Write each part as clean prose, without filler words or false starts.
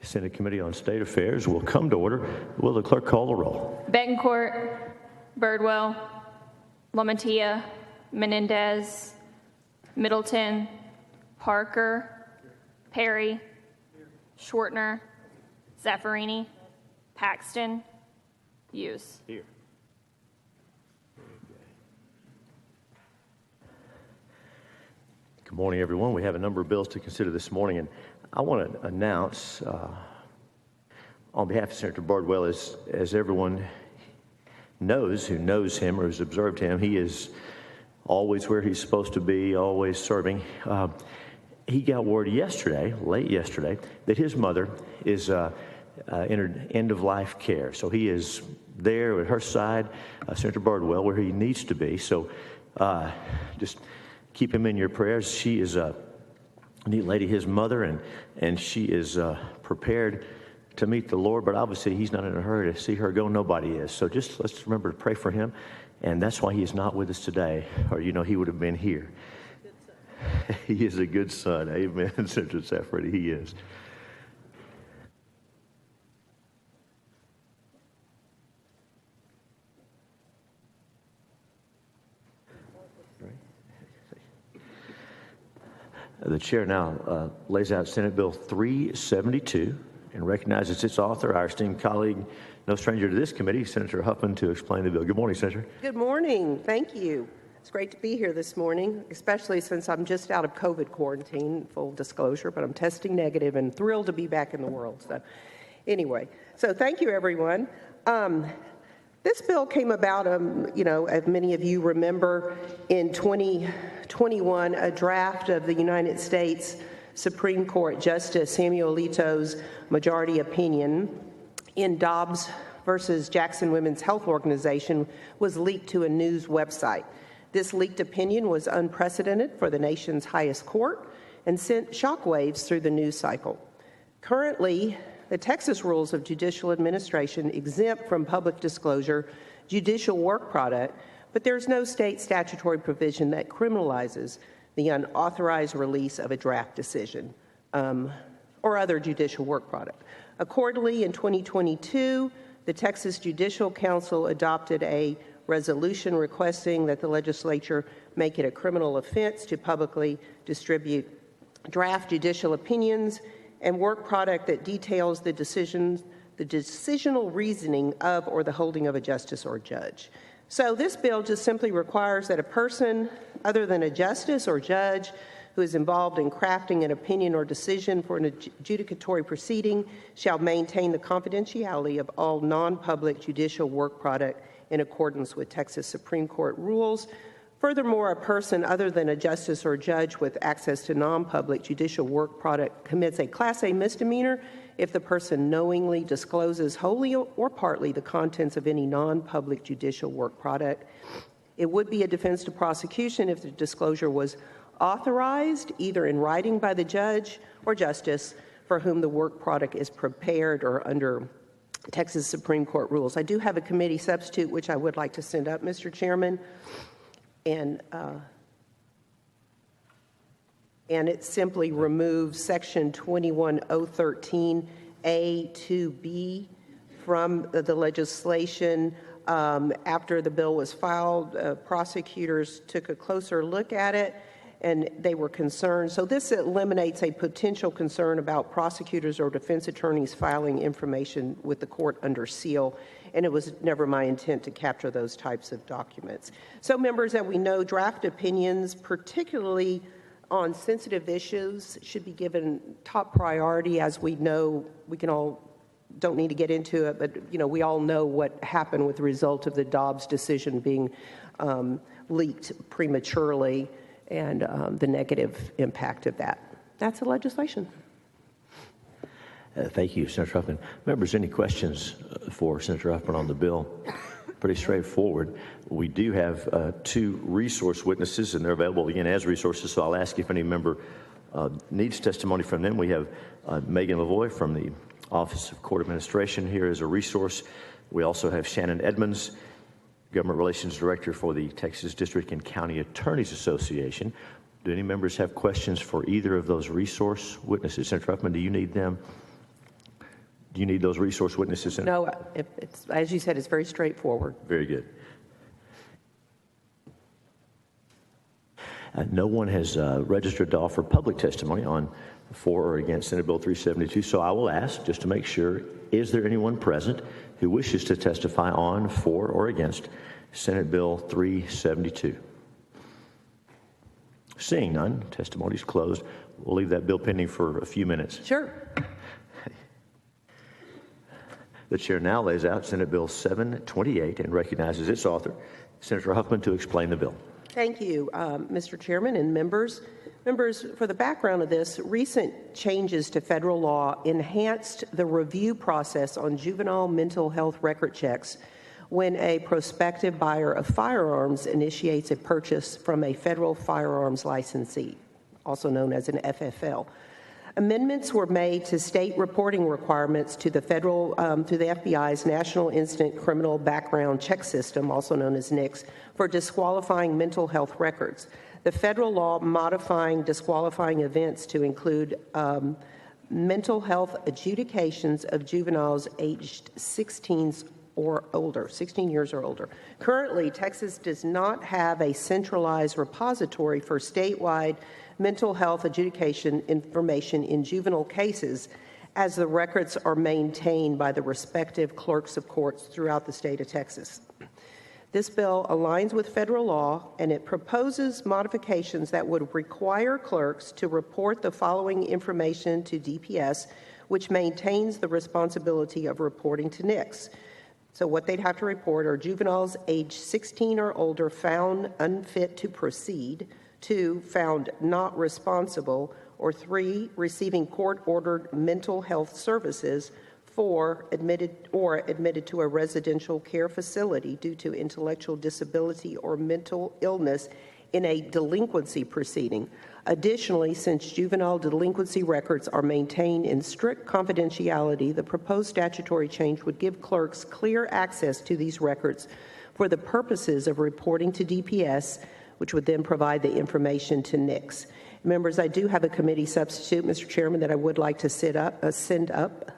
Senate Committee on State Affairs will come to order. Will the clerk call the roll? Betancourt, Birdwell, Lamantia, Menendez, Middleton, Parker, Perry, Schwartner, Zaffarini, Paxton, Hughes. Here. Good morning, everyone. We have a number of bills to consider this morning, and I want to announce on behalf of Senator Bardwell, as everyone knows who knows him or has observed him, he is always where he's supposed to be, always serving. He got word yesterday, late yesterday, that his mother is entered end-of-life care. So he is there at her side, Senator Bardwell, where he needs to be. So just keep him in your prayers. She is a neat lady, his mother, and she is prepared to meet the Lord, but obviously he's not in a hurry to see her go. Nobody is. So just let's remember to pray for him, and that's why he is not with us today, or he would have been here. He is a good son. Amen, Senator Zaffarini, he is. The chair now lays out Senate Bill 372 and recognizes its author, our esteemed colleague, no stranger to this committee, Senator Huffman, to explain the bill. Good morning, Senator. Good morning. Thank you. It's great to be here this morning, especially since I'm just out of COVID quarantine, full disclosure, but I'm testing negative and thrilled to be back in the world. So anyway, thank you, everyone. This bill came about, as many of you remember, in 2021, a draft of the United States Supreme Court Justice Samuel Alito's majority opinion in Dobbs versus Jackson Women's Health Organization was leaked to a news website. This leaked opinion was unprecedented for the nation's highest court and sent shockwaves through the news cycle. Currently, the Texas Rules of Judicial Administration exempt from public disclosure judicial work product, but there's no state statutory provision that criminalizes the unauthorized release of a draft decision or other judicial work product. Accordingly, in 2022, the Texas Judicial Council adopted a resolution requesting that the legislature make it a criminal offense to publicly distribute draft judicial opinions and work product that details the decisional reasoning of or the holding of a justice or judge. So this bill just simply requires that a person other than a justice or judge who is involved in crafting an opinion or decision for an adjudicatory proceeding shall maintain the confidentiality of all non-public judicial work product in accordance with Texas Supreme Court rules. Furthermore, a person other than a justice or judge with access to non-public judicial work product commits a Class A misdemeanor if the person knowingly discloses wholly or partly the contents of any non-public judicial work product. It would be a defense to prosecution if the disclosure was authorized either in writing by the judge or justice for whom the work product is prepared or under Texas Supreme Court rules. I do have a committee substitute which I would like to send up, Mr. Chairman. And it simply removes Section 21013A to B from the legislation. After the bill was filed, prosecutors took a closer look at it, and they were concerned. So this eliminates a potential concern about prosecutors or defense attorneys filing information with the court under seal, and it was never my intent to capture those types of documents. So members, that we know, draft opinions, particularly on sensitive issues, should be given top priority. As we know, we can all, don't need to get into it, but we all know what happened with the result of the Dobbs decision being leaked prematurely and the negative impact of that. That's the legislation. Thank you, Senator Huffman. Members, any questions for Senator Huffman on the bill? Pretty straightforward. We do have two resource witnesses, and they're available again as resources, so I'll ask if any member needs testimony from them. We have Megan Lavoie from the Office of Court Administration here as a resource. We also have Shannon Edmonds, Government Relations Director for the Texas District and County Attorneys Association. Do any members have questions for either of those resource witnesses? Senator Huffman, do you need them? Do you need those resource witnesses, Senator? No, it's, as you said, it's very straightforward. Very good. No one has registered to offer public testimony on for or against Senate Bill 372, so I will ask, just to make sure, is there anyone present who wishes to testify on, for, or against Senate Bill 372? Seeing none, testimony is closed. We'll leave that bill pending for a few minutes. Sure. The chair now lays out Senate Bill 728 and recognizes its author, Senator Huffman, to explain the bill. Thank you, Mr. Chairman and members. Members, for the background of this, recent changes to federal law enhanced the review process on juvenile mental health record checks when a prospective buyer of firearms initiates a purchase from a federal firearms licensee, also known as an FFL. Amendments were made to state reporting requirements to the to the FBI's National Instant Criminal Background Check System, also known as NICS, for disqualifying mental health records. The federal law modifying disqualifying events to include mental health adjudications of juveniles aged 16 or older, 16 years or older. Currently, Texas does not have a centralized repository for statewide mental health adjudication information in juvenile cases, as the records are maintained by the respective clerks of courts throughout the state of Texas. This bill aligns with federal law, and it proposes modifications that would require clerks to report the following information to DPS, which maintains the responsibility of reporting to NICS. So what they'd have to report are juveniles aged 16 or older found unfit to proceed, 2, found not responsible, or 3, receiving court-ordered mental health services, 4, admitted to a residential care facility due to intellectual disability or mental illness in a delinquency proceeding. Additionally, since juvenile delinquency records are maintained in strict confidentiality, the proposed statutory change would give clerks clear access to these records for the purposes of reporting to DPS, which would then provide the information to NICS. Members, I do have a committee substitute, Mr. Chairman, that I would like to send up.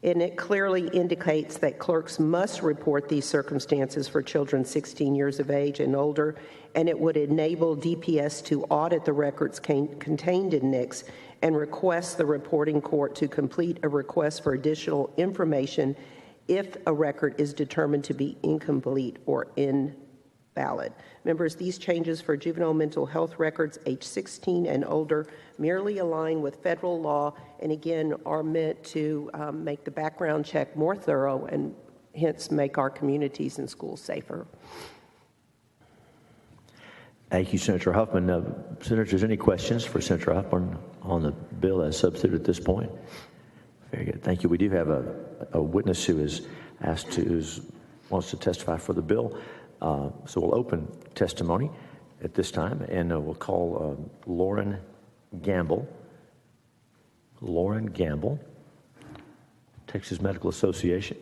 And it clearly indicates that clerks must report these circumstances for children 16 years of age and older, and it would enable DPS to audit the records contained in NICS and request the reporting court to complete a request for additional information if a record is determined to be incomplete or invalid. Members, these changes for juvenile mental health records age 16 and older merely align with federal law and again are meant to make the background check more thorough and hence make our communities and schools safer. Thank you, Senator Huffman. Senators, any questions for Senator Huffman on the bill as substitute at this point? Very good. Thank you. We do have a witness who is asked to, wants to testify for the bill. So we'll open testimony at this time, and we'll call Lauren Gamble. Lauren Gamble, Texas Medical Association.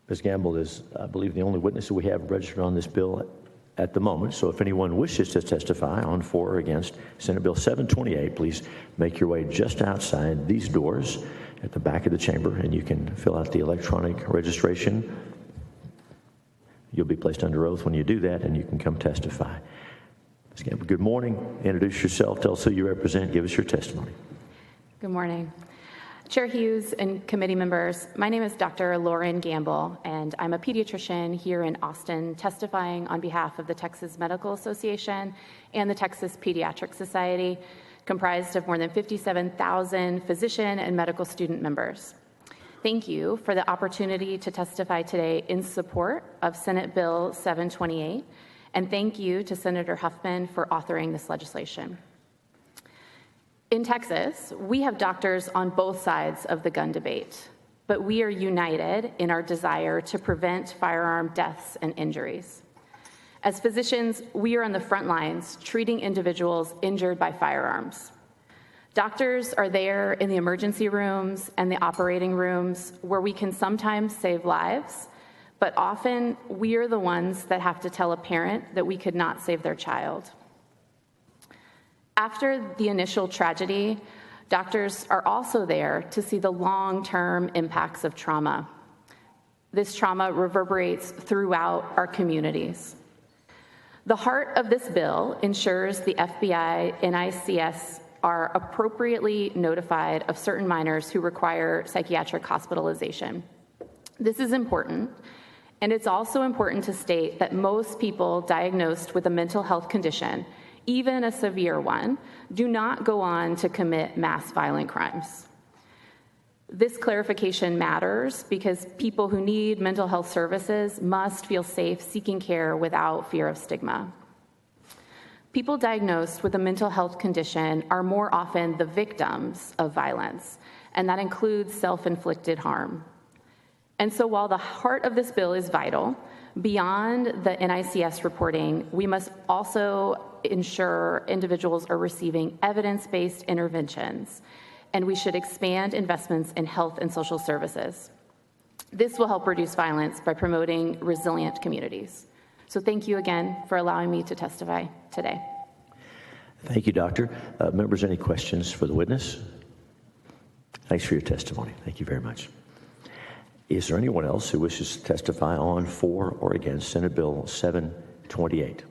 Ms. Gamble is, I believe, the only witness that we have registered on this bill at the moment. So if anyone wishes to testify on, for, or against Senate Bill 728, please make your way just outside these doors at the back of the chamber, and you can fill out the electronic registration. You'll be placed under oath when you do that, and you can come testify. Ms. Gamble, good morning. Introduce yourself. Tell us who you represent. Give us your testimony. Good morning. Chair Hughes and committee members, my name is Dr. Lauren Gamble, and I'm a pediatrician here in Austin, testifying on behalf of the Texas Medical Association and the Texas Pediatric Society, comprised of more than 57,000 physician and medical student members. Thank you for the opportunity to testify today in support of Senate Bill 728, and thank you to Senator Huffman for authoring this legislation. In Texas, we have doctors on both sides of the gun debate, but we are united in our desire to prevent firearm deaths and injuries. As physicians, we are on the front lines treating individuals injured by firearms. Doctors are there in the emergency rooms and the operating rooms where we can sometimes save lives, but often we are the ones that have to tell a parent that we could not save their child. After the initial tragedy, Doctors are also there to see the long-term impacts of trauma. This trauma reverberates throughout our communities. The heart of this bill ensures the FBI and NICS are appropriately notified of certain minors who require psychiatric hospitalization. This is important, and it's also important to state that most people diagnosed with a mental health condition, even a severe one, do not go on to commit mass violent crimes. This clarification matters because people who need mental health services must feel safe seeking care without fear of stigma. People diagnosed with a mental health condition are more often the victims of violence, and that includes self-inflicted harm. And so while the heart of this bill is vital, beyond the NICS reporting, we must also ensure individuals are receiving evidence-based interventions, and we should expand investments in health and social services. This will help reduce violence by promoting resilient communities. So thank you again for allowing me to testify today. Thank you, Doctor. Members, any questions for the witness? Thanks for your testimony. Thank you very much. Is there anyone else who wishes to testify on, for, or against Senate Bill 728?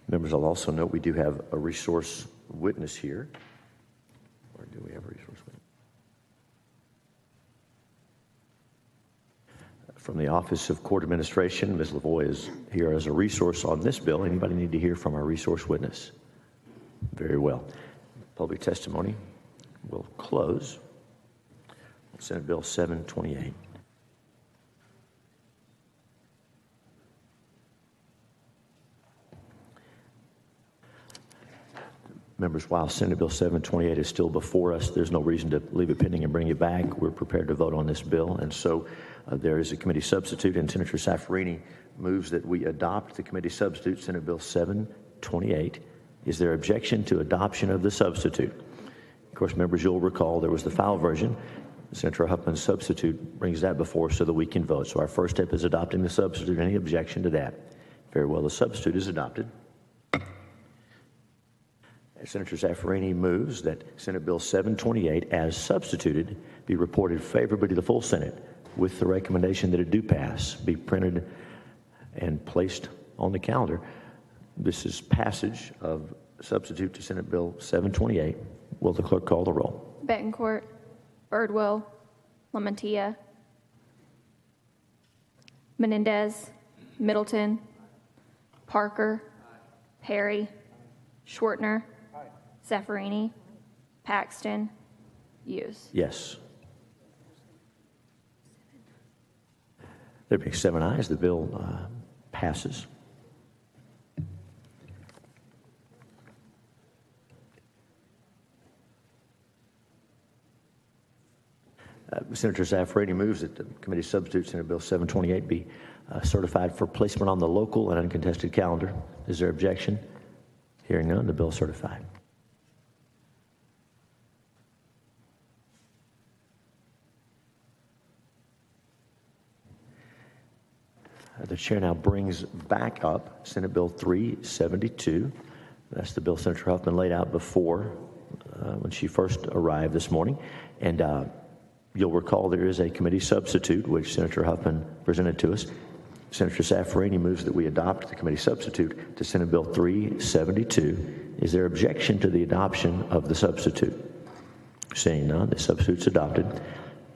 Members, I'll also note we do have a resource witness here. Or do we have a resource witness? From the Office of Court Administration, Ms. Lavoie is here as a resource on this bill. Anybody need to hear from our resource witness? Very well. Public testimony will close on Senate Bill 728. Members, while Senate Bill 728 is still before us, there's no reason to leave it pending and bring it back. We're prepared to vote on this bill, and so there is a committee substitute, and Senator Saffarini moves that we adopt the committee substitute, Senate Bill 728. Is there objection to adoption of the substitute? Of course, members, you'll recall there was the file version. Senator Huffman's substitute brings that before us so that we can vote. So our first step is adopting the substitute. Any objection to that? Very well, the substitute is adopted. Senator Zaffarini moves that Senate Bill 728, as substituted, be reported favorably to the full Senate with the recommendation that it do pass, be printed and placed on the calendar. This is passage of substitute to Senate Bill 728. Will the clerk call the roll? Bettencourt, Birdwell, Lamantia, Menendez, Middleton, Parker, Perry, Schwartner, Zaffarini, Paxton, Hughes. Yes. There being 7 ayes, the bill passes. Senator Zaffarini moves that the committee substitute Senate Bill 728 be certified for placement on the local and uncontested calendar. Is there objection? Hearing none, the bill is certified. The chair now brings back up Senate Bill 372. That's the bill Senator Huffman laid out before when she first arrived this morning. And you'll recall there is a committee substitute, which Senator Huffman presented to us. Senator Zaffarini moves that we adopt the committee substitute to Senate Bill 372. Is there objection to the adoption of the substitute? Seeing none, the substitute's adopted.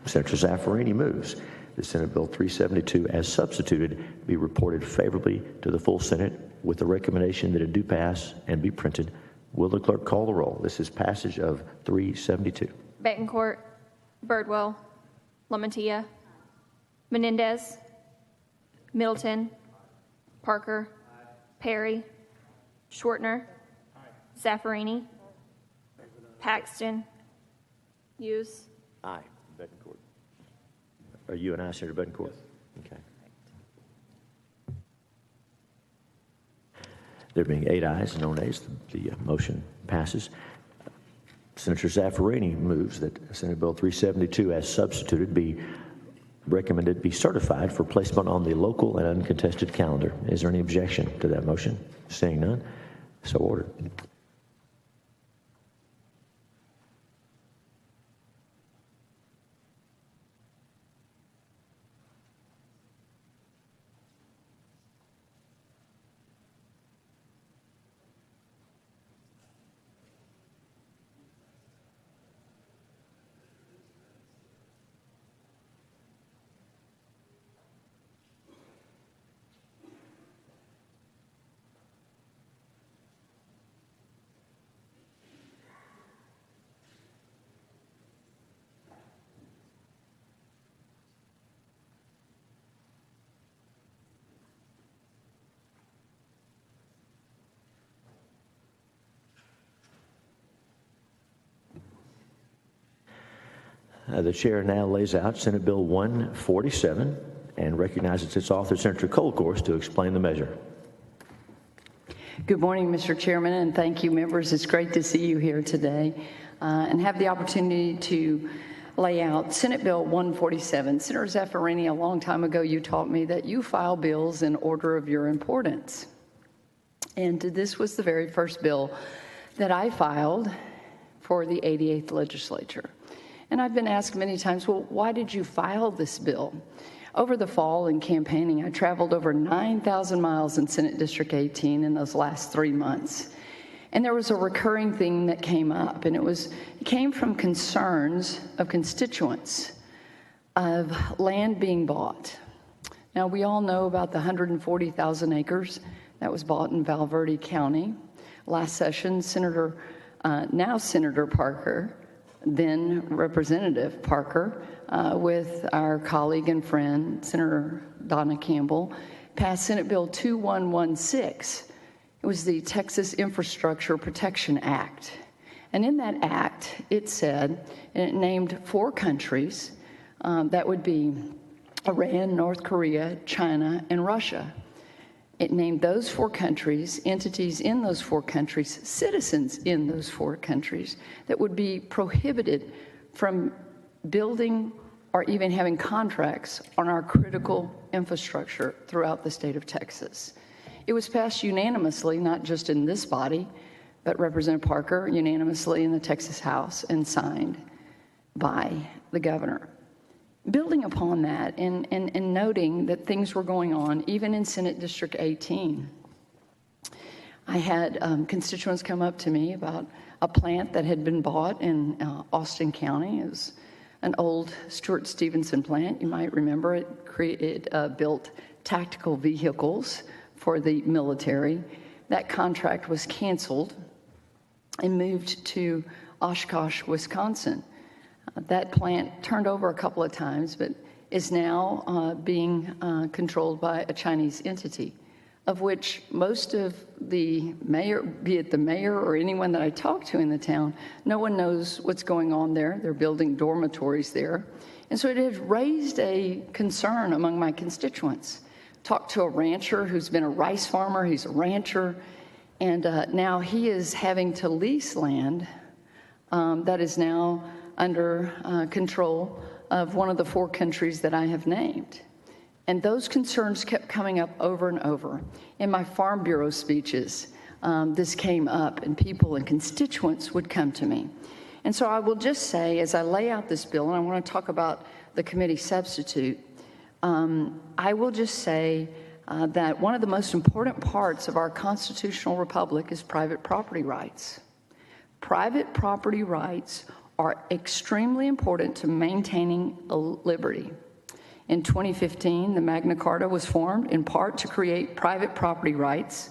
Senator Zaffarini moves that Senate Bill 372, as substituted, be reported favorably to the full Senate with the recommendation that it do pass and be printed. Will the clerk call the roll? This is passage of 372. Bettencourt, Birdwell, Lamantia, Menendez, Middleton, Parker, Perry, Schwartner, Zaffarini, Paxton, Hughes. Aye. Bettencourt. Are you and I, Senator Bettencourt? Yes. Okay. There being 8 ayes and no nays, the motion passes. Senator Zaffarini moves that Senate Bill 372, as substituted, be recommended be certified for placement on the local and uncontested calendar. Is there any objection to that motion? Seeing none, so ordered. The chair now lays out Senate Bill 147 and recognizes its author, Senator Kolkhorst, to explain the measure. Good morning, Mr. Chairman, and thank you, members. It's great to see you here today and have the opportunity to lay out Senate Bill 147. Senator Zaffirini, a long time ago, you taught me that you file bills in order of your importance. And this was the very first bill that I filed for the 88th legislature. And I've been asked many times, well, why did you file this bill? Over the fall in campaigning, I traveled over 9,000 miles in Senate District 18 in those last 3 months. And there was a recurring theme that came up, and it came from concerns of constituents of land being bought. Now, we all know about the 140,000 acres that was bought in Val Verde County. Last session, now Senator Parker, then Representative Parker, with our colleague and friend, Senator Donna Campbell, passed Senate Bill 2116. It was the Texas Infrastructure Protection Act. And in that act, it said, and it named 4 countries, that would be Iran, North Korea, China, and Russia. It named those 4 countries, entities in those 4 countries, citizens in those 4 countries that would be prohibited from building or even having contracts on our critical infrastructure throughout the state of Texas. It was passed unanimously, not just in this body, but Representative Parker unanimously in the Texas House and signed by the governor. Building upon that and noting that things were going on, even in Senate District 18, I had constituents come up to me about a plant that had been bought in Austin County. It was an old Stuart Stevenson plant. You might remember it built tactical vehicles for the military. That contract was canceled and moved to Oshkosh, Wisconsin. That plant turned over a couple of times, but is now being controlled by a Chinese entity, of which most of the mayor, be it the mayor or anyone that I talk to in the town, no one knows what's going on there. They're building dormitories there. And so it has raised a concern among my constituents. Talked to a rancher who's been a rice farmer, he's a rancher, and now he is having to lease land that is now under control of one of the 4 countries that I have named. And those concerns kept coming up over and over. In my Farm Bureau speeches, this came up, and people and constituents would come to me. And so I will just say, as I lay out this bill, and I want to talk about the committee substitute, I will just say that one of the most important parts of our constitutional republic is private property rights. Private property rights are extremely important to maintaining liberty. In 2015, the Magna Carta was formed in part to create private property rights.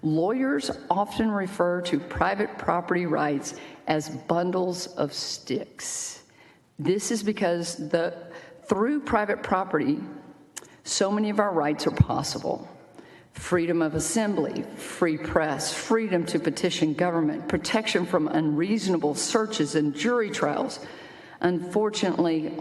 Lawyers often refer to private property rights as bundles of sticks. This is because through private property, so many of our rights are possible. Freedom of assembly, free press, freedom to petition government, protection from unreasonable searches and jury trials. Unfortunately,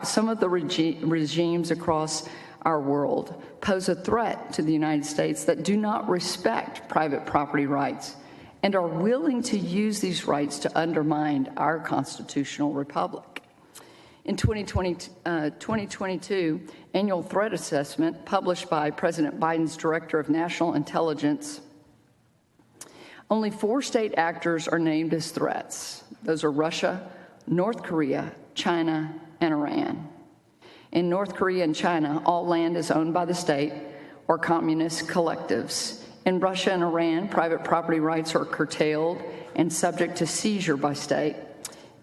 some of the regimes across our world pose a threat to the United States that do not respect private property rights and are willing to use these rights to undermine our constitutional republic. In 2022 annual threat assessment published by President Biden's Director of National Intelligence, only 4 state actors are named as threats. Those are Russia, North Korea, China, and Iran. In North Korea and China, all land is owned by the state or communist collectives. In Russia and Iran, private property rights are curtailed and subject to seizure by state.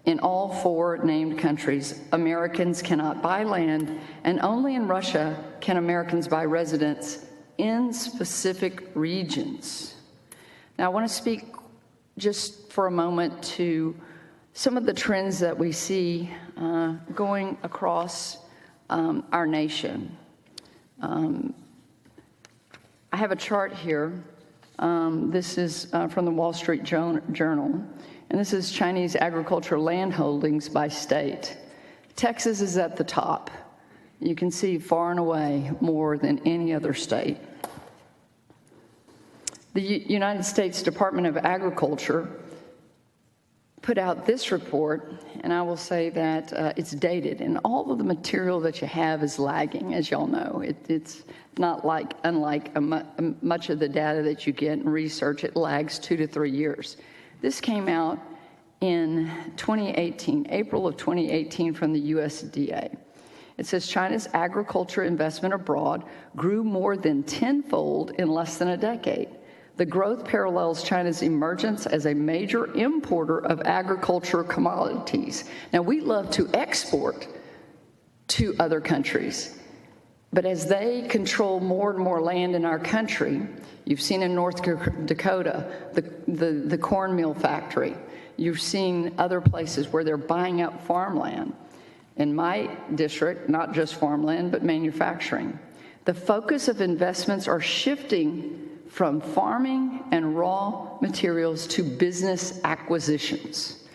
In all 4 named countries, Americans cannot buy land, and only in Russia can Americans buy residence in specific regions. Now, I want to speak just for a moment to some of the trends that we see going across our nation. I have a chart here. This is from the Wall Street Journal. and this is Chinese agricultural land holdings by state. Texas is at the top. You can see far and away more than any other state. The United States Department of Agriculture put out this report, and I will say that it's dated, and all of the material that you have is lagging, as y'all know. It's not unlike much of the data that you get in research, it lags 2 to 3 years. This came out in 2018, April of 2018, from the USDA. It says China's agriculture investment abroad grew more than tenfold in less than a decade. The growth parallels China's emergence as a major importer of agricultural commodities. Now, we love to export to other countries, but as they control more and more land in our country, you've seen in North Dakota, the corn meal factory. You've seen other places where they're buying up farmland. In my district, not just farmland, but manufacturing. The focus of investments are shifting from farming and raw materials to business acquisitions.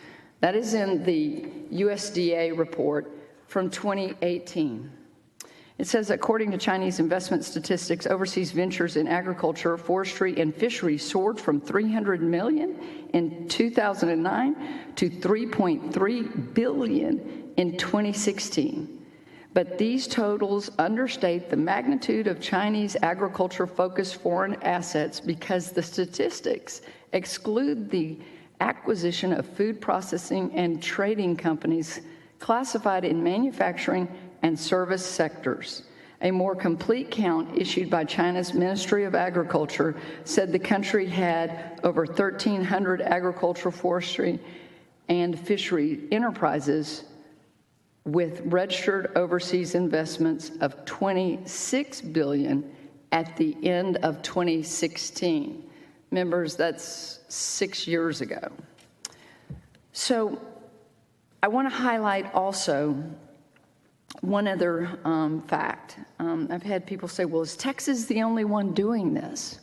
That is in the USDA report from 2018. It says, according to Chinese investment statistics, overseas ventures in agriculture, forestry, and fisheries soared from $300 million in 2009 to $3.3 billion in 2016. But these totals understate the magnitude of Chinese agriculture-focused foreign assets because the statistics exclude the acquisition of food processing and trading companies classified in manufacturing and service sectors. A more complete count issued by China's Ministry of Agriculture said the country had over 1,300 agricultural, forestry, and fishery enterprises with registered overseas investments of $26 billion at the end of 2016. Members, that's 6 years ago. So I want to highlight also one other fact. I've had people say, well, is Texas the only one doing this?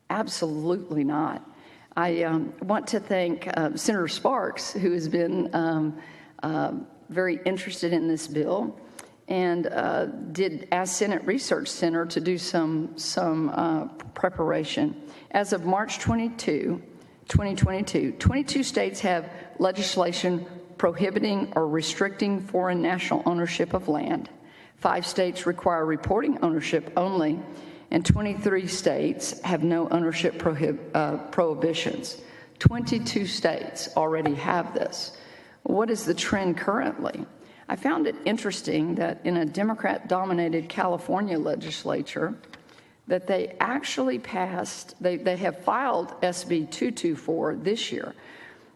Absolutely not. I want to thank Senator Sparks, who has been very interested in this bill and did ask Senate Research Center to do some preparation. As of March 22, 2022, 22 states have legislation prohibiting or restricting foreign national ownership of land. 5 states require reporting ownership only, and 23 states have no ownership prohibitions. 22 states already have this. What is the trend currently? I found it interesting that in a Democrat-dominated California legislature, that they actually passed, they have filed SB 224 this year,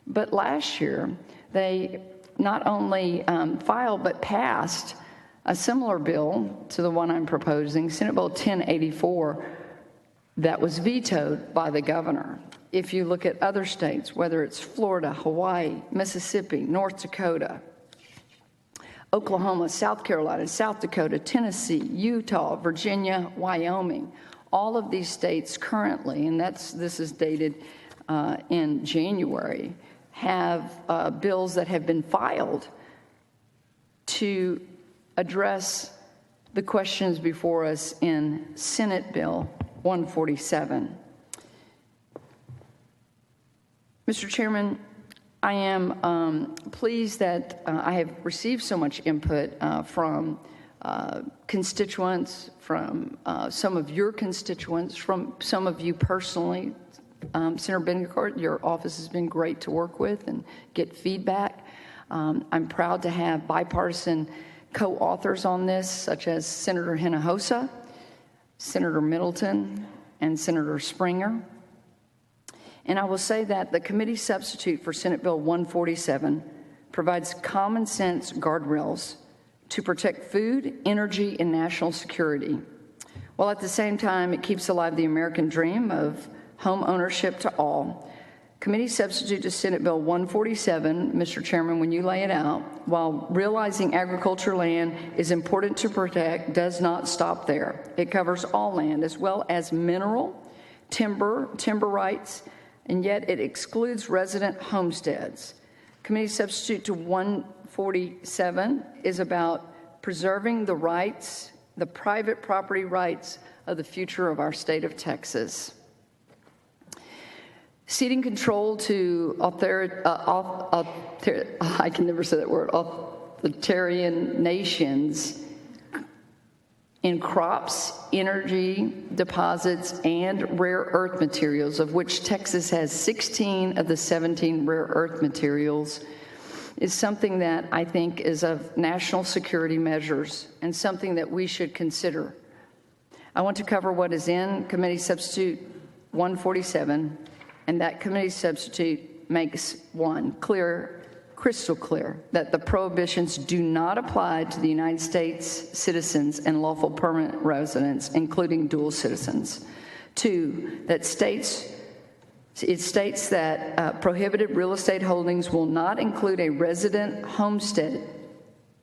but last year they not only filed but passed a similar bill to the one I'm proposing, Senate Bill 1084, that was vetoed by the governor. If you look at other states, whether it's Florida, Hawaii, Mississippi, North Dakota, Oklahoma, South Carolina, South Dakota, Tennessee, Utah, Virginia, Wyoming, all of these states currently, and this is dated in January, have bills that have been filed to address the questions before us in Senate Bill 147. Mr. Chairman, I am pleased that I have received so much input from constituents, from some of your constituents, from some of you personally. Senator Bettencourt, your office has been great to work with and get feedback. I'm proud to have bipartisan co-authors on this, such as Senator Hinojosa, Senator Middleton, and Senator Springer. And I will say that the committee substitute for Senate Bill 147 provides common sense guardrails to protect food, energy, and national security, while at the same time it keeps alive the American dream of home ownership to all. Committee substitute to Senate Bill 147, Mr. Chairman, when you lay it out, while realizing agriculture land is important to protect, does not stop there. It covers all land, as well as mineral, timber rights, and yet it excludes resident homesteads. Committee substitute to 147 is about preserving the rights, the private property rights of the future of our state of Texas. Ceding control to I can never say that word, authoritarian nations in crops, energy, deposits, and rare earth materials, of which Texas has 16 of the 17 rare earth materials, is something that I think is of national security measures and something that we should consider. I want to cover what is in Committee Substitute 147, and that committee substitute makes one clear, crystal clear, that the prohibitions do not apply to the United States citizens and lawful permanent residents, including dual citizens. Two, that it states that prohibited real estate holdings will not include a resident homestead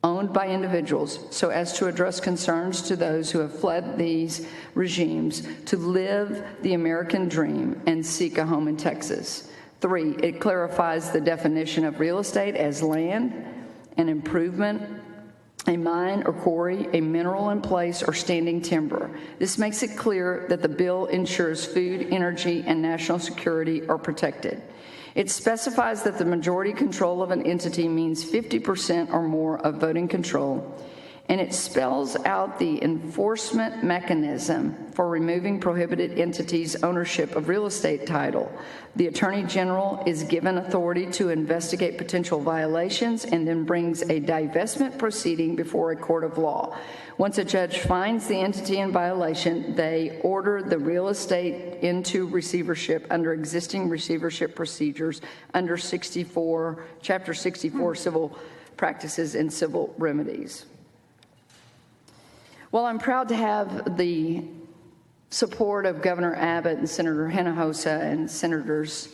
owned by individuals so as to address concerns to those who have fled these regimes to live the American dream and seek a home in Texas. Three, it clarifies the definition of real estate as land, an improvement, a mine or quarry, a mineral in place, or standing timber. This makes it clear that the bill ensures food, energy, and national security are protected. It specifies that the majority control of an entity means 50% or more of voting control, and it spells out the enforcement mechanism for removing prohibited entities' ownership of real estate title. The Attorney General is given authority to investigate potential violations and then brings a divestment proceeding before a court of law. Once a judge finds the entity in violation, they order the real estate into receivership under existing receivership procedures under Chapter 64, Civil Practices and Civil Remedies. Well, I'm proud to have the support of Governor Abbott and Senator Hinojosa and Senators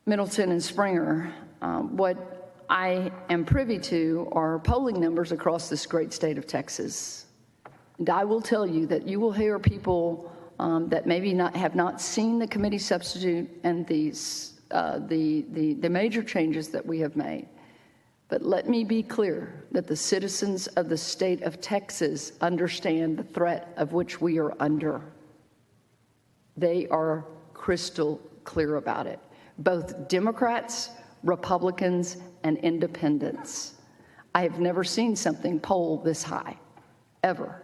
Middleton and Springer. What I am privy to are polling numbers across this great state of Texas. And I will tell you that you will hear people that maybe have not seen the committee substitute and the major changes that we have made. But let me be clear that the citizens of the state of Texas understand the threat of which we are under. They are crystal clear about it. Both Democrats, Republicans, and independents. I have never seen something poll this high, ever.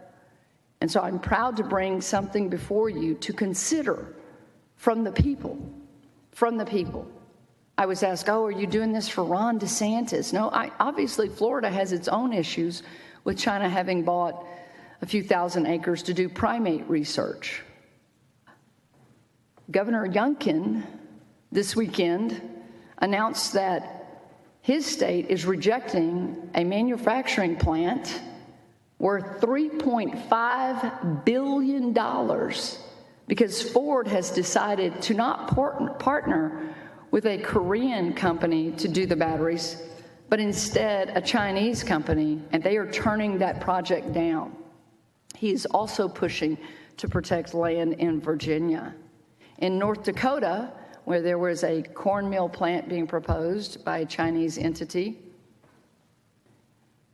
And so I'm proud to bring something before you to consider from the people, I was asked, oh, are you doing this for Ron DeSantis? No, obviously Florida has its own issues with China having bought a few thousand acres to do primate research. Governor Youngkin this weekend announced that his state is rejecting a manufacturing plant worth $3.5 billion because Ford has decided to not partner with a Korean company to do the batteries, but instead a Chinese company, and they are turning that project down. He is also pushing to protect land in Virginia. In North Dakota, where there was a corn mill plant being proposed by a Chinese entity,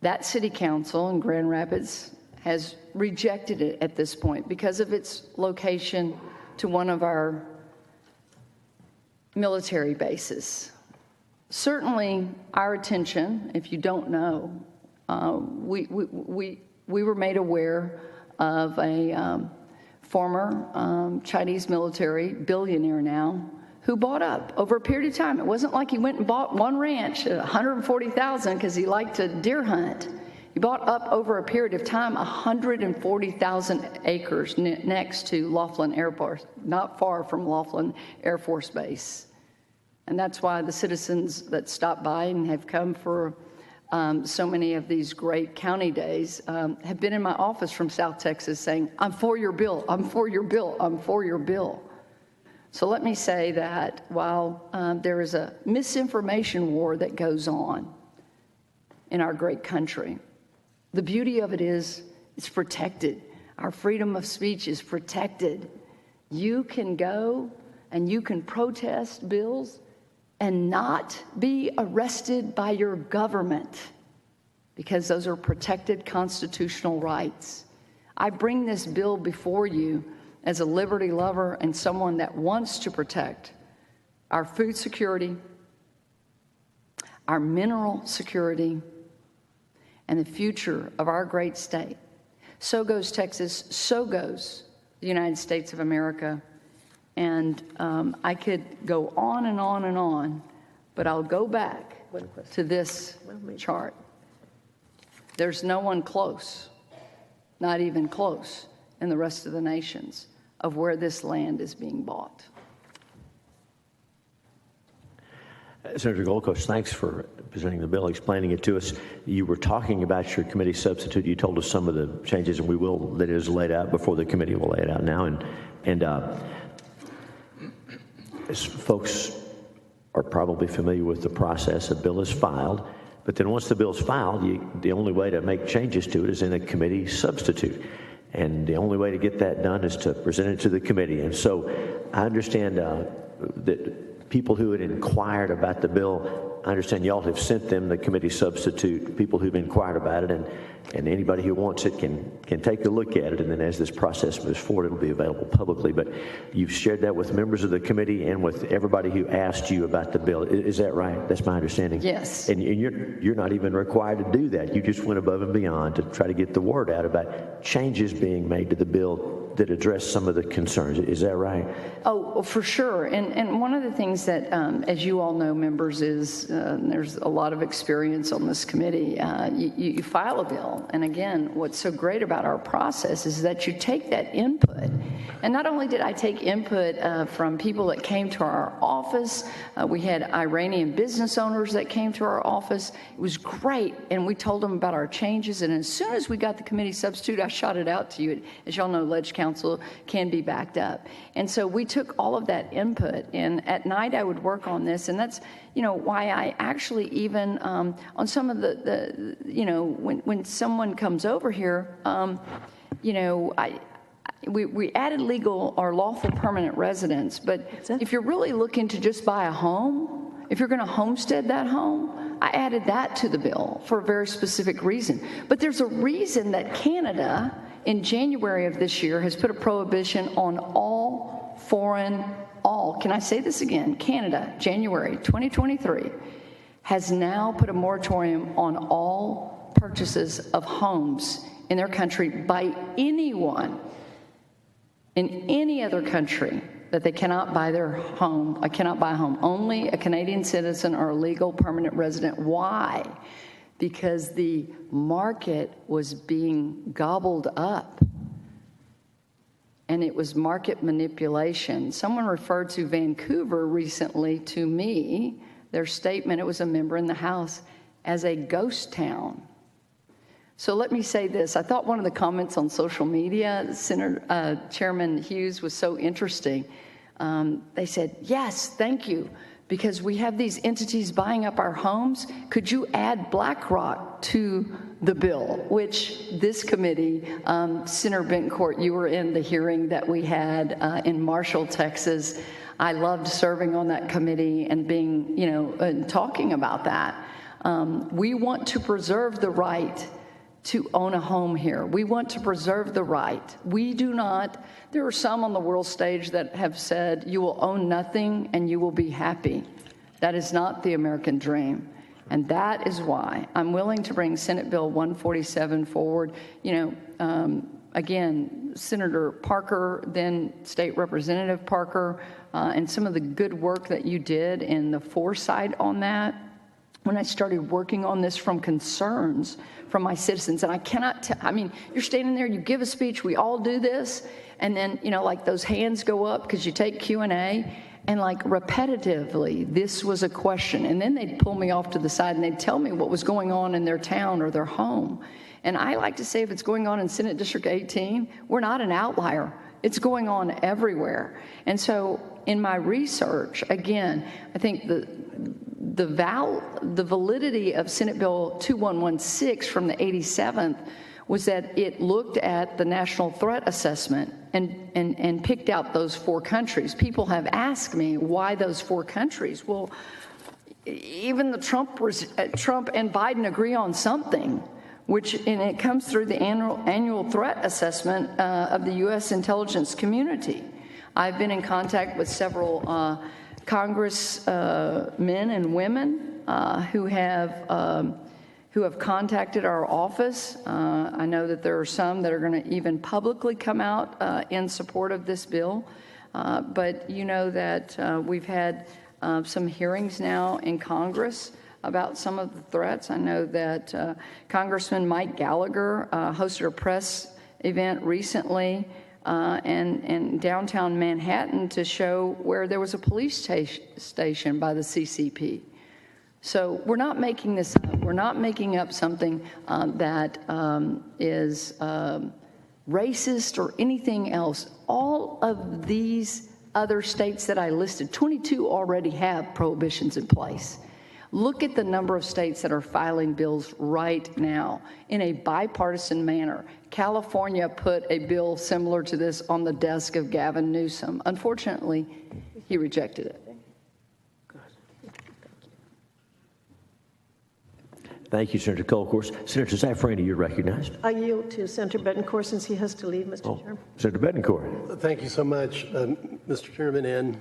that city council in Grand Rapids has rejected it at this point because of its location to one of our military bases. Certainly, our attention, if you don't know, we were made aware of a former Chinese military billionaire now who bought up over a period of time. It wasn't like he went and bought one ranch at $140,000 because he liked to deer hunt. He bought up over a period of time 140,000 acres next to Laughlin Airport, not far from Laughlin Air Force Base. And that's why the citizens that stop by and have come for so many of these great county days have been in my office from South Texas saying, I'm for your bill, I'm for your bill, I'm for your bill. So let me say that while there is a misinformation war that goes on in our great country, the beauty of it is it's protected. Our freedom of speech is protected. You can go and you can protest bills and not be arrested by your government, because those are protected constitutional rights. I bring this bill before you as a liberty lover and someone that wants to protect our food security, our mineral security, and the future of our great state. So goes Texas, so goes the United States of America. And I could go on and on and on, but I'll go back to this chart. There's no one close, not even close, in the rest of the nations of where this land is being bought. Senator Gold Coast, thanks for presenting the bill, explaining it to us. You were talking about your committee substitute. You told us some of the changes, and we will, that is laid out before the committee will lay it out now. And as folks are probably familiar with the process, a bill is filed, but then once the bill is filed, the only way to make changes to it is in a committee substitute. And the only way to get that done is to present it to the committee. And so I understand that people who had inquired about the bill, I understand y'all have sent them the committee substitute, people who've inquired about it, and anybody who wants it can take a look at it, and then as this process moves forward, it'll be available publicly. But you've shared that with members of the committee and with everybody who asked you about the bill. Is that right? That's my understanding? Yes. And you're not even required to do that. You just went above and beyond to try to get the word out about changes being made to the bill that address some of the concerns. Is that right? Oh, for sure. And one of the things that, as you all know, members, is there's a lot of experience on this committee. You file a bill. And again, what's so great about our process is that you take that input. And not only did I take input from people that came to our office, we had Iranian business owners that came to our office. It was great. And we told them about our changes. And as soon as we got the committee substitute, I shot it out to you. As y'all know, Ledge Council can be backed up. And so we took all of that input, and at night I would work on this, and that's, why I actually even, on some of the when someone comes over here, we added legal or lawful permanent residence, but if you're really looking to just buy a home, if you're going to homestead that home, I added that to the bill for a very specific reason. But there's a reason that Canada, in January of this year, has put a prohibition on all foreign, can I say this again? Canada, January 2023, has now put a moratorium on all purchases of homes in their country by anyone in any other country, that they cannot buy their home, cannot buy a home. Only a Canadian citizen or a legal permanent resident. Why? Because the market was being gobbled up, and it was market manipulation. Someone referred to Vancouver recently to me, their statement, it was a member in the House, as a ghost town. So let me say this. I thought one of the comments on social media, Senator Chairman Hughes, was so interesting. They said, yes, thank you, because we have these entities buying up our homes. Could you add BlackRock to the bill? Which this committee, Senator Bencourt, you were in the hearing that we had in Marshall, Texas. I loved serving on that committee and being, and talking about that. We want to preserve the right to own a home here. We want to preserve the right. We do not, there are some on the world stage that have said, you will own nothing and you will be happy. That is not the American dream. And that is why I'm willing to bring Senate Bill 147 forward. Again, Senator Parker, then State Representative Parker, and some of the good work that you did in the foresight on that. When I started working on this from concerns from my citizens, and I cannot you're standing there, you give a speech, we all do this, and then, like those hands go up because you take Q&A, and like repetitively, this was a question, and then they'd pull me off to the side and they'd tell me what was going on in their town or their home. And I like to say, if it's going on in Senate District 18, we're not an outlier. It's going on everywhere. And so in my research, again, I think the validity of Senate Bill 2116 from the 87th was that it looked at the national threat assessment and picked out those 4 countries. People have asked me why those 4 countries. Well, even the Trump and Biden agree on something, and it comes through the annual threat assessment of the U.S. intelligence community. I've been in contact with several congressmen and women who have contacted our office. I know that there are some that are going to even publicly come out in support of this bill. But you know that we've had some hearings now in Congress about some of the threats. I know that Congressman Mike Gallagher hosted a press event recently in downtown Manhattan to show where there was a police station by the CCP. So we're not making this up. We're not making up something that is racist or anything else. All of these other states that I listed, 22 already have prohibitions in place. Look at the number of states that are filing bills right now in a bipartisan manner. California put a bill similar to this on the desk of Gavin Newsom. Unfortunately, he rejected it. Thank you, Senator Colcourse. Senator Zaffarani, you're recognized. I yield to Senator Bettencourt since he has to leave, Mr. Chairman. Senator Bettencourt. Thank you so much, Mr. Chairman and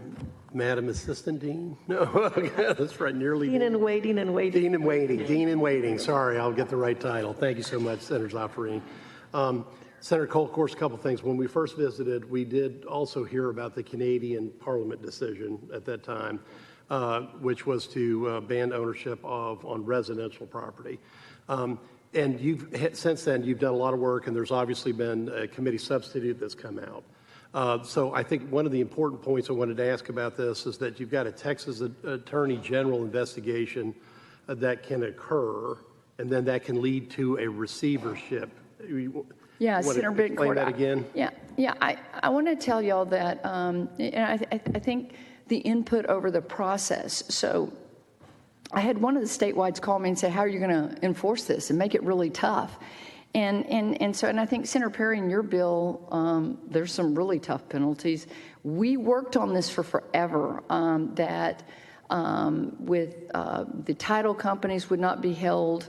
Madam Assistant Dean. No, that's right, nearly Dean and waiting and waiting. Dean and waiting. Sorry, I'll get the right title. Thank you so much, Senator Zaffarani. Senator Colcourse, a couple things. When we first visited, we did also hear about the Canadian Parliament decision at that time, which was to ban ownership on residential property. And since then, you've done a lot of work, and there's obviously been a committee substitute that's come out. So I think one of the important points I wanted to ask about this is that you've got a Texas Attorney General investigation that can occur, and then that can lead to a receivership. Yeah, Senator Bettencourt. Explain that again? Yeah. I want to tell y'all that, and I think the input over the process. So I had one of the statewides call me and say, how are you going to enforce this and make it really tough? And I think, Senator Perry, in your bill, there's some really tough penalties. We worked on this for forever, with the title companies would not be held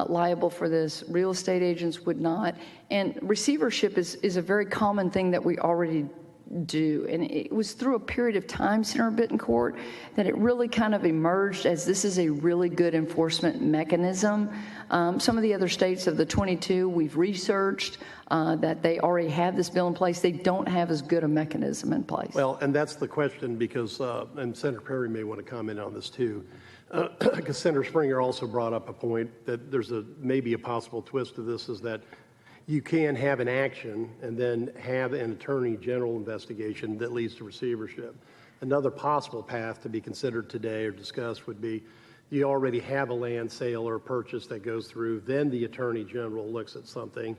liable for this. Real estate agents would not. And receivership is a very common thing that we already do. And it was through a period of time, Senator Bettencourt, that it really kind of emerged as this is a really good enforcement mechanism. Some of the other states of the 22 we've researched that they already have this bill in place. They don't have as good a mechanism in place. Well, and that's the question because, and Senator Perry may want to comment on this too, because Senator Springer also brought up a point that there's maybe a possible twist to this is that you can have an action and then have an attorney general investigation that leads to receivership. Another possible path to be considered today or discussed would be you already have a land sale or purchase that goes through, then the attorney general looks at something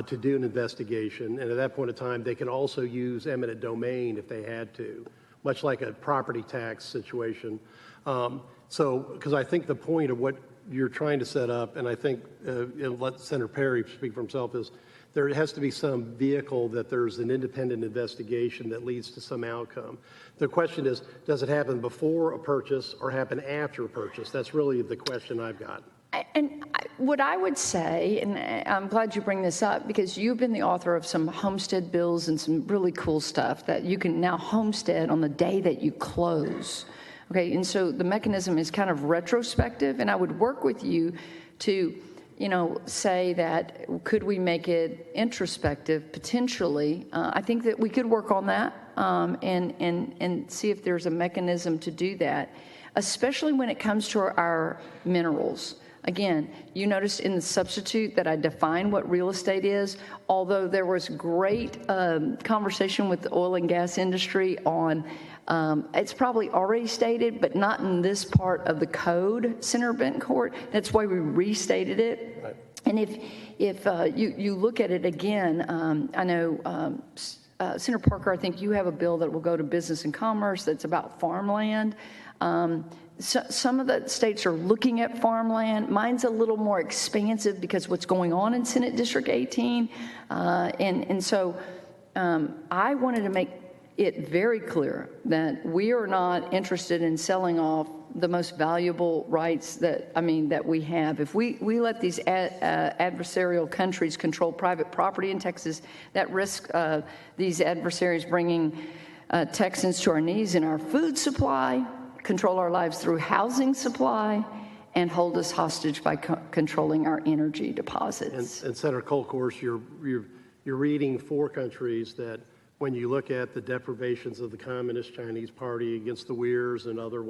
to do an investigation. And at that point in time, they can also use eminent domain if they had to, much like a property tax situation. Because I think the point of what you're trying to set up, and I think let Senator Perry speak for himself, is there has to be some vehicle that there's an independent investigation that leads to some outcome. The question is, does it happen before a purchase or happen after a purchase? That's really the question I've got. What I would say, and I'm glad you bring this up, because you've been the author of some homestead bills and some really cool stuff that you can now homestead on the day that you close. Okay, and so the mechanism is kind of retrospective, and I would work with you to, say that could we make it introspective potentially? I think that we could work on that and see if there's a mechanism to do that, especially when it comes to our minerals. Again, you noticed in the substitute that I defined what real estate is, although there was great conversation with the oil and gas industry on it's probably already stated, but not in this part of the code, Senator Bettencourt. That's why we restated it. Right. And if you look at it again, I know Senator Parker, I think you have a bill that will go to Business and Commerce that's about farmland. Some of the states are looking at farmland. Mine's a little more expansive because what's going on in Senate District 18. So I wanted to make it very clear that we are not interested in selling off the most valuable rights that we have. If we let these adversarial countries control private property in Texas, that risks these adversaries bringing Texans to our knees in our food supply, control our lives through housing supply, and hold us hostage by controlling our energy deposits. And Senator Kolkhorst, you're reading 4 countries that, when you look at the deprivations of the Communist Chinese Party against the Uyghurs and other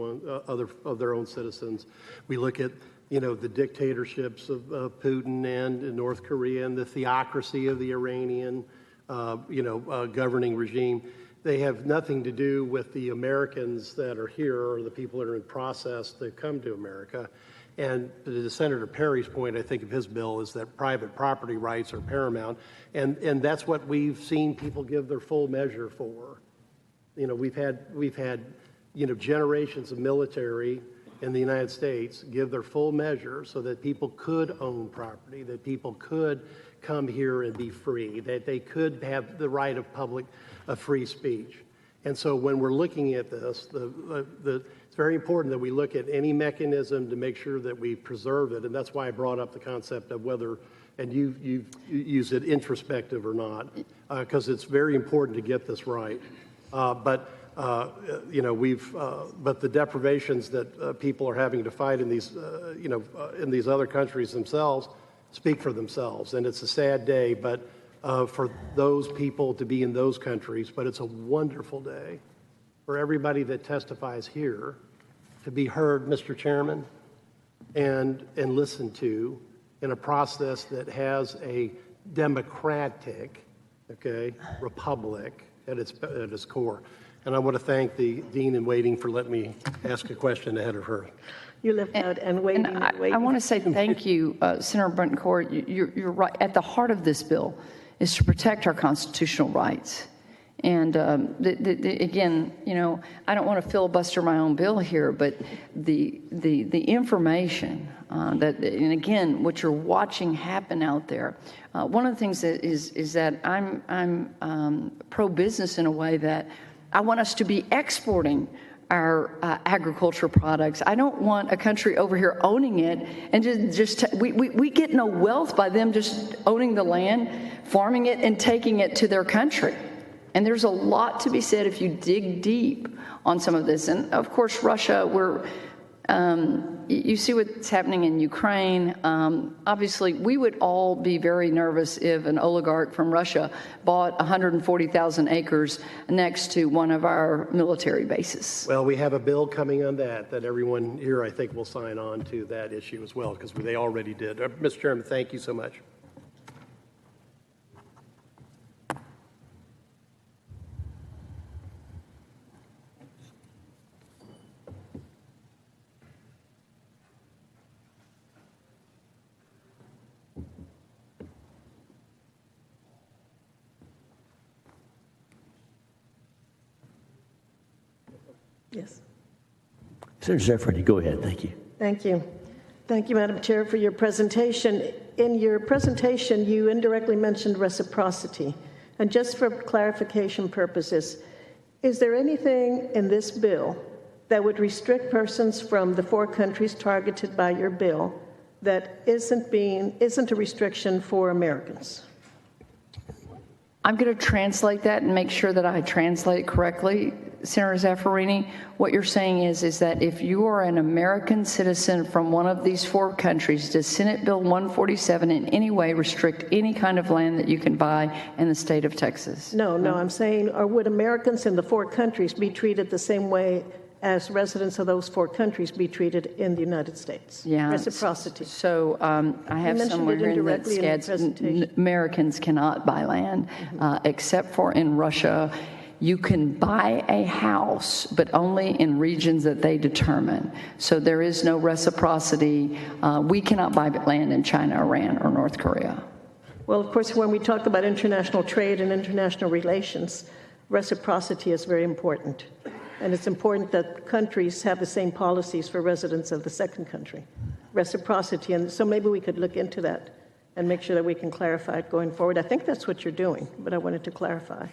of their own citizens, we look at the dictatorships of Putin and North Korea and the theocracy of the Iranian governing regime. They have nothing to do with the Americans that are here or the people that are in process to come to America. And to Senator Perry's point, I think of his bill, is that private property rights are paramount. And that's what we've seen people give their full measure for. We've had generations of military in the United States give their full measure so that people could own property, that people could come here and be free, that they could have the right of free speech. And so when we're looking at this, it's very important that we look at any mechanism to make sure that we preserve it. And that's why I brought up the concept of whether, and you use it introspective or not, because it's very important to get this right. But the deprivations that people are having to fight in these other countries themselves speak for themselves. And it's a sad day, but for those people to be in those countries, but it's a wonderful day for everybody that testifies here to be heard, Mr. Chairman, and listened to in a process that has a democratic, republic at its core. And I want to thank the Dean in Waiting for letting me ask a question ahead of her. You left out and waiting and waiting. I want to say thank you, Senator Brunton-Court. You're right. At the heart of this bill is to protect our constitutional rights. And again, I don't want to filibuster my own bill here, but the information and again, what you're watching happen out there. One of the things that is that I'm pro-business in a way that I want us to be exporting our agriculture products. I don't want a country over here owning it and we get no wealth by them just owning the land, farming it, and taking it to their country. And there's a lot to be said if you dig deep on some of this. And of course, Russia, you see what's happening in Ukraine. Obviously, we would all be very nervous if an oligarch from Russia bought 140,000 acres next to one of our military bases. Well, we have a bill coming on that everyone here, I think, will sign on to that issue as well, because they already did. Mr. Chairman, thank you so much. Yes. Senator Zeffirelli, go ahead. Thank you. Thank you. Thank you, Madam Chair, for your presentation. In your presentation, you indirectly mentioned reciprocity. And just for clarification purposes, is there anything in this bill that would restrict persons from the 4 countries targeted by your bill that isn't a restriction for Americans? I'm going to translate that and make sure that I translate correctly. Senator Zaffirini, what you're saying is that if you are an American citizen from one of these 4 countries, does Senate Bill 147 in any way restrict any kind of land that you can buy in the state of Texas? No, I'm saying, or would Americans in the 4 countries be treated the same way as residents of those 4 countries be treated in the United States? Yeah. Reciprocity. So I have somewhere here that says Americans cannot buy land, except for in Russia. You can buy a house, but only in regions that they determine. So there is no reciprocity. We cannot buy land in China, Iran, or North Korea. Well, of course, when we talk about international trade and international relations, reciprocity is very important. And it's important that countries have the same policies for residents of the second country. Reciprocity, and so maybe we could look into that and make sure that we can clarify it going forward. I think that's what you're doing, but I wanted to clarify.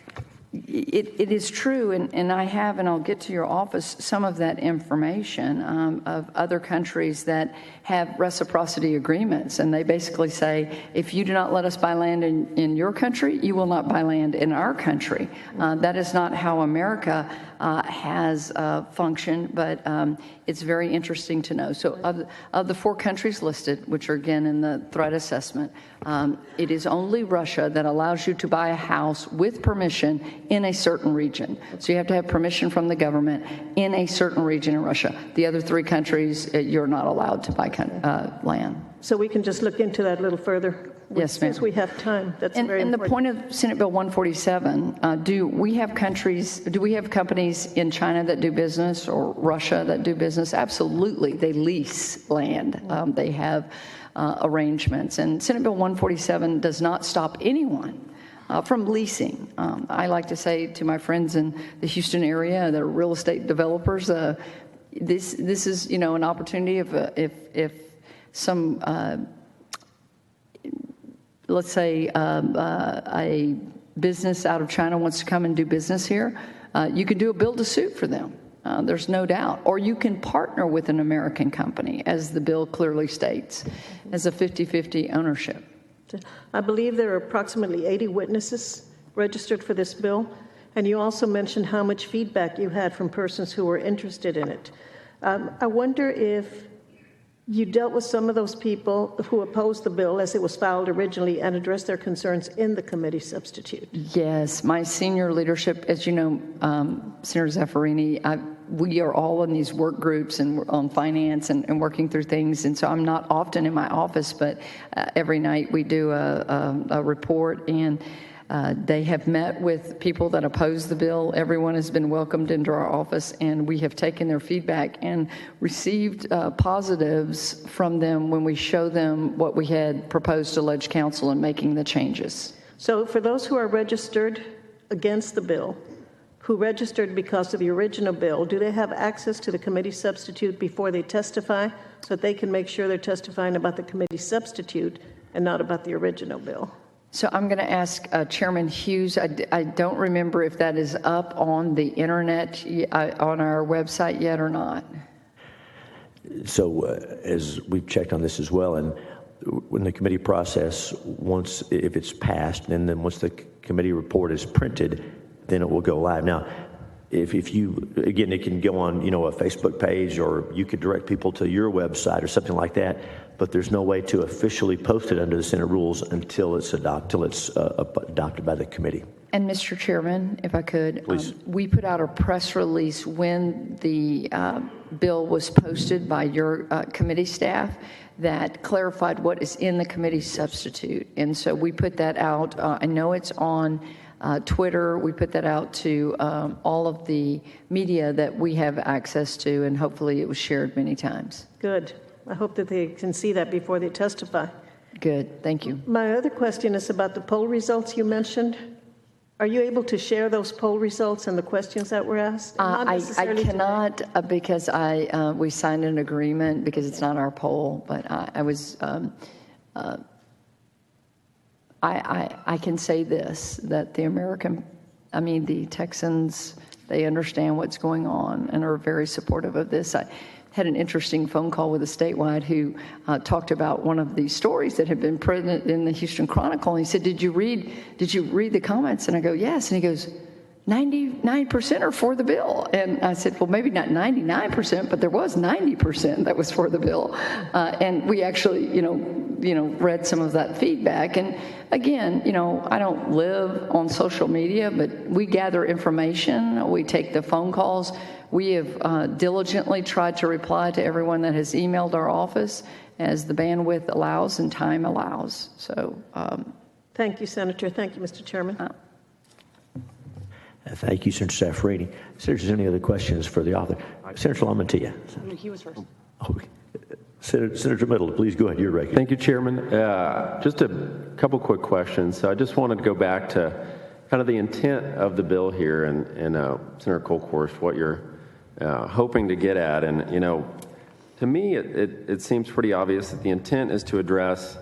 It is true, and I have, and I'll get to your office, some of that information of other countries that have reciprocity agreements, and they basically say, if you do not let us buy land in your country, you will not buy land in our country. That is not how America has functioned, but it's very interesting to know. So of the 4 countries listed, which are again in the threat assessment, it is only Russia that allows you to buy a house with permission in a certain region. So you have to have permission from the government in a certain region in Russia. The other 3 countries, you're not allowed to buy land. So we can just look into that a little further. Yes, ma'am. Since we have time, that's very And the important. point of Senate Bill 147, do we have companies in China that do business or Russia that do business? Absolutely. They lease land. They have arrangements. And Senate Bill 147 does not stop anyone from leasing. I like to say to my friends in the Houston area that are real estate developers, this is, an opportunity if some let's say a business out of China wants to come and do business here, you can do a build-to-suit for them. There's no doubt. Or you can partner with an American company, as the bill clearly states, as a 50-50 ownership. I believe there are approximately 80 witnesses registered for this bill, and you also mentioned how much feedback you had from persons who were interested in it. I wonder if you dealt with some of those people who opposed the bill as it was filed originally and addressed their concerns in the committee substitute. Yes, my senior leadership, as you know, Senator Zaffirini, we are all in these work groups and we're on finance and working through things. And so I'm not often in my office, but every night we do a report, and they have met with people that oppose the bill. Everyone has been welcomed into our office, and we have taken their feedback and received positives from them when we show them what we had proposed to Ledge Council in making the changes. So for those who are registered against the bill, who registered because of the original bill, do they have access to the committee substitute before they testify so that they can make sure they're testifying about the committee substitute and not about the original bill? So I'm going to ask Chairman Hughes. I don't remember if that is up on the internet, on our website yet or not. So as we've checked on this as well, and when the committee process, once, if it's passed, and then once the committee report is printed, then it will go live. Now, if you, again, it can go on, a Facebook page, or you could direct people to your website or something like that, but there's no way to officially post it under the Senate rules until it's adopted by the committee. And Mr. Chairman, if I could, we put out a press release when the bill was posted by your committee staff that clarified what is in the committee substitute. And so we put that out. I know it's on Twitter. We put that out to all of the media that we have access to, and hopefully it was shared many times. Good. I hope that they can see that before they testify. Good. Thank you. My other question is about the poll results you mentioned. Are you able to share those poll results and the questions that were asked? Not I necessarily cannot because we signed an agreement because it's not our poll, but I can say this, that the Texans, they understand what's going on and are very supportive of this. I had an interesting phone call with a statewide who talked about one of these stories that had been printed in the Houston Chronicle. And he said, did you read the comments? And I go, yes. And he goes, 99% are for the bill. And I said, well, maybe not 99%, but there was 90% that was for the bill. And we actually, read some of that feedback. And again, I don't live on social media, but we gather information. We take the phone calls. We have diligently tried to reply to everyone that has emailed our office as the bandwidth allows and time allows. So, Thank you, Senator. Thank you, Mr. Chairman. Thank you, Senator Zaffirini. Senators, any other questions for the author? Senator Lamontia. he was first. Oh, Senator Middleton, please go ahead. You're right. Thank you, Chairman. Just a couple quick questions. So I just wanted to go back to kind of the intent of the bill here, and Senator Kolkhorst, what you're hoping to get at. And, you know, to me, it seems pretty obvious that the intent is to address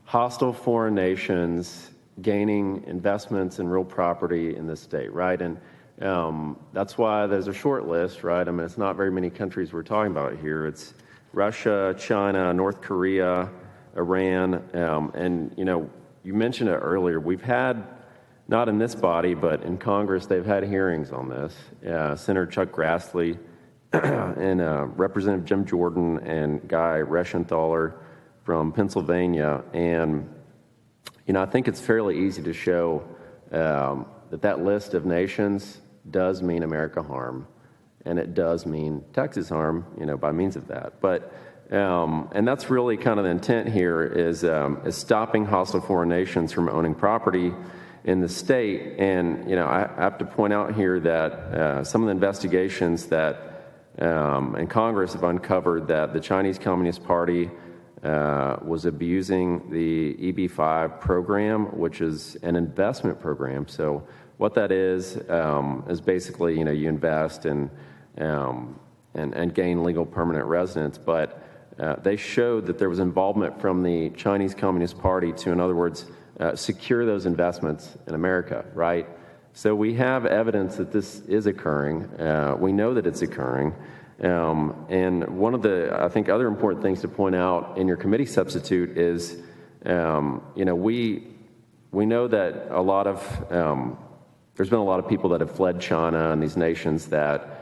hostile foreign nations gaining investments in real property in this state, right? And that's why there's a short list, right? I mean, it's not very many countries we're talking about here. It's Russia, China, North Korea, Iran, and, you know, you mentioned it earlier. We've had, not in this body, but in Congress, they've had hearings on this. Senator Chuck Grassley and Representative Jim Jordan and Guy Reschenthaler from Pennsylvania. And, you know, I think it's fairly easy to show that list of nations does mean America harm. And it does mean Texas harm, you know, by means of that. But, and that's really kind of the intent here is stopping hostile foreign nations from owning property in the state. And, you know, I have to point out here that some of the investigations that in Congress have uncovered that the Chinese Communist Party was abusing the EB-5 program, which is an investment program. So what that is basically, you know, you invest and gain legal permanent residence. But they showed that there was involvement from the Chinese Communist Party to, in other words, secure those investments in America, right? So we have evidence that this is occurring. We know that it's occurring. And one of the, I think, other important things to point out in your committee substitute is, you know, we know that a lot of, there's been a lot of people that have fled China and these nations that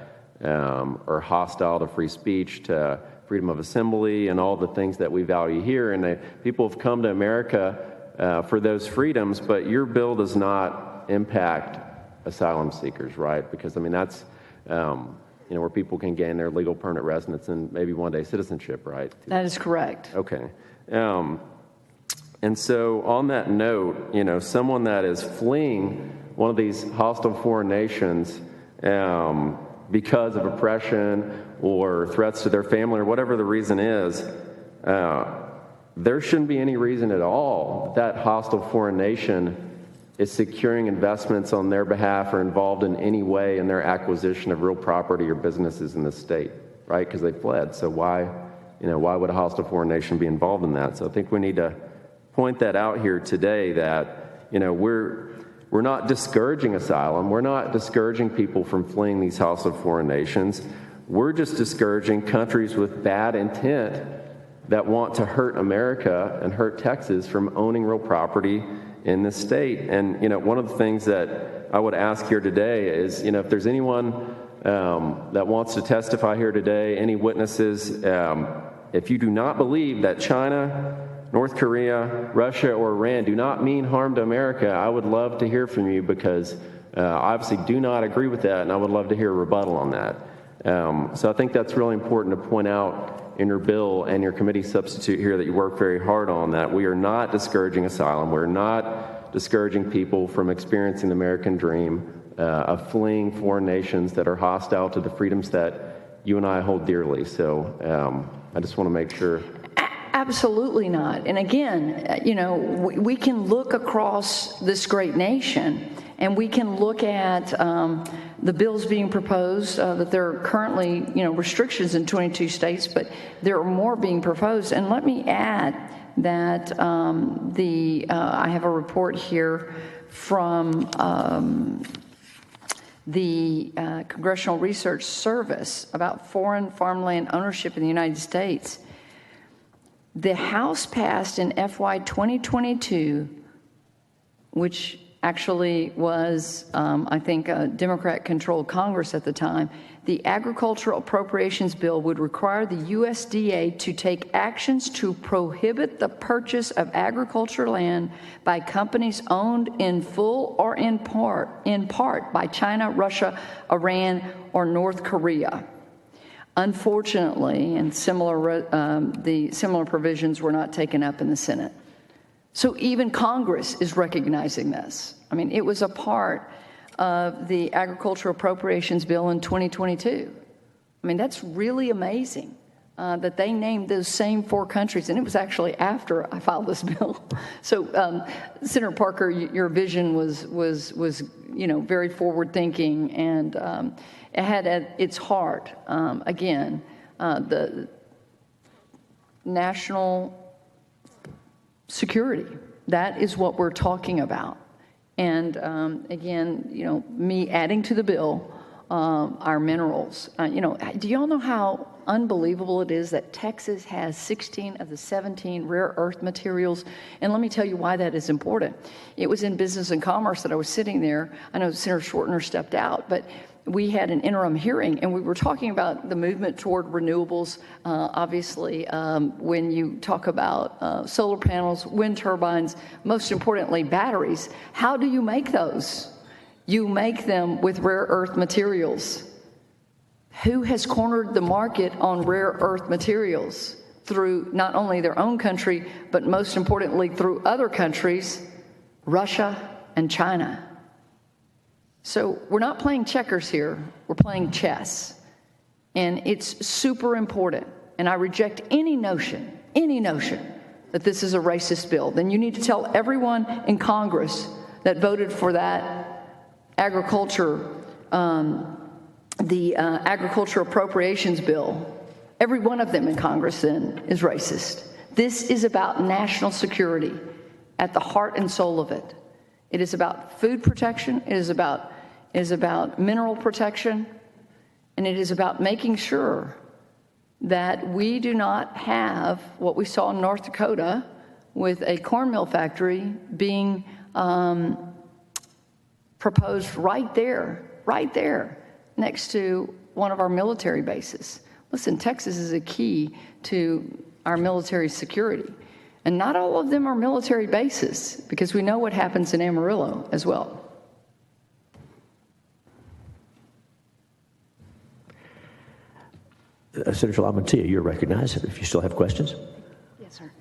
are hostile to free speech, to freedom of assembly, and all the things that we value here. And people have come to America for those freedoms, but your bill does not impact asylum seekers, right? Because, I mean, that's, you know, where people can gain their legal permanent residence and maybe one day citizenship, right? That is correct. Okay. And so on that note, you know, someone that is fleeing one of these hostile foreign nations because of oppression or threats to their family or whatever the reason is, there shouldn't be any reason at all that hostile foreign nation is securing investments on their behalf or involved in any way in their acquisition of real property or businesses in the state, right? Because they fled. So why, you know, why would a hostile foreign nation be involved in that? So I think we need to point that out here today that, you know, we're not discouraging asylum. We're not discouraging people from fleeing these hostile foreign nations. We're just discouraging countries with bad intent that want to hurt America and hurt Texas from owning real property in this state. And, you know, one of the things that I would ask here today is, you know, if there's anyone that wants to testify here today, any witnesses, if you do not believe that China, North Korea, Russia, or Iran do not mean harm to America, I would love to hear from you, because I obviously do not agree with that, and I would love to hear a rebuttal on that. So I think that's really important to point out in your bill and your committee substitute here that you work very hard on, that we are not discouraging asylum. We're not discouraging people from experiencing the American dream of fleeing foreign nations that are hostile to the freedoms that you and I hold dearly. So I just want to make sure. Absolutely not. And again, you know, we can look across this great nation and we can look at the bills being proposed, that there are currently, you know, restrictions in 22 states, but there are more being proposed. And let me add that I have a report here from the Congressional Research Service about foreign farmland ownership in the United States. The House passed in FY 2022, which actually was, I think, a Democrat-controlled Congress at the time. The Agricultural Appropriations Bill would require the USDA to take actions to prohibit the purchase of agricultural land by companies owned in full or in part by China, Russia, Iran, or North Korea. Unfortunately, and the similar provisions were not taken up in the Senate. So even Congress is recognizing this. I mean, it was a part of the Agricultural Appropriations Bill in 2022. I mean, that's really amazing that they named those same 4 countries, and it was actually after I filed this bill. So, Senator Parker, your vision was very forward-thinking, and it had at its heart, again, the national security. That is what we're talking about. And again, me adding to the bill our minerals. Do y'all know how unbelievable it is that Texas has 16 of the 17 rare earth materials? And let me tell you why that is important. It was in Business and Commerce that I was sitting there. I know Senator Schwartner stepped out, but we had an interim hearing, and we were talking about the movement toward renewables. Obviously, when you talk about solar panels, wind turbines, most importantly, batteries, how do you make those? You make them with rare earth materials. Who has cornered the market on rare earth materials? Through not only their own country, but most importantly, through other countries, Russia and China. So we're not playing checkers here, we're playing chess. And it's super important. And I reject any notion that this is a racist bill. Then you need to tell everyone in Congress that voted for that agriculture, the agriculture appropriations bill, every one of them in Congress then is racist. This is about national security at the heart and soul of it. It is about food protection, it is about mineral protection, and it is about making sure that we do not have what we saw in North Dakota with a corn mill factory being proposed right there, next to one of our military bases. Listen, Texas is a key to our military security. And not all of them are military bases, because we know what happens in Amarillo as well. Senator Lamontia, you're recognized if you still have questions. Yes, sir.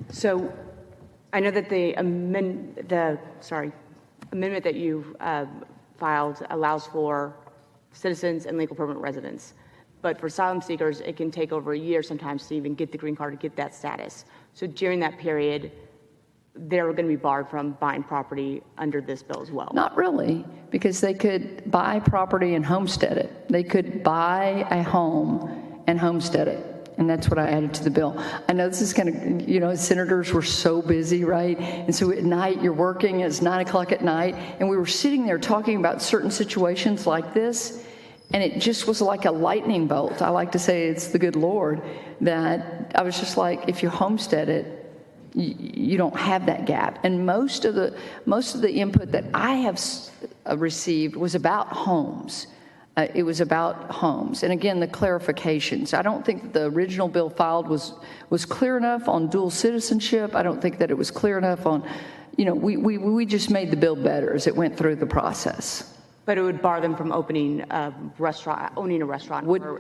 So I know that the amendment that you filed allows for citizens and legal permanent residents. But for asylum seekers, it can take over a year sometimes to even get the green card, to get that status. So during that period, they're going to be barred from buying property under this bill as well. Not really, because they could buy property and homestead it. They could buy a home and homestead it. And that's what I added to the bill. I know this is kind of, senators were so busy, right? And so at night, you're working, it's 9 o'clock at night, and we were sitting there talking about certain situations like this, and it just was like a lightning bolt. I like to say it's the good Lord, that I was just like, if you homestead it, you don't have that gap. And most of the input that I have received was about homes. It was about homes. And again, the clarifications. I don't think that the original bill filed was clear enough on dual citizenship. I don't think that it was clear enough on, we just made the bill better as it went through the process. But it would bar them from owning a restaurant, or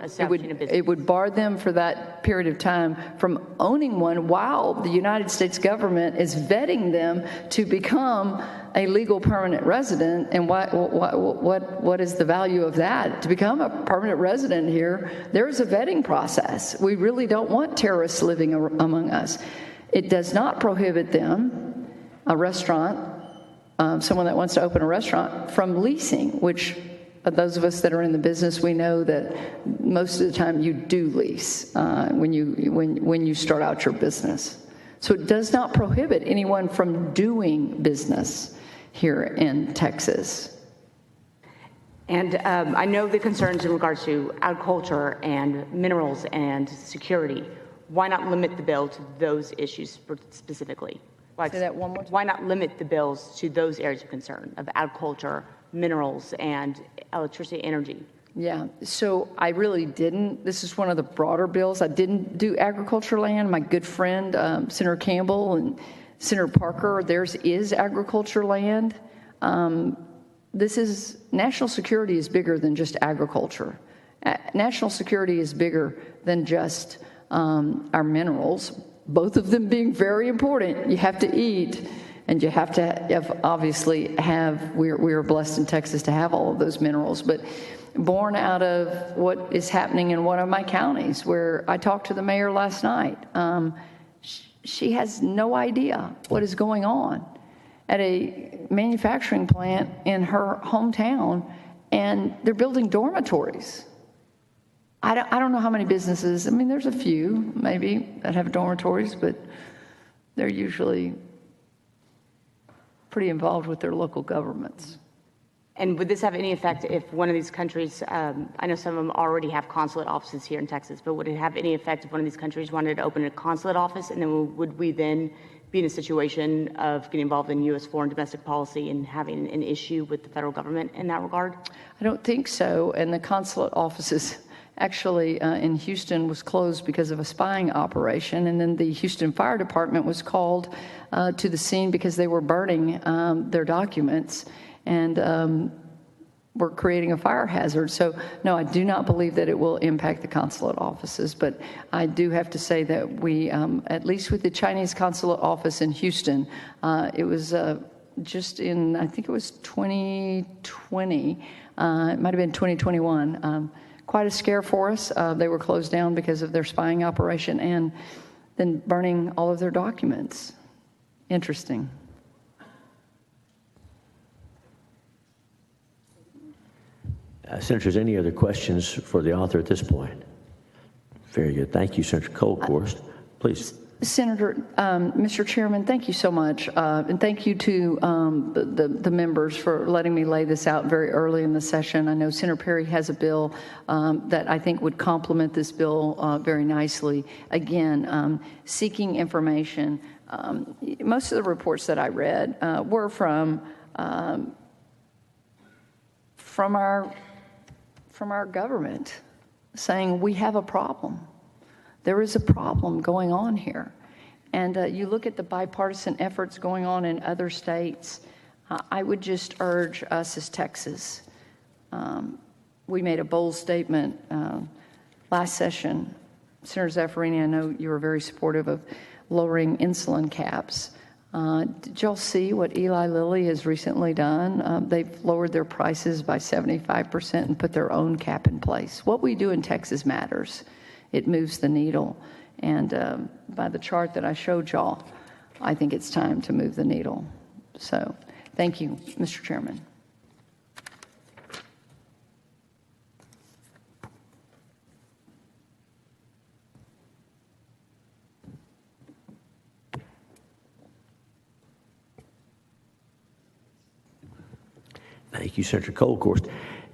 establishing a business. It would bar them for that period of time from owning one while the United States government is vetting them to become a legal permanent resident. And what is the value of that? To become a permanent resident here, there's a vetting process. We really don't want terrorists living among us. It does not prohibit them, a restaurant, someone that wants to open a restaurant, from leasing, which those of us that are in the business, we know that most of the time you do lease when you start out your business. So it does not prohibit anyone from doing business here in Texas. And I know the concerns in regards to agriculture and minerals and security. Why not limit the bill to those issues specifically? Say that one more time. Why not limit the bills to those areas of concern of agriculture, minerals, and electricity, energy? Yeah, so I really didn't. This is one of the broader bills. I didn't do agriculture land. My good friend, Senator Campbell and Senator Parker, theirs is agriculture land. National security is bigger than just agriculture. National security is bigger than just our minerals, both of them being very important. You have to eat, and you have obviously have, we are blessed in Texas to have all of those minerals, but born out of what is happening in one of my counties, where I talked to the mayor last night. She has no idea what is going on at a manufacturing plant in her hometown, and they're building dormitories. I don't know how many businesses. I mean, there's a few maybe that have dormitories, but they're usually pretty involved with their local governments. And would this have any effect if one of these countries, I know some of them already have consulate offices here in Texas, but would it have any effect if one of these countries wanted to open a consulate office, and then would we then be in a situation of getting involved in U.S. foreign domestic policy and having an issue with the federal government in that regard? I don't think so. And the consulate offices actually in Houston was closed because of a spying operation. And then the Houston Fire Department was called to the scene because they were burning their documents and were creating a fire hazard. So no, I do not believe that it will impact the consulate offices. But I do have to say that we, at least with the Chinese consulate office in Houston, it was just in, I think it was 2020, it might have been 2021, quite a scare for us. They were closed down because of their spying operation and then burning all of their documents. Interesting. Senators, any other questions for the author at this point? Very good. Thank you, Senator Colhorst. Please. Senator, Mr. Chairman, thank you so much. And thank you to the members for letting me lay this out very early in the session. I know Senator Perry has a bill that I think would complement this bill very nicely. Again, seeking information. Most of the reports that I read were from our government saying we have a problem. There is a problem going on here. And you look at the bipartisan efforts going on in other states. I would just urge us as Texas. We made a bold statement last session. Senator Zaffirini, I know you were very supportive of lowering insulin caps. Did y'all see what Eli Lilly has recently done? They've lowered their prices by 75% and put their own cap in place. What we do in Texas matters. It moves the needle. And by the chart that I showed y'all, I think it's time to move the needle. So thank you, Mr. Chairman. Thank you, Senator Colhorst.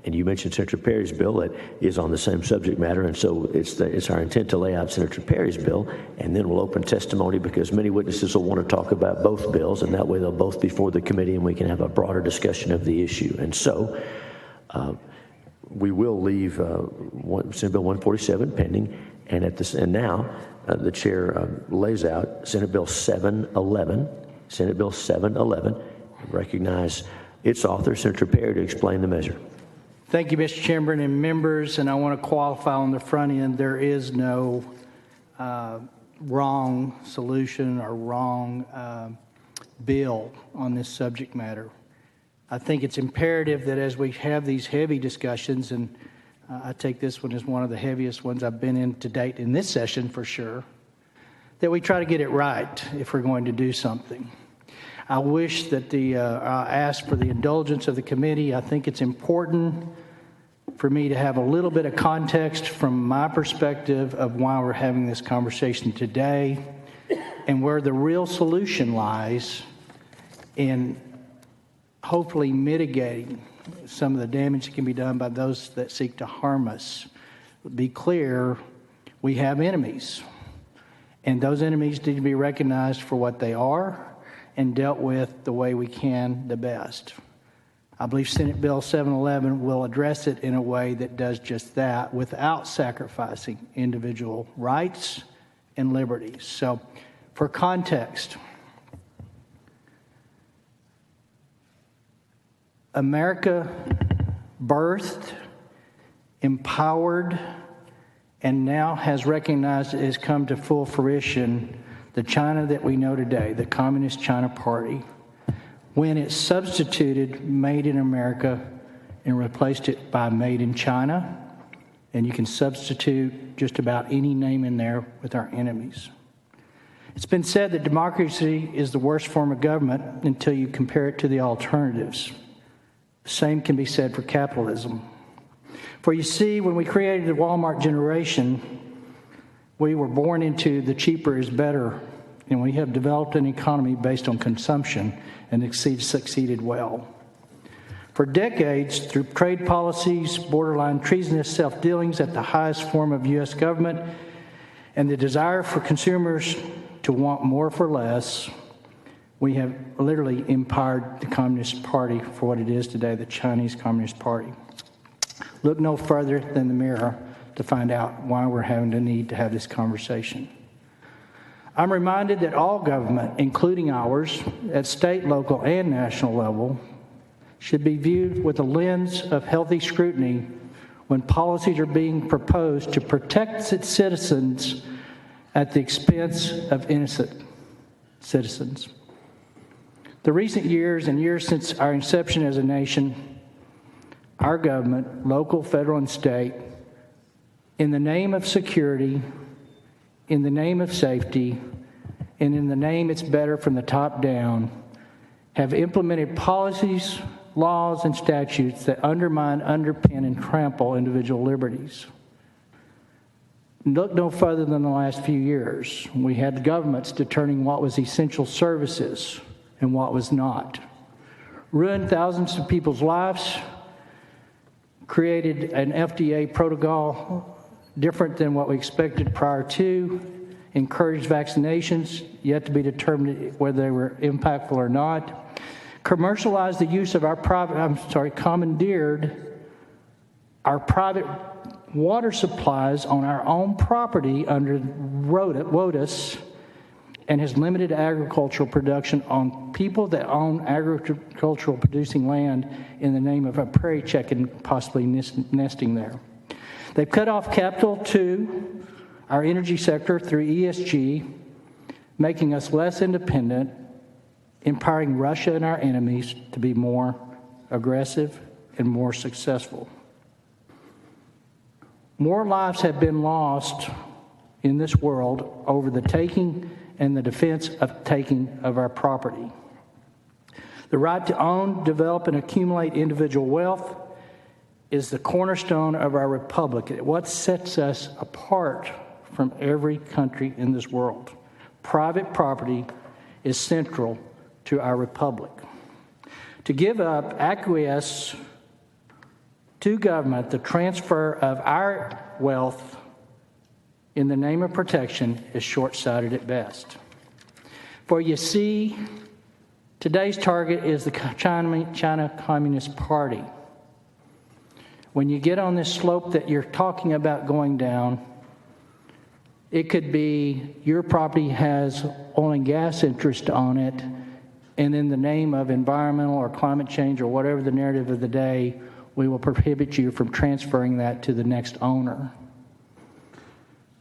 And you mentioned Senator Perry's bill that is on the same subject matter, and so it's our intent to lay out Senator Perry's bill, and then we'll open testimony because many witnesses will want to talk about both bills, and that way they'll both be before the committee and we can have a broader discussion of the issue. And so we will leave Senate Bill 147 pending, and now the chair lays out Senate Bill 711. Senate Bill 711. Recognize its author, Senator Perry, to explain the measure. Thank you, Mr. Chairman and members, and I want to qualify on the front end, there is no wrong solution or wrong bill on this subject matter. I think it's imperative that as we have these heavy discussions, and I take this one as one of the heaviest ones I've been in to date in this session for sure, that we try to get it right if we're going to do something. I wish that I ask for the indulgence of the committee. I think it's important for me to have a little bit of context from my perspective of why we're having this conversation today and where the real solution lies in hopefully mitigating some of the damage that can be done by those that seek to harm us. Be clear, we have enemies, and those enemies need to be recognized for what they are and dealt with the way we can the best. I believe Senate Bill 711 will address it in a way that does just that without sacrificing individual rights and liberties. So, for context, America birthed, empowered, and now has recognized it has come to full fruition the China that we know today, the Communist China Party, when it substituted Made in America and replaced it by Made in China, and you can substitute just about any name in there with our enemies. It's been said that democracy is the worst form of government until you compare it to the alternatives. The same can be said for capitalism. For you see, when we created the Walmart generation, we were born into the cheaper is better, and we have developed an economy based on consumption and succeeded well. For decades, through trade policies, borderline treasonous self-dealings at the highest form of U.S. government, and the desire for consumers to want more for less, we have literally empowered the Communist Party for what it is today, the Chinese Communist Party. Look no further than the mirror to find out why we're having the need to have this conversation. I'm reminded that all government, including ours, at state, local, and national level, should be viewed with a lens of healthy scrutiny when policies are being proposed to protect its citizens at the expense of innocent citizens. The recent years and years since our inception as a nation, our government, local, federal, and state, in the name of security, in the name of safety, and in the name it's better from the top down, have implemented policies, laws, and statutes that undermine, underpin, and trample individual liberties. Look no further than the last few years. We had governments determining what was essential services and what was not. Ruined thousands of people's lives, created an FDA protocol different than what we expected prior to, encouraged vaccinations, yet to be determined whether they were impactful or not, commercialized the use of our commandeered our private water supplies on our own property under WOTUS, and has limited agricultural production on people that own agricultural producing land in the name of a prairie chicken possibly nesting there. They've cut off capital to our energy sector through ESG, making us less independent, empowering Russia and our enemies to be more aggressive and more successful. More lives have been lost in this world over the taking and the defense of taking of our property. The right to own, develop, and accumulate individual wealth is the cornerstone of our republic. What sets us apart from every country in this world. Private property is central to our republic. To give up, acquiesce to government the transfer of our wealth in the name of protection is short-sighted at best. For you see, today's target is the China Communist Party. When you get on this slope that you're talking about going down, it could be your property has oil and gas interest on it, and in the name of environmental or climate change or whatever the narrative of the day, we will prohibit you from transferring that to the next owner.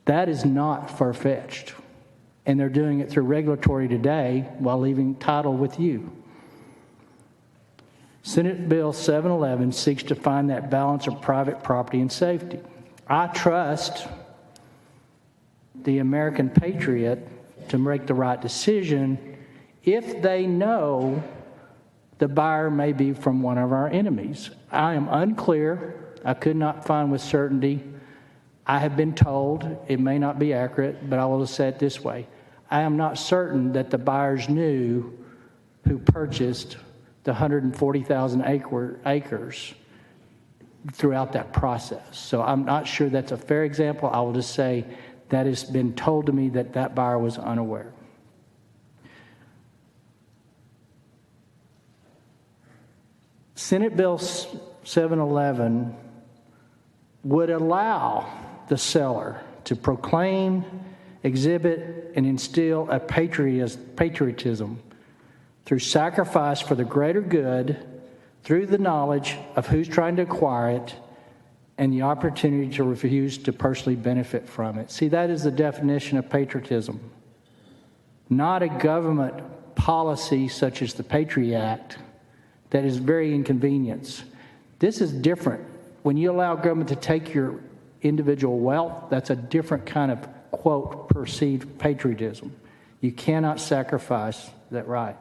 That is not far-fetched, and they're doing it through regulatory today while leaving title with you. Senate Bill 711 seeks to find that balance of private property and safety. I trust the American patriot to make the right decision if they know the buyer may be from one of our enemies. I am unclear. I could not find with certainty. I have been told, it may not be accurate, but I will say it this way. I am not certain that the buyers knew who purchased the 140,000 acres throughout that process. So I'm not sure that's a fair example. I will just say that has been told to me that that buyer was unaware. Senate Bill 711 would allow the seller to proclaim, exhibit, and instill a patriotism through sacrifice for the greater good, through the knowledge of who's trying to acquire it, and the opportunity to refuse to personally benefit from it. See, that is the definition of patriotism. Not a government policy such as the Patriot Act that is very inconvenient. This is different. When you allow government to take your individual wealth, that's a different kind of, quote, perceived patriotism. You cannot sacrifice that right.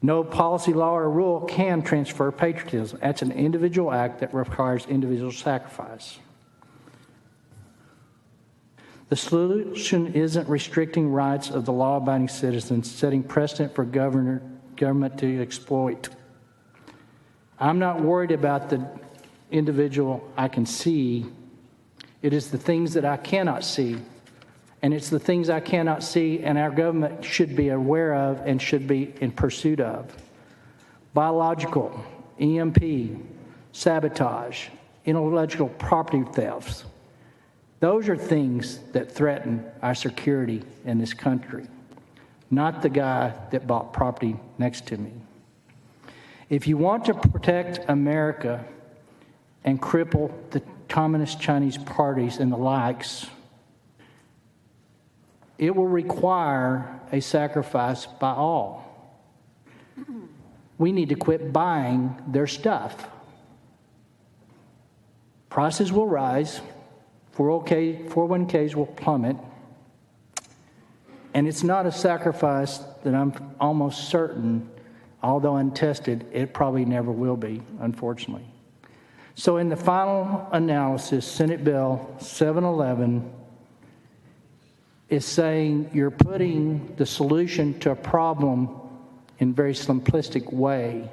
No policy, law, or rule can transfer patriotism. That's an individual act that requires individual sacrifice. The solution isn't restricting rights of the law-abiding citizens, setting precedent for government to exploit. I'm not worried about the individual I can see. It is the things that I cannot see. And it's the things I cannot see and our government should be aware of and should be in pursuit of. Biological, EMP, sabotage, intellectual property thefts. Those are things that threaten our security in this country, not the guy that bought property next to me. If you want to protect America and cripple the Communist Chinese parties and the likes, it will require a sacrifice by all. We need to quit buying their stuff. Prices will rise, 401ks will plummet, and it's not a sacrifice that I'm almost certain, although untested, it probably never will be, unfortunately. So in the final analysis, Senate Bill 711 is saying you're putting the solution to a problem in a very simplistic way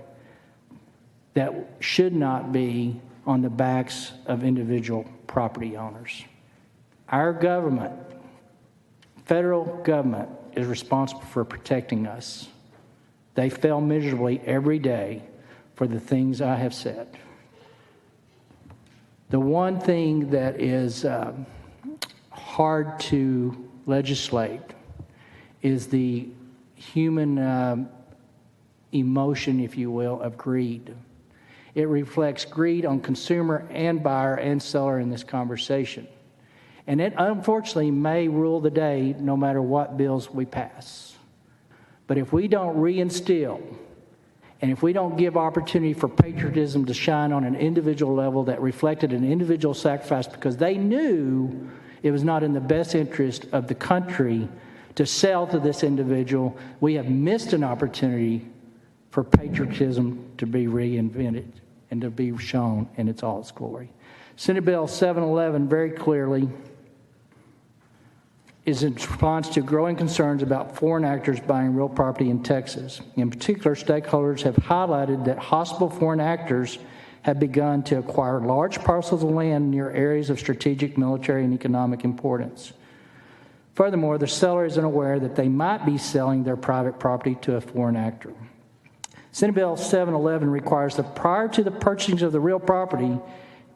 that should not be on the backs of individual property owners. Our government, federal government, is responsible for protecting us. They fail miserably every day for the things I have said. The one thing that is hard to legislate is the human emotion, if you will, of greed. It reflects greed on consumer and buyer and seller in this conversation. And it unfortunately may rule the day no matter what bills we pass. But if we don't reinstill, and if we don't give opportunity for patriotism to shine on an individual level that reflected an individual sacrifice because they knew it was not in the best interest of the country to sell to this individual, we have missed an opportunity for patriotism to be reinvented and to be shown in all its glory. Senate Bill 711 very clearly is in response to growing concerns about foreign actors buying real property in Texas. In particular, stakeholders have highlighted that hostile foreign actors have begun to acquire large parcels of land near areas of strategic military and economic importance. Furthermore, the seller is unaware that they might be selling their private property to a foreign actor. Senate Bill 711 requires that prior to the purchasing of the real property,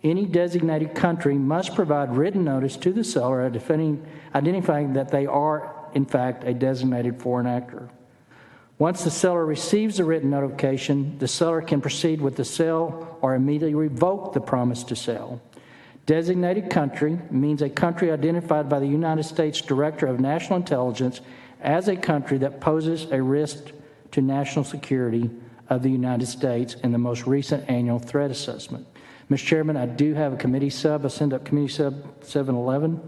any designated country must provide written notice to the seller identifying that they are, in fact, a designated foreign actor. Once the seller receives the written notification, the seller can proceed with the sale or immediately revoke the promise to sell. Designated country means a country identified by the United States Director of National Intelligence as a country that poses a risk to national security of the United States in the most recent annual threat assessment. Mr. Chairman, I do have a committee sub. I send up committee sub 711.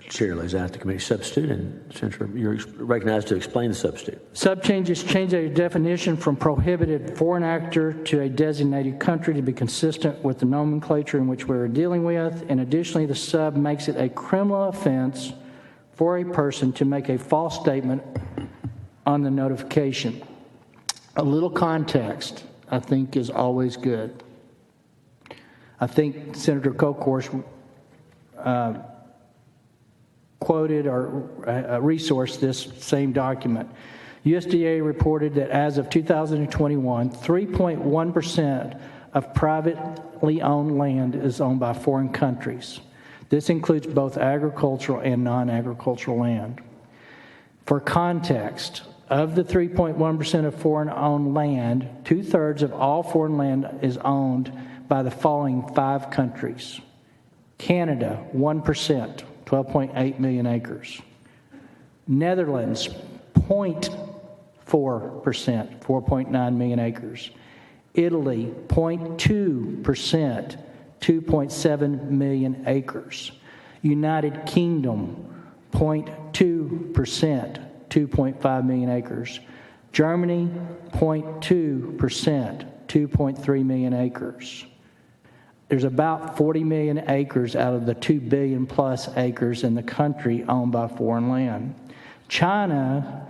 Chair lays out the committee substitute, and Senator, you're recognized to explain the substitute. Sub changes change a definition from prohibited foreign actor to a designated country to be consistent with the nomenclature in which we're dealing with. And additionally, the sub makes it a criminal offense for a person to make a false statement on the notification. A little context, I think, is always good. I think Senator Kochorst quoted or resourced this same document. USDA reported that as of 2021, 3.1% of privately owned land is owned by foreign countries. This includes both agricultural and non-agricultural land. For context, of the 3.1% of foreign-owned land, 2/3 of all foreign land is owned by the following 5 countries. Canada, 1%, 12.8 million acres. Netherlands, 0.4%, 4.9 million acres. Italy, 0.2%, 2.7 million acres. United Kingdom, 0.2%, 2.5 million acres. Germany, 0.2%, 2.3 million acres. There's about 40 million acres out of the 2 billion plus acres in the country owned by foreign land. China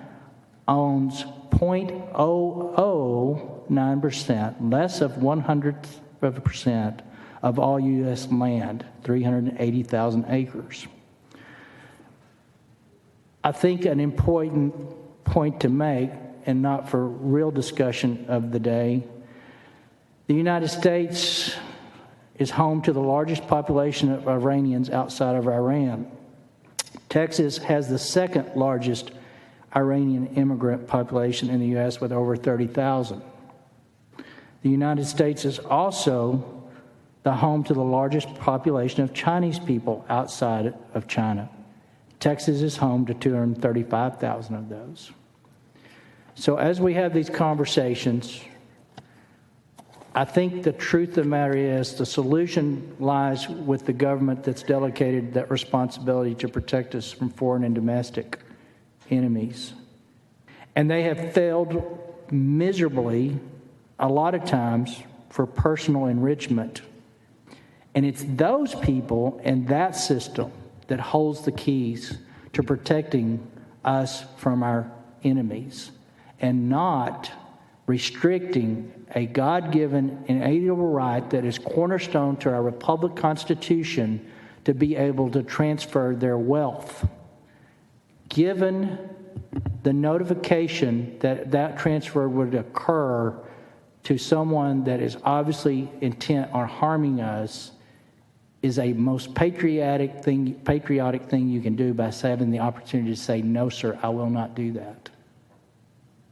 owns 0.009%, less of 100% of all U.S. land, 380,000 acres. I think an important point to make, and not for real discussion of the day, the United States is home to the largest population of Iranians outside of Iran. Texas has the second largest Iranian immigrant population in the U.S. with over 30,000. The United States is also the home to the largest population of Chinese people outside of China. Texas is home to 235,000 of those. So as we have these conversations, I think the truth of the matter is the solution lies with the government that's delegated that responsibility to protect us from foreign and domestic enemies. And they have failed miserably a lot of times for personal enrichment. And it's those people and that system that holds the keys to protecting us from our enemies and not restricting a God-given inalienable right that is cornerstone to our Republic Constitution to be able to transfer their wealth. Given the notification that that transfer would occur to someone that is obviously intent on harming us is a most patriotic thing you can do by having the opportunity to say, no, sir, I will not do that.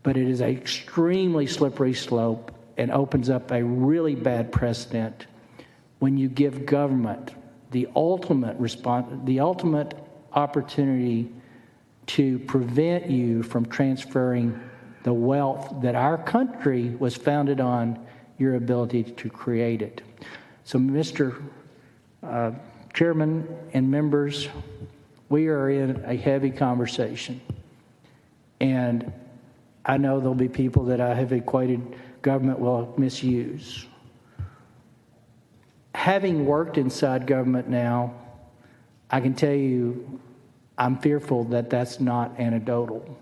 But it is an extremely slippery slope and opens up a really bad precedent when you give government the ultimate opportunity to prevent you from transferring the wealth that our country was founded on, your ability to create it. So, Mr. Chairman and members, we are in a heavy conversation. And I know there'll be people that I have equated government will misuse. Having worked inside government now, I can tell you I'm fearful that that's not anecdotal.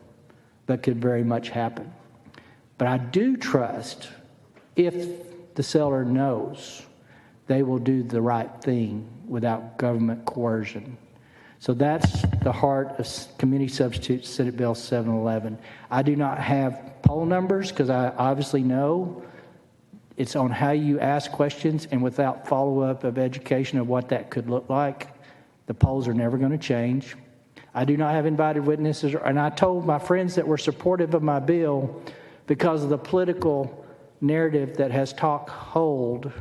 That could very much happen. But I do trust if the seller knows, they will do the right thing without government coercion. So that's the heart of Committee Substitute Senate Bill 711. I do not have poll numbers because I obviously know it's on how you ask questions, and without follow-up of education of what that could look like, the polls are never going to change. I do not have invited witnesses, and I told my friends that were supportive of my bill because of the political narrative that has caught hold,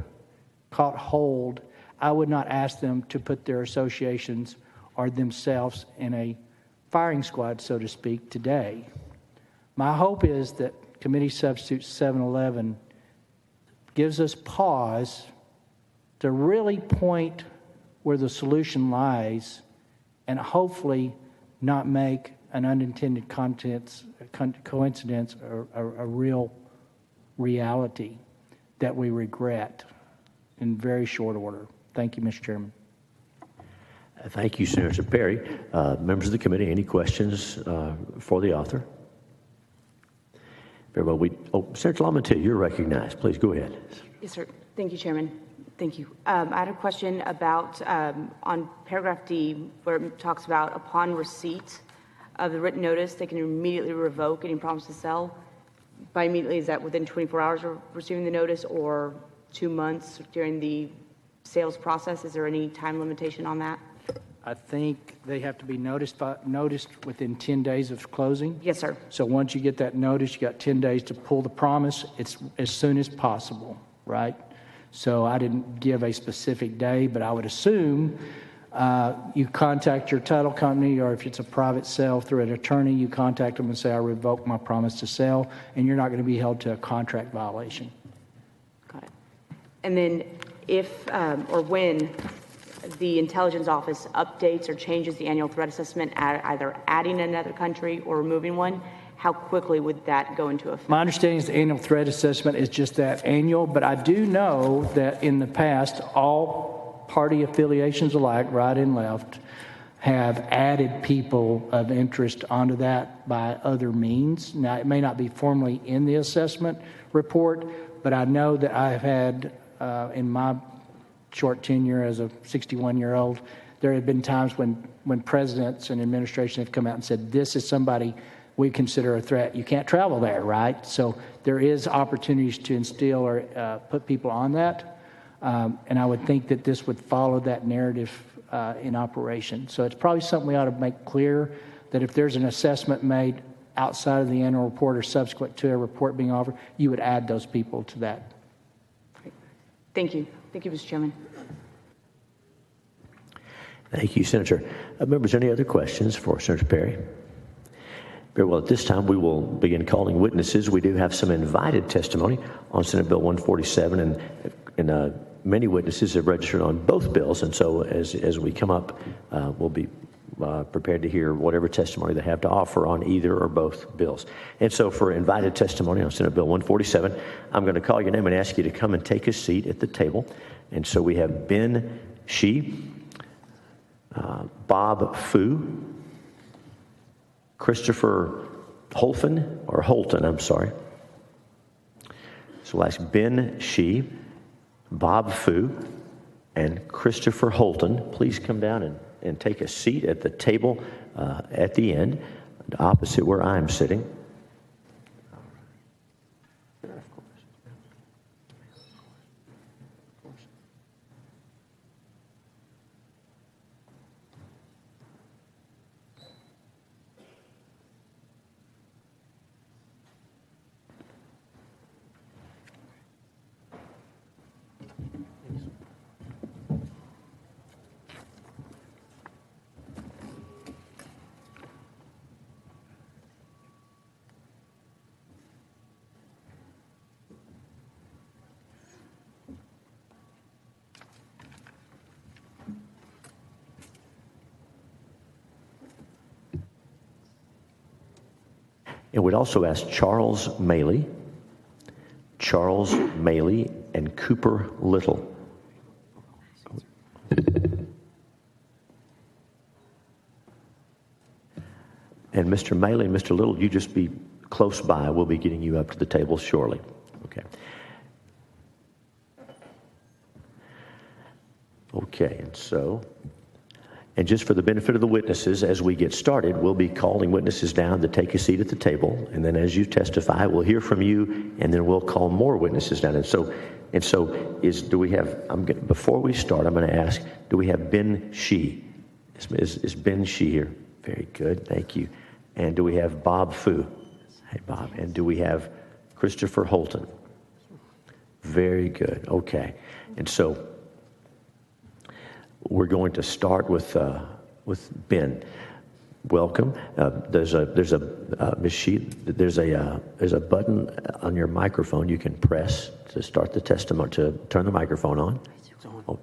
I would not ask them to put their associations or themselves in a firing squad, so to speak, today. My hope is that Committee Substitute 711 gives us pause to really point where the solution lies and hopefully not make an unintended coincidence or a real reality that we regret in very short order. Thank you, Mr. Chairman. Thank you, Senator Perry. Members of the committee, any questions for the author? Very well. Senator Lamontia, you're recognized. Please go ahead. Yes, sir. Thank you, Chairman. Thank you. I had a question about on paragraph D, where it talks about upon receipt of the written notice, they can immediately revoke any promise to sell. By immediately, is that within 24 hours of receiving the notice or 2 months during the sales process? Is there any time limitation on that? I think they have to be noticed within 10 days of closing. Yes, sir. So once you get that notice, you got 10 days to pull the promise. It's as soon as possible, right? So I didn't give a specific day, but I would assume you contact your title company, or if it's a private sale through an attorney, you contact them and say, I revoke my promise to sell, and you're not going to be held to a contract violation. And then if or when the intelligence office updates or changes the annual threat assessment, either adding another country or removing one, how quickly would that go into effect? My understanding is the annual threat assessment is just that annual, but I do know that in the past, all party affiliations alike, right and left, have added people of interest onto that by other means. Now, it may not be formally in the assessment report, but I know that I've had, in my short tenure as a 61-year-old, there have been times when presidents and administration have come out and said, this is somebody we consider a threat. You can't travel there, right? So there is opportunities to instill or put people on that. And I would think that this would follow that narrative in operation. So it's probably something we ought to make clear, that if there's an assessment made outside of the annual report or subsequent to a report being offered, you would add those people to that. Thank you. Thank you, Mr. Chairman. Thank you, Senator. Members, any other questions for Senator Perry? Very well. At this time, we will begin calling witnesses. We do have some invited testimony on Senate Bill 147, and many witnesses have registered on both bills. And so as we come up, we'll be prepared to hear whatever testimony they have to offer on either or both bills. And so for invited testimony on Senate Bill 147, I'm going to call your name and ask you to come and take a seat at the table. And so we have Ben Shee, Bob Fu, Christopher Holton, I'm sorry. So we'll ask Ben Shee, Bob Fu, and Christopher Holton. Please come down and take a seat at the table at the end, opposite where I'm sitting. And we'd also ask Charles Maley, and Cooper Little. And Mr. Maley and Mr. Little, you just be close by. We'll be getting you up to the table shortly. Okay. Okay, and just for the benefit of the witnesses, as we get started, we'll be calling witnesses down to take a seat at the table. And then as you testify, we'll hear from you, and then we'll call more witnesses down. Do we have, before we start, I'm going to ask, do we have Ben Shee? Is Ben Shee here? Very good, thank you. And do we have Bob Fu? Hey, Bob. And do we have Christopher Holton? Very good, okay. And so we're going to start with Ben. Welcome. There's a Ms. Shee, there's a button on your microphone you can press to start the testimony, to turn the microphone on. Oh.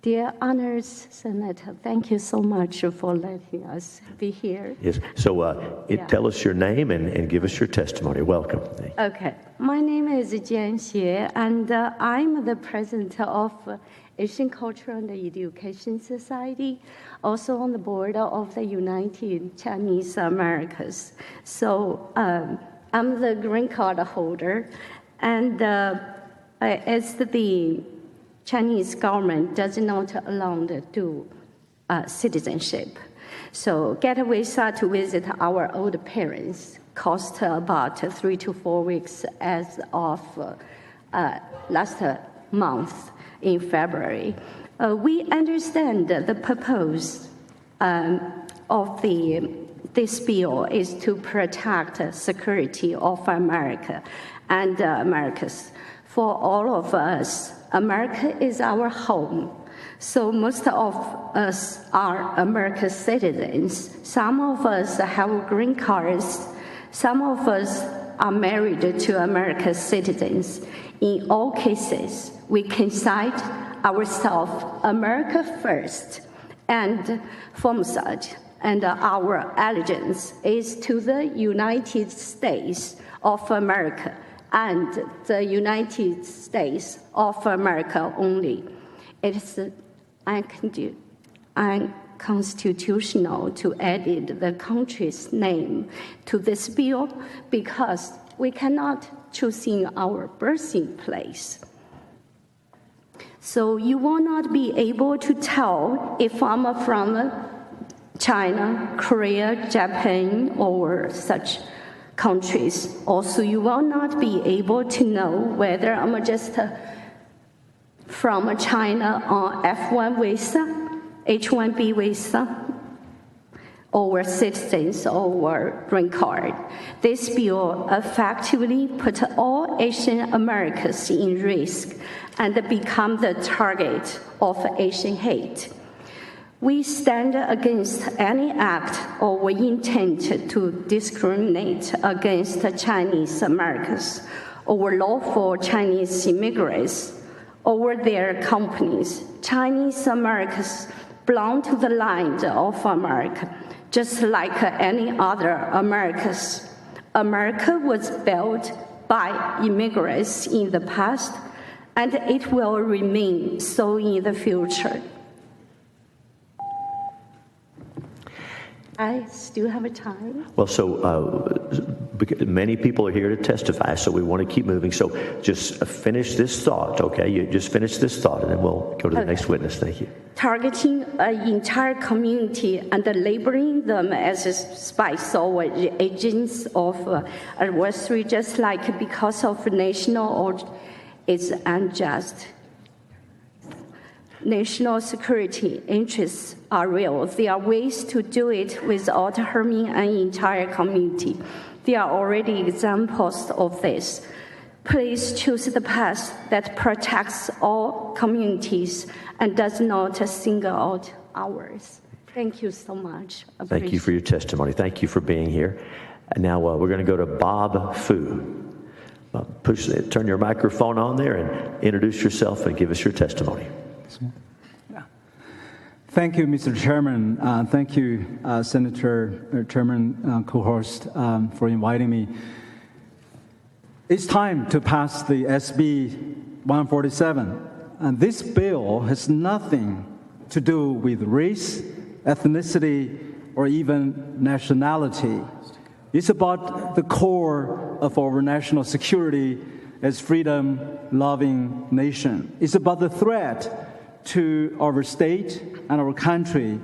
Dear Honored Senator, thank you so much for letting us be here. Yes. So tell us your name and give us your testimony. Welcome. Okay. My name is Jian Xie, and I'm the president of Asian Cultural and Education Society, also on the board of the United Chinese Americans. So I'm the green card holder, and as the Chinese government does not allow to citizenship. So get a visa to visit our old parents cost about 3 to 4 weeks as of last month in February. We understand the purpose of this bill is to protect the security of America and Americans. For all of us, America is our home. So most of us are American citizens. Some of us have green cards. Some of us are married to American citizens. In all cases, we consider ourselves America first, and from such, and our allegiance is to the United States of America and the United States of America only. It is unconstitutional to add the country's name to this bill because we cannot choose in our birthplace. So you will not be able to tell if I'm from China, Korea, Japan, or such countries. Also, you will not be able to know whether I'm just from China on F1 visa, H1B visa, or citizens or green card. This bill effectively puts all Asian Americans in risk and become the target of Asian hate. We stand against any act or intent to discriminate against Chinese Americans or lawful Chinese immigrants or their companies. Chinese Americans belong to the land of America, just like any other Americans. America was built by immigrants in the past, and it will remain so in the future. I still have time. Well, many people are here to testify, so we want to keep moving. So just finish this thought, okay? You just finish this thought, and then we'll go to the next witness. Thank you. Targeting an entire community and labeling them as spies or agents of adversary, just like because of national origin, is unjust. National security interests are real. There are ways to do it without harming an entire community. There are already examples of this. Please choose the path that protects all communities and does not single out ours. Thank you so much. Thank you for your testimony. Thank you for being here. And now we're going to go to Bob Fu. Turn your microphone on there and introduce yourself and give us your testimony. Thank you, Mr. Chairman. Thank you, Senator Chairman Cohorst, for inviting me. It's time to pass the SB 147. And this bill has nothing to do with race, ethnicity, or even nationality. It's about the core of our national security as freedom-loving nation. It's about the threat to our state and our country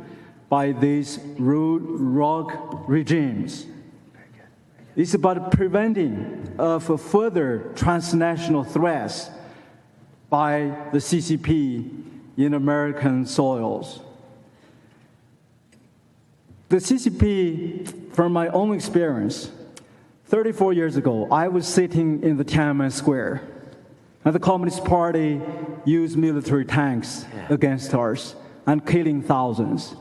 by these rogue regimes. It's about preventing of further transnational threats by the CCP in American soils. The CCP, from my own experience, 34 years ago, I was sitting in the Tiananmen Square, and the Communist Party used military tanks against us and killing thousands.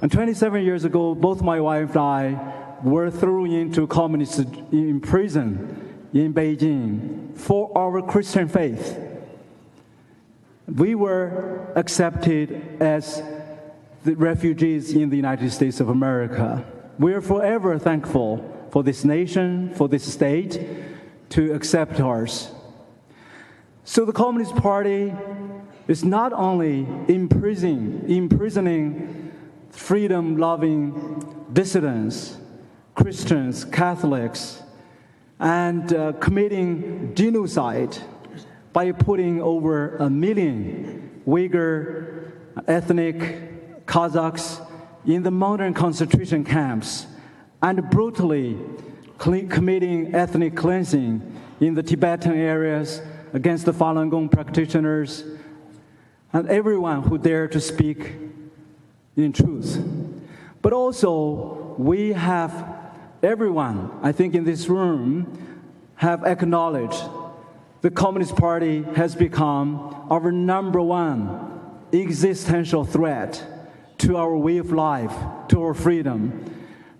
And 27 years ago, both my wife and I were thrown into communist in prison in Beijing for our Christian faith. We were accepted as the refugees in the United States of America. We are forever thankful for this nation, for this state, to accept us. So the Communist Party is not only imprisoning freedom-loving dissidents, Christians, Catholics, and committing genocide by putting over 1 million Uyghur ethnic Kazakhs in the modern concentration camps and brutally committing ethnic cleansing in the Tibetan areas against the Falun Gong practitioners and everyone who dare to speak in truth. But also, we have everyone, I think in this room, have acknowledged the Communist Party has become our #1 existential threat to our way of life, to our freedom,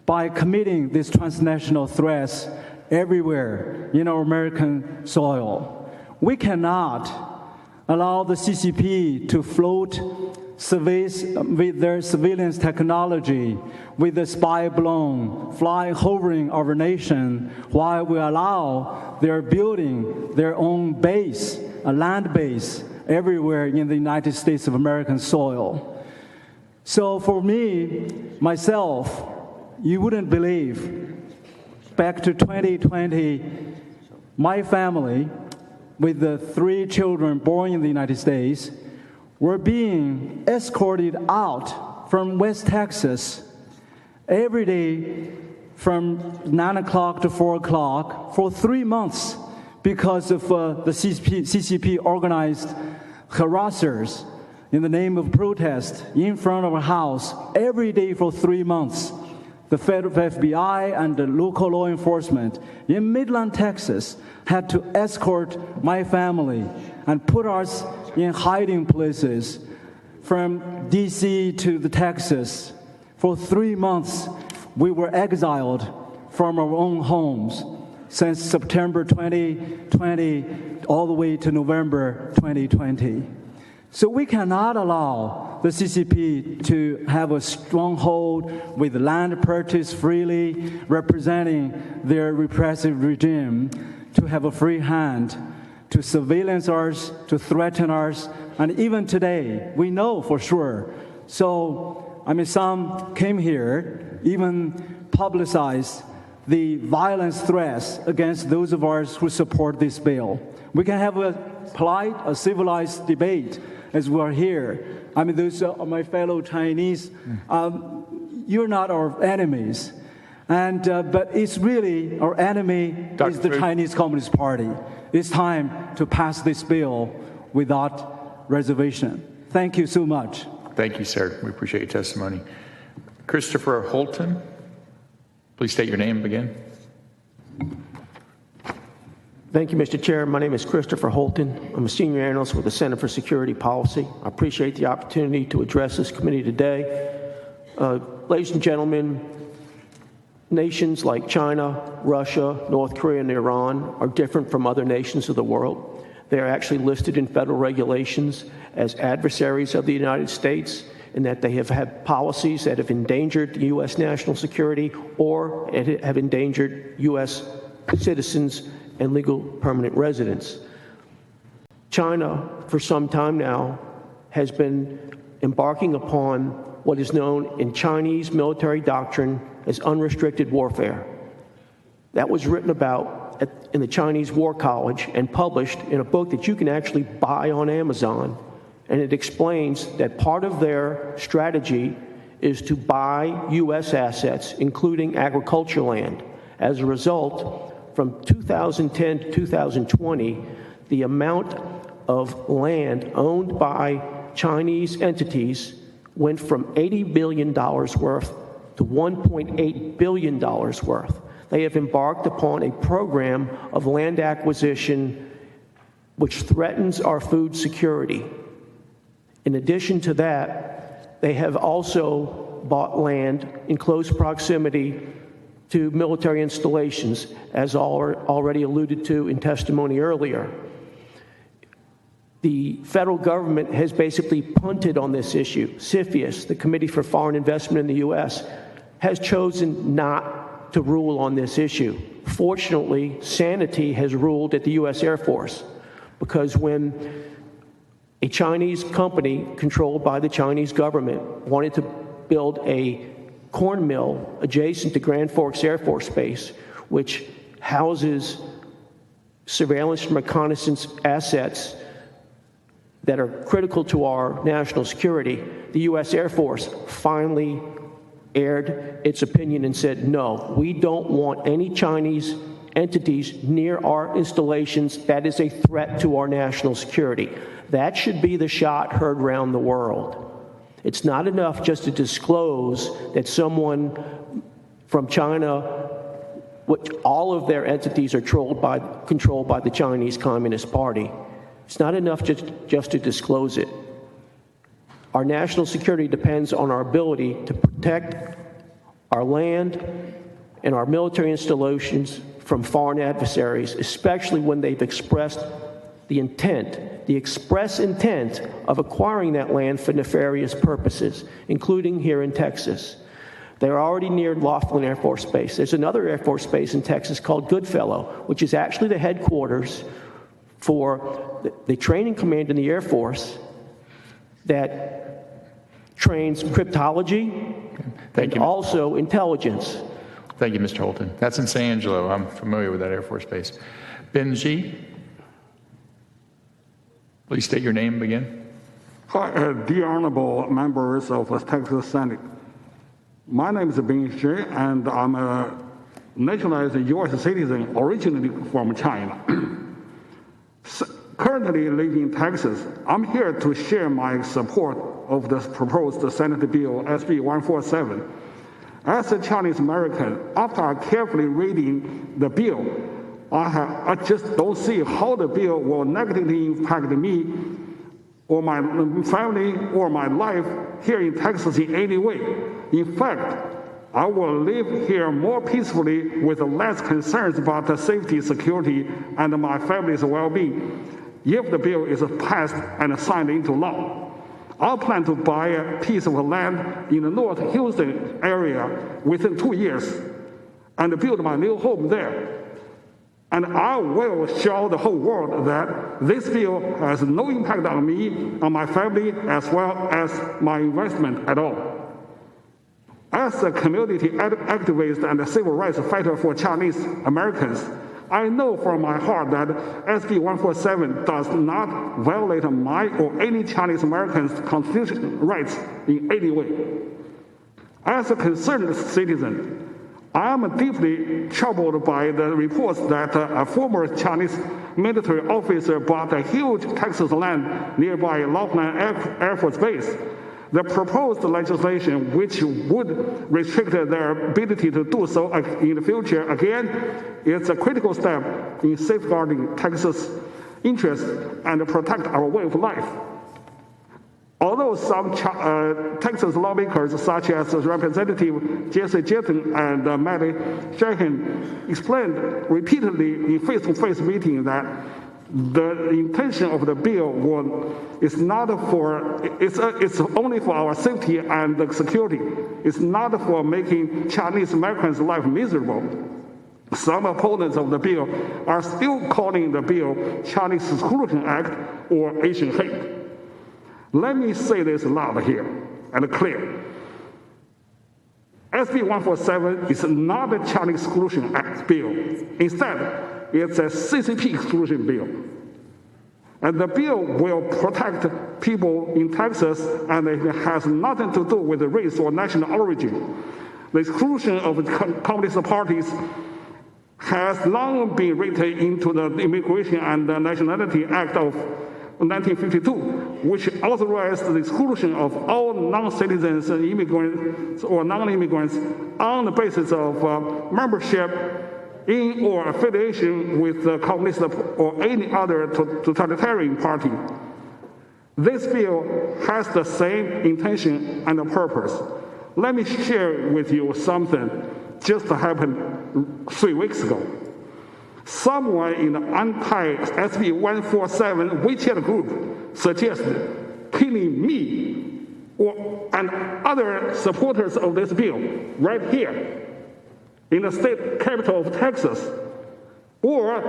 by committing these transnational threats everywhere in our American soil. We cannot allow the CCP to float with their surveillance technology, with the spy balloon hovering over our nation, while we allow their building their own base, a land base, everywhere in the United States of American soil. So for me, myself, you wouldn't believe, back to 2020, my family, with the 3 children born in the United States, were being escorted out from West Texas every day from 9 o'clock to 4 o'clock for 3 months because of the CCP organized harassers in the name of protest in front of our house every day for 3 months. The federal FBI and the local law enforcement in Midland, Texas, had to escort my family and put us in hiding places from D.C. to the Texas. For 3 months, we were exiled from our own homes since September 2020 all the way to November 2020. So we cannot allow the CCP to have a stronghold with land purchased freely, representing their repressive regime, to have a free hand to surveillance us, to threaten us, and even today, we know for sure. So, some came here, even publicized the violence threats against those of us who support this bill. We can have a polite, a civilized debate as we are here. Those are my fellow Chinese. You're not our enemies. But it's really, our enemy is the Chinese Communist Party. It's time to pass this bill without reservation. Thank you so much. Thank you, sir. We appreciate your testimony. Christopher Holton, please state your name again. Thank you, Mr. Chair. My name is Christopher Holton. I'm a senior analyst with the Center for Security Policy. I appreciate the opportunity to address this committee today. Ladies and gentlemen, nations like China, Russia, North Korea, and Iran are different from other nations of the world. They are actually listed in federal regulations as adversaries of the United States, in that they have had policies that have endangered U.S. national security or have endangered U.S. citizens and legal permanent residents. China, for some time now, has been embarking upon what is known in Chinese military doctrine as unrestricted warfare. That was written about in the Chinese War College and published in a book that you can actually buy on Amazon. And it explains that part of their strategy is to buy U.S. assets, including agricultural land. As a result, from 2010 to 2020, the amount of land owned by Chinese entities went from $80 billion worth to $1.8 billion worth. They have embarked upon a program of land acquisition which threatens our food security. In addition to that, they have also bought land in close proximity to military installations, as already alluded to in testimony earlier. The federal government has basically punted on this issue. CFIUS, the Committee for Foreign Investment in the U.S., has chosen not to rule on this issue. Fortunately, sanity has ruled at the U.S. Air Force, because when a Chinese company controlled by the Chinese government wanted to build a corn mill adjacent to Grand Forks Air Force Base, which houses surveillance and reconnaissance assets that are critical to our national security, the U.S. Air Force finally aired its opinion and said, no, we don't want any Chinese entities near our installations. That is a threat to our national security. That should be the shot heard around the world. It's not enough just to disclose that someone from China, which all of their entities are controlled by the Chinese Communist Party. It's not enough just to disclose it. Our national security depends on our ability to protect our land and our military installations from foreign adversaries, especially when they've expressed the express intent of acquiring that land for nefarious purposes, including here in Texas. They're already near Laughlin Air Force Base. There's another Air Force Base in Texas called Goodfellow, which is actually the headquarters for the training command in the Air Force that trains cryptology and also intelligence. Thank you, Mr. Holton. That's in San Angelo. I'm familiar with that Air Force Base. Benji, please state your name again. Hi, dear honorable members of the Texas Senate. My name is Ben Shi, and I'm a naturalized U.S. citizen originally from China. Currently living in Texas, I'm here to share my support of the proposed Senate Bill SB 147. As a Chinese American, after carefully reading the bill, I just don't see how the bill will negatively impact me or my family or my life here in Texas in any way. In fact, I will live here more peacefully with less concerns about the safety, security, and my family's well-being if the bill is passed and signed into law. I plan to buy a piece of land in the North Houston area within 2 years and build my new home there. And I will show the whole world that this bill has no impact on me, on my family, as well as my investment at all. As a community activist and a civil rights fighter for Chinese Americans, I know from my heart that SB 147 does not violate my or any Chinese Americans' constitutional rights in any way. As a concerned citizen, I am deeply troubled by the reports that a former Chinese military officer bought a huge Texas land nearby Laughlin Air Force Base. The proposed legislation, which would restrict their ability to do so in the future, again, is a critical step in safeguarding Texas' interests and protect our way of life. Although some Texas lawmakers, such as Representative Jesse Jetton and Mary Shahan, explained repeatedly in face-to-face meetings that the intention of the bill is only for our safety and security. It's not for making Chinese Americans' life miserable. Some opponents of the bill are still calling the bill Chinese Exclusion Act or Asian hate. Let me say this loud here and clear. SB 147 is not a Chinese Exclusion Act bill. Instead, it's a CCP exclusion bill. And the bill will protect people in Texas, and it has nothing to do with race or national origin. The exclusion of communist parties has long been written into the Immigration and Nationality Act of 1952, which authorized the exclusion of all non-citizens, immigrants, or non-immigrants on the basis of membership in or affiliation with the communist or any other totalitarian party. This bill has the same intention and purpose. Let me share with you something just happened 3 weeks ago. Someone in the anti-SB 147 WeChat group suggested killing me and other supporters of this bill right here in the state capital of Texas, or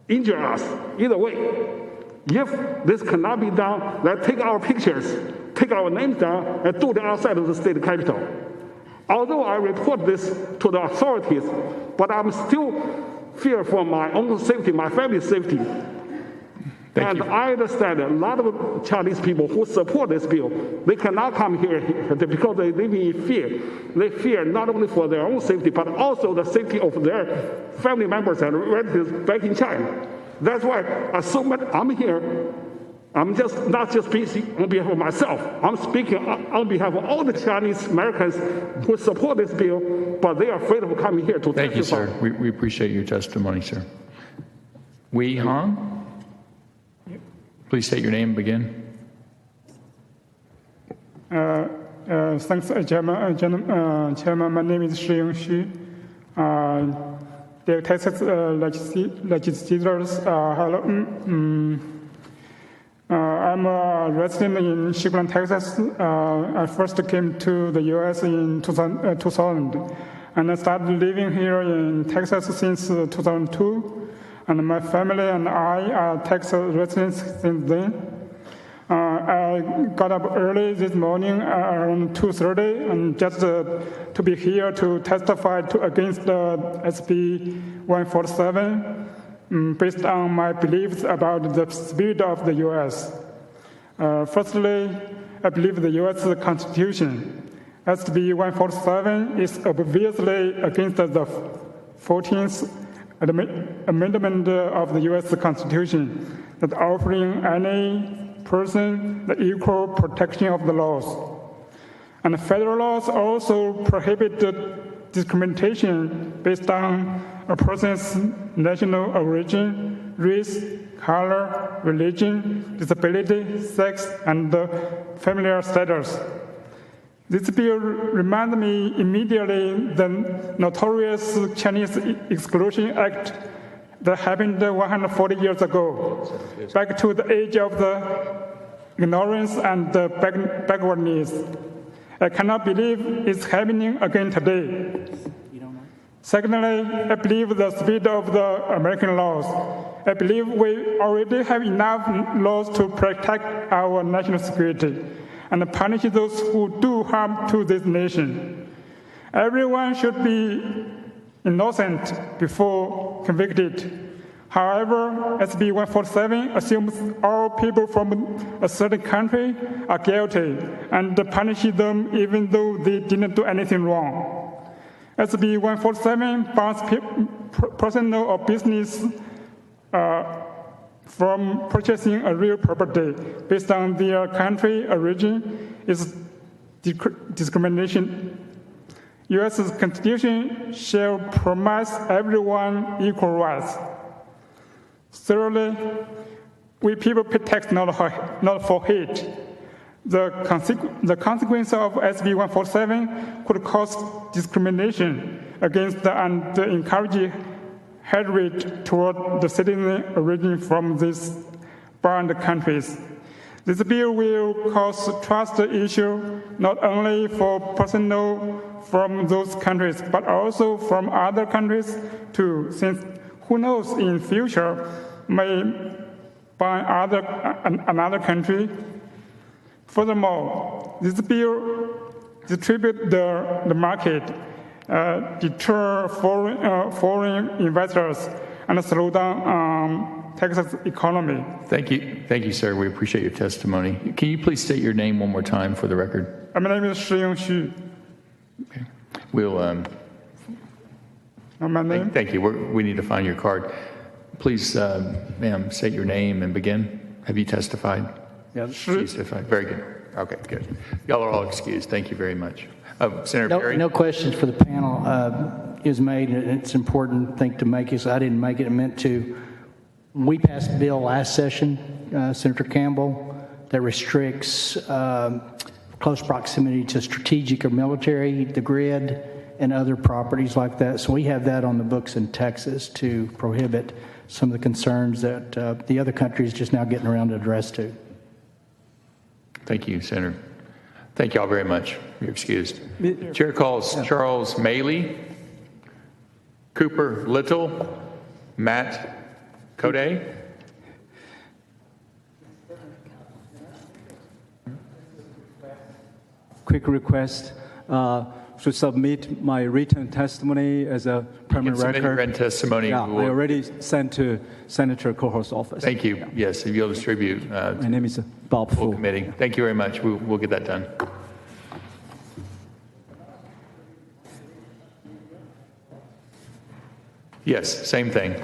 injure us, either way. If this cannot be done, let's take our pictures, take our names down, and do it outside of the state capital. Although I report this to the authorities, but I'm still fear for my own safety, my family's safety. I understand a lot of Chinese people who support this bill, they cannot come here because they live in fear. They fear not only for their own safety, but also the safety of their family members and relatives back in China. That's why I'm here. I'm not just speaking on behalf of myself. I'm speaking on behalf of all the Chinese Americans who support this bill, but they are afraid of coming here to testify. Thank you, sir. We appreciate your testimony, sir. Wei Hong? Please state your name and begin. Thanks, Chairman. My name is Shiying Xu. dear Texas legislators, hello. I'm a resident in Sugarland, Texas. I first came to the U.S. in 2000, and I started living here in Texas since 2002. And my family and I are Texas residents since then. I got up early this morning around 2:30 and just to be here to testify against the SB 147 based on my beliefs about the spirit of the U.S. Firstly, I believe the U.S. Constitution, SB 147, is obviously against the 14th Amendment of the U.S. Constitution that offering any person the equal protection of the laws. And federal laws also prohibit discrimination based on a person's national origin, race, color, religion, disability, sex, and familial status. This bill reminds me immediately the notorious Chinese Exclusion Act that happened 140 years ago, back to the age of the ignorance and the backwardness. I cannot believe it's happening again today. Secondly, I believe the spirit of the American laws. I believe we already have enough laws to protect our national security and punish those who do harm to this nation. Everyone should be innocent before convicted. However, SB 147 assumes all people from a certain country are guilty and punishes them even though they didn't do anything wrong. SB 147 bans personal or business from purchasing a real property based on their country origin is discrimination. U.S. Constitution shall promise everyone equal rights. Thirdly, we people pay tax not for hate. The consequence of SB 147 could cause discrimination against and encourage hatred toward the citizen origin from these banned countries. This bill will cause trust issue not only for personnel from those countries, but also from other countries too, since who knows in future may ban another country. Furthermore, this bill distributes the market, deter foreign investors, and slow down Texas economy. Thank you, sir. We appreciate your testimony. Can you please state your name one more time for the record? My name is Shiyong Xu. Okay. We'll. My name? Thank you. We need to find your card. Please, ma'am, state your name and begin. Have you testified? Yes. She's testified. Very good. Okay, good. Y'all are all excused. Thank you very much. Senator Perry? No questions for the panel is made, and it's an important thing to make. I didn't make it. I meant to. We passed a bill last session, Senator Campbell, that restricts close proximity to strategic or military, the grid, and other properties like that. So we have that on the books in Texas to prohibit some of the concerns that the other countries just now getting around to address to. Thank you, Senator. Thank you all very much. You're excused. Chair calls Charles Maley, Cooper Little, Matt Code. Quick request to submit my written testimony as a permanent record. Submit your written testimony. Yeah, I already sent to Senator Cohort's office. Thank you. Yes, if you'll distribute. My name is Bob Fu. Committee. Thank you very much. We'll get that done. Yes, same thing.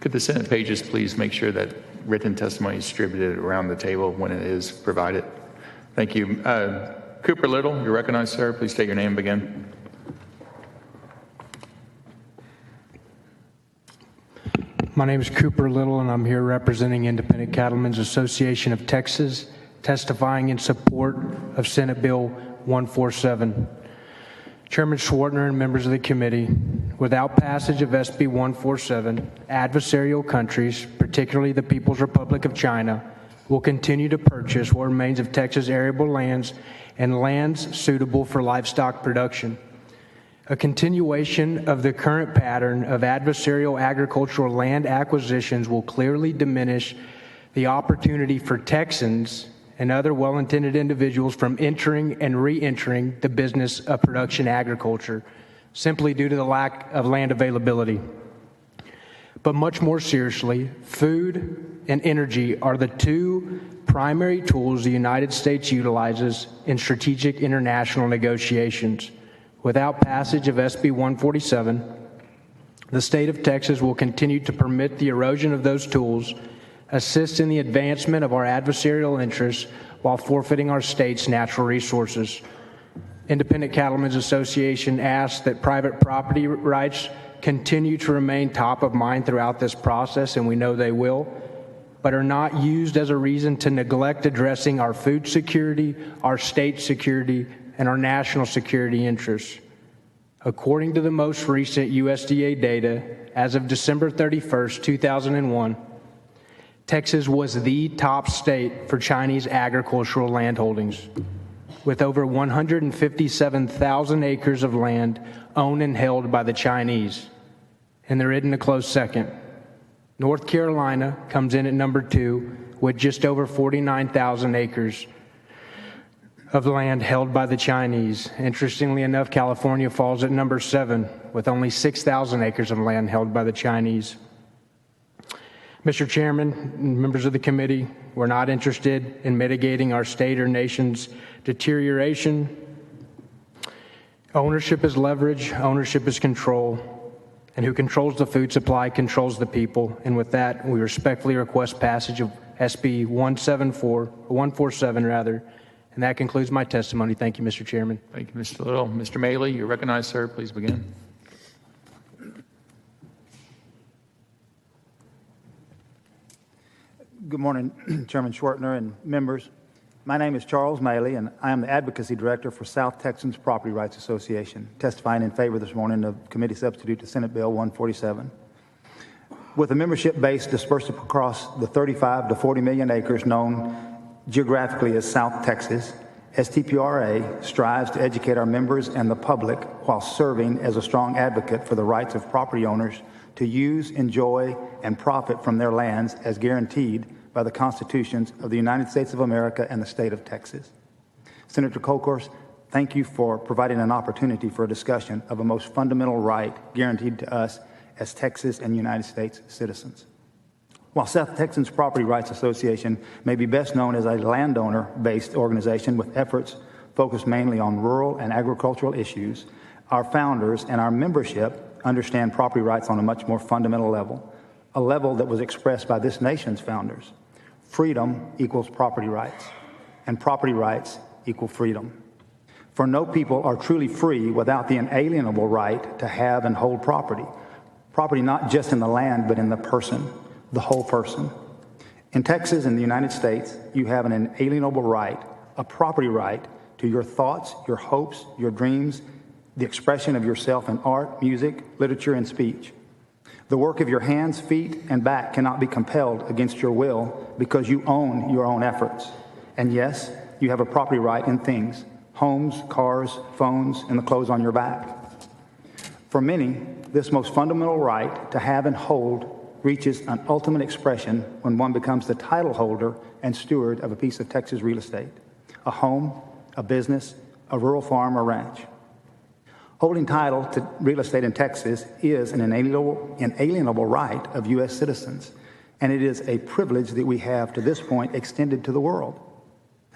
Could the Senate pages please make sure that written testimony is distributed around the table when it is provided? Thank you. Cooper Little, you're recognized, sir. Please state your name and begin. My name is Cooper Little, and I'm here representing Independent Cattlemen's Association of Texas, testifying in support of Senate Bill 147. Chairman Schwartner and members of the committee, without passage of SB 147, adversarial countries, particularly the People's Republic of China, will continue to purchase what remains of Texas arable lands and lands suitable for livestock production. A continuation of the current pattern of adversarial agricultural land acquisitions will clearly diminish the opportunity for Texans and other well-intended individuals from entering and re-entering the business of production agriculture, simply due to the lack of land availability. But much more seriously, food and energy are the two primary tools the United States utilizes in strategic international negotiations. Without passage of SB 147, the state of Texas will continue to permit the erosion of those tools, assist in the advancement of our adversarial interests while forfeiting our state's natural resources. Independent Cattlemen's Association asks that private property rights continue to remain top of mind throughout this process, and we know they will, but are not used as a reason to neglect addressing our food security, our state security, and our national security interests. According to the most recent USDA data, as of December 31st, 2001, Texas was the top state for Chinese agricultural land holdings, with over 157,000 acres of land owned and held by the Chinese. And there isn't a close second. North Carolina comes in at number 2 with just over 49,000 acres of land held by the Chinese. Interestingly enough, California falls at number 7 with only 6,000 acres of land held by the Chinese. Mr. Chairman, members of the committee, we're not interested in mitigating our state or nation's deterioration. Ownership is leverage, ownership is control, and who controls the food supply controls the people. And with that, we respectfully request passage of SB 147, and that concludes my testimony. Thank you, Mr. Chairman. Thank you, Mr. Little. Mr. Maley, you're recognized, sir. Please begin. Good morning, Chairman Schwartner and members. My name is Charles Maley, and I am the Advocacy Director for South Texans Property Rights Association, testifying in favor this morning of committee substitute to Senate Bill 147. With a membership base dispersed across the 35 to 40 million acres known geographically as South Texas, STPRA strives to educate our members and the public while serving as a strong advocate for the rights of property owners to use, enjoy, and profit from their lands as guaranteed by the constitutions of the United States of America and the state of Texas. Senator Kolkhorst, thank you for providing an opportunity for a discussion of a most fundamental right guaranteed to us as Texas and United States citizens. While South Texans Property Rights Association may be best known as a landowner-based organization with efforts focused mainly on rural and agricultural issues, our founders and our membership understand property rights on a much more fundamental level, a level that was expressed by this nation's founders. Freedom equals property rights, and property rights equal freedom. For no people are truly free without the inalienable right to have and hold property. Property not just in the land, but in the person, the whole person. In Texas and the United States, you have an inalienable right, a property right to your thoughts, your hopes, your dreams, the expression of yourself in art, music, literature, and speech. The work of your hands, feet, and back cannot be compelled against your will because you own your own efforts. And yes, you have a property right in things, homes, cars, phones, and the clothes on your back. For many, this most fundamental right to have and hold reaches an ultimate expression when one becomes the title holder and steward of a piece of Texas real estate, a home, a business, a rural farm or ranch. Holding title to real estate in Texas is an inalienable right of U.S. citizens, and it is a privilege that we have to this point extended to the world.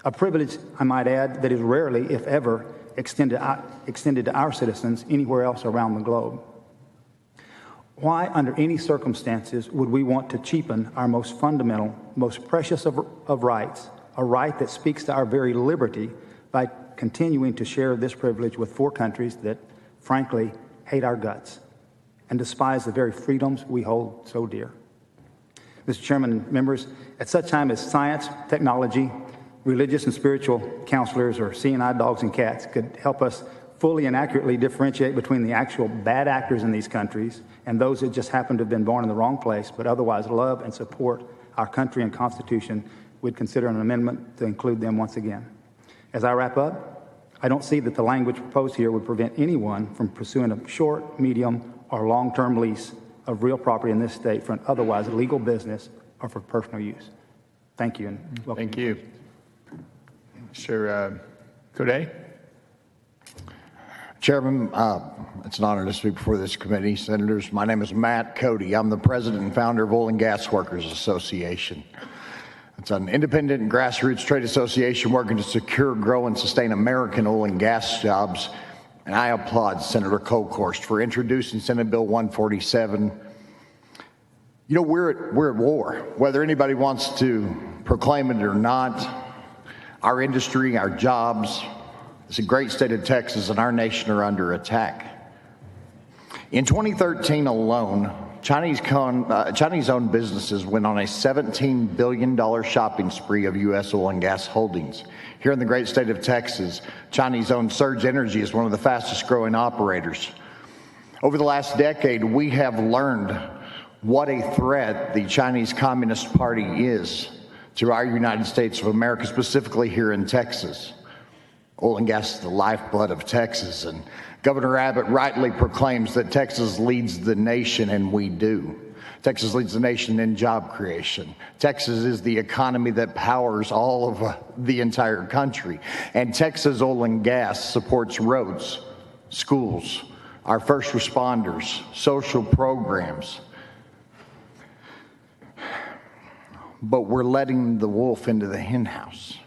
A privilege, I might add, that is rarely, if ever, extended to our citizens anywhere else around the globe. Why, under any circumstances, would we want to cheapen our most fundamental, most precious of rights, a right that speaks to our very liberty, by continuing to share this privilege with 4 countries that, frankly, hate our guts and despise the very freedoms we hold so dear? Mr. Chairman and members, at such time as science, technology, religious and spiritual counselors, or CNI dogs and cats could help us fully and accurately differentiate between the actual bad actors in these countries and those that just happen to have been born in the wrong place, but otherwise love and support our country and Constitution, we'd consider an amendment to include them once again. As I wrap up, I don't see that the language proposed here would prevent anyone from pursuing a short, medium, or long-term lease of real property in this state for an otherwise legal business or for personal use. Thank you, and welcome. Thank you. Mr. Coday? Chairman, it's an honor to speak before this committee. Senators, my name is Matt Cody. I'm the president and founder of Oil and Gas Workers Association. It's an independent grassroots trade association working to secure, grow, and sustain American oil and gas jobs. And I applaud Senator Kohlhorst for introducing Senate Bill 147. You know, we're at war. Whether anybody wants to proclaim it or not, our industry, our jobs, it's a great state of Texas, and our nation are under attack. In 2013 alone, Chinese-owned businesses went on a $17 billion shopping spree of U.S. oil and gas holdings. Here in the great state of Texas, Chinese-owned Surge Energy is one of the fastest-growing operators. Over the last decade, we have learned what a threat the Chinese Communist Party is to our United States of America, specifically here in Texas. Oil and gas is the lifeblood of Texas, and Governor Abbott rightly proclaims that Texas leads the nation, and we do. Texas leads the nation in job creation. Texas is the economy that powers all of the entire country. And Texas oil and gas supports roads, schools, our first responders, social programs. But we're letting the wolf into the henhouse.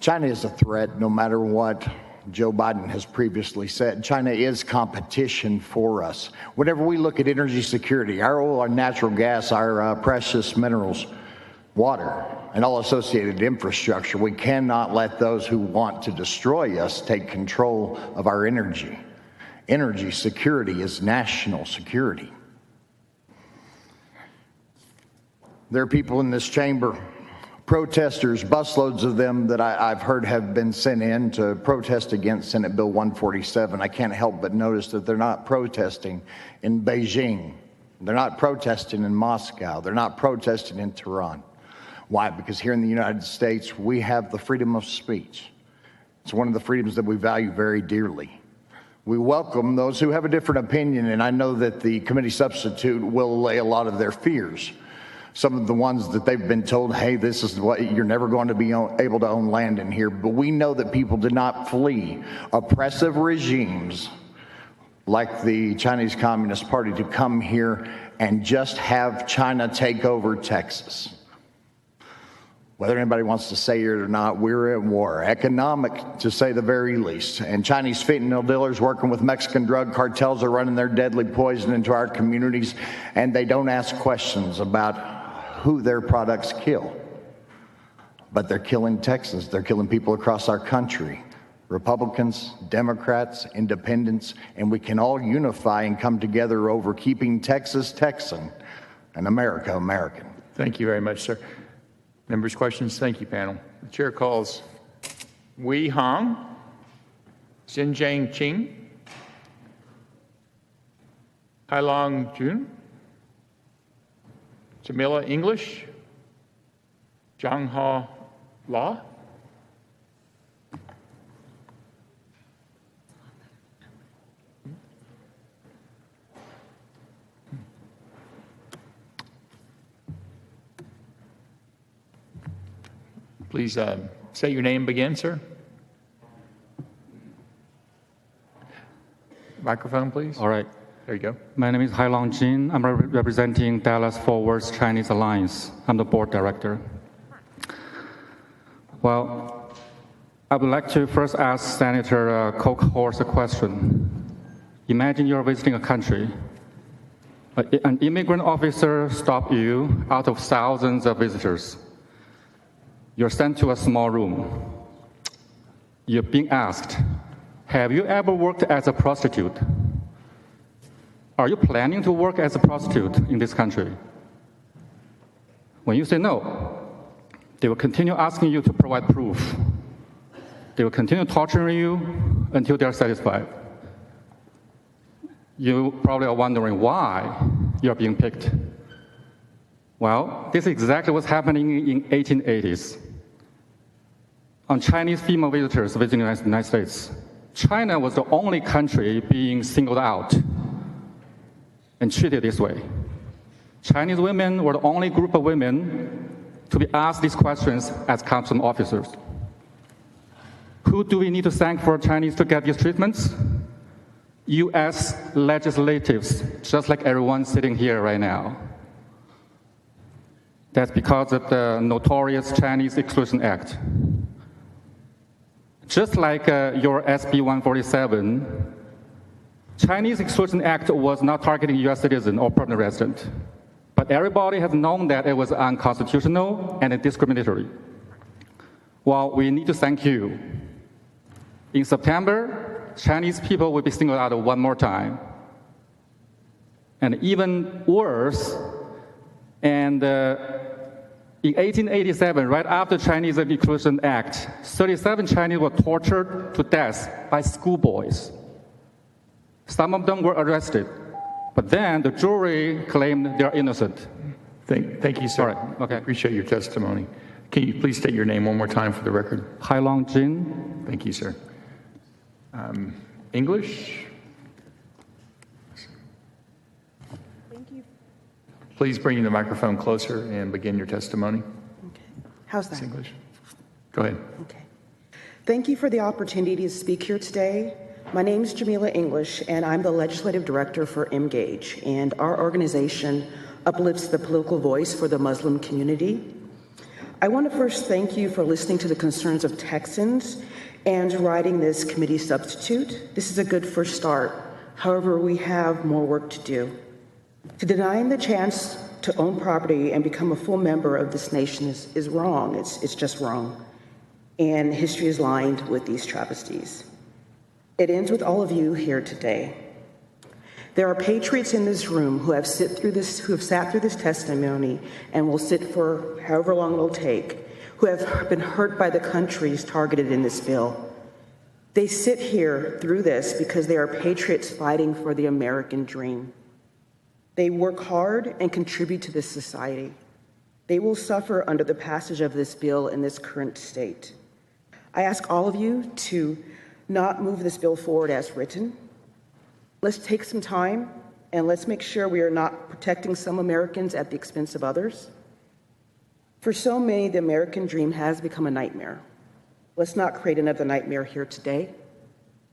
China is a threat, no matter what Joe Biden has previously said. China is competition for us. Whenever we look at energy security, our oil, our natural gas, our precious minerals, water, and all associated infrastructure, we cannot let those who want to destroy us take control of our energy. Energy security is national security. There are people in this chamber, protesters, busloads of them that I've heard have been sent in to protest against Senate Bill 147. I can't help but notice that they're not protesting in Beijing. They're not protesting in Moscow. They're not protesting in Tehran. Why? Because here in the United States, we have the freedom of speech. It's one of the freedoms that we value very dearly. We welcome those who have a different opinion, and I know that the committee substitute will allay a lot of their fears. Some of the ones that they've been told, hey, this is what you're never going to be able to own land in here. But we know that people did not flee oppressive regimes like the Chinese Communist Party to come here and just have China take over Texas. Whether anybody wants to say it or not, we're at war. Economic, to say the very least. And Chinese fentanyl dealers working with Mexican drug cartels are running their deadly poison into our communities, and they don't ask questions about who their products kill. But they're killing Texans. They're killing people across our country. Republicans, Democrats, independents, and we can all unify and come together over keeping Texas Texan and America American. Thank you very much, sir. Members' questions? Thank you, panel. The chair calls Wei Hong, Xinjiang Qing, Hailong Jun, Jamila English, Zhanghua Law. Please say your name again, sir. Microphone, please. All right. There you go. My name is Hailong Jin. I'm representing Dallas-Fort Worth Chinese Alliance. I'm the board director. Well, I would like to first ask Senator Kohlhorst a question. Imagine you're visiting a country. An immigrant officer stops you out of thousands of visitors. You're sent to a small room. You're being asked, have you ever worked as a prostitute? Are you planning to work as a prostitute in this country? When you say no, they will continue asking you to provide proof. They will continue torturing you until they are satisfied. You probably are wondering why you are being picked. Well, this is exactly what's happening in 1880s. On Chinese female visitors visiting the United States, China was the only country being singled out and treated this way. Chinese women were the only group of women to be asked these questions as customs officers. Who do we need to thank for Chinese to get these treatments? U.S. legislatives, just like everyone sitting here right now. That's because of the notorious Chinese Exclusion Act. Just like your SB 147, Chinese Exclusion Act was not targeting U.S. citizen or permanent resident. But everybody has known that it was unconstitutional and discriminatory. Well, we need to thank you. In September, Chinese people will be singled out one more time. And even worse, and in 1887, right after Chinese Exclusion Act, 37 Chinese were tortured to death by schoolboys. Some of them were arrested, but then the jury claimed they are innocent. Thank you, sir. All right, okay. Appreciate your testimony. Can you please state your name one more time for the record? Hai Long Jin. Thank you, sir. English? Thank you. Please bring the microphone closer and begin your testimony. Okay. How's that? It's English. Go ahead. Okay. Thank you for the opportunity to speak here today. My name is Jamila English, and I'm the Legislative Director for Engage, and our organization uplifts the political voice for the Muslim community. I want to first thank you for listening to the concerns of Texans and writing this committee substitute. This is a good first start. However, we have more work to do. To denying the chance to own property and become a full member of this nation is wrong. It's just wrong. And history is lined with these travesties. It ends with all of you here today. There are patriots in this room who have sat through this testimony and will sit for however long it'll take, who have been hurt by the countries targeted in this bill. They sit here through this because they are patriots fighting for the American dream. They work hard and contribute to this society. They will suffer under the passage of this bill in this current state. I ask all of you to not move this bill forward as written. Let's take some time and let's make sure we are not protecting some Americans at the expense of others. For so many, the American dream has become a nightmare. Let's not create another nightmare here today.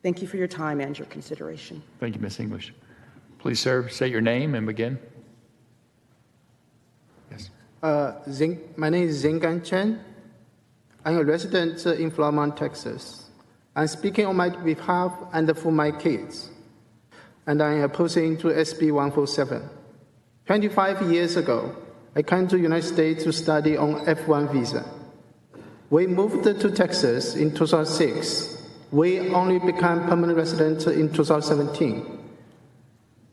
Thank you for your time and your consideration. Thank you, Ms. English. Please, sir, say your name and begin. Yes. My name is Zinggan Chen. I'm a resident in Flormont, Texas. I'm speaking on my behalf and for my kids, and I'm opposing to SB 147. 25 years ago, I came to the United States to study on F1 visa. We moved to Texas in 2006. We only became permanent residents in 2017.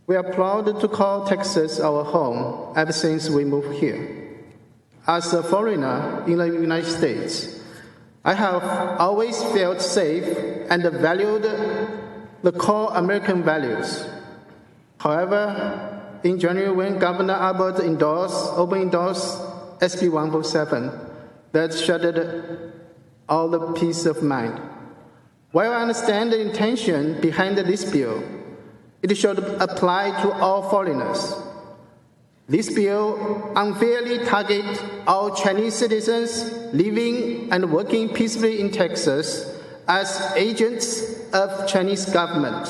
We are proud to call Texas our home ever since we moved here. As a foreigner in the United States, I have always felt safe and valued the core American values. However, in January, when Governor Abbott openly endorsed SB 147, that shattered all the peace of mind. While I understand the intention behind this bill, it should apply to all foreigners. This bill unfairly targets all Chinese citizens living and working peacefully in Texas as agents of Chinese government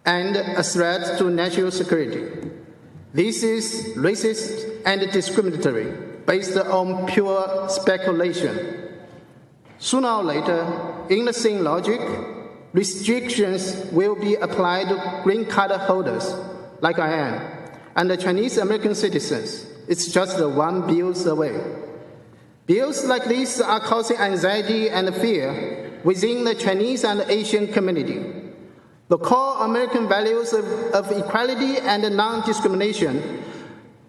and a threat to national security. This is racist and discriminatory based on pure speculation. Sooner or later, in the same logic, restrictions will be applied to green card holders, like I am, and the Chinese American citizens. It's just one bill away. Bills like this are causing anxiety and fear within the Chinese and Asian community. The core American values of equality and non-discrimination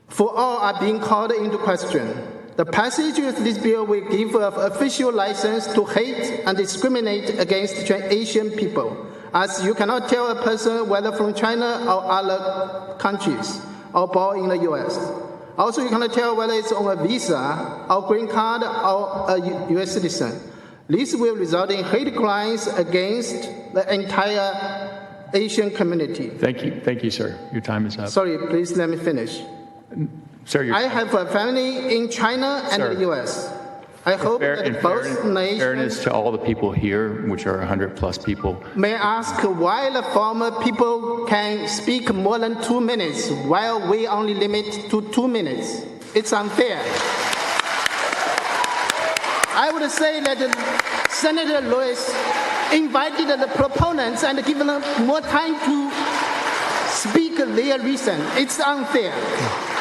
for all are being called into question. The passage of this bill will give an official license to hate and discriminate against Asian people, as you cannot tell a person whether from China or other countries or born in the U.S. Also, you cannot tell whether it's on a visa or green card or a U.S. citizen. This will result in hate crimes against the entire Asian community. Thank you, sir. Your time is up. Sorry, please let me finish. Sir, I have a family in China and the U.S. I hope that both nations... fairness to all the people here, which are 100-plus people, may I ask why the former people can speak more than 2 minutes while we only limit to 2 minutes? It's unfair. I would say that Senator Lewis invited the proponents and given them more time to speak their reason. It's unfair.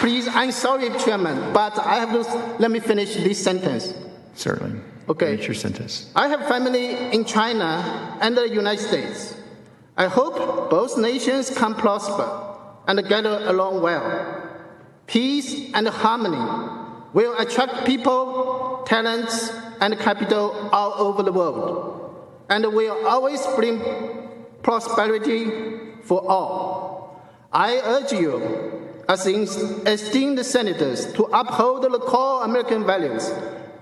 Please, I'm sorry, Chairman, but I have to let me finish this sentence. certainly. Okay. Finish your sentence. I have family in China and the United States. I hope both nations can prosper and get along well. Peace and harmony will attract people, talents, and capital all over the world, and will always bring prosperity for all. I urge you, as esteemed senators, to uphold the core American values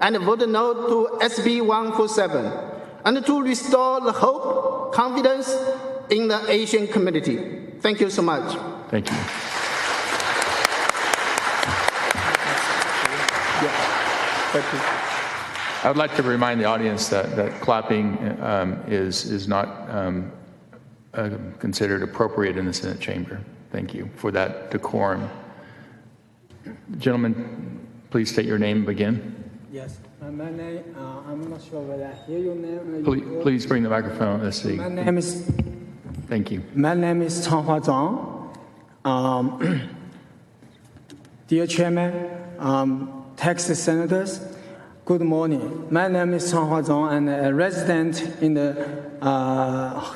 and vote no to SB 147, and to restore the hope, confidence in the Asian community. Thank you so much. Thank you. I would like to remind the audience that clapping is not considered appropriate in the Senate chamber. Thank you for that decorum. Gentlemen, please state your name and begin. Yes, my name, I'm not sure whether I hear your name. Please bring the microphone. Let's see. My name is... Thank you. My name is Changhua Zhang. Dear Chairman, Texas Senators, good morning. My name is Changhua Zhang, and a resident in the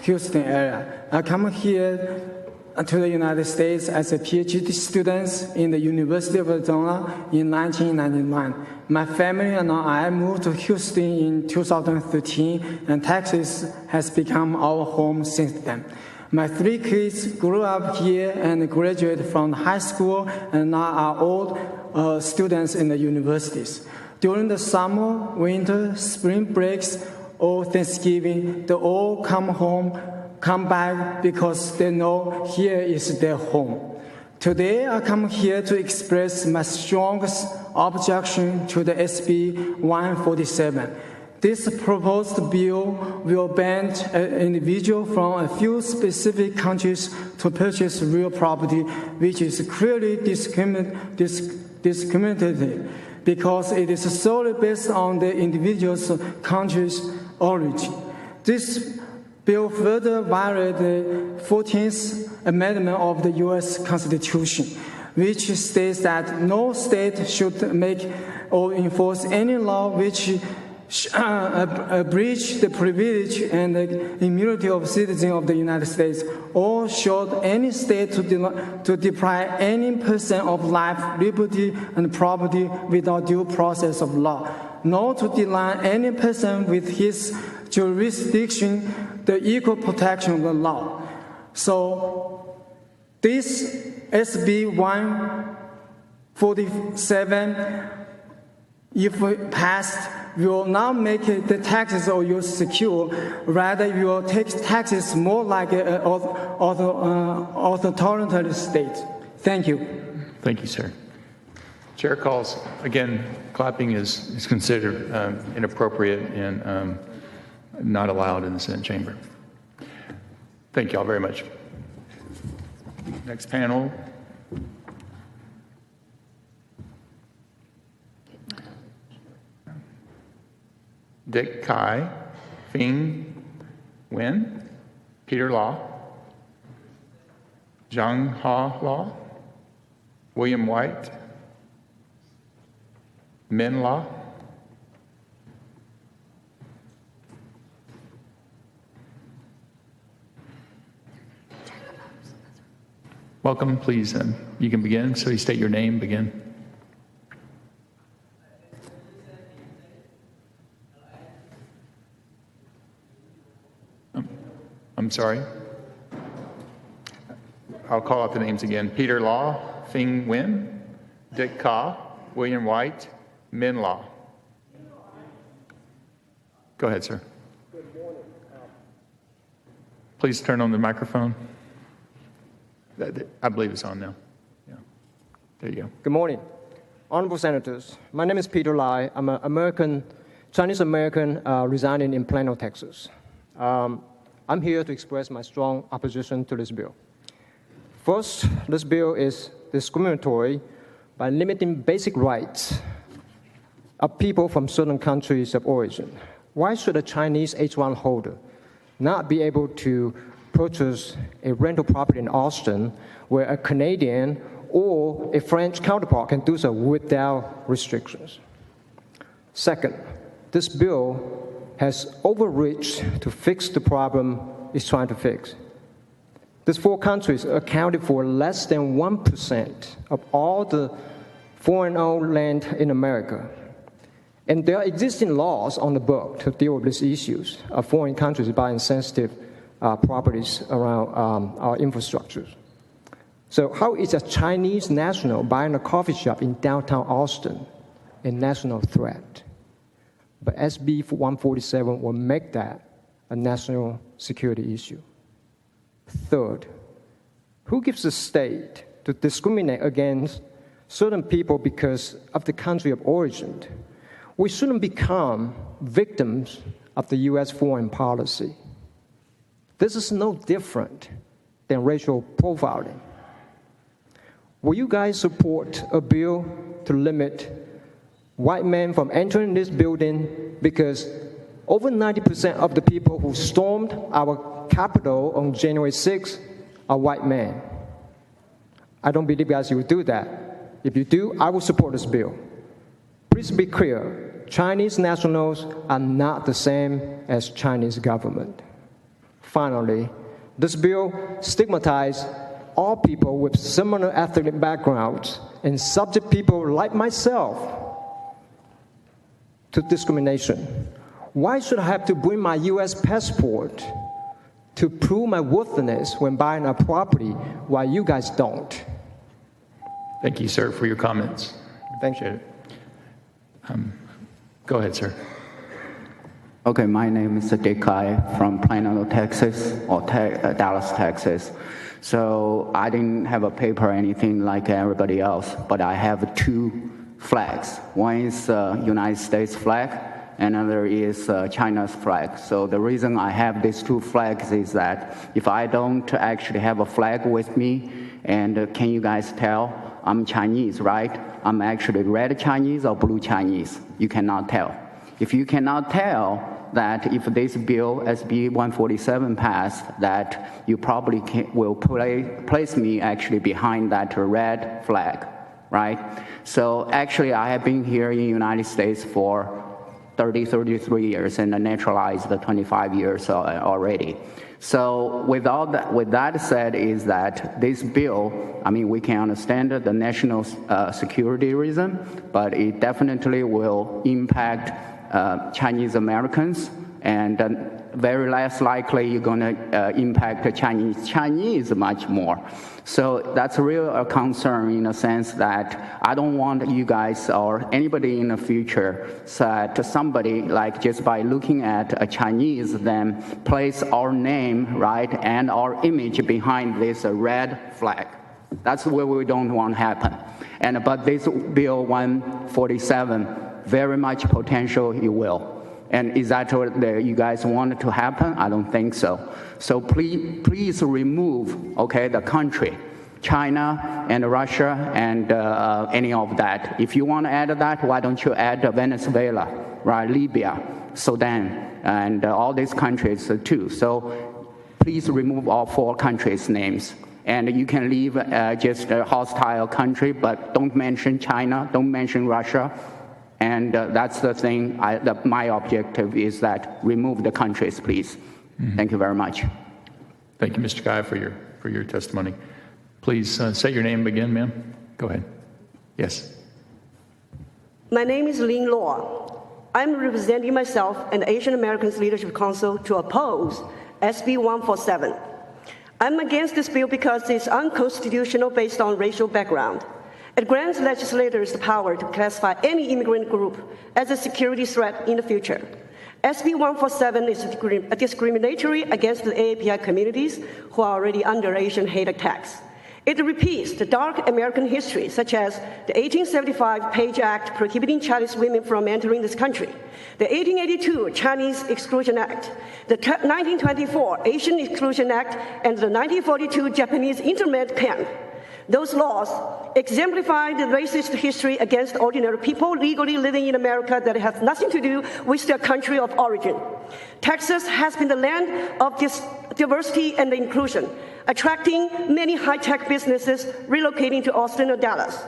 Houston area. I come here to the United States as a PhD student in the University of Arizona in 1999. My family and I moved to Houston in 2013, and Texas has become our home since then. My 3 kids grew up here and graduated from high school, and now are all students in the universities. During the summer, winter, spring breaks, or Thanksgiving, they all come back because they know here is their home. Today, I come here to express my strongest objection to the SB 147. This proposed bill will ban an individual from a few specific countries to purchase real property, which is clearly discriminative because it is solely based on the individual's country's origin. This bill further violates the 14th Amendment of the U.S. Constitution, which states that no state should make or enforce any law which breach the privilege and the immunity of citizens of the United States, or should any state to deprive any person of life, liberty, and property without due process of law, nor to deny any person with his jurisdiction the equal protection of the law. So this SB 147, if passed, will not make the taxes of you secure. Rather, it will take taxes more like an authoritarian state. Thank you. Thank you, sir. Chair calls, again, clapping is considered inappropriate and not allowed in the Senate chamber. Thank you all very much. Next panel. Dick Kai, Fing Wen, Peter Law, Zhang Ha Law, William White, Min Law, Welcome, please. You can begin. So you state your name, begin. I'm sorry. I'll call out the names again. Peter Law, Fing Nguyen, Dick Ka, William White, Min Law. Go ahead, sir. Please turn on the microphone. I believe it's on now. Yeah. There you go. Good morning. Honorable Senators, my name is Peter Lai. I'm an Chinese-American residing in Plano, Texas. I'm here to express my strong opposition to this bill. First, this bill is discriminatory by limiting basic rights of people from certain countries of origin. Why should a Chinese H-1 holder not be able to purchase a rental property in Austin where a Canadian or a French counterpart can do so without restrictions? Second, this bill has overreached to fix the problem it's trying to fix. These four countries accounted for less than 1% of all the foreign-owned land in America. And there are existing laws on the book to deal with these issues of foreign countries buying sensitive properties around our infrastructures. So how is a Chinese national buying a coffee shop in downtown Austin a national threat? But SB 147 will make that a national security issue. Third, who gives the state to discriminate against certain people because of the country of origin? We shouldn't become victims of the U.S. foreign policy. This is no different than racial profiling. Will you guys support a bill to limit white men from entering this building because over 90% of the people who stormed our Capitol on January 6th are white men? I don't believe guys you will do that. If you do, I will support this bill. Please be clear, Chinese nationals are not the same as Chinese government. Finally, this bill stigmatizes all people with similar ethnic backgrounds and subject people like myself to discrimination. Why should I have to bring my U.S. passport to prove my worthiness when buying a property while you guys don't? Thank you, sir, for your comments. Thank you. Go ahead, sir. Okay, my name is Dick Kai from Plano, Texas, or Dallas, Texas. So I didn't have a paper or anything like everybody else, but I have two flags. One is United States flag, and another is China's flag. So the reason I have these two flags is that if I don't actually have a flag with me, and can you guys tell I'm Chinese, right? I'm actually red Chinese or blue Chinese. You cannot tell. If you cannot tell that if this bill, SB 147 passed, that you probably will place me actually behind that red flag, right? So actually I have been here in the United States for 33 years and naturalized 25 years already. So with that said is that this bill, I mean, we can understand the national security reason, but it definitely will impact Chinese Americans, and very less likely you're going to impact the Chinese much more. So that's a real concern in the sense that I don't want you guys or anybody in the future to somebody like just by looking at a Chinese then place our name, right, and our image behind this red flag. That's what we don't want to happen. But this Bill 147, very much potential it will. And is that what you guys want to happen? I don't think so. So please remove, okay, the country, China and Russia and any of that. If you want to add that, why don't you add Venezuela, right, Libya, Sudan, and all these countries too. So please remove all four countries' names. And you can leave just a hostile country, but don't mention China, don't mention Russia. And that's the thing, my objective is that remove the countries, please. Mm-hmm. Thank you very much. Thank you, Mr. Guy, for your testimony. Please say your name again, ma'am. Go ahead. Yes. My name is Lin Luo. I'm representing myself and the Asian Americans Leadership Council to oppose SB 147. I'm against this bill because it's unconstitutional based on racial background. It grants legislators the power to classify any immigrant group as a security threat in the future. SB 147 is discriminatory against the AAPI communities who are already under Asian hate attacks. It repeats the dark American history, such as the 1875 Page Act prohibiting Chinese women from entering this country, the 1882 Chinese Exclusion Act, the 1924 Asian Exclusion Act, and the 1942 Japanese internment ban. Those laws exemplify the racist history against ordinary people legally living in America that has nothing to do with their country of origin. Texas has been the land of diversity and inclusion, attracting many high-tech businesses relocating to Austin or Dallas.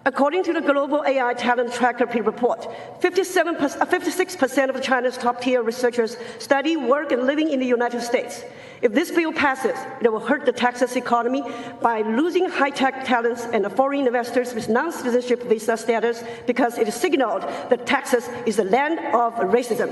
According to the Global AI Talent Tracker report, 56% of China's top-tier researchers study, work, and living in the United States. If this bill passes, it will hurt the Texas economy by losing high-tech talents and foreign investors with non-citizenship visa status because it signaled that Texas is the land of racism.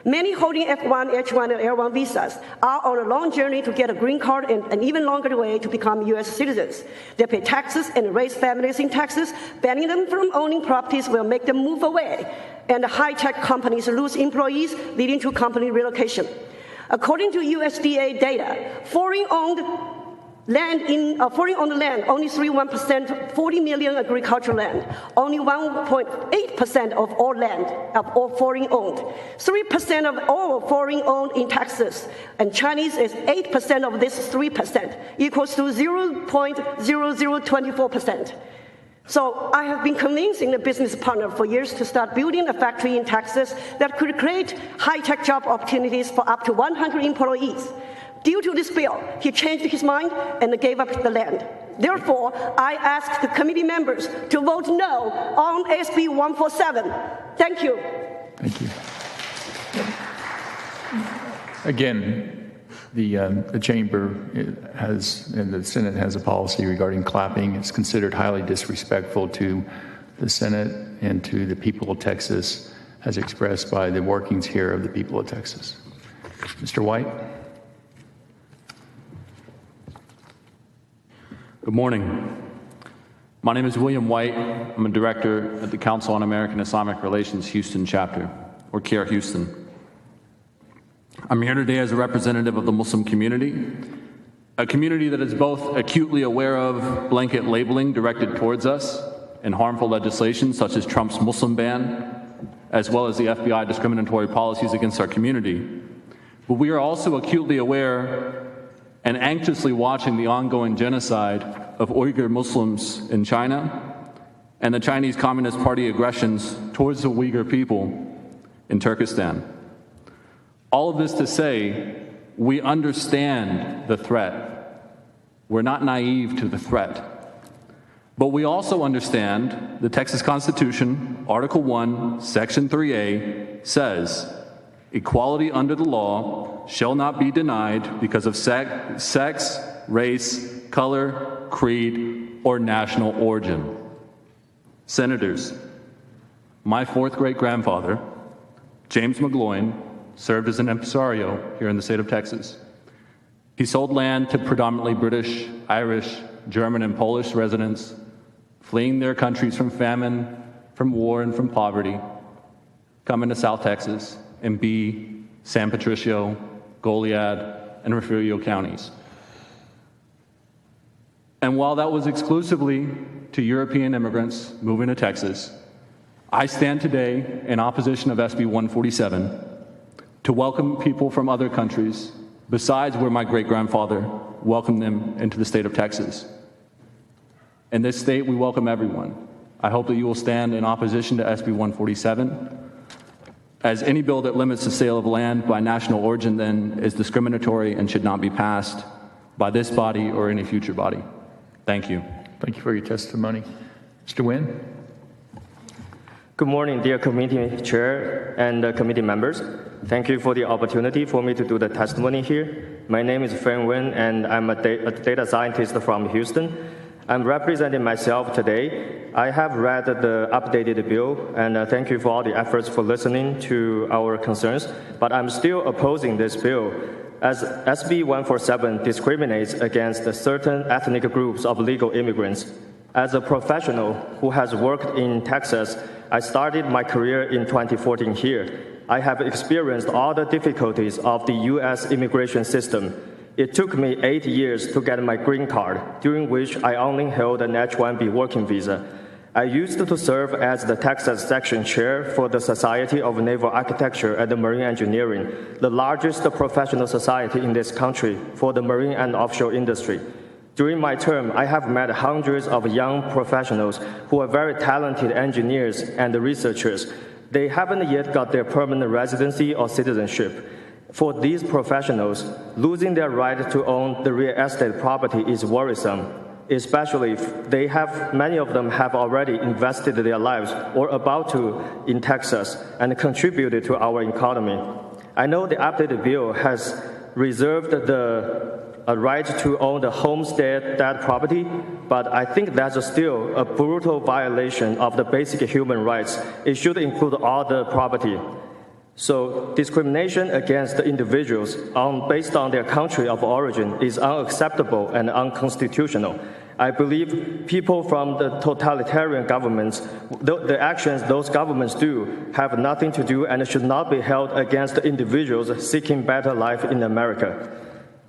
Many holding F1, H1, and L1 visas are on a long journey to get a green card and an even longer way to become U.S. citizens. They pay taxes and raise families in Texas. Banning them from owning properties will make them move away, and the high-tech companies lose employees, leading to company relocation. According to USDA data, foreign-owned land, only 31%, 40 million agricultural land, only 1.8% of all land of all foreign-owned, 3% of all foreign-owned in Texas, and Chinese is 8% of this 3%, equals to 0.0024%. So I have been convincing the business partner for years to start building a factory in Texas that could create high-tech job opportunities for up to 100 employees. Due to this bill, he changed his mind and gave up the land. Therefore, I ask the committee members to vote no on SB 147. Thank you. Thank you. Again, the chamber has, and the Senate has a policy regarding clapping. It's considered highly disrespectful to the Senate and to the people of Texas, as expressed by the workings here of the people of Texas. Mr. White. Good morning. My name is William White. I'm a director at the Council on American Islamic Relations Houston chapter, or CAIR Houston. I'm here today as a representative of the Muslim community, a community that is both acutely aware of blanket labeling directed towards us and harmful legislation such as Trump's Muslim ban, as well as the FBI discriminatory policies against our community. But we are also acutely aware and anxiously watching the ongoing genocide of Uyghur Muslims in China and the Chinese Communist Party aggressions towards the Uyghur people in Turkestan. All of this to say, we understand the threat. We're not naive to the threat. But we also understand the Texas Constitution, Article 1, Section 3A, says, equality under the law shall not be denied because of sex, race, color, creed, or national origin. Senators, my fourth great-grandfather, James McGloin, served as an impresario here in the state of Texas. He sold land to predominantly British, Irish, German, and Polish residents, fleeing their countries from famine, from war, and from poverty, coming to South Texas and be San Patricio, Goliad, and Refugio counties. And while that was exclusively to European immigrants moving to Texas, I stand today in opposition of SB 147 to welcome people from other countries besides where my great-grandfather welcomed them into the state of Texas. In this state, we welcome everyone. I hope that you will stand in opposition to SB 147, as any bill that limits the sale of land by national origin then is discriminatory and should not be passed by this body or any future body. Thank you. Thank you for your testimony. Mr. Nguyen. Good morning, dear committee chair and committee members. Thank you for the opportunity for me to do the testimony here. My name is Feng Wen, and I'm a data scientist from Houston. I'm representing myself today. I have read the updated bill, and thank you for all the efforts for listening to our concerns, but I'm still opposing this bill, as SB 147 discriminates against certain ethnic groups of legal immigrants. As a professional who has worked in Texas, I started my career in 2014 here. I have experienced all the difficulties of the U.S. immigration system. It took me 8 years to get my green card, during which I only held an H-1B working visa. I used to serve as the Texas section chair for the Society of Naval Architecture and Marine Engineering, the largest professional society in this country for the marine and offshore industry. During my term, I have met hundreds of young professionals who are very talented engineers and researchers. They haven't yet got their permanent residency or citizenship. For these professionals, losing their right to own the real estate property is worrisome, especially if many of them have already invested their lives or about to in Texas and contributed to our economy. I know the updated bill has reserved the right to own the homestead that property, but I think that's still a brutal violation of the basic human rights. It should include all the property. So discrimination against the individuals based on their country of origin is unacceptable and unconstitutional. I believe people from the totalitarian governments, the actions those governments do have nothing to do and should not be held against individuals seeking better life in America.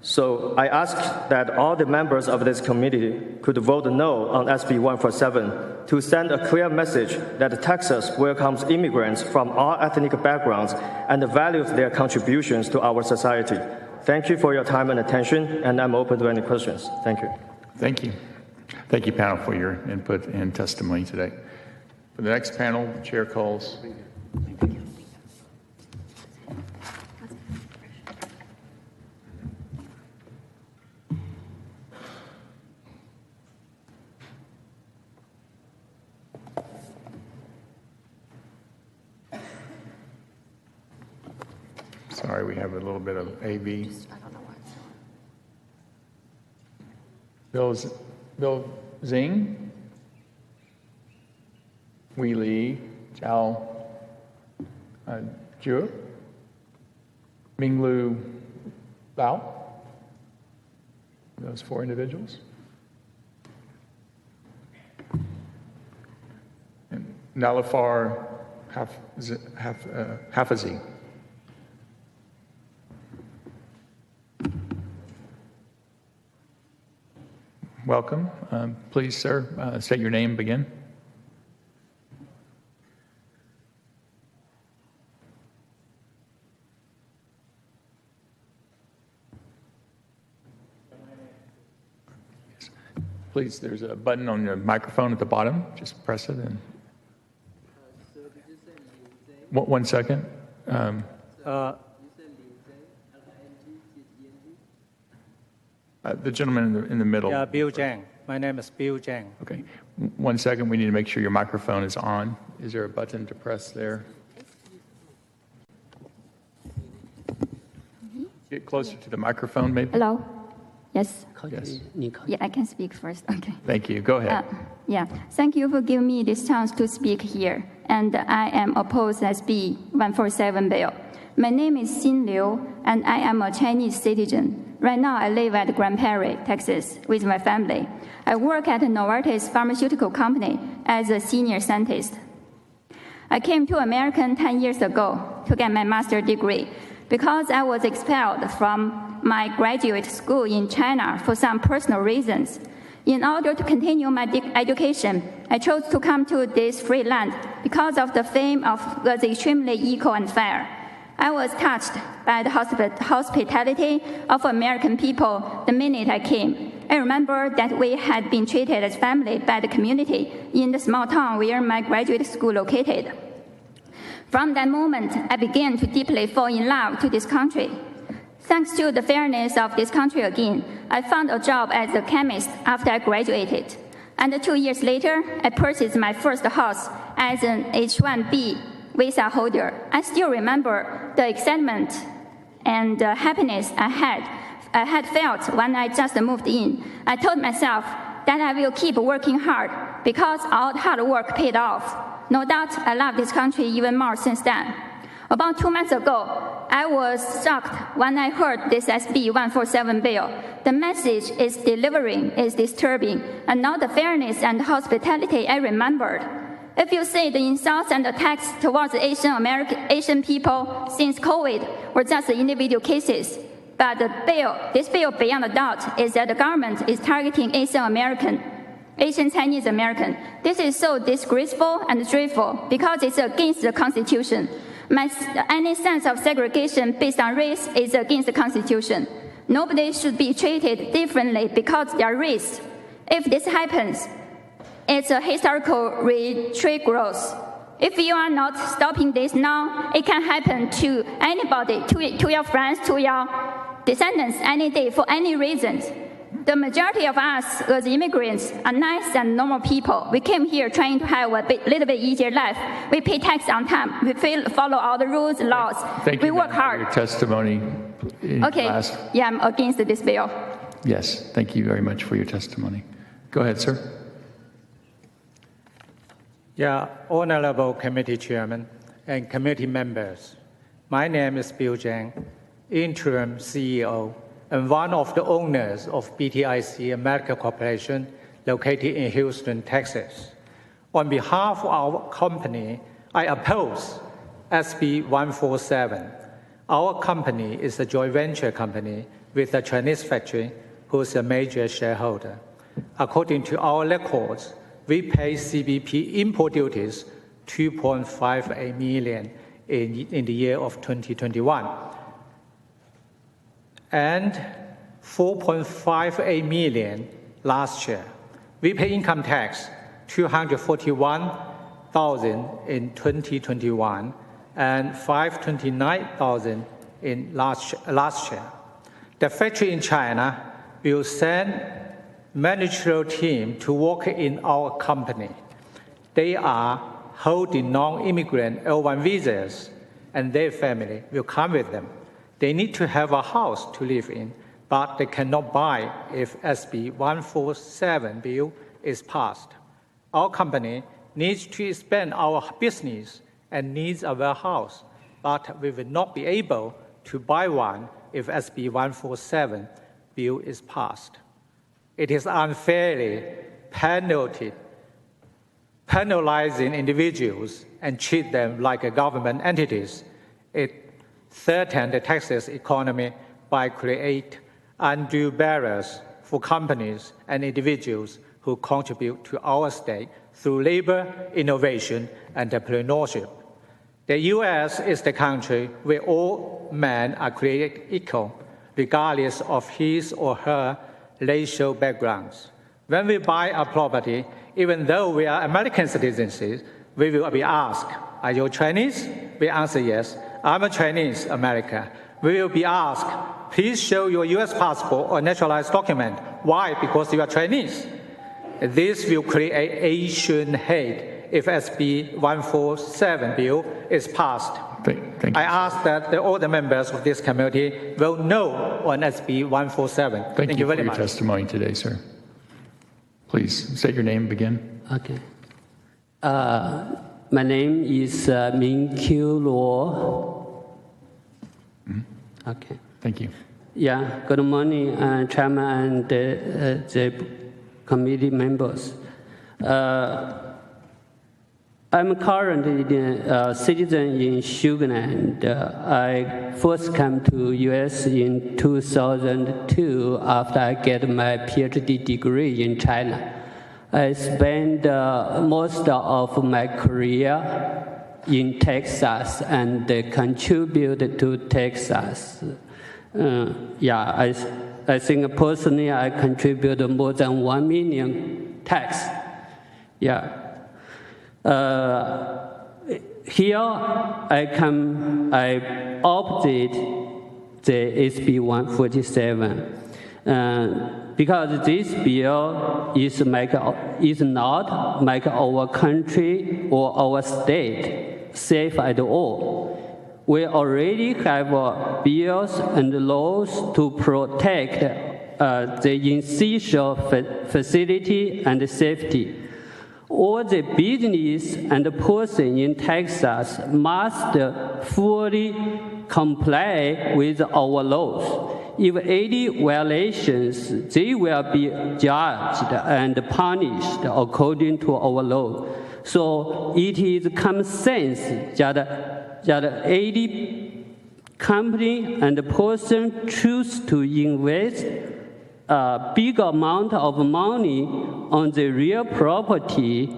So I ask that all the members of this committee could vote no on SB 147 to send a clear message that Texas welcomes immigrants from all ethnic backgrounds and values their contributions to our society. Thank you for your time and attention, and I'm open to any questions. Thank you. Thank you. Thank you, panel, for your input and testimony today. For the next panel, the chair calls. Sorry, we have a little bit of AV. Bill Zing, Wei Li, Zhao Jue, Minglu Bao, those four individuals. And Nalufar Hafizi. Welcome. Please, sir, state your name, begin. Please, there's a button on your microphone at the bottom. Just press it. And 1 second. The gentleman in the middle. Yeah, Bill Zhang. My name is Bill Zhang. Okay. 1 second. We need to make sure your microphone is on. Is there a button to press there? Get closer to the microphone, maybe. Hello. Yes. Yes. Yeah, I can speak first. Okay. Thank you. Go ahead. Yeah. Thank you for giving me this chance to speak here. And I am opposed SB 147 bill. My name is Xin Liu, and I am a Chinese citizen. Right now, I live at Grand Prairie, Texas, with my family. I work at Novartis Pharmaceutical Company as a senior scientist. I came to America 10 years ago to get my master's degree because I was expelled from my graduate school in China for some personal reasons. In order to continue my education, I chose to come to this free land because of the fame of was extremely equal and fair. I was touched by the hospitality of American people the minute I came. I remember that we had been treated as family by the community in the small town where my graduate school located. From that moment, I began to deeply fall in love to this country. Thanks to the fairness of this country again, I found a job as a chemist after I graduated. And 2 years later, I purchased my first house as an H-1B visa holder. I still remember the excitement and happiness I had felt when I just moved in. I told myself that I will keep working hard because all the hard work paid off. No doubt I love this country even more since then. About 2 months ago, I was shocked when I heard this SB 147 bill. The message it's delivering is disturbing, and not the fairness and hospitality I remembered. If you say the insults and attacks towards Asian people since COVID were just individual cases, but this bill beyond a doubt is that the government is targeting Asian Chinese American. This is so disgraceful and dreadful because it's against the Constitution. Any sense of segregation based on race is against the Constitution. Nobody should be treated differently because of their race. If this happens, it's a historical retrogress. If you are not stopping this now, it can happen to anybody, to your friends, to your descendants any day for any reasons. The majority of us as immigrants are nice and normal people. We came here trying to have a little bit easier life. We pay tax on time. We follow all the rules and laws. Thank we you, work for hard. your testimony. Okay. Yeah, I'm against this bill. Yes, thank you very much for your testimony. Go ahead, sir. Yeah, Honorable Committee Chairman and committee members. My name is Bill Zhang, Interim CEO and one of the owners of BTIC America Corporation located in Houston, Texas. On behalf of our company, I oppose SB 147. Our company is a joint venture company with a Chinese factory who is a major shareholder. According to our records, we pay CBP import duties $2.58 million in the year of 2021 and $4.58 million last year. We pay income tax $241,000 in 2021 and $529,000 in last year. The factory in China will send managerial team to work in our company. They are holding non-immigrant L1 visas, and their family will come with them. They need to have a house to live in, but they cannot buy if SB 147 bill is passed. Our company needs to expand our business and needs a warehouse, but we will not be able to buy one if SB 147 bill is passed. It is unfairly penalizing individuals and treat them like government entities. It threatens the Texas economy by creating undue barriers for companies and individuals who contribute to our state through labor, innovation, and entrepreneurship. The U.S. is the country where all men are created equal, regardless of his or her racial backgrounds. When we buy a property, even though we are American citizens, we will be asked, are you Chinese? We answer yes, I'm a Chinese American. We will be asked, please show your US passport or naturalized document. Why? Because you are Chinese. This will create Asian hate if SB 147 bill is passed. Thank you. I ask that all the members of this committee vote no on SB 147. Thank you very for your much. testimony today, sir. Please state your name and begin. Okay. My name is Ming-Q Luo. Okay. Thank you. Yeah, good morning, Chairman and the committee members. I'm currently a citizen in Sugarland. I first came to U.S. in 2002 after I get my PhD degree in China. I spent most of my career in Texas and contributed to Texas. I think personally I contributed more than 1 million tax. Yeah. Here I opted the SB 147 because this bill is not make our country or our state safe at all. We already have bills and laws to protect the essential facility and safety. All the business and person in Texas must fully comply with our laws. If any violations, they will be judged and punished according to our law. So it is common sense that any company and person choose to invest a big amount of money on the real property,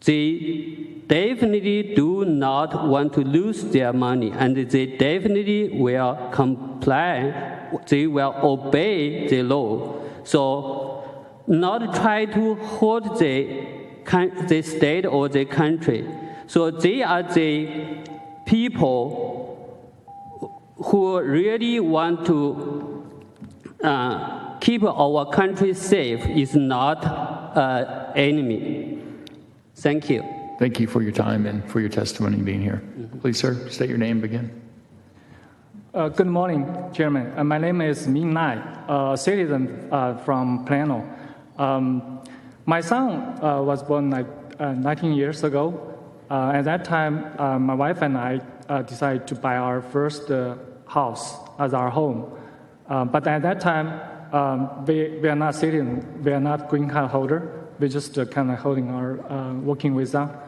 they definitely do not want to lose their money, and they definitely will comply, they will obey the law. So not try to hold the state or the country. So they are the people who really want to keep our country safe, is not enemy. Thank you. Thank you for your time and for your testimony being here. Please, sir, state your name again. Good morning, Chairman. My name is Ming Nai, a citizen from Plano. My son was born 19 years ago. At that time, my wife and I decided to buy our first house as our home. But at that time, we are not citizen, we are not green card holder. We're just kind of holding our working visa.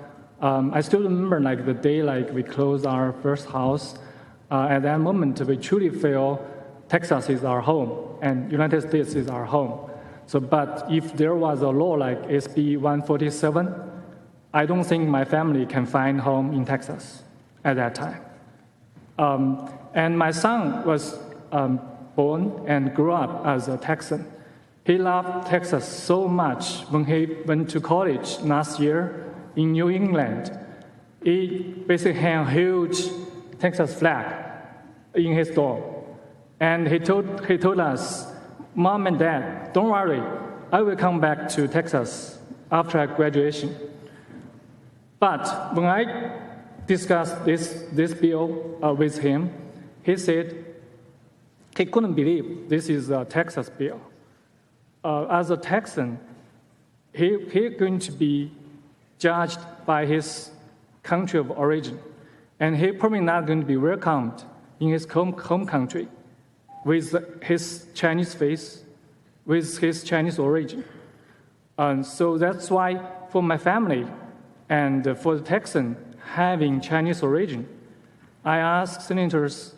I still remember the day we closed our first house. At that moment, we truly feel Texas is our home and United States is our home. So, but if there was a law like SB 147, I don't think my family can find home in Texas at that time. And my son was born and grew up as a Texan. He loved Texas so much when he went to college last year in New England. He basically had a huge Texas flag in his door. And he told us, Mom and Dad, don't worry, I will come back to Texas after graduation. But when I discussed this bill with him, he said he couldn't believe this is a Texas bill. As a Texan, he's going to be judged by his country of origin, and he's probably not going to be welcomed in his home country with his Chinese face, with his Chinese origin. And so that's why for my family and for the Texan having Chinese origin, I asked senators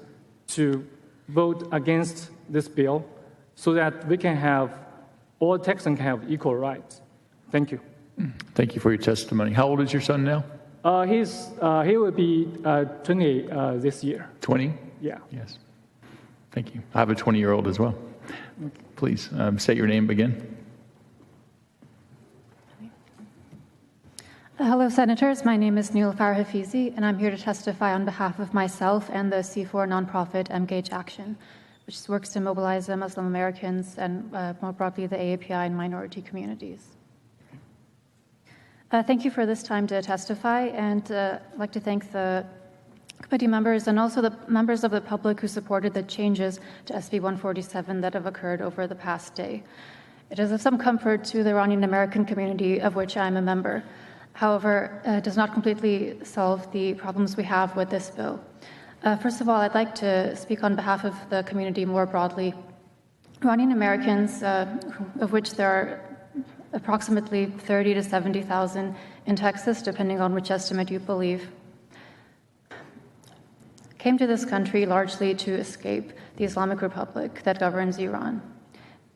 to vote against this bill so that we can have, all Texans can have equal rights. Thank you. Thank you for your testimony. How old is your son now? He will be 28 this year. 20? Yeah. Yes. Thank you. I have a 20-year-old as well. Please state your name again. Hello, Senators. My name is Nilüfer Hafizi, and I'm here to testify on behalf of myself and the C4 nonprofit Mgage Action, which works to mobilize Muslim Americans and more broadly the AAPI and minority communities. Thank you for this time to testify, and I'd like to thank the committee members and also the members of the public who supported the changes to SB 147 that have occurred over the past day. It is of some comfort to the Iranian American community, of which I'm a member. However, it does not completely solve the problems we have with this bill. First of all, I'd like to speak on behalf of the community more broadly. Iranian Americans, of which there are approximately 30 to 70,000 in Texas, depending on which estimate you believe, came to this country largely to escape the Islamic Republic that governs Iran.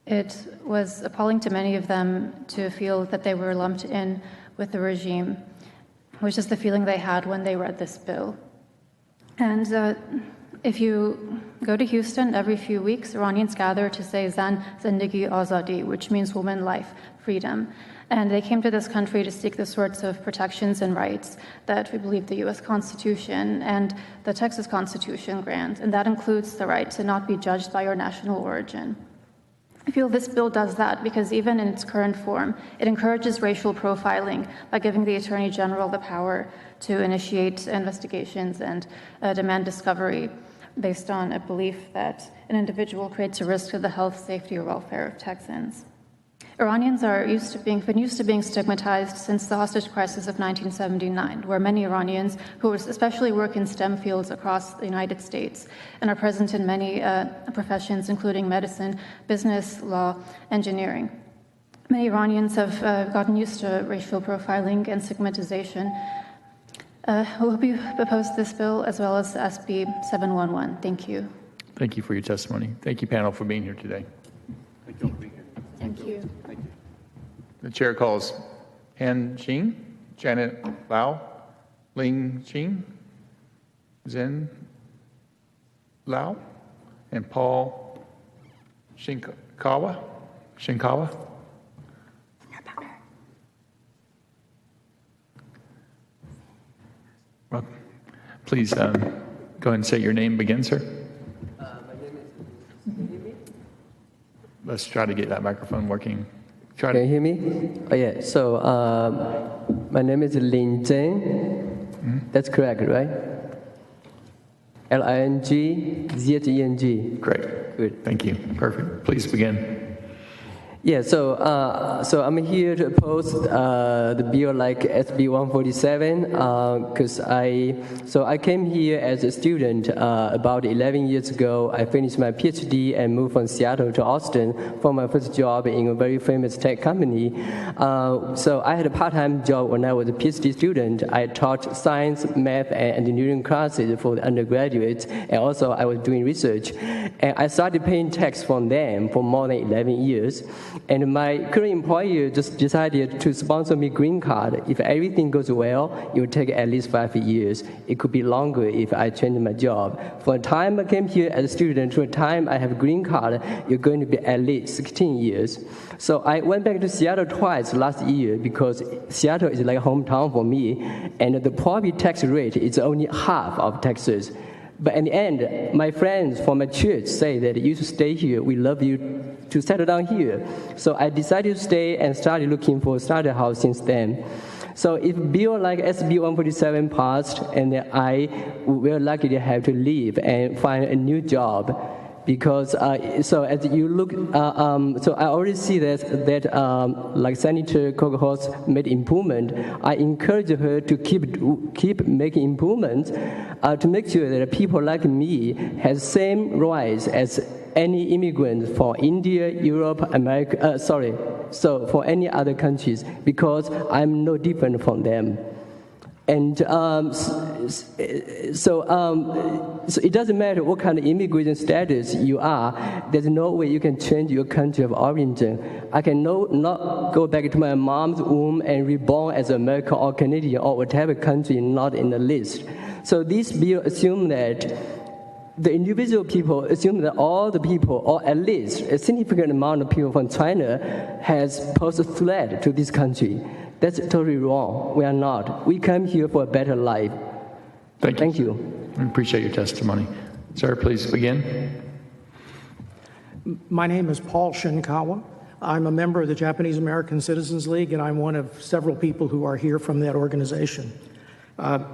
It was appalling to many of them to feel that they were lumped in with the regime, which is the feeling they had when they read this bill. And if you go to Houston, every few weeks, Iranians gather to say Zan Zindagi Azadi, which means woman, life, freedom. And they came to this country to seek the sorts of protections and rights that we believe the US Constitution and the Texas Constitution grant, and that includes the right to not be judged by your national origin. I feel this bill does that because even in its current form, it encourages racial profiling by giving the Attorney General the power to initiate investigations and demand discovery based on a belief that an individual creates a risk to the health, safety, or welfare of Texans. Iranians are been used to being stigmatized since the hostage crisis of 1979, where many Iranians, who especially work in STEM fields across the United States and are present in many professions, including medicine, business, law, engineering. Many Iranians have gotten used to racial profiling and stigmatization. We hope you oppose this bill as well as SB 711. Thank you. Thank you for your testimony. Thank you, panel, for being here today. Thank you all for being here. Thank you. The chair calls Han Jing, Janet Lau, Ling Jing, Zhen Lau, and Paul Shinkawa. Well, please go ahead and say your name again, sir. My name is. Let's try to get that microphone working. Can you hear me? Oh, yeah. So, my name is Lin Zheng. That's correct, right? Lingzeng. Great. Good. Thank you. Perfect. Please begin. Yeah, so I'm here to oppose the bill like SB 147 because I came here as a student about 11 years ago. I finished my PhD and moved from Seattle to Austin for my first job in a very famous tech company. So I had a part-time job when I was a PhD student. I taught science, math, and engineering classes for the undergraduates, and also I was doing research. And I started paying tax from them for more than 11 years. And my current employer just decided to sponsor me green card. If everything goes well, it will take at least 5 years. It could be longer if I change my job. From the time I came here as a student to the time I have a green card, it's going to be at least 16 years. So I went back to Seattle twice last year because Seattle is like a hometown for me, and the property tax rate is only half of Texas. But in the end, my friends from my church say that you should stay here. We love you to settle down here. So I decided to stay and started looking for a starter house since then. So if bill like SB 147 passed, and then I will likely have to leave and find a new job. Because so as you look, so I already see that like Senator Cocohouse made improvement. I encourage her to keep making improvements to make sure that people like me has same rights as any immigrant from India, Europe, America. So for any other countries, because I'm no different from them. And so it doesn't matter what kind of immigration status you are. There's no way you can change your country of origin. I can not go back to my mom's womb and reborn as American or Canadian or whatever country not in the list. So this bill assumes that the individual people assume that all the people, or at least a significant amount of people from China, has posed a threat to this country. That's totally wrong. We are not. We come here for a better life. Thank you. I appreciate your testimony. Sir, please begin. My name is Paul Shinkawa. I'm a member of the Japanese American Citizens League, and I'm one of several people who are here from that organization.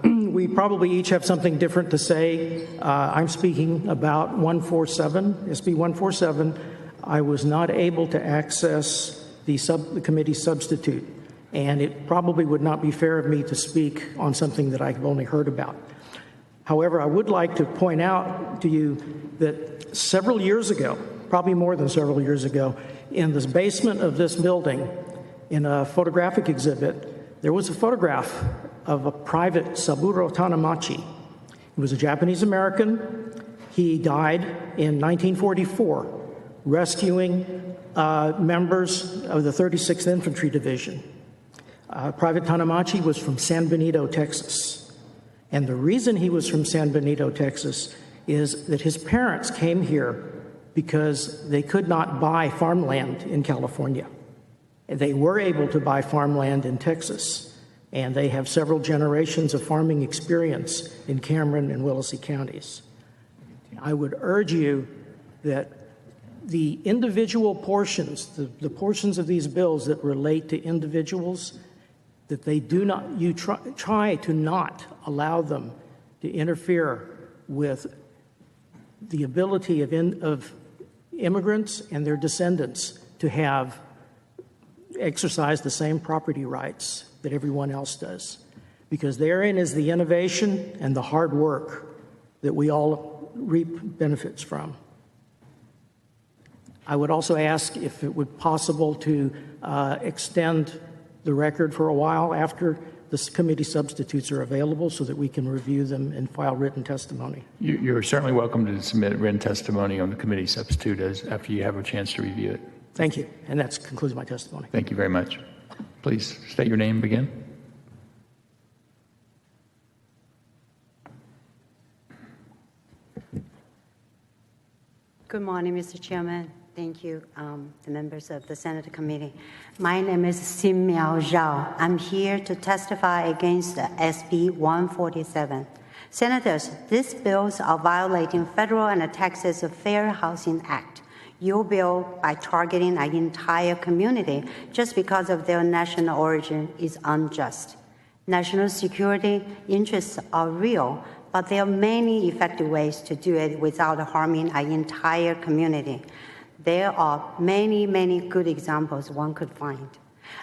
We probably each have something different to say. I'm speaking about 147, SB 147. I was not able to access the committee substitute, and it probably would not be fair of me to speak on something that I've only heard about. However, I would like to point out to you that several years ago, probably more than several years ago, in the basement of this building, in a photographic exhibit, there was a photograph of a private Saburo Tanamachi. He was a Japanese American. He died in 1944, rescuing members of the 36th Infantry Division. Private Tanamachi was from San Benito, Texas. And the reason he was from San Benito, Texas, is that his parents came here because they could not buy farmland in California. They were able to buy farmland in Texas, and they have several generations of farming experience in Cameron and Willacy counties. I would urge you that the individual portions, the portions of these bills that relate to individuals, that they do not, you try to not allow them to interfere with the ability of immigrants and their descendants to exercise the same property rights that everyone else does. Because therein is the innovation and the hard work that we all reap benefits from. I would also ask if it would be possible to extend the record for a while after the committee substitutes are available so that we can review them and file written testimony. You're certainly welcome to submit written testimony on the committee substitute after you have a chance to review it. Thank you. And that concludes my testimony. Thank you very much. Please state your name and begin. Good morning, Mr. Chairman. Thank you, the members of the Senate Committee. My name is Xin Miao Zhao. I'm here to testify against SB 147. Senators, these bills are violating federal and Texas Fair Housing Act. Your bill, by targeting an entire community just because of their national origin, is unjust. National security interests are real, but there are many effective ways to do it without harming an entire community. There are many, many good examples one could find.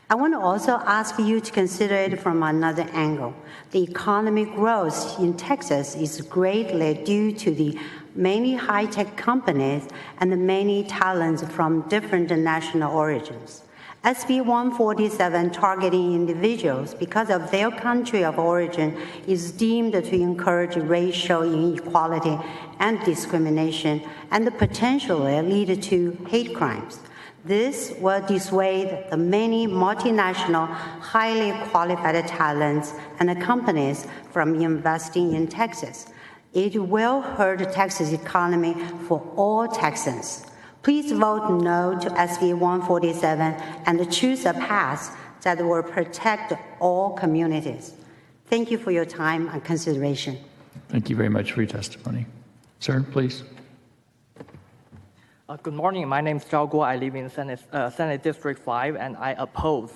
I want to also ask you to consider it from another angle. The economic growth in Texas is greatly due to the many high-tech companies and the many talents from different national origins. SB 147 targeting individuals because of their country of origin is deemed to encourage racial inequality and discrimination and potentially lead to hate crimes. This will dissuade the many multinational, highly qualified talents and companies from investing in Texas. It will hurt the Texas economy for all Texans. Please vote no to SB 147 and choose a path that will protect all communities. Thank you for your time and consideration. Thank you very much for your testimony. Sir, please. Good morning. My name is Zhao Guo. I live in Senate District 5, and I oppose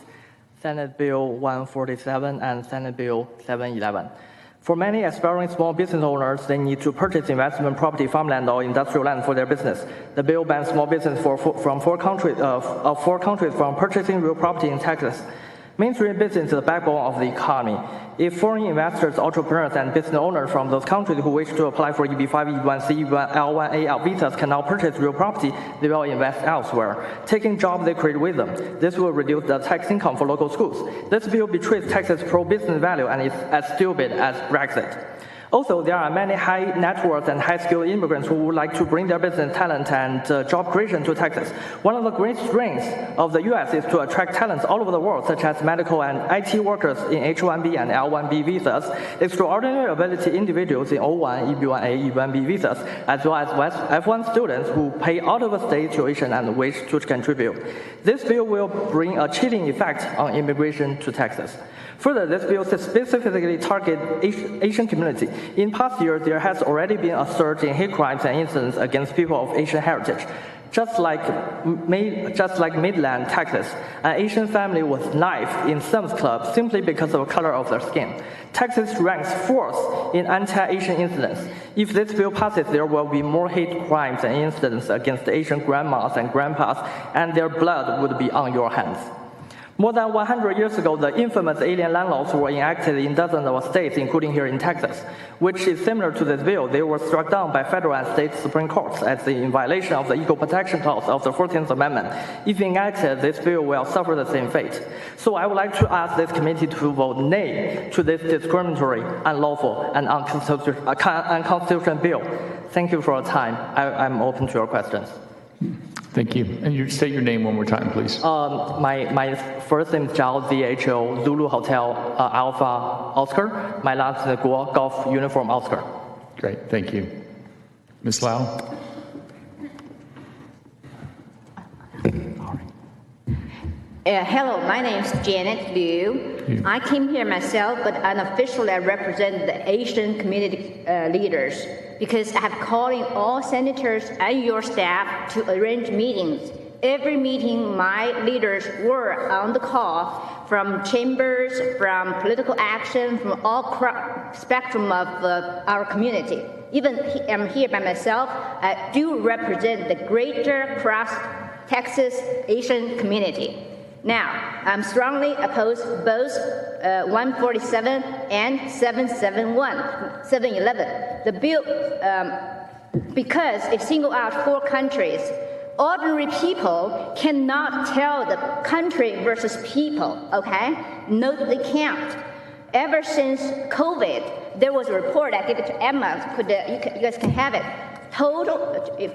Senate Bill 147 and Senate Bill 711. For many aspiring small business owners, they need to purchase investment property, farmland, or industrial land for their business. The bill bans small business from four countries from purchasing real property in Texas. Mainstream business is the backbone of the economy. If foreign investors, entrepreneurs, and business owners from those countries who wish to apply for EB-5, EB-1C, L-1A visas cannot purchase real property, they will invest elsewhere, taking jobs they create with them. This will reduce the tax income for local schools. This bill betrays Texas pro-business value and is as stupid as Brexit. Also, there are many high net worth and high skilled immigrants who would like to bring their business talent and job creation to Texas. One of the great strengths of the U.S. is to attract talents all over the world, such as medical and IT workers in H-1B and L-1B visas, extraordinary ability individuals in O-1, EB-1A, EB-1B visas, as well as F-1 students who pay out-of-state tuition and wish to contribute. This bill will bring a chilling effect on immigration to Texas. Further, this bill specifically targets Asian community. In past years, there has already been a surge in hate crimes and incidents against people of Asian heritage. Just like Midland, Texas, an Asian family was knifed in Sam's Club simply because of the color of their skin. Texas ranks 4th in anti-Asian incidents. If this bill passes, there will be more hate crimes and incidents against Asian grandmas and grandpas, and their blood would be on your hands. More than 100 years ago, the infamous alien land laws were enacted in dozens of states, including here in Texas, which is similar to this bill. They were struck down by federal and state Supreme Courts as in violation of the Equal Protection Clause of the 14th Amendment. If enacted, this bill will suffer the same fate. So I would like to ask this committee to vote nay to this discriminatory, unlawful, and unconstitutional bill. Thank you for your time. I'm open to your questions. Thank you. And you state your name one more time, please. My first name is Zhao, Z-H-O, Zulu Hotel, Alpha, Oscar. My last name is Guo, Golf Uniform, Oscar. Great, thank you. Ms. Lau? Hello, my name is Janet Liu. I came here myself, but unofficially I represent the Asian community leaders. because I have calling all senators and your staff to arrange meetings. Every meeting, my leaders were on the call from chambers, from political action, from all spectrum of our community. Even I'm here by myself, I do represent the greater cross Texas Asian community. Now, I'm strongly opposed both 147 and 711. The bill, because it singled out 4 countries. Ordinary people cannot tell the country versus people, okay? No, they can't. Ever since COVID, there was a report, I gave it to Emma, you guys can have it. Total,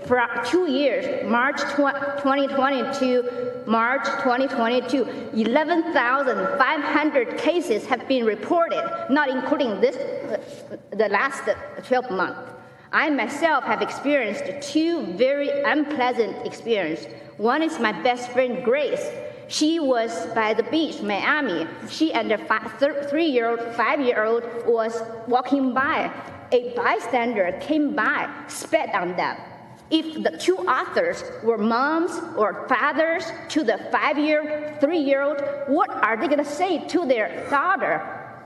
for 2 years, March 2020 to March 2022, 11,500 cases have been reported, not including this, the last 12 months. I myself have experienced 2 very unpleasant experiences. One is my best friend, Grace. She was by the beach, Miami. She and her 3-year-old, 5-year-old was walking by. A bystander came by, spat on them. If the 2 authors were moms or fathers to the 3-year-old, what are they gonna say to their daughter?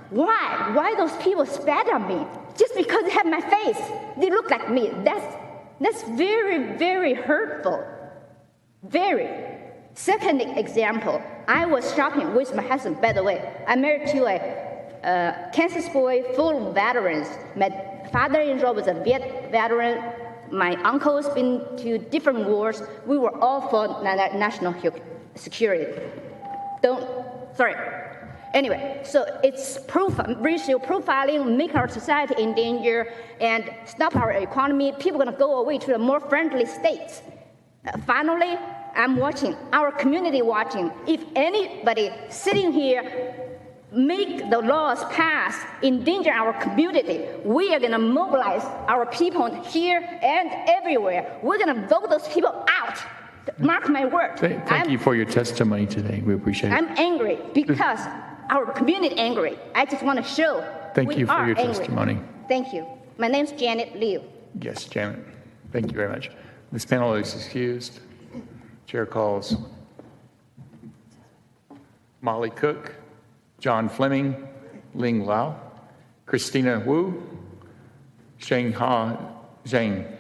Why? Why those people spat on me? Just because they have my face. They look like me. That's very, very hurtful. Very. Second example, I was shopping with my husband, by the way. I'm married to a Kansas boy full of veterans. My father-in-law was a veteran. My uncle's been to different wars. We were all for national security. Anyway, so it's racial profiling, make our society in danger, and stop our economy. People are going to go away to the more friendly states. Finally, I'm watching, our community watching. If anybody sitting here make the laws pass, endanger our community, we are going to mobilize our people here and everywhere. We're going to vote those people out. Mark my word. Thank you for your testimony today. We appreciate it. I'm angry because our community angry. I just want to show Thank you for your testimony. Thank you. My name's Janet Liu. Yes, Janet. Thank you very much. This panel is excused. Chair calls Molly Cook, John Fleming, Ling Lau, Christina Wu, Shanghai Zhang.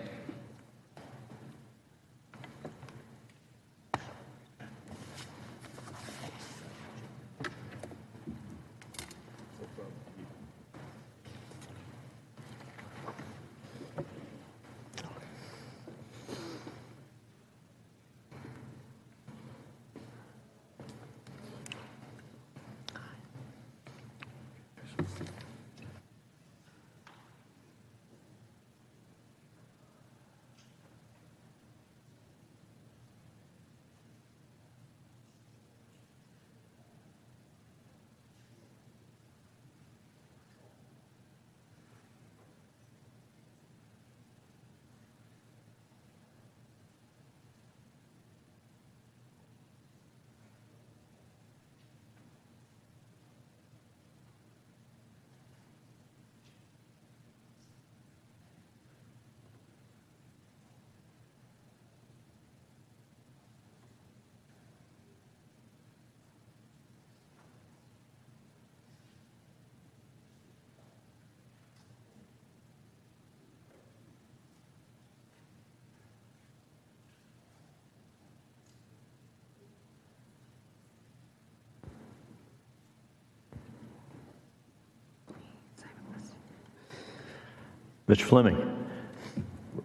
Mr. Fleming,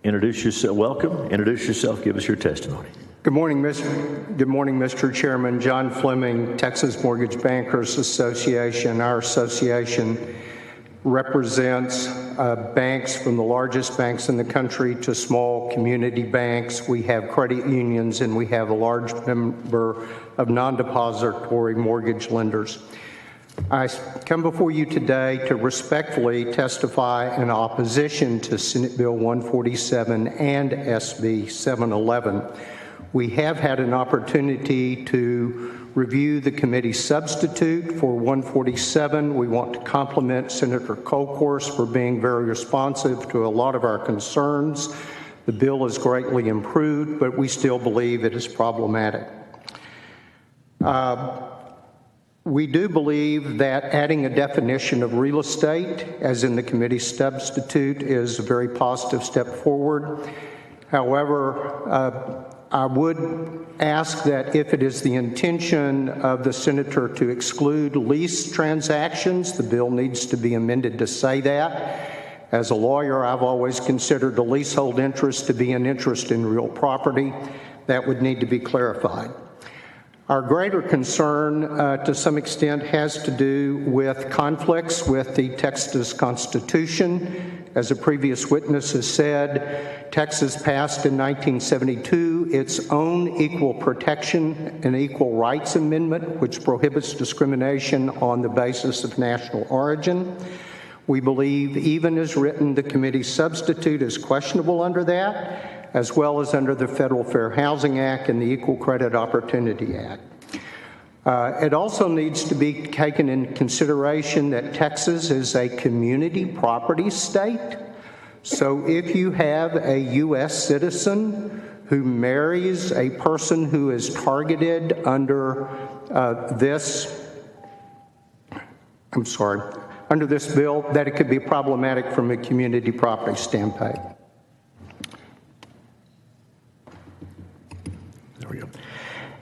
introduce yourself. Welcome. Introduce yourself. Give us your testimony. Good morning, Mr. Chairman. John Fleming, Texas Mortgage Bankers Association. Our association represents banks from the largest banks in the country to small community banks. We have credit unions and we have a large number of non-depository mortgage lenders. I come before you today to respectfully testify in opposition to Senate Bill 147 and SB 711, We have had an opportunity to review the committee substitute for 147. We want to compliment Senator Kolkhorst for being very responsive to a lot of our concerns. The bill is greatly improved, but we still believe it is problematic. We do believe that adding a definition of real estate, as in the committee substitute, is a very positive step forward. However, I would ask that if it is the intention of the senator to exclude lease transactions, the bill needs to be amended to say that. As a lawyer, I've always considered a leasehold interest to be an interest in real property. That would need to be clarified. Our greater concern, to some extent, has to do with conflicts with the Texas Constitution. As a previous witness has said, Texas passed in 1972 its own Equal Protection and Equal Rights Amendment, which prohibits discrimination on the basis of national origin. We believe, even as written, the committee substitute is questionable under that, as well as under the Federal Fair Housing Act and the Equal Credit Opportunity Act. It also needs to be taken into consideration that Texas is a community property state. So if you have a U.S. citizen who marries a person who is targeted under under this bill, that it could be problematic from a community property standpoint. There we go.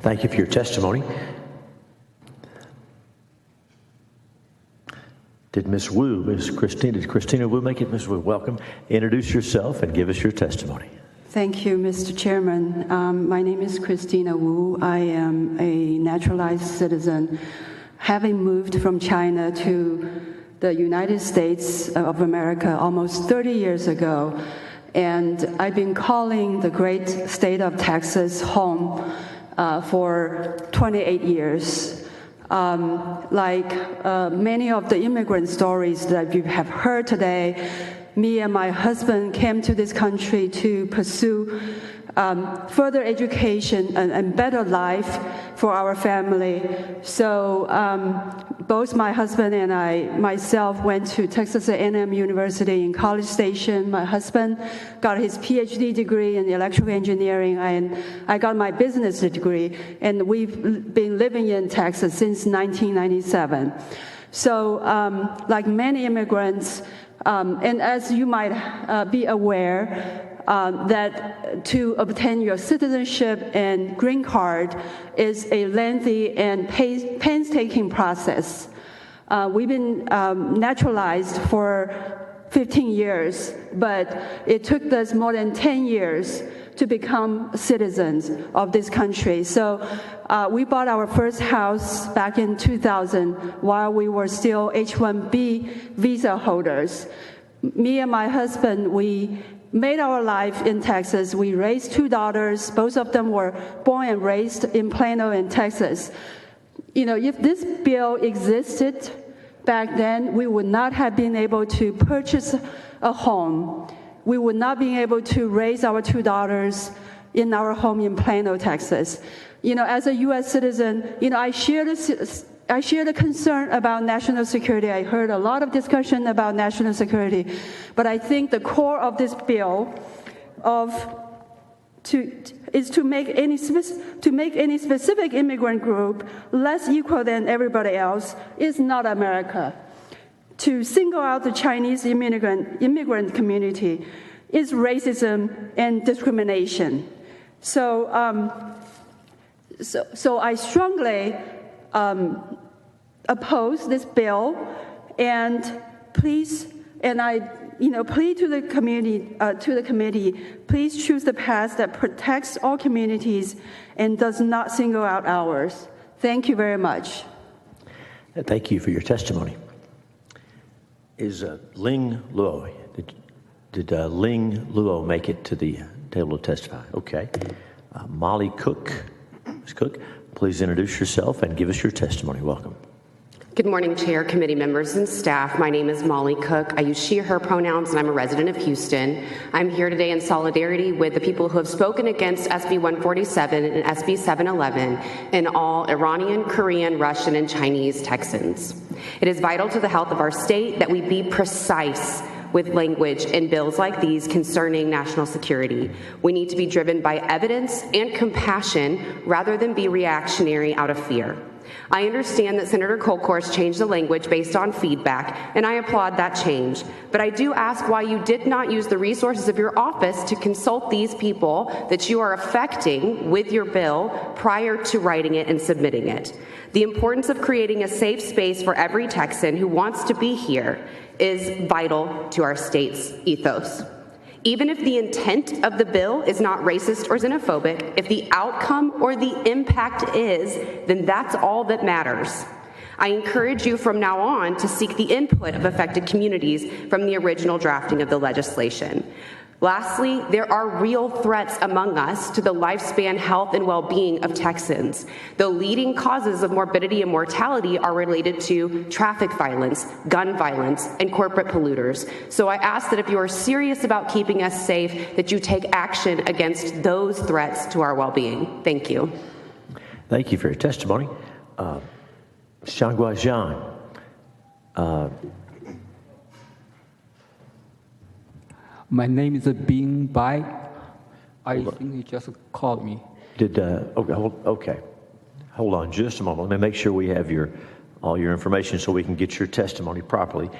Thank you for your testimony. Did Ms. Wu, did Christina Wu make it? Ms. Wu, welcome. Introduce yourself and give us your testimony. Thank you, Mr. Chairman. My name is Christina Wu. I am a naturalized citizen, having moved from China to the United States of America almost 30 years ago. And I've been calling the great state of Texas home for 28 years. Like many of the immigrant stories that you have heard today, me and my husband came to this country to pursue further education and better life for our family. So both my husband and myself went to Texas A&M University in College Station. My husband got his PhD degree in electrical engineering, and I got my business degree. And we've been living in Texas since 1997. So like many immigrants, and as you might be aware, that to obtain your citizenship and green card is a lengthy and painstaking process. We've been naturalized for 15 years, but it took us more than 10 years to become citizens of this country. So we bought our first house back in 2000 while we were still H-1B visa holders. Me and my husband, we made our life in Texas. We raised two daughters. Both of them were born and raised in Plano, in Texas. You know, if this bill existed back then, we would not have been able to purchase a home. We would not be able to raise our two daughters in our home in Plano, Texas. You know, as a U.S. citizen, you know, I share the concern about national security. I heard a lot of discussion about national security, but I think the core of this bill is to make any specific immigrant group less equal than everybody else is not America. To single out the Chinese immigrant community is racism and discrimination. So I strongly oppose this bill, and I plead to the committee, please choose the path that protects all communities and does not single out ours. Thank you very much. Thank you for your testimony. Is Ling Luo, did Ling Luo make it to the table to testify? Okay. Molly Cook, Ms. Cook, please introduce yourself and give us your testimony. Welcome. Good morning, Chair, committee members, and staff. My name is Molly Cook. I use she, her pronouns, and I'm a resident of Houston. I'm here today in solidarity with the people who have spoken against SB 147 and SB 711 and all Iranian, Korean, Russian, and Chinese Texans. It is vital to the health of our state that we be precise with language in bills like these concerning national security. We need to be driven by evidence and compassion rather than be reactionary out of fear. I understand that Senator Kolkhorst changed the language based on feedback, and I applaud that change. But I do ask why you did not use the resources of your office to consult these people that you are affecting with your bill prior to writing it and submitting it. The importance of creating a safe space for every Texan who wants to be here is vital to our state's ethos. Even if the intent of the bill is not racist or xenophobic, if the outcome or the impact is, then that's all that matters. I encourage you from now on to seek the input of affected communities from the original drafting of the legislation. Lastly, there are real threats among us to the lifespan, health, and well-being of Texans. The leading causes of morbidity and mortality are related to traffic violence, gun violence, and corporate polluters. So I ask that if you are serious about keeping us safe, that you take action against those threats to our well-being. Thank you. Thank you for your testimony. Xianghua Zhang. My name is Bing Bai. I think he just called me. Okay. Hold on just a moment. Let me make sure we have all your information so we can get your testimony properly.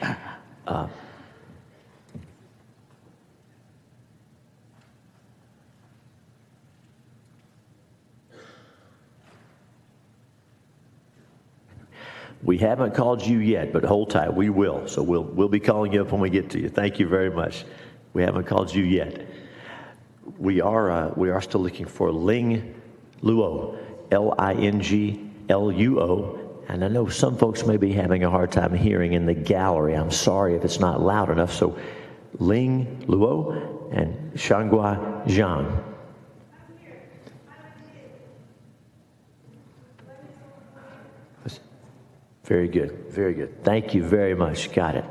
We haven't called you yet, but hold tight. We will. So we'll be calling you up when we get to you. Thank you very much. We haven't called you yet. We are still looking for Ling Luo, Lingluo. And I know some folks may be having a hard time hearing in the gallery. I'm sorry if it's not loud enough. So Ling Luo and Xianghua Zhang. Very good. Very good. Thank you very much. Got it.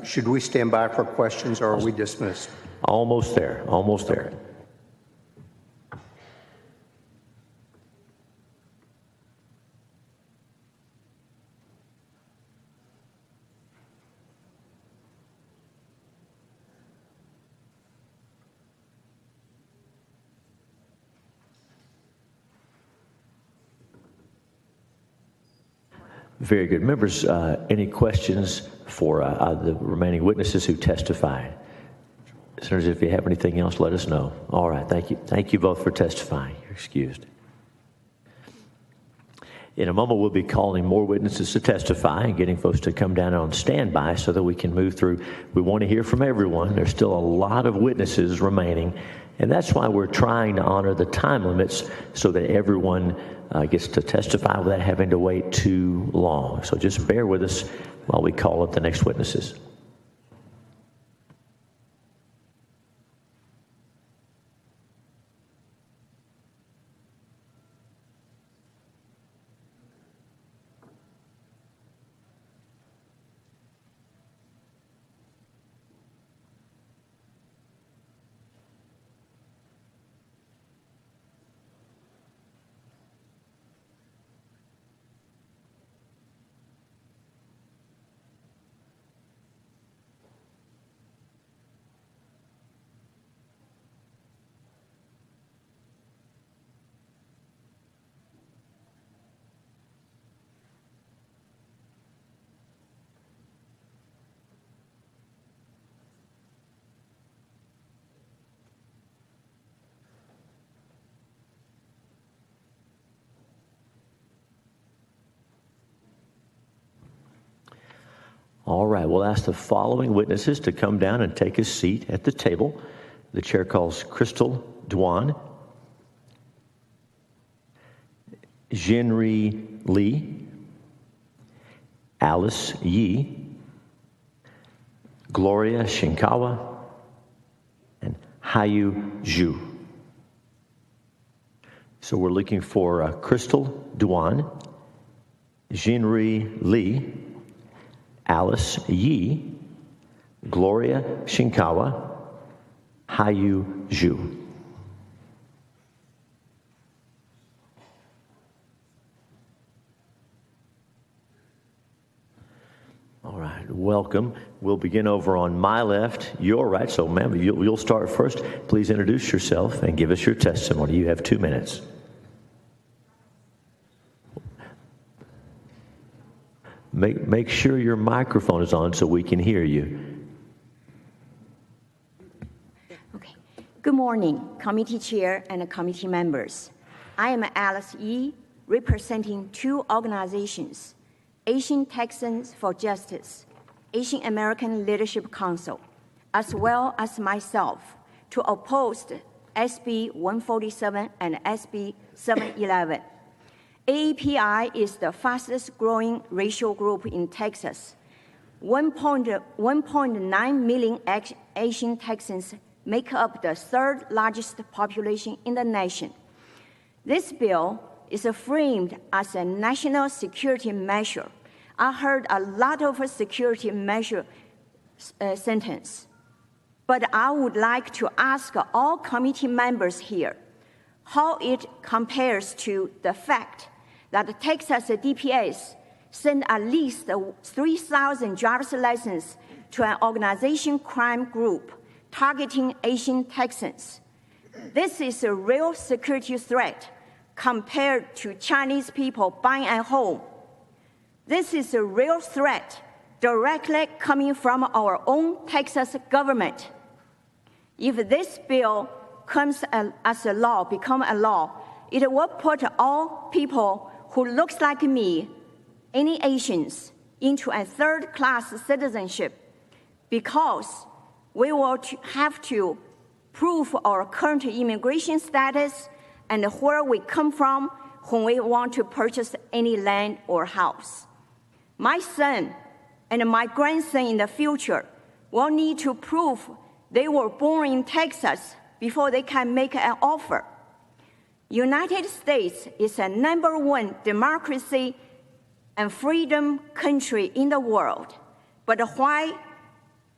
Should we stand by for questions, or are we dismissed? Almost there. Almost there. Very good. Members, any questions for the remaining witnesses who testified? Senators, if you have anything else, let us know. All right, thank you. Thank you both for testifying. You're excused. In a moment, we'll be calling more witnesses to testify and getting folks to come down on standby so that we can move through. We want to hear from everyone. There's still a lot of witnesses remaining, and that's why we're trying to honor the time limits so that everyone gets to testify without having to wait too long. So just bear with us while we call up the next witnesses. All right, we'll ask the following witnesses to come down and take a seat at the table. The chair calls Crystal Duan, Jinri Li, Alice Yi, Gloria Shinkawa, Hayu Zhu. So we're looking for Crystal Duan, Jinri Li, Alice Yi, Gloria Shinkawa, Hayu Zhu. All right, welcome. We'll begin over on my left, your right. So, ma'am, you'll start first. Please introduce yourself and give us your testimony. You have 2 minutes. Make sure your microphone is on so we can hear you. Okay. Good morning, committee chair and committee members. I am Alice Yi, representing two organizations, Asian Texans for Justice, Asian American Leadership Council, as well as myself, to oppose SB 147 and SB 711. AAPI is the fastest growing racial group in Texas. 1.9 million Asian Texans make up the third largest population in the nation. This bill is framed as a national security measure. I heard a lot of security measure sentence, but I would like to ask all committee members here how it compares to the fact that the Texas DPS sent at least 3,000 driver's licenses to an organization crime group targeting Asian Texans. This is a real security threat compared to Chinese people buying a home. This is a real threat directly coming from our own Texas government. If this bill comes as a law, become a law, it will put all people who looks like me, any Asians, into a third-class citizenship because we will have to prove our current immigration status and where we come from when we want to purchase any land or house. My son and my grandson in the future will need to prove they were born in Texas before they can make an offer. United States is a #1 democracy and freedom country in the world. But why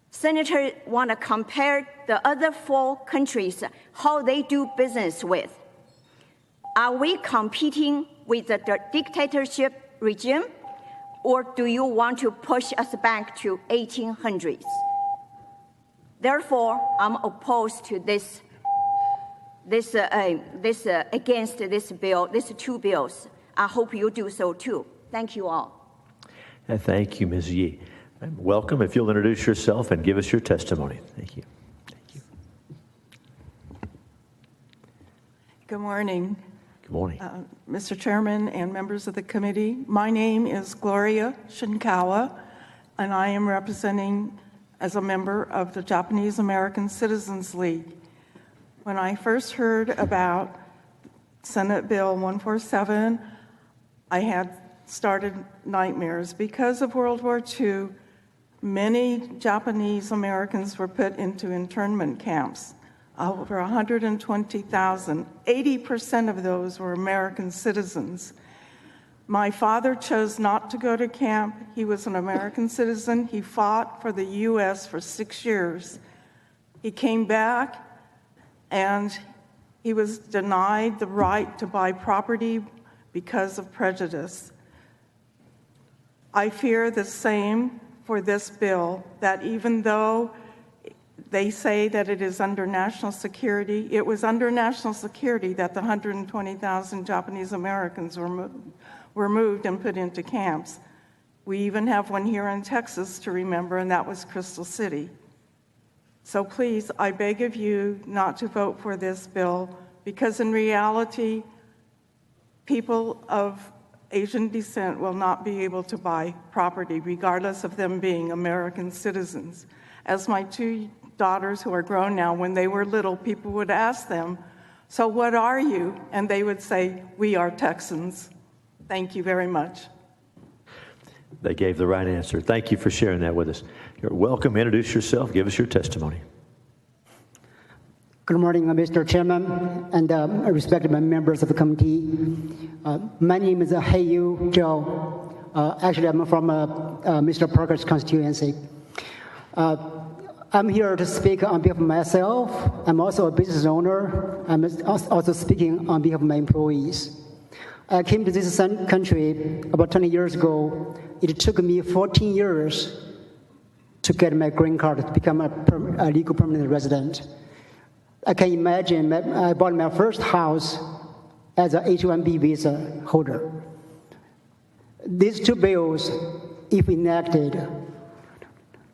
senators want to compare the other 4 countries, how they do business with? Are we competing with the dictatorship regime, or do you want to push us back to 1800s? Therefore, I'm opposed to against this bill, these 2 bills. I hope you do so too. Thank you all. Thank you, Ms. Yi. Welcome. If you'll introduce yourself and give us your testimony. Thank you. Thank you. Good morning. Good morning. Mr. Chairman and members of the committee, my name is Gloria Shinkawa, and I am representing as a member of the Japanese American Citizens League. When I first heard about Senate Bill 147, I had started nightmares. Because of World War II, many Japanese Americans were put into internment camps. Over 120,000. 80% of those were American citizens. My father chose not to go to camp. He was an American citizen. He fought for the U.S. for 6 years. He came back, and he was denied the right to buy property because of prejudice. I fear the same for this bill, that even though they say that it is under national security, it was under national security that the 120,000 Japanese Americans were moved and put into camps. We even have one here in Texas to remember, and that was Crystal City. So please, I beg of you not to vote for this bill, because in reality, people of Asian descent will not be able to buy property, regardless of them being American citizens. As my 2 daughters, who are grown now, when they were little, people would ask them, "So what are you?" And they would say, "We are Texans." Thank you very much. They gave the right answer. Thank you for sharing that with us. You're welcome. Introduce yourself. Give us your testimony. Good morning, Mr. Chairman and respected members of the committee. My name is Heiyu Zhou. Actually, I'm from Mr. Parker's constituency. I'm here to speak on behalf of myself. I'm also a business owner. I'm also speaking on behalf of my employees. I came to this country about 20 years ago. It took me 14 years to get my green card to become a legal permanent resident. I can imagine I bought my first house as an H-1B visa holder. These two bills, if enacted,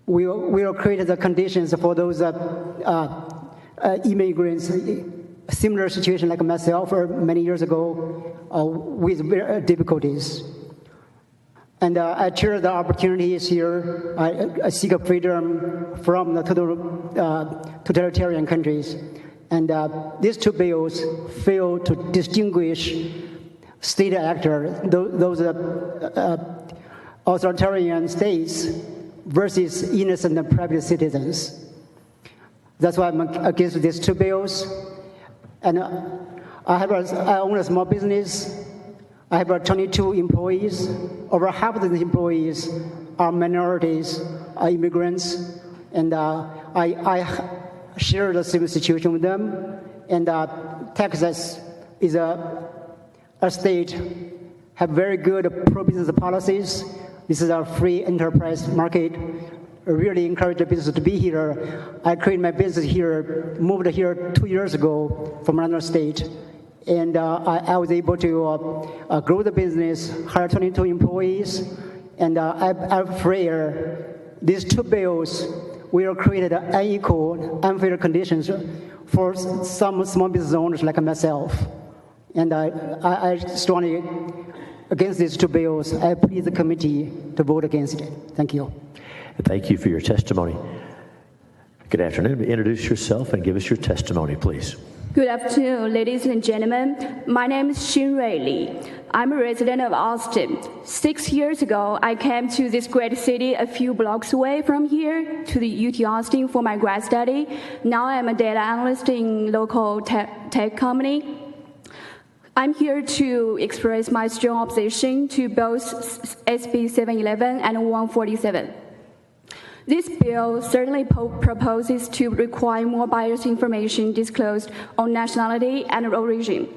will create the conditions for those immigrants, similar situation like myself many years ago, with difficulties. And I share the opportunities here. I seek a freedom from the totalitarian countries. And these two bills fail to distinguish state actors, those authoritarian states versus innocent and private citizens. That's why I'm against these two bills. And I own a small business. I have 22 employees. Over half of the employees are minorities, are immigrants, and I share the same situation with them. And Texas is a state have very good pro-business policies. This is a free enterprise market. I really encourage the business to be here. I created my business here, moved here 2 years ago from another state. And I was able to grow the business, hire 22 employees, and I'm afraid these two bills will create unequal, unfair conditions for some small business owners like myself. And I strongly against these two bills. I plead the committee to vote against it. Thank you. Thank you for your testimony. Good afternoon. Introduce yourself and give us your testimony, please. Good afternoon, ladies and gentlemen. My name is Xinrui Li. I'm a resident of Austin. 6 years ago, I came to this great city a few blocks away from here to the UT Austin for my grad study. Now I'm a data analyst in local tech company. I'm here to express my strong opposition to both SB 711 and 147. This bill certainly proposes to require more biased information disclosed on nationality and origin.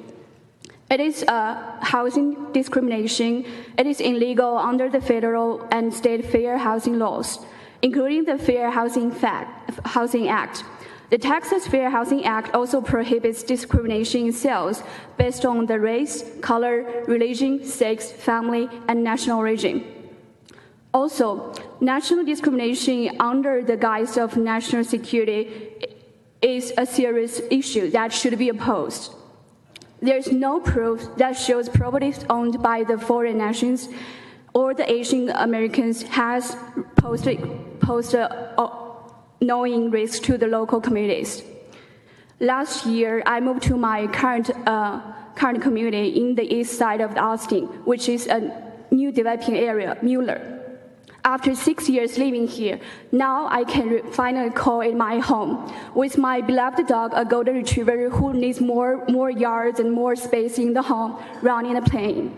It is housing discrimination. It is illegal under the federal and state fair housing laws, including the Fair Housing Act. The Texas Fair Housing Act also prohibits discrimination in sales based on the race, color, religion, sex, family, and national origin. Also, national discrimination under the guise of national security is a serious issue that should be opposed. There is no proof that shows properties owned by the foreign nations or the Asian Americans has posed knowing risk to the local communities. Last year, I moved to my current community in the east side of Austin, which is a new developing area, Mueller. After 6 years living here, now I can finally call it my home. With my beloved dog, a golden retriever who needs more yards and more space in the home, running and playing.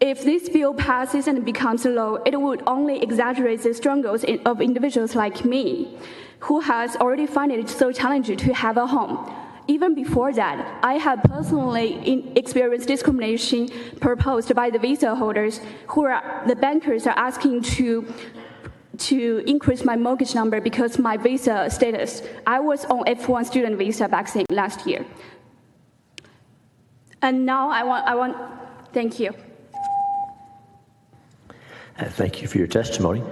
If this bill passes and becomes law, it would only exaggerate the struggles of individuals like me, who has already found it so challenging to have a home. Even before that, I have personally experienced discrimination proposed by the visa holders, the bankers are asking to increase my mortgage number because my visa status. I was on F1 student visa back then last year. And now I want, thank you. Thank you for your testimony.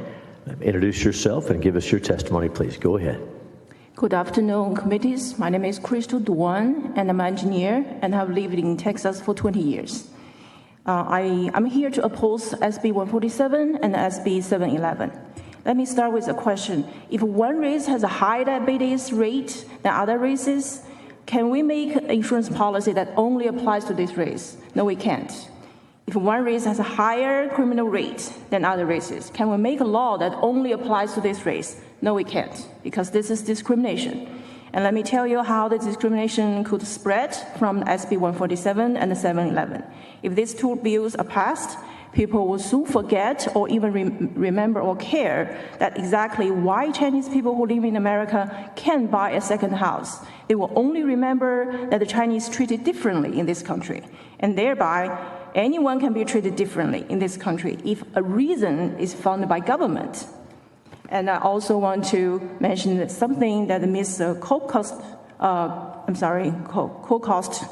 Introduce yourself and give us your testimony, please. Go ahead. Good afternoon, committees. My name is Crystal Duan, and I'm an engineer, and have lived in Texas for 20 years. I'm here to oppose SB 147 and SB 711. Let me start with a question. If one race has a high diabetes rate than other races, can we make an insurance policy that only applies to this race? No, we can't. If one race has a higher criminal rate than other races, can we make a law that only applies to this race? No, we can't, because this is discrimination. And let me tell you how the discrimination could spread from SB 147 and 711. If these two bills are passed, people will soon forget or even remember or care that exactly why Chinese people who live in America can buy a second house. They will only remember that the Chinese treated differently in this country, and thereby anyone can be treated differently in this country if a reason is found by government. And I also want to mention something that Ms. Kokost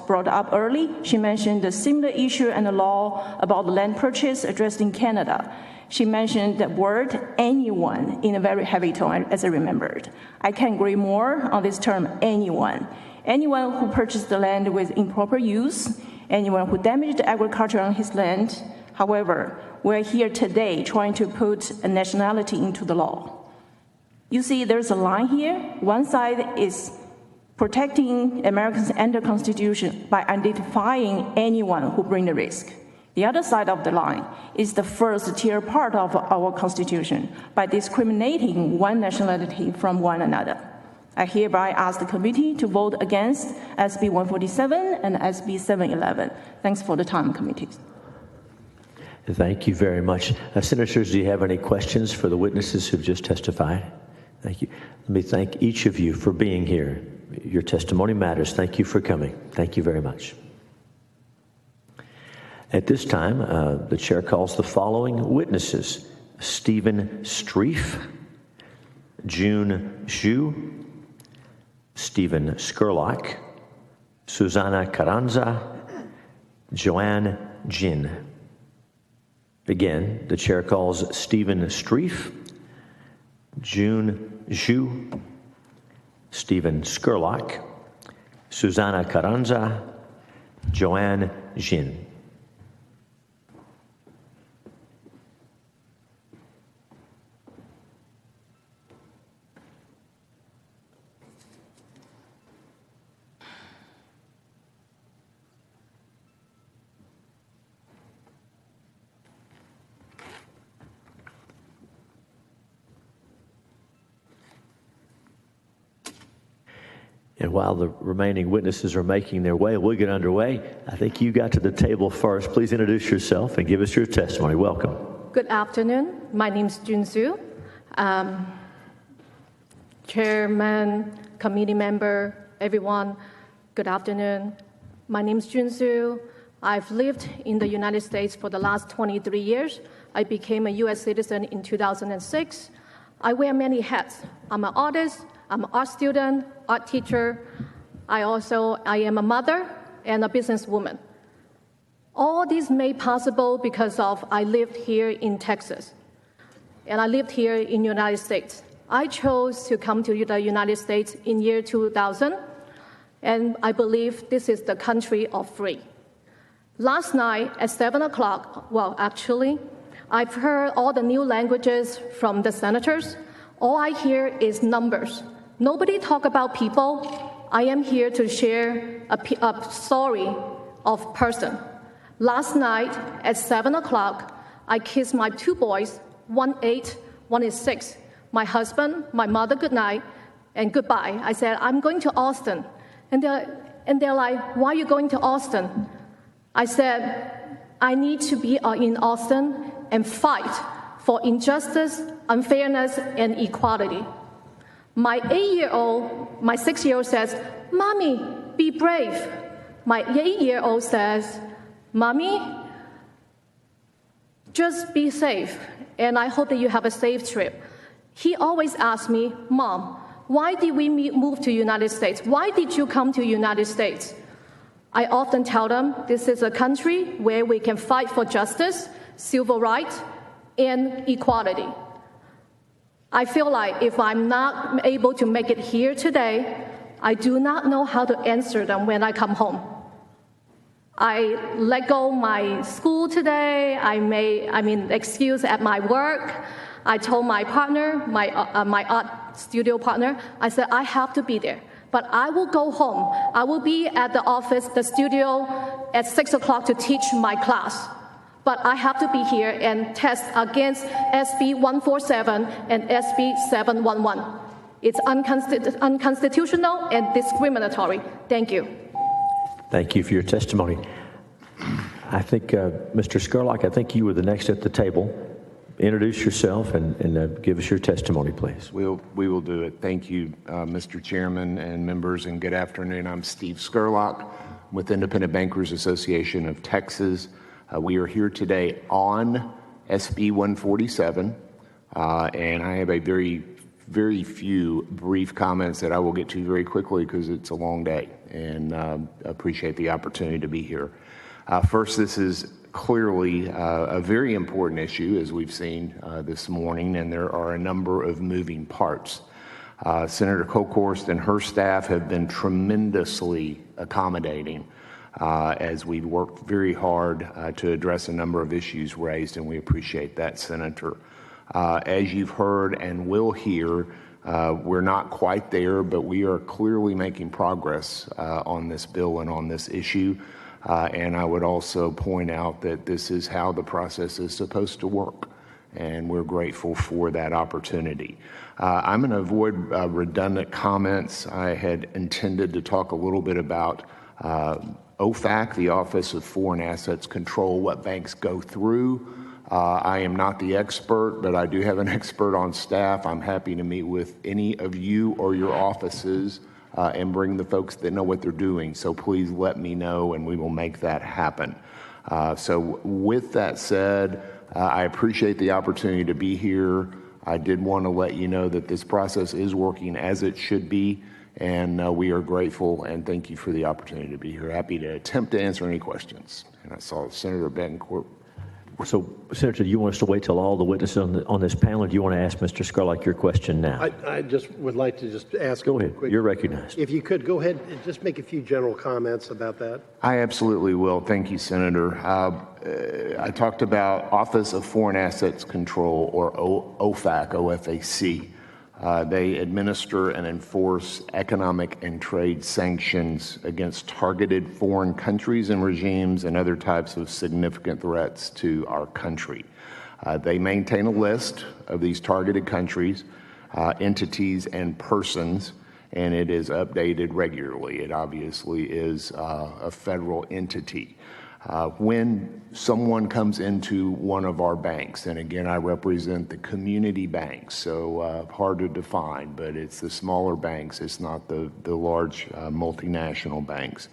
brought up early. She mentioned a similar issue and a law about land purchase addressed in Canada. She mentioned the word anyone in a very heavy tone, as I remembered. I can agree more on this term, anyone. Anyone who purchased the land with improper use, anyone who damaged agriculture on his land. However, we're here today trying to put a nationality into the law. You see, there's a line here. One side is protecting Americans and the Constitution by identifying anyone who brings the risk. The other side of the line is the first tier part of our Constitution by discriminating one nationality from one another. I hereby ask the committee to vote against SB 147 and SB 711. Thanks for the time, committees. Thank you very much. Senators, do you have any questions for the witnesses who've just testified? Thank you. Let me thank each of you for being here. Your testimony matters. Thank you for coming. Thank you very much. At this time, the chair calls the following witnesses: Stephen Strieff, June Zhu, Stephen Skurlock, Susana Carranza, Joanne Jin. Again, the chair calls Stephen Strieff, June Zhu, Stephen Skurlock, Susana Carranza, Joanne Jin. And while the remaining witnesses are making their way, we'll get underway. I think you got to the table first. Please introduce yourself and give us your testimony. Welcome. Good afternoon. My name is Jun Zhu. Chairman, committee member, everyone, good afternoon. My name is Jun Zhu. I've lived in the United States for the last 23 years. I became a U.S. citizen in 2006. I wear many hats. I'm an artist. I'm an art student, art teacher. I am a mother and a businesswoman. All this made possible because of I lived here in Texas, and I lived here in the United States. I chose to come to the United States in year 2000, and I believe this is the country of free. Last night at 7 o'clock, well, actually, I've heard all the new languages from the senators. All I hear is numbers. Nobody talk about people. I am here to share a story of person. Last night at 7 o'clock, I kissed my two boys, 1 8, 1 is 6. My husband, my mother, good night and goodbye. I said, I'm going to Austin. And they're like, why are you going to Austin? I said, I need to be in Austin and fight for injustice, unfairness, and equality. My 6-year-old says, Mommy, be brave. My 8-year-old says, Mommy, just be safe, and I hope that you have a safe trip. He always asks me, Mom, why did we move to the United States? Why did you come to the United States? I often tell them this is a country where we can fight for justice, civil rights, and equality. I feel like if I'm not able to make it here today, I do not know how to answer them when I come home. I let go my school today. I made excuse at my work. I told my partner, my art studio partner, I said, I have to be there. But I will go home. I will be at the office, the studio, at 6 o'clock to teach my class. But I have to be here and test against SB 147 and SB 711. It's unconstitutional and discriminatory. Thank you. Thank you for your testimony. I think, Mr. Skurlock, I think you were the next at the table. Introduce yourself and give us your testimony, please. We will do it. Thank you, Mr. Chairman and members, and good afternoon. I'm Steve Skurlock with Independent Bankers Association of Texas. We are here today on SB 147, and I have a very few brief comments that I will get to very quickly because it's a long day, and appreciate the opportunity to be here. First, this is clearly a very important issue, as we've seen this morning, and there are a number of moving parts. Senator Kolkhorst and her staff have been tremendously accommodating as we've worked very hard to address a number of issues raised, and we appreciate that, Senator. As you've heard and will hear, we're not quite there, but we are clearly making progress on this bill and on this issue. And I would also point out that this is how the process is supposed to work, and we're grateful for that opportunity. I'm going to avoid redundant comments. I had intended to talk a little bit about OFAC, the Office of Foreign Assets Control, what banks go through. I am not the expert, but I do have an expert on staff. I'm happy to meet with any of you or your offices and bring the folks that know what they're doing. So please let me know, and we will make that happen. So with that said, I appreciate the opportunity to be here. I did want to let you know that this process is working as it should be, and we are grateful, and thank you for the opportunity to be here. Happy to attempt to answer any questions. And I saw Senator Betancourt. So, Senator, do you want us to wait till all the witnesses on this panel, or do you want to ask Mr. Skurlock your question now? I just would like to just ask. Go ahead. You're recognized. If you could, go ahead and just make a few general comments about that. I absolutely will. Thank you, Senator. I talked about Office of Foreign Assets Control, or OFAC, OFAC. They administer and enforce economic and trade sanctions against targeted foreign countries and regimes and other types of significant threats to our country. They maintain a list of these targeted countries, entities, and persons, and it is updated regularly. It obviously is a federal entity. When someone comes into one of our banks, and again, I represent the community banks, so hard to define, but it's the smaller banks, it's not the large multinational banks.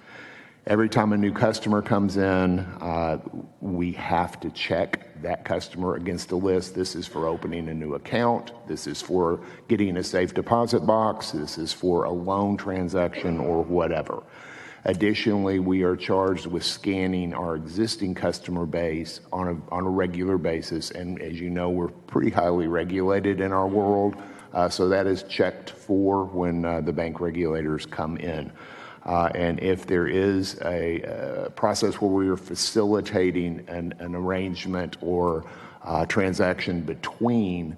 Every time a new customer comes in, we have to check that customer against a list. This is for opening a new account. This is for getting a safe deposit box. This is for a loan transaction or whatever. Additionally, we are charged with scanning our existing customer base on a regular basis, and as you know, we're pretty highly regulated in our world, so that is checked for when the bank regulators come in. And if there is a process where we are facilitating an arrangement or transaction between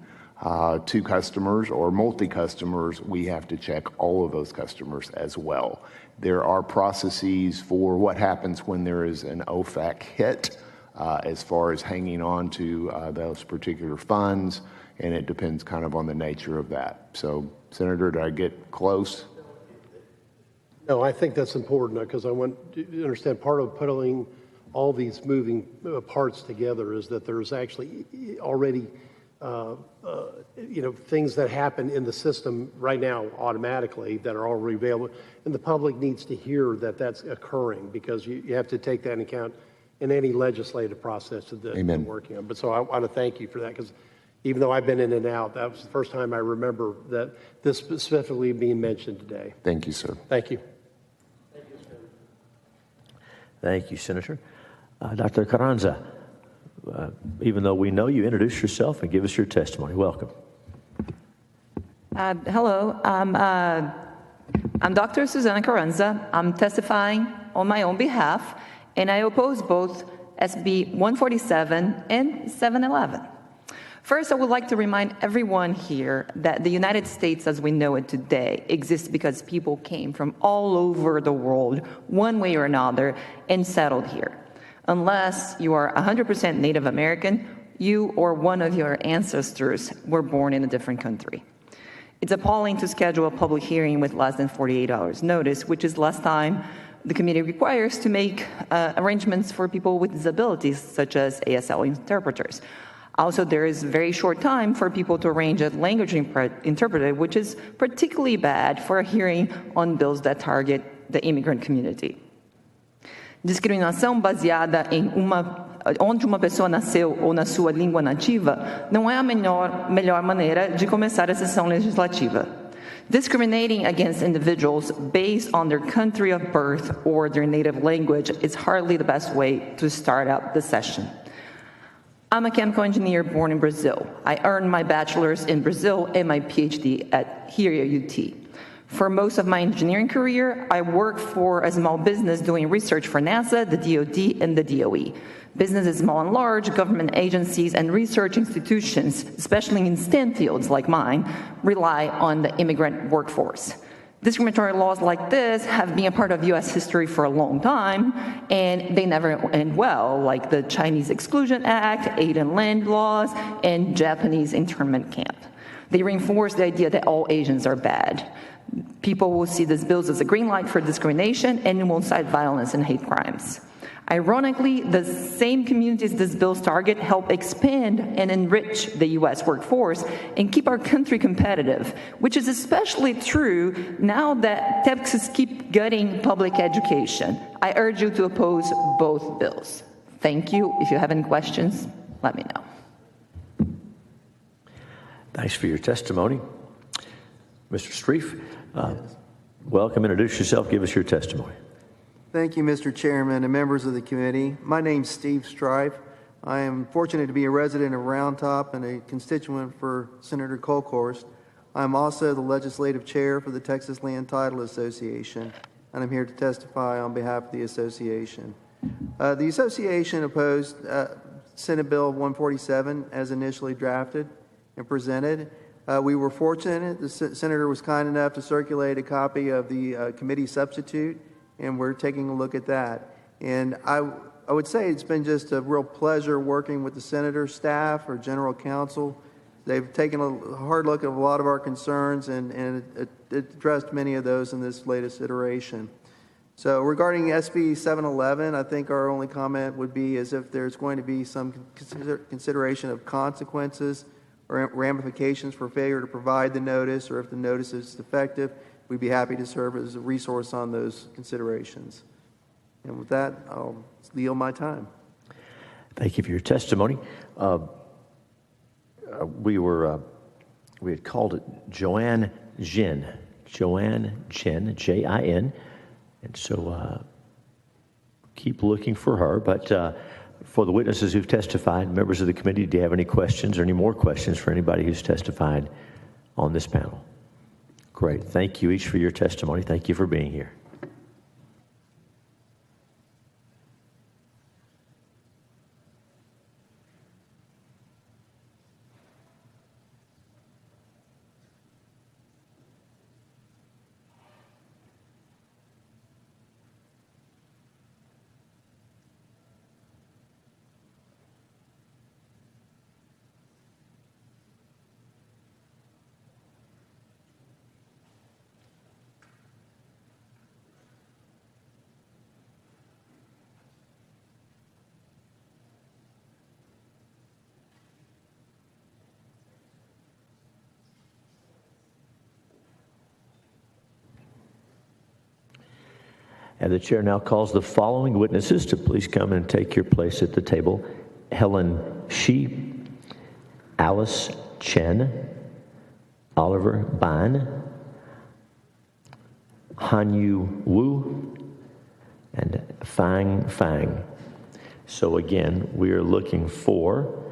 two customers or multi-customers, we have to check all of those customers as well. There are processes for what happens when there is an OFAC hit as far as hanging on to those particular funds, and it depends kind of on the nature of that. So, Senator, did I get close? No, I think that's important because I want to understand part of putting all these moving parts together is that there's actually already things that happen in the system right now automatically that are already available, and the public needs to hear that that's occurring because you have to take that into account in any legislative process that we're working on. But so I want to thank you for that because even though I've been in and out, that was the first time I remember that this specifically being mentioned today. Thank you, sir. Thank you. Thank you, Senator. Dr. Carranza, even though we know you, introduce yourself and give us your testimony. Welcome. Hello, I'm Dr. Susana Carranza. I'm testifying on my own behalf, and I oppose both SB 147 and 711. First, I would like to remind everyone here that the United States as we know it today exists because people came from all over the world, one way or another, and settled here. Unless you are 100% Native American, you or one of your ancestors were born in a different country. It's appalling to schedule a public hearing with less than 48 hours notice, which is less time the committee requires to make arrangements for people with disabilities, such as ASL interpreters. Also, there is very short time for people to arrange a language interpreter, which is particularly bad for a hearing on bills that target the immigrant community. Discriminação baseada em onde uma pessoa nasceu ou na sua língua nativa não é a melhor maneira de começar a sessão legislativa. Discriminating against individuals based on their country of birth or their native language is hardly the best way to start out the session. I'm a chemical engineer born in Brazil. I earned my bachelor's in Brazil and my PhD here at UT. For most of my engineering career, I worked for a small business doing research for NASA, the DoD, and the DOE. Businesses small and large, government agencies, and research institutions, especially in STEM fields like mine, rely on the immigrant workforce. Discriminatory laws like this have been a part of U.S. history for a long time, and they never end well, like the Chinese Exclusion Act, aid and land laws, and Japanese internment camp. They reinforce the idea that all Asians are bad. People will see these bills as a green light for discrimination and will incite violence and hate crimes. Ironically, the same communities these bills target help expand and enrich the U.S. workforce and keep our country competitive, which is especially true now that Texas keeps gutting public education. I urge you to oppose both bills. Thank you. If you have any questions, let me know. Thanks for your testimony. Mr. Streif, welcome. Introduce yourself. Give us your testimony. Thank you, Mr. Chairman and members of the committee. My name's Steve Streif. I am fortunate to be a resident of Round Top and a constituent for Senator Kolkhorst. I'm also the legislative chair for the Texas Land Title Association, and I'm here to testify on behalf of the association. The association opposed Senate Bill 147 as initially drafted and presented. We were fortunate the senator was kind enough to circulate a copy of the committee substitute, and we're taking a look at that. And I would say it's been just a real pleasure working with the senator's staff or general counsel. They've taken a hard look at a lot of our concerns and addressed many of those in this latest iteration. So regarding SB 711, I think our only comment would be as if there's going to be some consideration of consequences or ramifications for failure to provide the notice, or if the notice is defective, we'd be happy to serve as a resource on those considerations. And with that, I'll yield my time. Thank you for your testimony. We had called it Joanne Jin, J-I-N, and so keep looking for her. But for the witnesses who've testified, members of the committee, do you have any questions or any more questions for anybody who's testified on this panel? Great. Thank you each for your testimony. Thank you for being here. And the chair now calls the following witnesses to please come and take your place at the table. Helen Shi, Alice Chen, Oliver Ban, Hanyu Wu, and Fang Fang. So again, we are looking for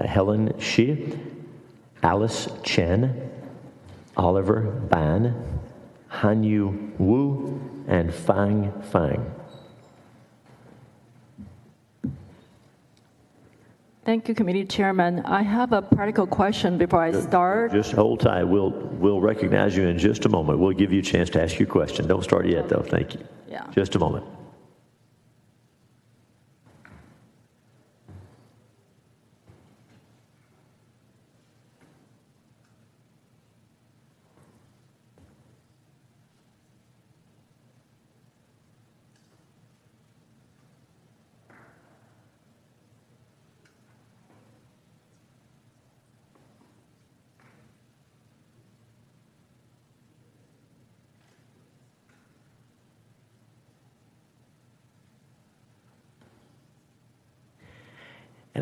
Helen Shi, Alice Chen, Oliver Ban, Hanyu Wu, and Fang Fang. Thank you, Committee Chairman. I have a practical question before I start. Just hold tight. We'll recognize you in just a moment. We'll give you a chance to ask your question. Don't start yet, though. Thank you. Yeah. Just a moment.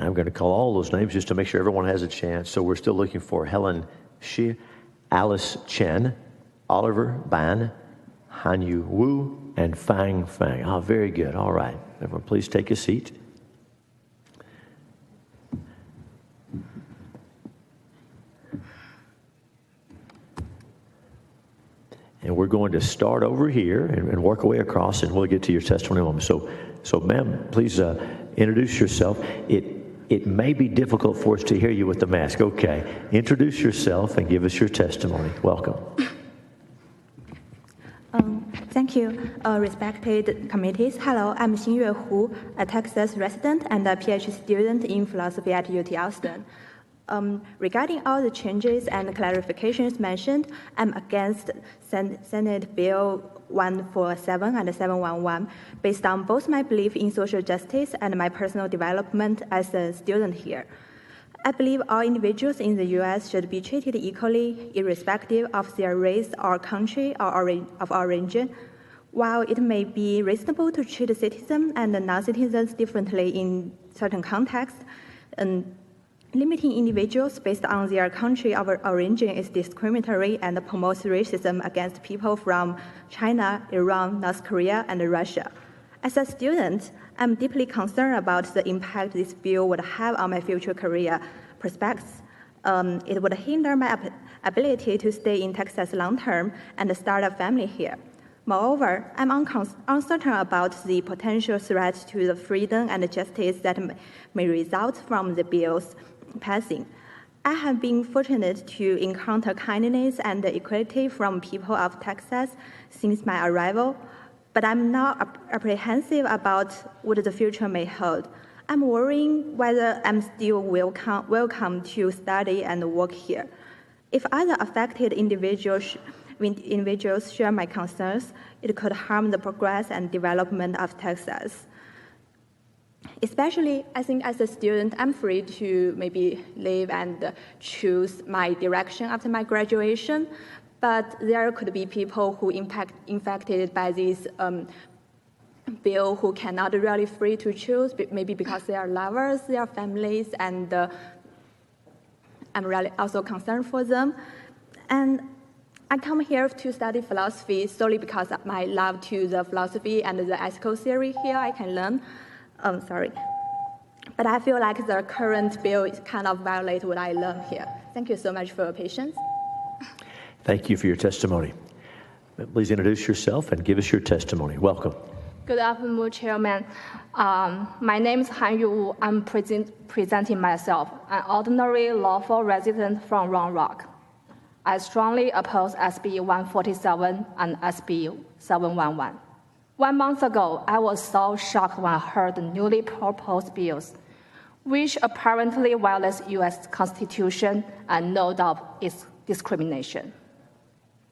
I'm going to call all those names just to make sure everyone has a chance. So we're still looking for Helen Shi, Alice Chen, Oliver Ban, Hanyu Wu, and Fang Fang. Oh, very good. All right. Everyone, please take a seat. And we're going to start over here and work our way across, and we'll get to your testimony in a moment. So ma'am, please introduce yourself. It may be difficult for us to hear you with the mask. Okay. Introduce yourself and give us your testimony. Welcome. Thank you, respected committees. Hello, I'm Xingyue Hu, a Texas resident and a PhD student in philosophy at UT Austin. Regarding all the changes and clarifications mentioned, I'm against Senate Bill 147 and 711, based on both my belief in social justice and my personal development as a student here. I believe all individuals in the U.S. should be treated equally, irrespective of their race or country or of origin. While it may be reasonable to treat citizens and non-citizens differently in certain contexts, limiting individuals based on their country of origin is discriminatory and promotes racism against people from China, Iran, North Korea, and Russia. As a student, I'm deeply concerned about the impact this bill would have on my future career prospects. It would hinder my ability to stay in Texas long term and start a family here. Moreover, I'm uncertain about the potential threat to the freedom and justice that may result from the bill's passing. I have been fortunate to encounter kindness and equality from people of Texas since my arrival, but I'm not apprehensive about what the future may hold. I'm worrying whether I'm still welcome to study and work here. If other affected individuals share my concerns, it could harm the progress and development of Texas. Especially, I think as a student, I'm free to maybe live and choose my direction after my graduation, but there could be people who infected by this bill who cannot really free to choose, maybe because they are lovers, they are families, and I'm really also concerned for them. And I come here to study philosophy solely because of my love to the philosophy and the ethical theory here I can learn. But I feel like the current bill is kind of violate what I learned here. Thank you so much for your patience. Thank you for your testimony. Please introduce yourself and give us your testimony. Welcome. Good afternoon, Chairman. My name is Hanyu Wu. I'm presenting myself, an ordinary lawful resident from Round Rock. I strongly oppose SB 147 and SB 711. 1 month ago, I was so shocked when I heard the newly proposed bills, which apparently violates U.S. Constitution and no doubt is discrimination.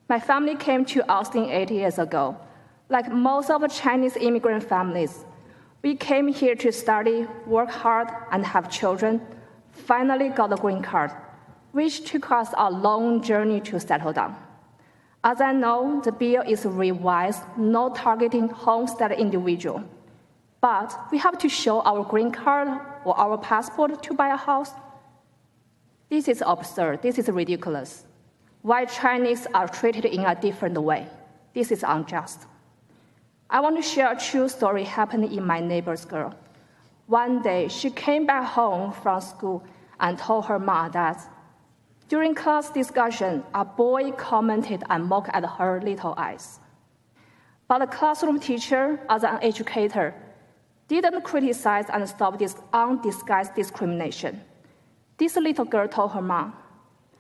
My family came to Austin 8 years ago. Like most of the Chinese immigrant families, we came here to study, work hard, and have children, finally got a green card, which took us a long journey to settle down. As I know, the bill is revised, not targeting homestead individual. But we have to show our green card or our passport to buy a house. This is absurd. This is ridiculous. Why Chinese are treated in a different way? This is unjust. I want to share a true story happening in my neighbor's girl. One day, she came back home from school and told her mom that during class discussion, a boy commented and mocked at her little eyes. But the classroom teacher, as an educator, didn't criticize and stop this undisguised discrimination. This little girl told her mom,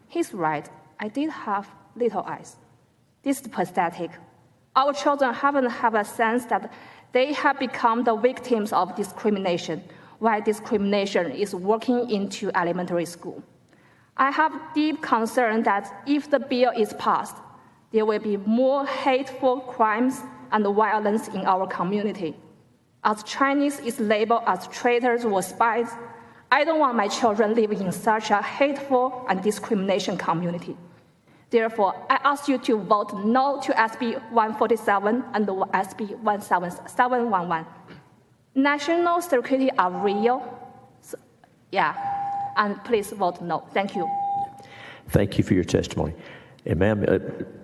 "He's right, I did have little eyes. This is pathetic. Our children haven't had a sense that they have become the victims of discrimination, while discrimination is working into elementary school. I have deep concern that if the bill is passed, there will be more hateful crimes and violence in our community. As Chinese is labeled as traitors or spies, I don't want my children living in such a hateful and discrimination community. Therefore, I ask you to vote no to SB 147 and SB 711. National security are real. Yeah, and please vote no. Thank you. Thank you for your testimony. And ma'am,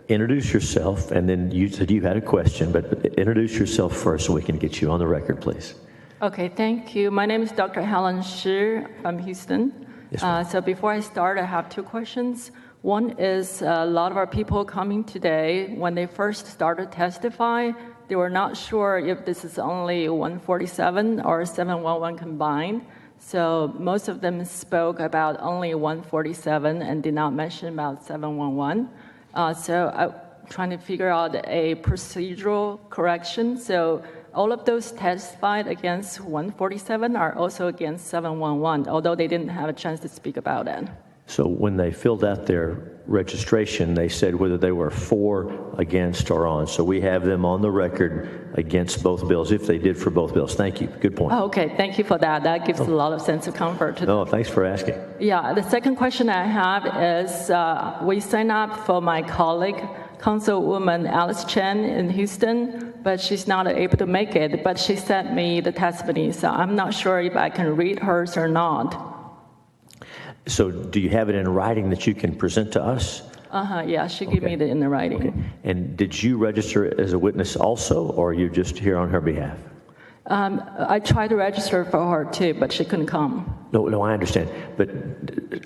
introduce yourself, and then you said you had a question, but introduce yourself first so we can get you on the record, please. Okay, thank you. My name is Dr. Helen Shi from Houston. Yes, so before I start, I have two questions. One is a lot of our people coming today, when they first started testify, they were not sure if this is only 147 or 711 combined. So most of them spoke about only 147 and did not mention about 711. So I'm trying to figure out a procedural correction. So all of those testified against 147 are also against 711, although they didn't have a chance to speak about it. So when they filled out their registration, they said whether they were for, against, or on. So we have them on the record against both bills, if they did for both bills. Thank you. Good point. Oh, okay, thank you for that. That gives a lot of sense of comfort to No, thanks for asking. Yeah, the second question I have is we signed up for my colleague, Councilwoman Alice Chen in Houston, but she's not able to make it, but she sent me the testimony, so I'm not sure if I can read hers or not. So do you have it in writing that you can present to us? Yeah, she gave me it in the writing. Okay. And did you register as a witness also, or are you just here on her behalf? I tried to register for her too, but she couldn't come. No, I understand. But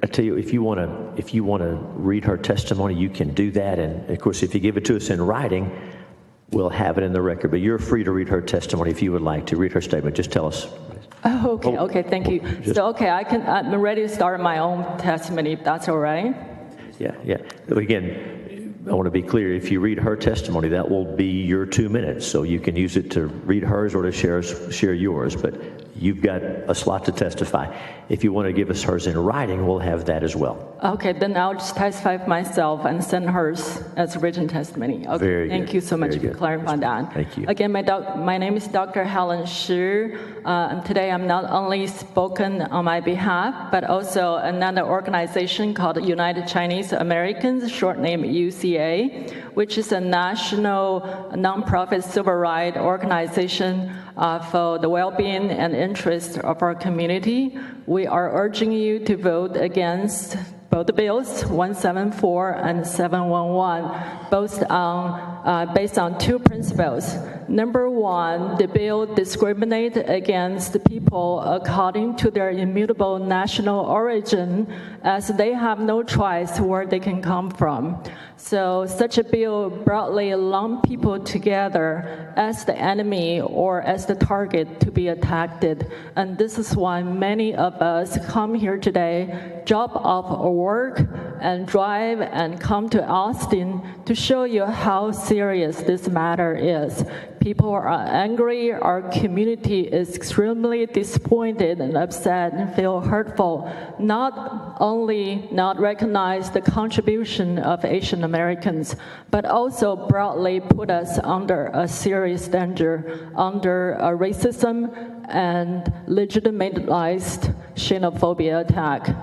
I tell you, if you want to read her testimony, you can do that. And of course, if you give it to us in writing, we'll have it in the record. But you're free to read her testimony if you would like to read her statement. Just tell us. Oh, okay, thank you. So, okay, I'm ready to start my own testimony, if that's all right. Yeah. Again, I want to be clear. If you read her testimony, that will be your 2 minutes. So you can use it to read hers or to share yours. But you've got a slot to testify. If you want to give us hers in writing, we'll have that as well. Okay, then I'll just testify for myself and send hers as written testimony. Okay, Very thank good. you so much Very for good. clarifying that. Thank you. Again, my name is Dr. Helen Shi, and today I'm not only spoken on my behalf, but also another organization called United Chinese Americans, short name UCA, which is a national nonprofit civil rights organization for the well-being and interest of our community. We are urging you to vote against both the bills, 174 and 711, based on two principles. Number one, the bill discriminates against the people according to their immutable national origin, as they have no choice where they can come from. So such a bill broadly lumps people together as the enemy or as the target to be attacked. And this is why many of us come here today, drop off our work and drive and come to Austin to show you how serious this matter is. People are angry, our community is extremely disappointed and upset and feel hurtful, not only not recognize the contribution of Asian Americans, but also broadly put us under a serious danger, under a racism and legitimized xenophobia attack.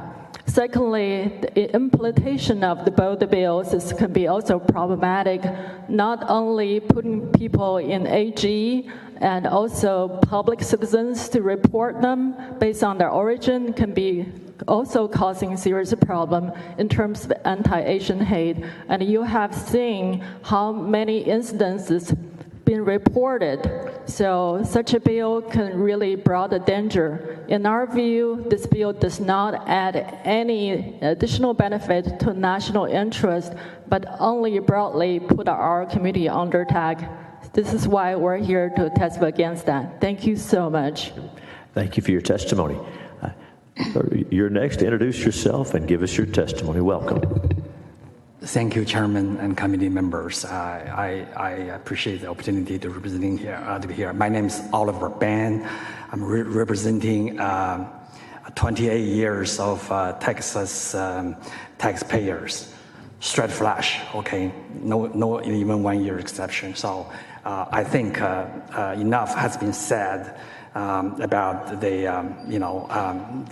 Secondly, the implementation of both the bills can be also problematic, not only putting people in AG and also public citizens to report them based on their origin can be also causing serious problem in terms of anti-Asian hate. And you have seen how many incidences been reported. So such a bill can really brought a danger. In our view, this bill does not add any additional benefit to national interest, but only broadly put our community under attack. This is why we're here to testify against that. Thank you so much. Thank you for your testimony. You're next. Introduce yourself and give us your testimony. Welcome. Thank you, Chairman and committee members. I appreciate the opportunity to representing here to be here. My name is Oliver Ban. I'm representing 28 years of Texas taxpayers. straight flash, okay? No even 1 year exception. So I think enough has been said about the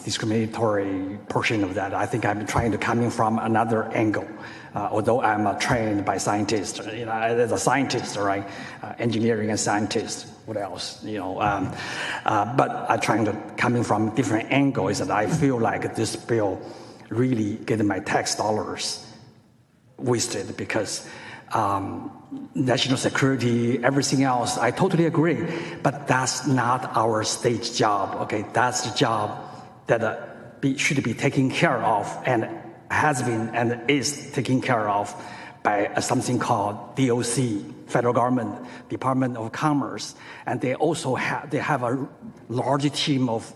discriminatory portion of that. I think I'm trying to come in from another angle. Although I'm trained by scientists, as a scientist, right? Engineering and scientist, what else, but I'm trying to come in from a different angle is that I feel like this bill really get my tax dollars wasted because national security, everything else, I totally agree, but that's not our state's job, okay? That's the job that should be taken care of and has been and is taken care of by something called DOC, Federal Government, Department of Commerce, and they also have a large team of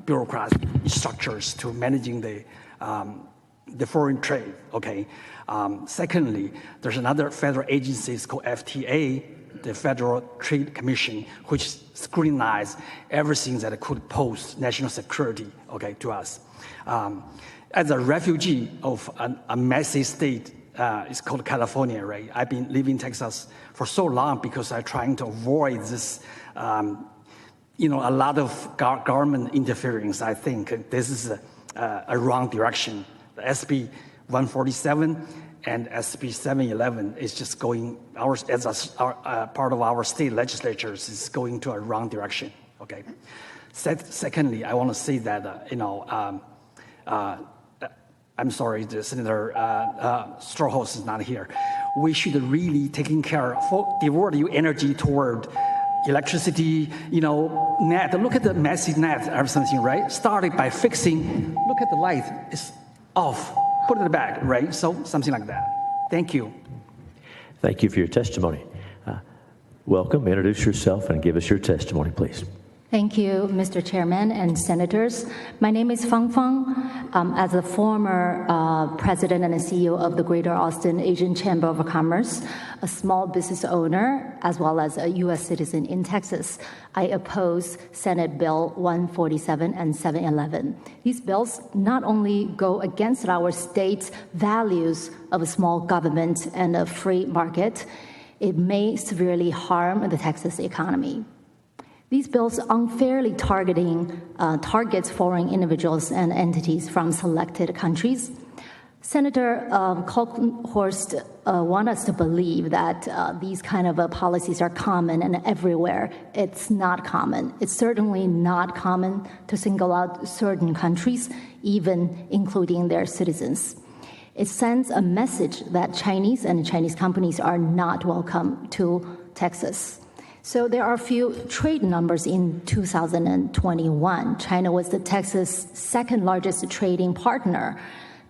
bureaucrats structures to managing the foreign trade. Okay. Secondly, there's another federal agency called FTA, the Federal Trade Commission, which scrutinizes everything that could pose national security, okay, to us. As a refugee of a messy state, it's called California, right? I've been living in Texas for so long because I'm trying to avoid this, a lot of government interference. I think this is a wrong direction. The SB 147 and SB 711 is just going, as part of our state legislatures, is going to a wrong direction, okay? Secondly, I want to say that, I'm sorry, the Senator Strauss is not here. We should really taking care of, devote your energy toward electricity, net. Look at the massive net or something, right? Started by fixing, look at the light, it's off, put it back, right? So something like that. Thank you. Thank you for your testimony. Welcome, introduce yourself and give us your testimony, please. Thank you, Mr. Chairman and Senators. My name is Fang Fang. As a former president and CEO of the Greater Austin Asian Chamber of Commerce, a small business owner, as well as a U.S. citizen in Texas, I oppose Senate Bill 147 and 711. These bills not only go against our state's values of a small government and a free market, it may severely harm the Texas economy. These bills unfairly targets foreign individuals and entities from selected countries. Senator Kolkhorst wants us to believe that these kind of policies are common and everywhere. It's not common. It's certainly not common to single out certain countries, even including their citizens. It sends a message that Chinese and Chinese companies are not welcome to Texas. So there are a few trade numbers in 2021. China was the Texas' second largest trading partner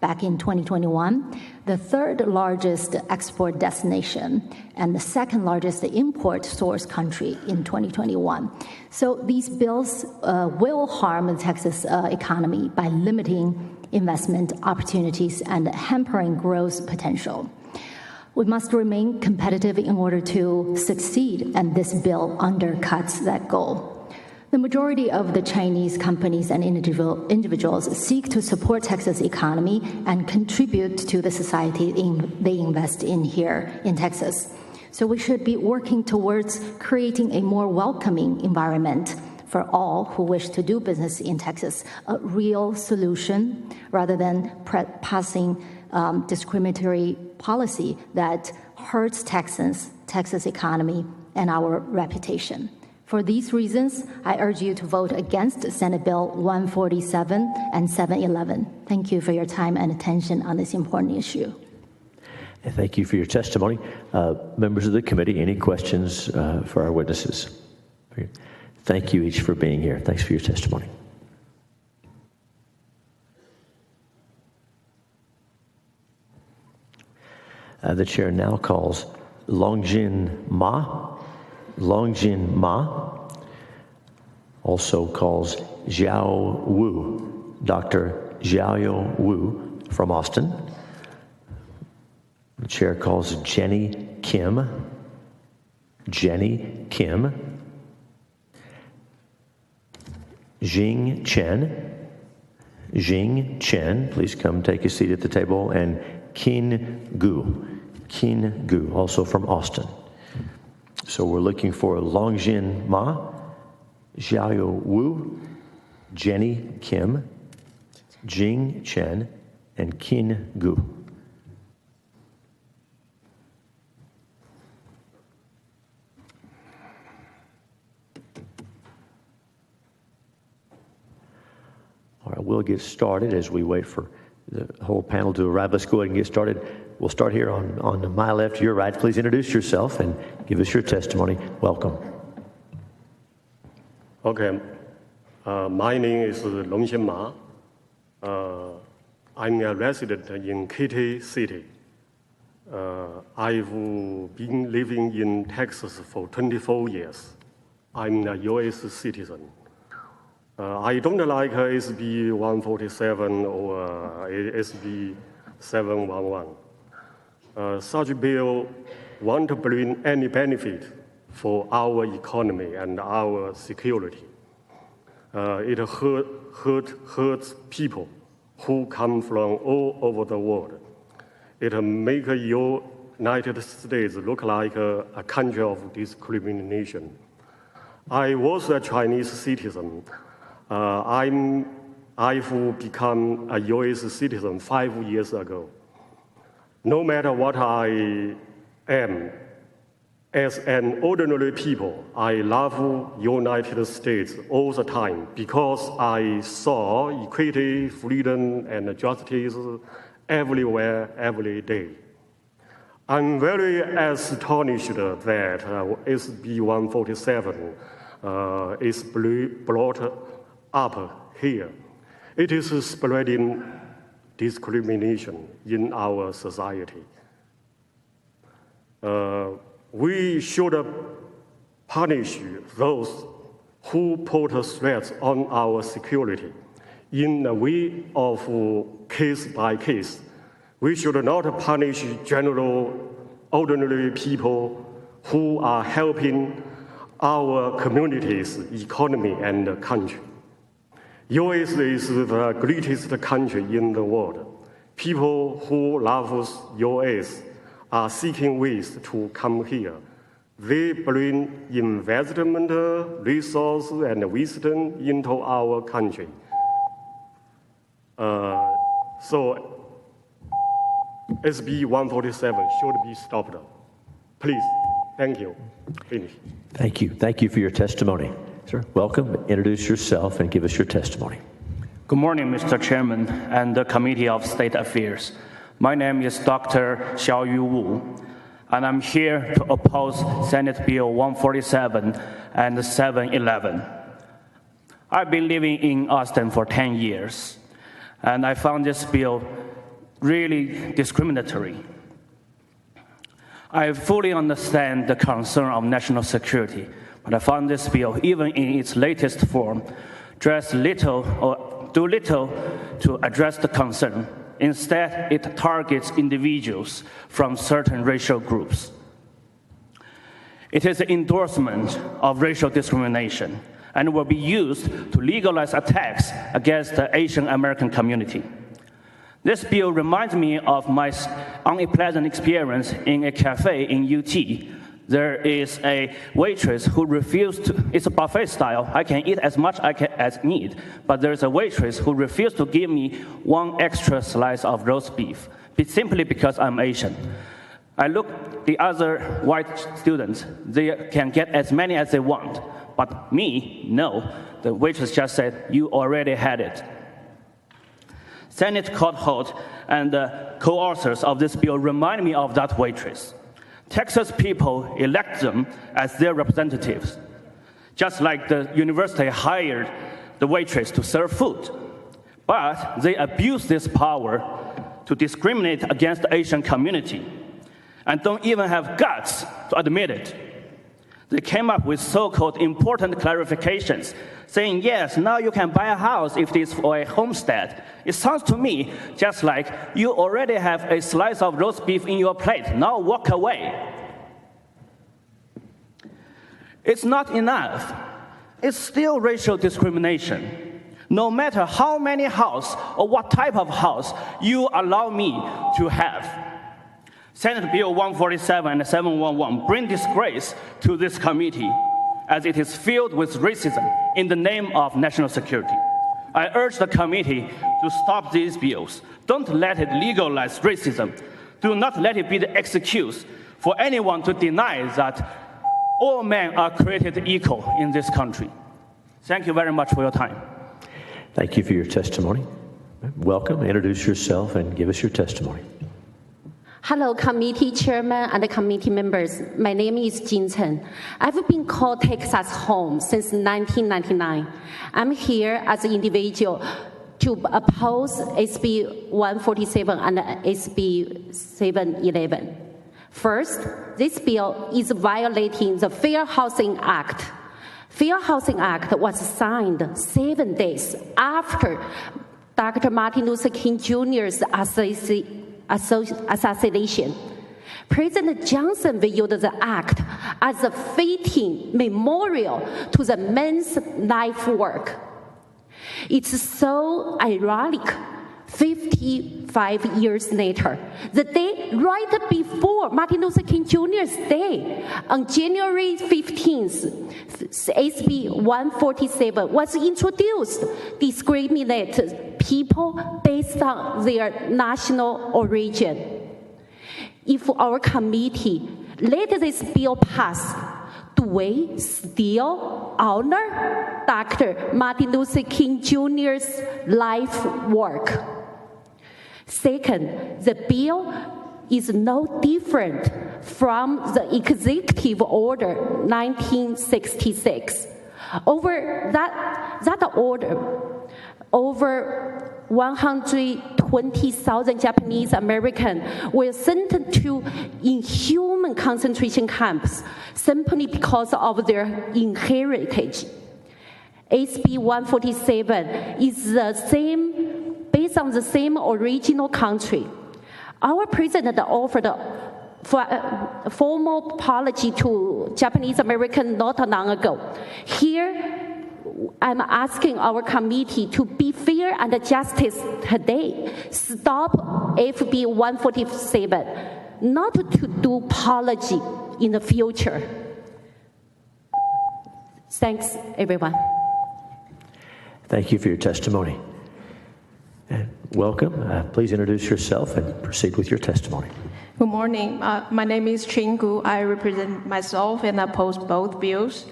back in 2021, the third largest export destination, and the second largest import source country in 2021. So these bills will harm the Texas economy by limiting investment opportunities and hampering growth potential. We must remain competitive in order to succeed, and this bill undercuts that goal. The majority of the Chinese companies and individuals seek to support Texas economy and contribute to the society they invest in here in Texas. So we should be working towards creating a more welcoming environment for all who wish to do business in Texas, a real solution rather than passing discriminatory policy that hurts Texans, Texas economy, and our reputation. For these reasons, I urge you to vote against Senate Bill 147 and 711. Thank you for your time and attention on this important issue. And thank you for your testimony. Members of the committee, any questions for our witnesses? Thank you each for being here. Thanks for your testimony. The chair now calls Longjin Ma, also calls Xiao Wu, Dr. Xiao Wu from Austin. The chair calls Jenny Kim, Jing Chen, Jing Chen, please come take a seat at the table, and Qin Gu, also from Austin. So we're looking for Longjin Ma, Xiaoyu Wu, Jenny Kim, Jing Chen, and Qin Gu. All right, we'll get started as we wait for the whole panel to arrive. Let's go ahead and get started. We'll start here on my left, your right. Please introduce yourself and give us your testimony. Welcome. Okay. My name is Longjin Ma. I'm a resident in Katy City. I've been living in Texas for 24 years. I'm a U.S. citizen. I don't like SB 147 or SB 711. Such a bill won't bring any benefit for our economy and our security. It hurts people who come from all over the world. It makes the United States look like a country of discrimination. I was a Chinese citizen. I've become a U.S. citizen 5 years ago. No matter what I am, as an ordinary people, I love United States all the time because I saw equity, freedom, and justice everywhere, every day. I'm very astonished that SB 147 is brought up here. It is spreading discrimination in our society. We should punish those who put threats on our security in a way of case by case. We should not punish general, ordinary people who are helping our communities, economy, and country. U.S. is the greatest country in the world. People who love U.S. are seeking ways to come here. They bring investment, resources, and wisdom into our country. So SB 147 should be stopped. Please, thank you. Finish. Thank you. Thank you for your testimony. Sir, welcome. Introduce yourself and give us your testimony. Good morning, Mr. Chairman and the Committee of State Affairs. My name is Dr. Xiaoyu Wu, and I'm here to oppose Senate Bill 147 and 711. I've been living in Austin for 10 years, and I found this bill really discriminatory. I fully understand the concern of national security, but I found this bill, even in its latest form, does little to address the concern. Instead, it targets individuals from certain racial groups. It is an endorsement of racial discrimination and will be used to legalize attacks against the Asian American community. This bill reminds me of my unpleasant experience in a cafe in UT. There is a waitress who refused to, it's a buffet style, I can eat as much as need, but there's a waitress who refused to give me one extra slice of roast beef, simply because I'm Asian. I look at the other white students, they can get as many as they want, but me, no. The waitress just said, you already had it. Senate Court Holt and the co-authors of this bill remind me of that waitress. Texas people elect them as their representatives, just like the university hired the waitress to serve food. But they abuse this power to discriminate against the Asian community and don't even have guts to admit it. They came up with so-called important clarifications, saying, yes, now you can buy a house if it is for a homestead. It sounds to me just like you already have a slice of roast beef in your plate. Now walk away. It's not enough. It's still racial discrimination. no matter how many house or what type of house you allow me to have. Senate Bill 147 and 711 bring disgrace to this committee as it is filled with racism in the name of national security. I urge the committee to stop these bills. Don't let it legalize racism. Do not let it be the excuse for anyone to deny that all men are created equal in this country. Thank you very much for your time. Thank you for your testimony. Welcome. Introduce yourself and give us your testimony. Hello, committee chairman and committee members. My name is Jin Chen. I've been called Texas home since 1999. I'm here as an individual to oppose SB 147 and SB 711. First, this bill is violating the Fair Housing Act. Fair Housing Act was signed 7 days after Dr. Martin Luther King Jr.'s assassination. President Johnson viewed the act as a fitting memorial to the men's life work. It's so ironic. 55 years later, the day right before Martin Luther King Jr.'s day, on January 15th, SB 147 was introduced, discriminate people based on their national origin. If our committee let this bill pass, do we still honor Dr. Martin Luther King Jr.'s life work? Second, the bill is no different from the Executive Order 1966. Over that order, over 120,000 Japanese Americans were sent to inhuman concentration camps simply because of their heritage. SB 147 is the same, based on the same original country. Our president offered a formal apology to Japanese Americans not long ago. Here, I'm asking our committee to be fair and justice today. Stop FB 147, not to do apology in the future. Thanks, everyone. Thank you for your testimony. And welcome. Please introduce yourself and proceed with your testimony. Good morning. My name is Chingu. I represent myself and oppose both bills.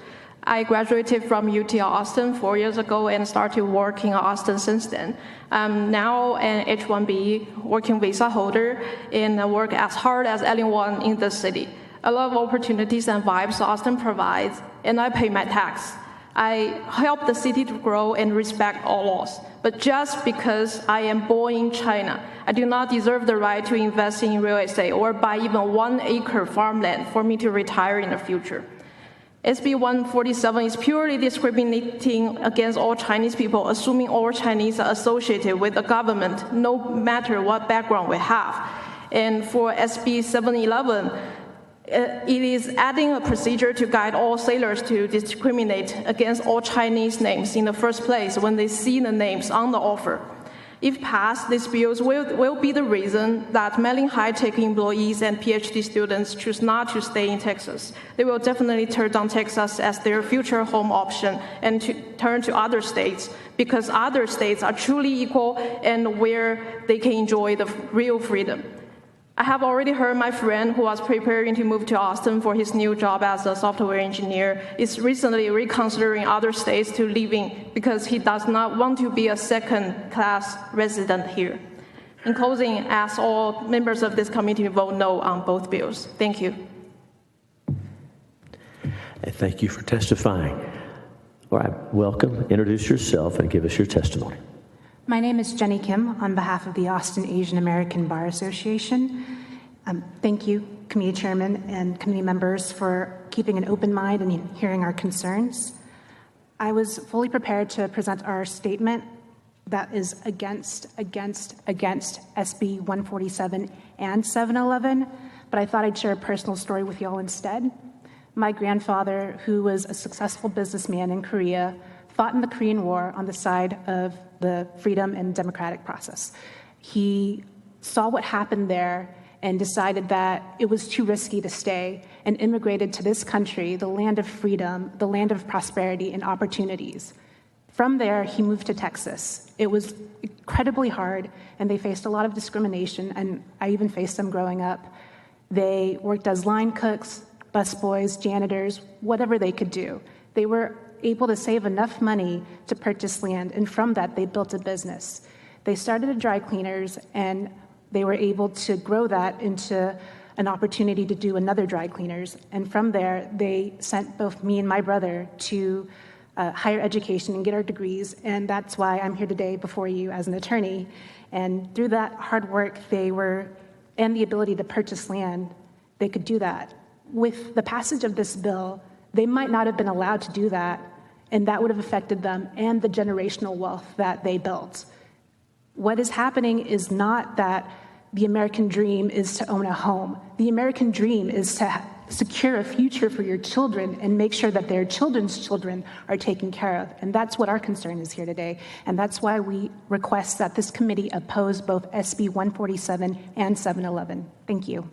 I graduated from UT Austin 4 years ago and started working in Austin since then. I'm now an H-1B working visa holder and I work as hard as anyone in the city. I love opportunities and vibes Austin provides, and I pay my tax. I help the city to grow and respect all laws. But just because I am born in China, I do not deserve the right to invest in real estate or buy even 1 acre farmland for me to retire in the future. SB 147 is purely discriminating against all Chinese people, assuming all Chinese are associated with the government, no matter what background we have. And for SB 711, it is adding a procedure to guide all sailors to discriminate against all Chinese names in the first place when they see the names on the offer. If passed, these bills will be the reason that many high-tech employees and PhD students choose not to stay in Texas. They will definitely turn down Texas as their future home option and to turn to other states because other states are truly equal and where they can enjoy the real freedom. I have already heard my friend who was preparing to move to Austin for his new job as a software engineer is recently reconsidering other states to live in because he does not want to be a second-class resident here. In closing, I ask all members of this committee to vote no on both bills. Thank you. And thank you for testifying. All right, welcome. Introduce yourself and give us your testimony. My name is Jenny Kim on behalf of the Austin Asian American Bar Association. Thank you, committee chairman and committee members, for keeping an open mind and hearing our concerns. I was fully prepared to present our statement that is against SB 147 and 711, but I thought I'd share a personal story with y'all instead. My grandfather, who was a successful businessman in Korea, fought in the Korean War on the side of the freedom and democratic process. He saw what happened there and decided that it was too risky to stay and immigrated to this country, the land of freedom, the land of prosperity and opportunities. From there, he moved to Texas. It was incredibly hard, and they faced a lot of discrimination, and I even faced them growing up. They worked as line cooks, busboys, janitors, whatever they could do. They were able to save enough money to purchase land, and from that, they built a business. They started at dry cleaners, and they were able to grow that into an opportunity to do another dry cleaners. And from there, they sent both me and my brother to higher education and get our degrees. And that's why I'm here today before you as an attorney. And through that hard work, and the ability to purchase land, they could do that. With the passage of this bill, they might not have been allowed to do that, and that would have affected them and the generational wealth that they built. What is happening is not that the American dream is to own a home. The American dream is to secure a future for your children and make sure that their children's children are taken care of. And that's what our concern is here today. And that's why we request that this committee oppose both SB 147 and 711. Thank you.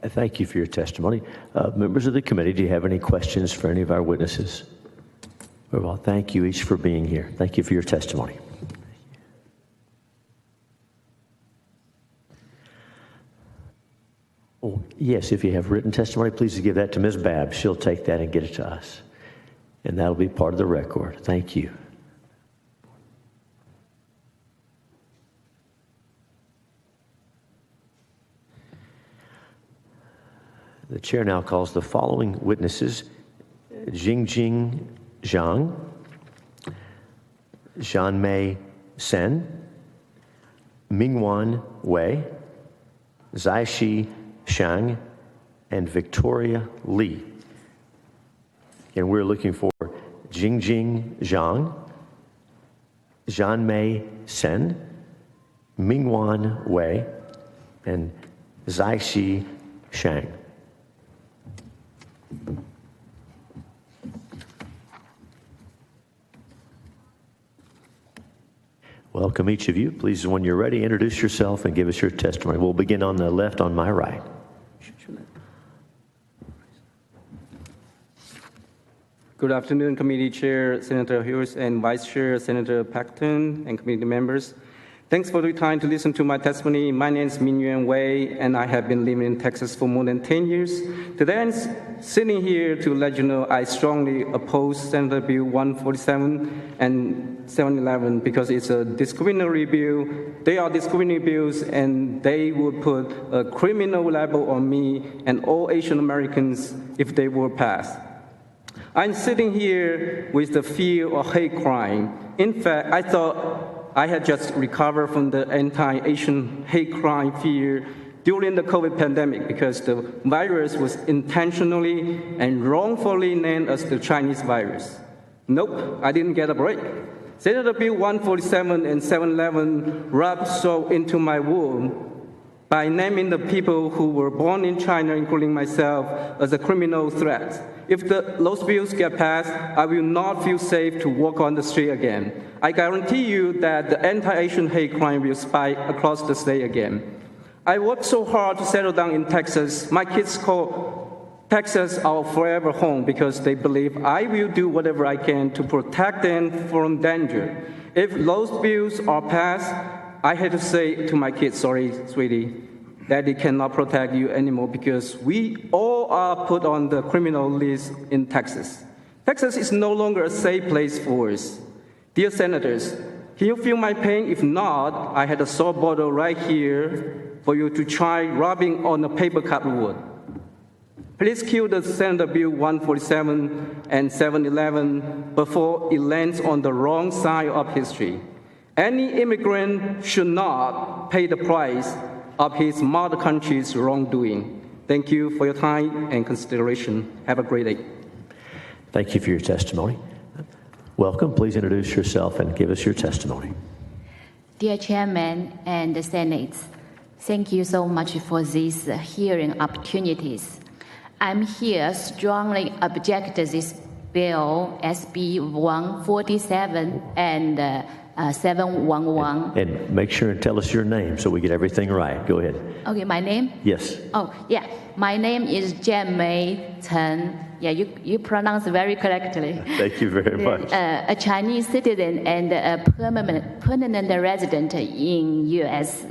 Thank you for your testimony. Members of the committee, do you have any questions for any of our witnesses? Well, thank you each for being here. Thank you for your testimony. Oh, yes, if you have written testimony, please give that to Ms. Babb. She'll take that and get it to us. And that'll be part of the record. Thank you. The chair now calls the following witnesses: Jingjing Zhang, Jianmei Sen, Mingwan Wei, Zaishi Shang, and Victoria Li. And we're looking for Jingjing Zhang, Jianmei Sen, Mingwan Wei, and Zaishi Shang. Welcome, each of you. Please, when you're ready, introduce yourself and give us your testimony. We'll begin on the left, on my right. Good afternoon, Committee Chair Senator Hughes and Vice Chair Senator Paxton and committee members. Thanks for the time to listen to my testimony. My name is Mingyuan Wei, and I have been living in Texas for more than 10 years. Today, I'm sitting here to let you know I strongly oppose Senator Bill 147 and 711 because it's a discriminatory bill. They are discriminatory bills, and they would put a criminal label on me and all Asian Americans if they were passed. I'm sitting here with the fear of hate crime. In fact, I thought I had just recovered from the anti-Asian hate crime fear during the COVID pandemic because the virus was intentionally and wrongfully named as the Chinese virus. Nope, I didn't get a break. Senator Bill 147 and 711 rubbed salt into my wound by naming the people who were born in China, including myself, as a criminal threat. If those bills get passed, I will not feel safe to walk on the street again. I guarantee you that the anti-Asian hate crime will spike across the state again. I worked so hard to settle down in Texas. My kids call Texas our forever home because they believe I will do whatever I can to protect them from danger. If those bills are passed, I had to say to my kids, sorry, sweetie, Daddy cannot protect you anymore because we all are put on the criminal list in Texas. Texas is no longer a safe place for us. Dear Senators, can you feel my pain? If not, I had a salt bottle right here for you to try rubbing on a paper cut wood. Please kill the Senator Bill 147 and 711 before it lands on the wrong side of history. Any immigrant should not pay the price of his mother country's wrongdoing. Thank you for your time and consideration. Have a great day. Thank you for your testimony. Welcome. Please introduce yourself and give us your testimony. Dear Chairman and the Senate, thank you so much for these hearing opportunities. I'm here strongly object this Bill SB 147 and 711. And make sure and tell us your name so we get everything right. Go ahead. Okay, my name? Yes. Oh, yeah. My name is Jianmei Chen. Yeah, you pronounce very correctly. Thank you very much. A Chinese citizen and a permanent resident in U.S.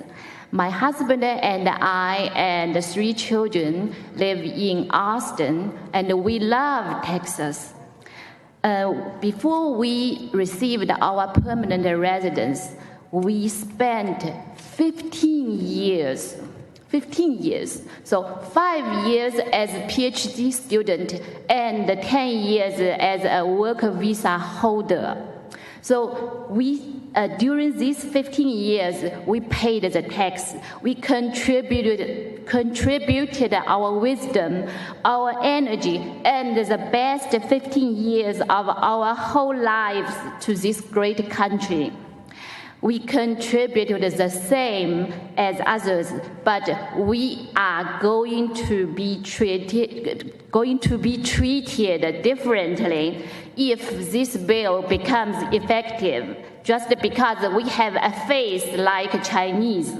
My husband and I and 3 children live in Austin, and we love Texas. Before we received our permanent residence, we spent 15 years. So 5 years as a PhD student and 10 years as a work visa holder. So during these 15 years, we paid the tax. We contributed our wisdom, our energy, and the best 15 years of our whole lives to this great country. We contributed the same as others, but we are going to be treated differently if this bill becomes effective, just because we have a face like Chinese.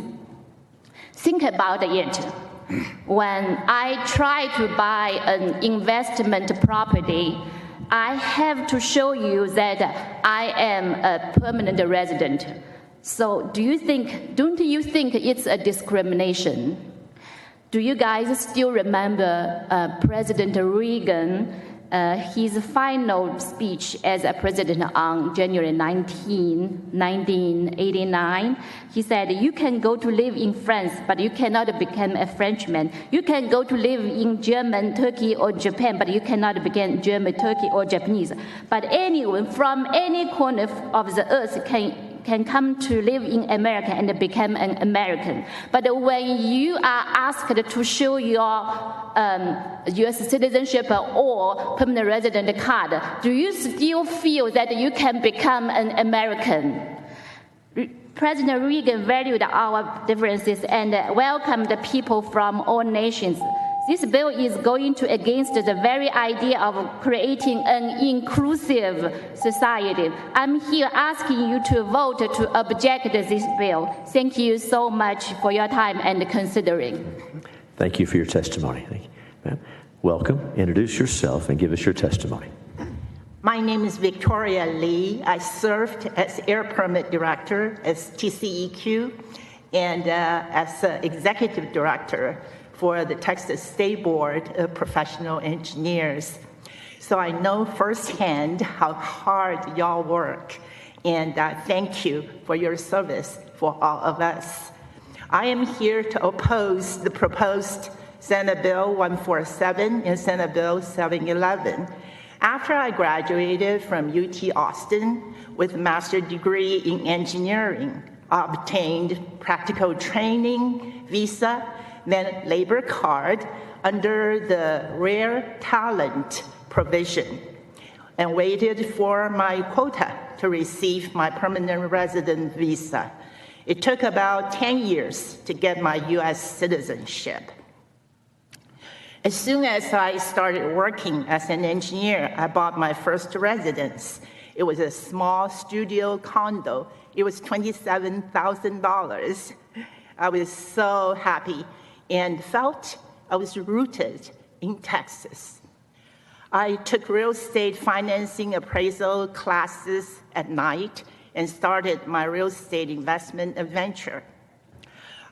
Think about it. When I try to buy an investment property, I have to show you that I am a permanent resident. So don't you think it's a discrimination? Do you guys still remember President Reagan, his final speech as a president on January 19, 1989? He said, you can go to live in France, but you cannot become a Frenchman. You can go to live in German, Turkey, or Japan, but you cannot become German, Turkey, or Japanese. But anyone from any corner of the earth can come to live in America and become an American. But when you are asked to show your U.S. citizenship or permanent resident card, do you still feel that you can become an American? President Reagan valued our differences and welcomed people from all nations. This bill is going against the very idea of creating an inclusive society. I'm here asking you to vote to object this bill. Thank you so much for your time and considering. Thank you for your testimony. Thank you. Ma'am, welcome. Introduce yourself and give us your testimony. My name is Victoria Lee. I served as Air Permit Director at TCEQ and as Executive Director for the Texas State Board of Professional Engineers. So I know firsthand how hard y'all work, and thank you for your service for all of us. I am here to oppose the proposed Senate Bill 147 and Senate Bill 711. After I graduated from UT Austin with a master's degree in engineering, I obtained practical training, visa, then labor card under the Rare Talent provision, and waited for my quota to receive my permanent resident visa. It took about 10 years to get my U.S. citizenship. As soon as I started working as an engineer, I bought my first residence. It was a small studio condo. It was $27,000. I was so happy and felt I was rooted in Texas. I took real estate financing appraisal classes at night and started my real estate investment adventure.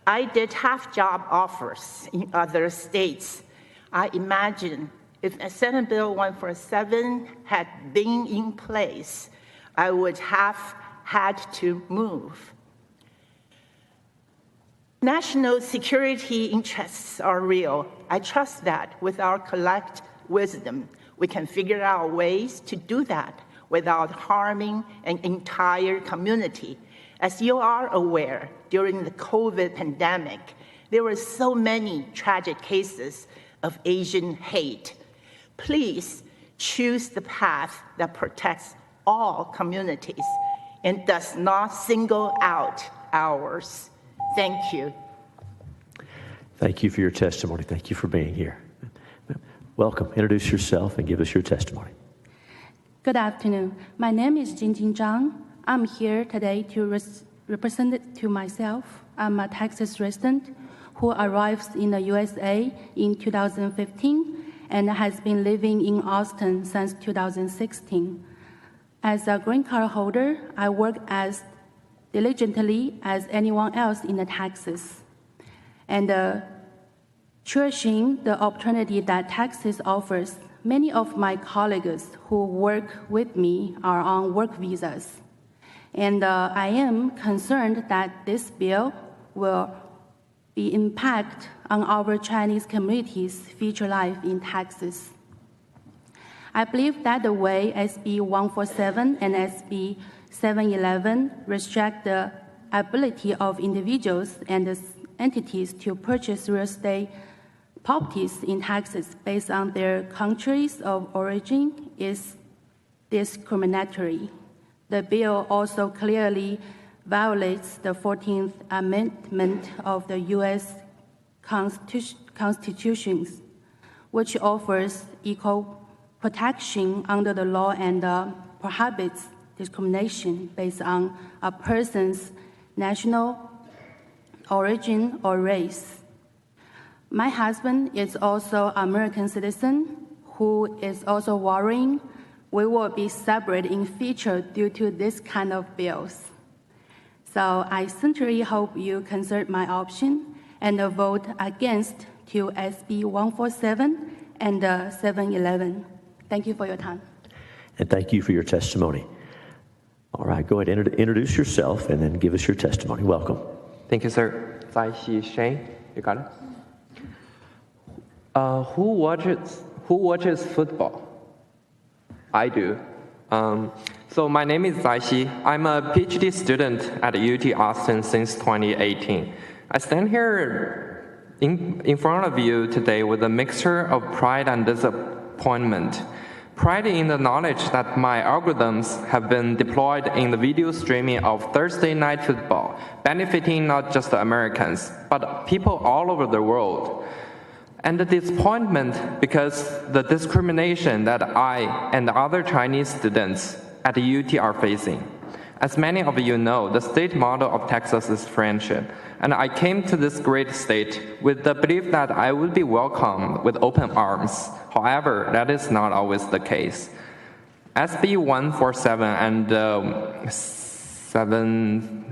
I did half-job offers in other states. I imagine if Senate Bill 147 had been in place, I would have had to move. National security interests are real. I trust that with our collective wisdom, we can figure out ways to do that without harming an entire community. As you are aware, during the COVID pandemic, there were so many tragic cases of Asian hate. Please choose the path that protects all communities and does not single out ours. Thank you. Thank you for your testimony. Thank you for being here. Welcome. Introduce yourself and give us your testimony. Good afternoon. My name is Jingjing Zhang. I'm here today to represent to myself. I'm a Texas resident who arrived in the USA in 2015 and has been living in Austin since 2016. As a green card holder, I work as diligently as anyone else in Texas, and cherishing the opportunity that Texas offers. Many of my colleagues who work with me are on work visas, and I am concerned that this bill will be impact on our Chinese community's future life in Texas. I believe that the way SB 147 and SB 711 restrict the ability of individuals and entities to purchase real estate properties in Texas based on their countries of origin is discriminatory. The bill also clearly violates the 14th Amendment of the U.S. Constitution, which offers equal protection under the law and prohibits discrimination based on a person's national origin or race. My husband is also an American citizen who is also worrying we will be separate in future due to this kind of bills. So I sincerely hope you consider my option and vote against to SB 147 and 711. Thank you for your time. And thank you for your testimony. All right, go ahead and introduce yourself and then give us your testimony. Welcome. Thank you, sir. Zaixi Shane, you got it? Who watches football? I do. So my name is Zaixi. I'm a PhD student at UT Austin since 2018. I stand here in front of you today with a mixture of pride and disappointment. Pride in the knowledge that my algorithms have been deployed in the video streaming of Thursday Night Football, benefiting not just the Americans, but people all over the world. And the disappointment because the discrimination that I and other Chinese students at UT are facing. As many of you know, the state motto of Texas is friendship. And I came to this great state with the belief that I would be welcomed with open arms. However, that is not always the case. SB 147 and 711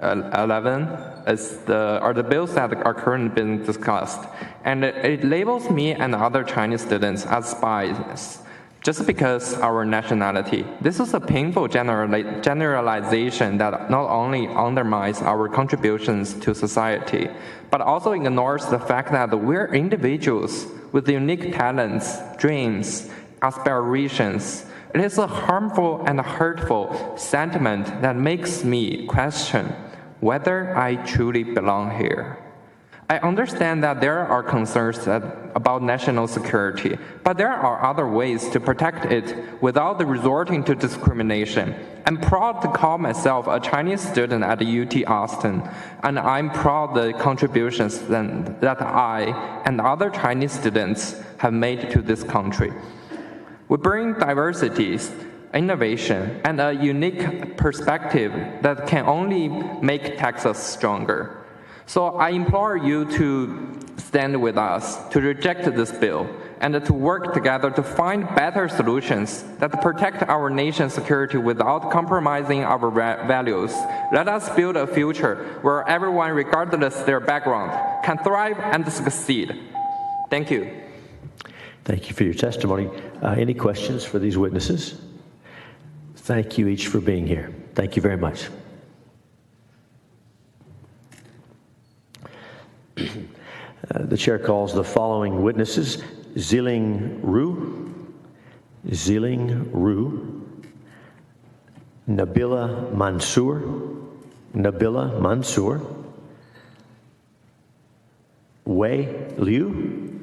are the bills that are currently being discussed. And it labels me and other Chinese students as spies just because our nationality. This is a painful generalization that not only undermines our contributions to society, but also ignores the fact that we're individuals with unique talents, dreams, aspirations. It is a harmful and hurtful sentiment that makes me question whether I truly belong here. I understand that there are concerns about national security, but there are other ways to protect it without resorting to discrimination. I'm proud to call myself a Chinese student at UT Austin, and I'm proud of the contributions that I and other Chinese students have made to this country. We bring diversities, innovation, and a unique perspective that can only make Texas stronger. So I implore you to stand with us, to reject this bill, and to work together to find better solutions that protect our nation's security without compromising our values. Let us build a future where everyone, regardless of their background, can thrive and succeed. Thank you. Thank you for your testimony. Any questions for these witnesses? Thank you each for being here. Thank you very much. The chair calls the following witnesses: Ziling Ru, Nabila Mansour, Wei Liu,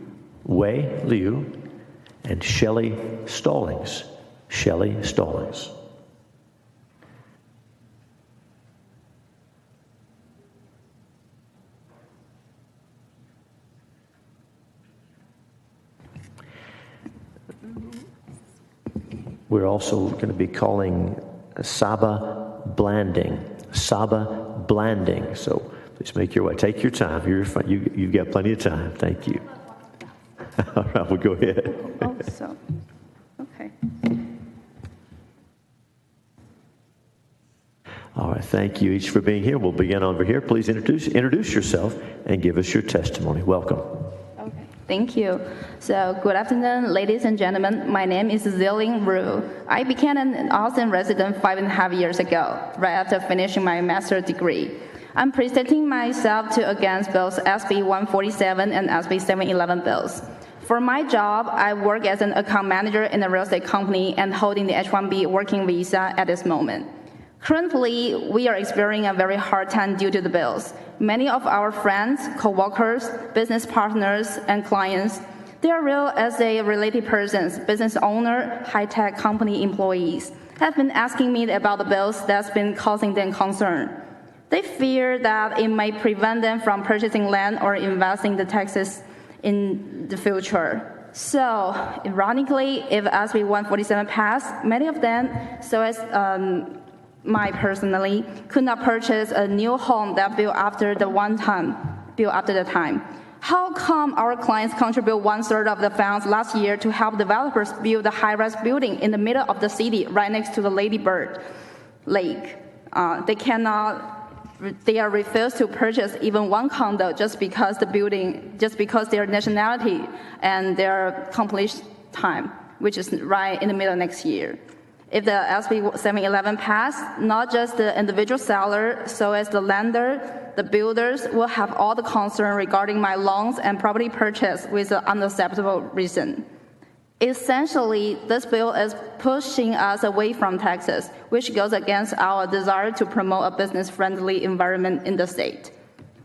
and Shelley Stallings. We're also going to be calling Saba Blanding. Saba Blanding. So please make your way. Take your time. You've got plenty of time. Thank you. All right, we'll go ahead. Oh, so, okay. All right, thank you each for being here. We'll begin over here. Please introduce yourself and give us your testimony. Welcome. Okay, thank you. So, good afternoon, ladies and gentlemen. My name is Zilin Ru. I became an Austin resident 5.5 years ago, right after finishing my master's degree. I'm presenting myself against both SB 147 and SB 711 bills. For my job, I work as an account manager in a real estate company and holding the H-1B working visa at this moment. Currently, we are experiencing a very hard time due to the bills. Many of our friends, co-workers, business partners, and clients, they are real estate related persons, business owner, high-tech company employees, have been asking me about the bills that's been causing them concern. They fear that it may prevent them from purchasing land or investing the taxes in the future. So, ironically, if SB 147 passed, many of them, so as my personally, could not purchase a new home that built after the time. How come our clients contribute 1/3 of the funds last year to help developers build a high-rise building in the middle of the city, right next to the Lady Bird Lake? They are refused to purchase even one condo just because their nationality and their completion time, which is right in the middle of next year. If the SB 711 passed, not just the individual seller, so as the lender, the builders will have all the concern regarding my loans and property purchase with an unacceptable reason. Essentially, this bill is pushing us away from Texas, which goes against our desire to promote a business-friendly environment in the state.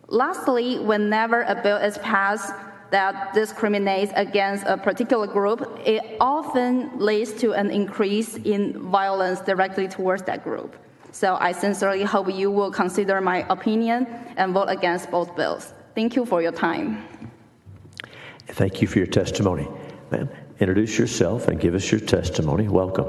Lastly, whenever a bill is passed that discriminates against a particular group, it often leads to an increase in violence directly towards that group. So I sincerely hope you will consider my opinion and vote against both bills. Thank you for your time. Thank you for your testimony. Ma'am, introduce yourself and give us your testimony. Welcome.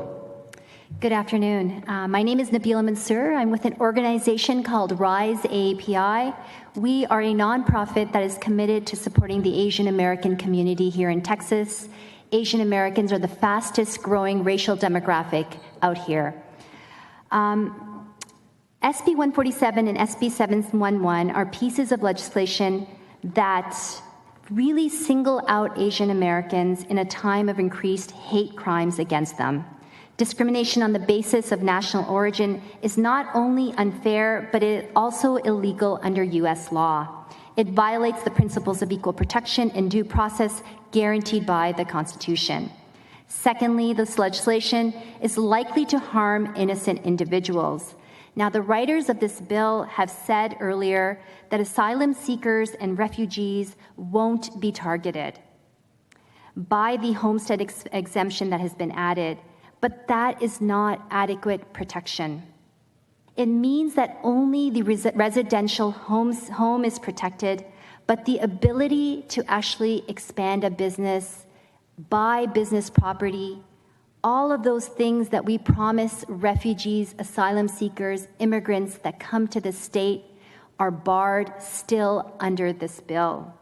Good afternoon. My name is Nabila Mansour. I'm with an organization called RISE AAPI. We are a nonprofit that is committed to supporting the Asian American community here in Texas. Asian Americans are the fastest growing racial demographic out here. SB 147 and SB 711 are pieces of legislation that really single out Asian Americans in a time of increased hate crimes against them. Discrimination on the basis of national origin is not only unfair, but it is also illegal under U.S. law. It violates the principles of equal protection and due process guaranteed by the Constitution. Secondly, this legislation is likely to harm innocent individuals. Now, the writers of this bill have said earlier that asylum seekers and refugees won't be targeted by the homestead exemption that has been added. But that is not adequate protection. It means that only the residential home is protected, but the ability to actually expand a business, buy business property, all of those things that we promise refugees, asylum seekers, immigrants that come to the state are barred still under this bill.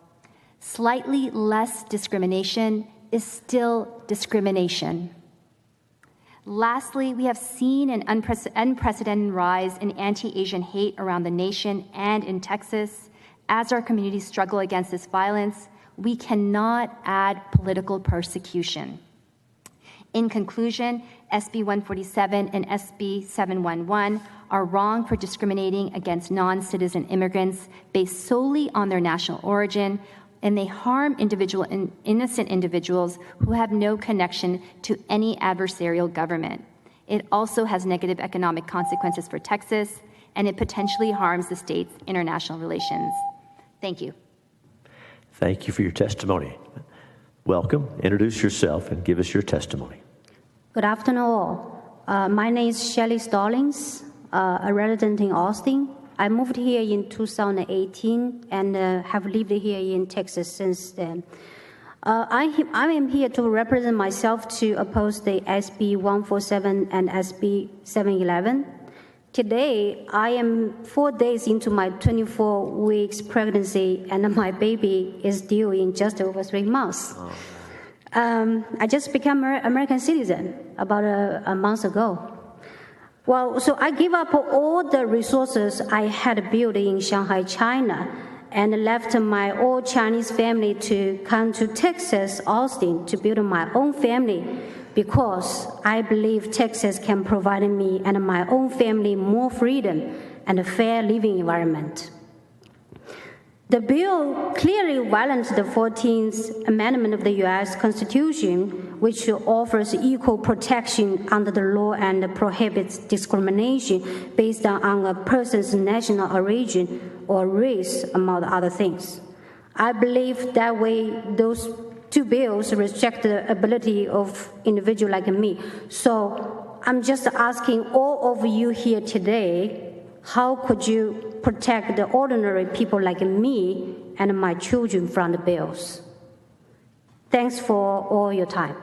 Slightly less discrimination is still discrimination. Lastly, we have seen an unprecedented rise in anti-Asian hate around the nation and in Texas. As our communities struggle against this violence, we cannot add political persecution. In conclusion, SB 147 and SB 711 are wrong for discriminating against non-citizen immigrants based solely on their national origin, and they harm innocent individuals who have no connection to any adversarial government. It also has negative economic consequences for Texas, and it potentially harms the state's international relations. Thank you. Thank you for your testimony. Welcome. Introduce yourself and give us your testimony. Good afternoon all. My name is Shelley Stallings, a resident in Austin. I moved here in 2018 and have lived here in Texas since then. I am here to represent myself to oppose the SB 147 and SB 711. Today, I am 4 days into my 24 weeks pregnancy, and my baby is due in just over 3 months. I just became an American citizen about a month ago. Well, so I give up all the resources I had built in Shanghai, China, and left my old Chinese family to come to Texas, Austin, to build my own family, because I believe Texas can provide me and my own family more freedom and a fair living environment. The bill clearly violates the 14th Amendment of the U.S. Constitution, which offers equal protection under the law and prohibits discrimination based on a person's national origin or race, among other things. I believe that way those two bills restrict the ability of individuals like me. So I'm just asking all of you here today, how could you protect the ordinary people like me and my children from the bills? Thanks for all your time.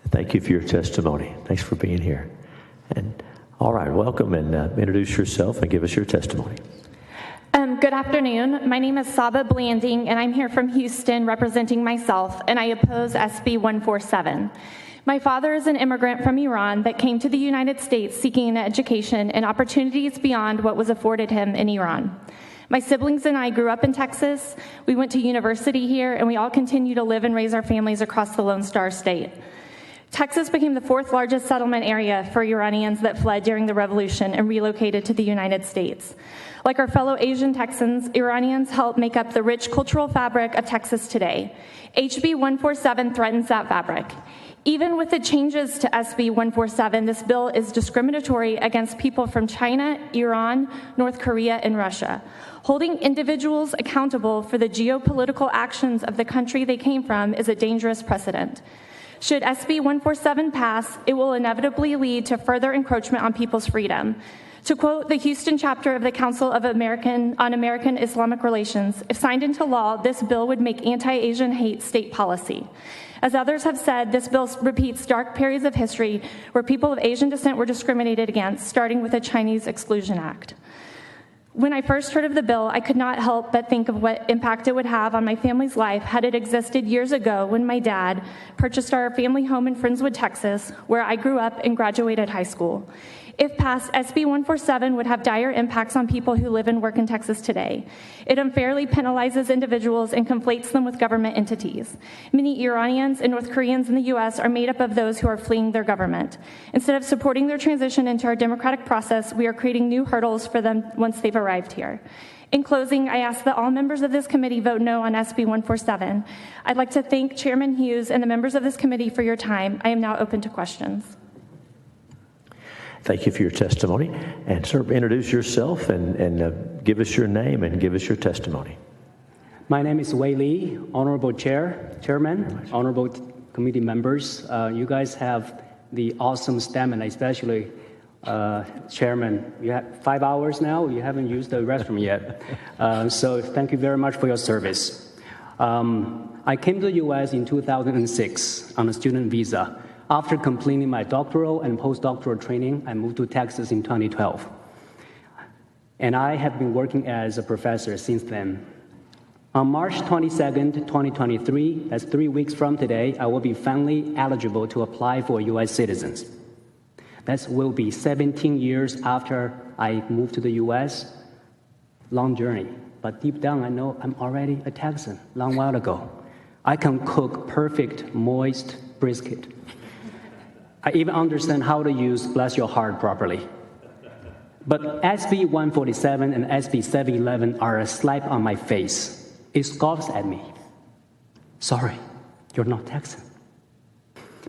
Thank you for your testimony. Thanks for being here. And all right, welcome, and introduce yourself and give us your testimony. Good afternoon. My name is Saba Blanding, and I'm here from Houston representing myself, and I oppose SB 147. My father is an immigrant from Iran that came to the United States seeking an education and opportunities beyond what was afforded him in Iran. My siblings and I grew up in Texas. We went to university here, and we all continue to live and raise our families across the Lone Star State. Texas became the 4th largest settlement area for Iranians that fled during the revolution and relocated to the United States. Like our fellow Asian Texans, Iranians help make up the rich cultural fabric of Texas today. HB 147 threatens that fabric. Even with the changes to SB 147, this bill is discriminatory against people from China, Iran, North Korea, and Russia. Holding individuals accountable for the geopolitical actions of the country they came from is a dangerous precedent. Should SB 147 pass, it will inevitably lead to further encroachment on people's freedom. To quote the Houston chapter of the Council of on American Islamic Relations, if signed into law, this bill would make anti-Asian hate state policy. As others have said, this bill repeats dark periods of history where people of Asian descent were discriminated against, starting with the Chinese Exclusion Act. When I first heard of the bill, I could not help but think of what impact it would have on my family's life had it existed years ago when my dad purchased our family home in Friendswood, Texas, where I grew up and graduated high school. If passed, SB 147 would have dire impacts on people who live and work in Texas today. It unfairly penalizes individuals and conflates them with government entities. Many Iranians and North Koreans in the U.S. are made up of those who are fleeing their government. Instead of supporting their transition into our democratic process, we are creating new hurdles for them once they've arrived here. In closing, I ask that all members of this committee vote no on SB 147. I'd like to thank Chairman Hughes and the members of this committee for your time. I am now open to questions. Thank you for your testimony. And sir, introduce yourself and give us your name and give us your testimony. My name is Wei Li, Honorable Chairman, Honorable Committee members. You guys have the awesome stamina, especially Chairman. You have 5 hours now. You haven't used the restroom yet. So thank you very much for your service. I came to the U.S. in 2006 on a student visa. After completing my doctoral and postdoctoral training, I moved to Texas in 2012. And I have been working as a professor since then. On March 22nd, 2023, that's 3 weeks from today, I will be finally eligible to apply for U.S. citizens. That will be 17 years after I moved to the U.S. Long journey. But deep down, I know I'm already a Texan, long while ago. I can cook perfect, moist brisket. I even understand how to use Bless Your Heart properly. But SB 147 and SB 711 are a slap on my face. It scoffs at me. Sorry, you're not Texan.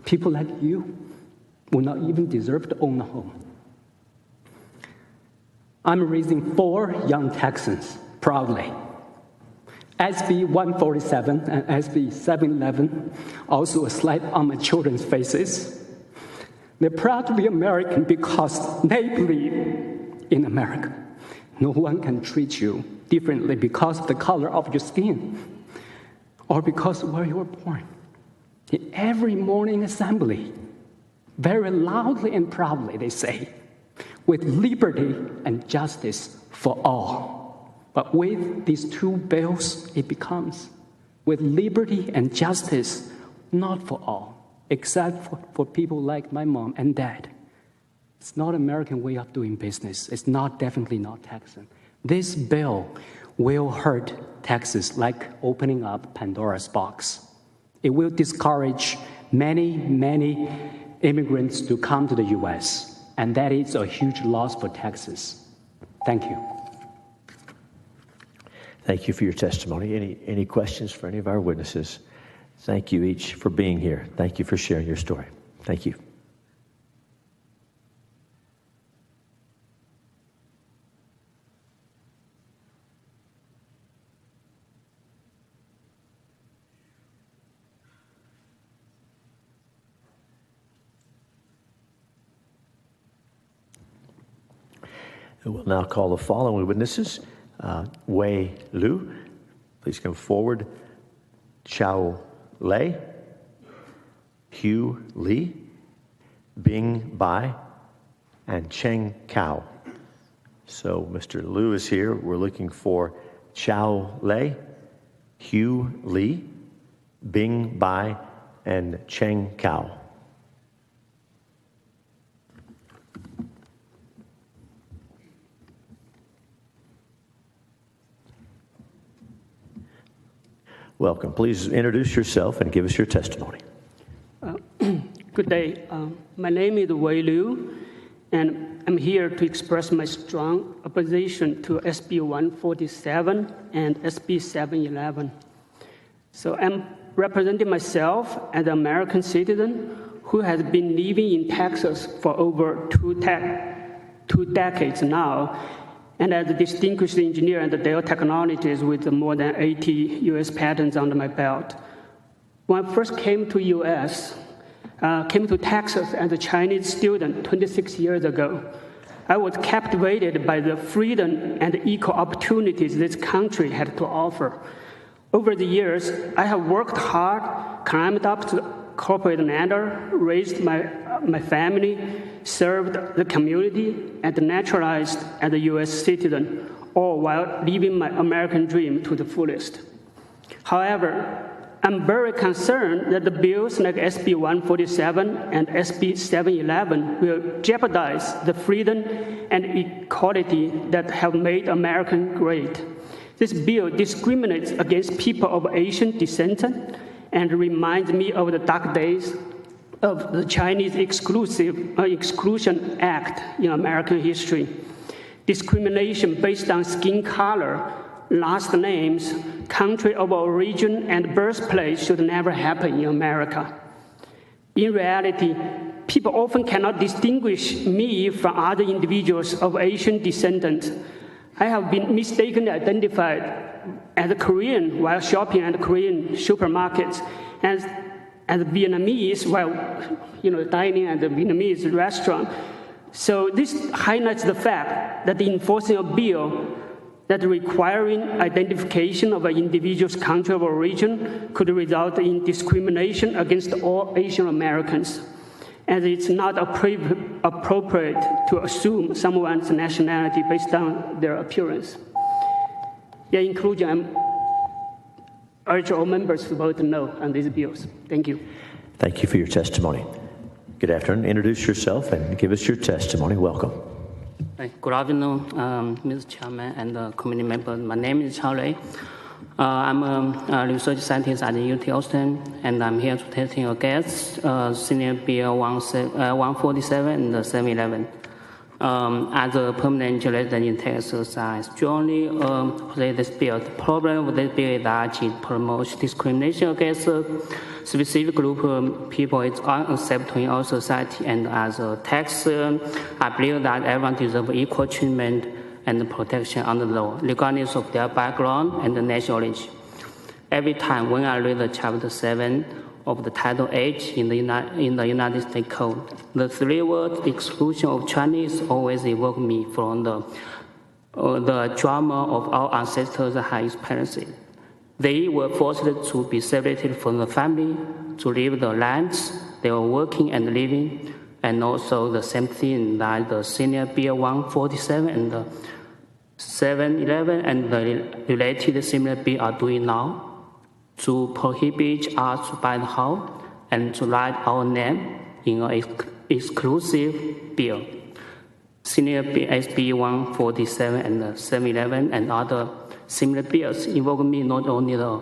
People like you will not even deserve to own a home. I'm raising 4 young Texans proudly. SB 147 and SB 711, also a slap on my children's faces. They're proud to be American because they believe in America. No one can treat you differently because of the color of your skin. or because where you were born. In every morning assembly, very loudly and proudly they say, with liberty and justice for all. But with these two bills, it becomes with liberty and justice, not for all, except for people like my mom and dad. It's not American way of doing business. It's definitely not Texan. This bill will hurt Texas like opening up Pandora's box. It will discourage many, many immigrants to come to the U.S., and that is a huge loss for Texas. Thank you. Thank you for your testimony. Any questions for any of our witnesses? Thank you each for being here. Thank you for sharing your story. Thank you. We'll now call the following witnesses. Wei Lu, please come forward. Chao Lei, Hugh Lee, Bing Bai, and Cheng Cao. So Mr. Lu is here. We're looking for Chao Lei, Hugh Lee, Bing Bai, and Cheng Cao. Welcome. Please introduce yourself and give us your testimony. Good day. My name is Wei Liu, and I'm here to express my strong opposition to SB 147 and SB 711. So I'm representing myself as an American citizen who has been living in Texas for over two decades now, and as a distinguished engineer at Dell Technologies with more than 80 U.S. patents under my belt. When I first came to Texas as a Chinese student 26 years ago, I was captivated by the freedom and equal opportunities this country had to offer. Over the years, I have worked hard, climbed up the corporate ladder, raised my family, served the community, and naturalized as a U.S. citizen, all while living my American dream to the fullest. However, I'm very concerned that the bills like SB 147 and SB 711 will jeopardize the freedom and equality that have made America great. This bill discriminates against people of Asian descent and reminds me of the dark days of the Chinese Exclusion Act in American history. Discrimination based on skin color, last names, country of origin, and birthplace should never happen in America. In reality, people often cannot distinguish me from other individuals of Asian descent. I have been mistakenly identified as a Korean while shopping at Korean supermarkets, as Vietnamese while dining at the Vietnamese restaurant. So this highlights the fact that enforcing a bill that requiring identification of an individual's country of origin could result in discrimination against all Asian Americans, as it's not appropriate to assume someone's nationality based on their appearance. In conclusion, I urge all members to vote no on these bills. Thank you. Thank you for your testimony. Good afternoon. Introduce yourself and give us your testimony. Welcome. Good afternoon, Mr. Chairman and committee members. My name is Chao Lei. I'm a research scientist at UT Austin, and I'm here to testify against Senate Bill 147 and 711. As a permanent resident in Texas, I strongly oppose this bill. The problem with this bill is that it promotes discrimination against a specific group of people. It's unacceptable in our society, and as a Texan, I believe that everyone deserves equal treatment and protection under the law, regardless of their background and national origin. Every time when I read the Chapter 7 of the Title 8 in the United States Code, the three words exclusion of Chinese always evoke me from the drama of our ancestors' high experiences. They were forced to be separated from the family, to leave the lands they were working and living, and also the same thing like the Senate Bill 147 and the 711 and the related similar bill are doing now, to prohibit us to buy the house and to write our name in an exclusive bill. Senior Bill SB 147 and the 711 and other similar bills involve me not only the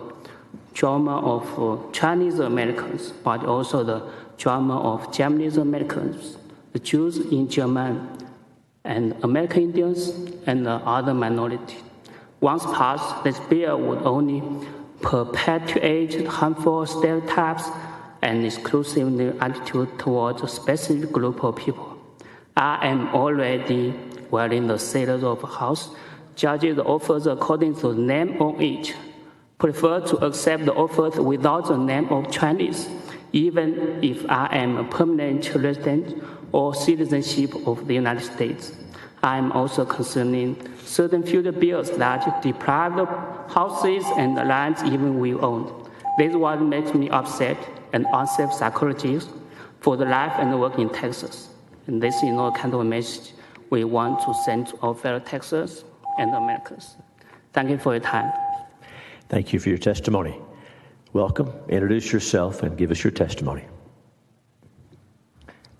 drama of Chinese Americans, but also the drama of Japanese Americans, the Jews in Germany, and American Indians, and other minorities. Once passed, this bill would only perpetuate harmful stereotypes and exclusive attitude towards a specific group of people. I am already wearing the status of a house, judges the offers according to the name on it, prefer to accept the offers without the name of Chinese, even if I am a permanent resident or citizenship of the United States. I am also concerning certain future bills that deprive the houses and the lands even we own. This is what makes me upset and unsafe psychologist for the life and work in Texas. And this is not kind of a message we want to send to our fellow Texans and Americans. Thank you for your time. Thank you for your testimony. Welcome. Introduce yourself and give us your testimony.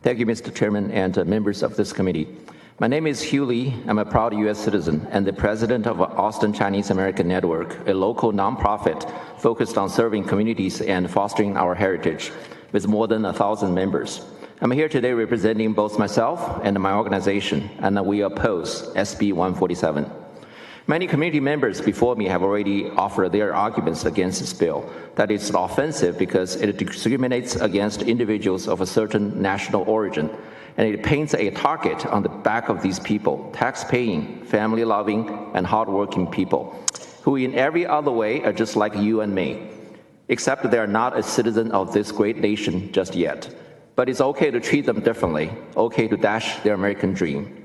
Thank you, Mr. Chairman and members of this committee. My name is Hugh Lee. I'm a proud U.S. citizen and the president of Austin Chinese American Network, a local nonprofit focused on serving communities and fostering our heritage with more than 1,000 members. I'm here today representing both myself and my organization, and we oppose SB 147. Many community members before me have already offered their arguments against this bill, that it's offensive because it discriminates against individuals of a certain national origin, and it paints a target on the back of these people, tax-paying, family-loving, and hardworking people, who in every other way are just like you and me, except they are not a citizen of this great nation just yet. But it's okay to treat them differently, okay to dash their American dream.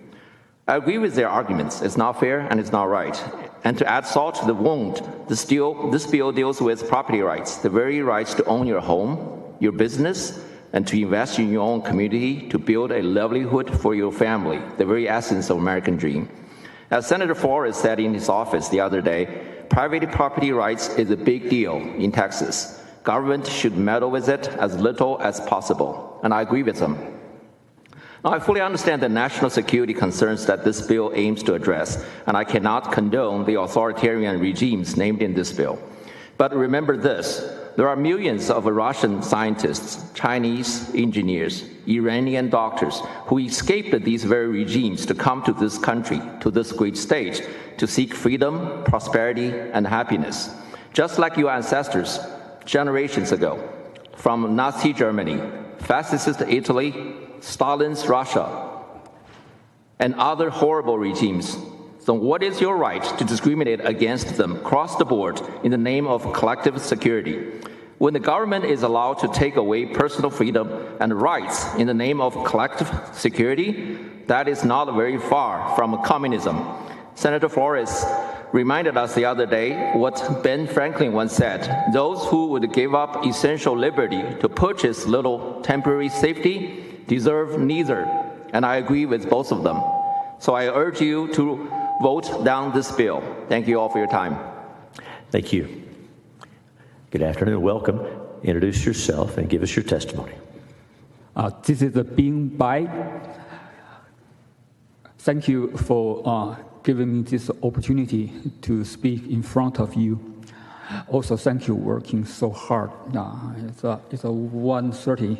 I agree with their arguments. It's not fair and it's not right. And to add salt to the wound, this bill deals with property rights, the very rights to own your home, your business, and to invest in your own community, to build a livelihood for your family, the very essence of American dream. As Senator Flores said in his office the other day, private property rights is a big deal in Texas. Government should meddle with it as little as possible, and I agree with him. Now, I fully understand the national security concerns that this bill aims to address, and I cannot condone the authoritarian regimes named in this bill. But remember this, there are millions of Russian scientists, Chinese engineers, Iranian doctors who escaped these very regimes to come to this country, to this great state, to seek freedom, prosperity, and happiness. Just like your ancestors generations ago, from Nazi Germany, fascist Italy, Stalin's Russia, and other horrible regimes. So what is your right to discriminate against them across the board in the name of collective security? When the government is allowed to take away personal freedom and rights in the name of collective security, that is not very far from communism. Senator Flores reminded us the other day what Ben Franklin once said, those who would give up essential liberty to purchase little temporary safety deserve neither, and I agree with both of them. So I urge you to vote down this bill. Thank you all for your time. Thank you. Good afternoon. Welcome. Introduce yourself and give us your testimony. This is Bing Bai. Thank you for giving me this opportunity to speak in front of you. Also, thank you for working so hard. It's a 1:30.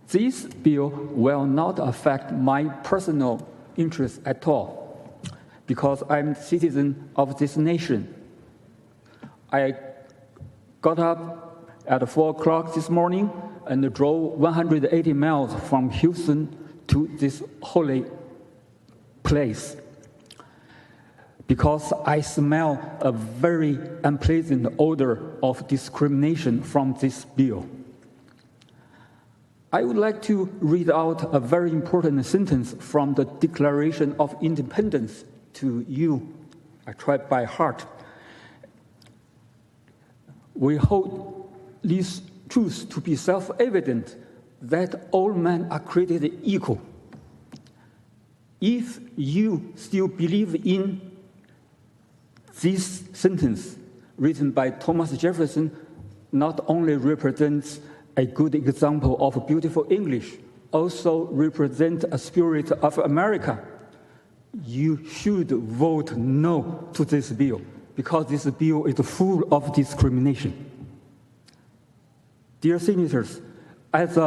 This bill will not affect my personal interests at all because I'm a citizen of this nation. I got up at 4 o'clock this morning and drove 180 miles from Houston to this holy place because I smell a very unpleasant odor of discrimination from this bill. I would like to read out a very important sentence from the Declaration of Independence to you. I tried by heart. We hold these truths to be self-evident that all men are created equal. If you still believe in this sentence written by Thomas Jefferson, not only represents a good example of beautiful English, also represents a spirit of America, you should vote no to this bill, because this bill is full of discrimination. Dear senators, as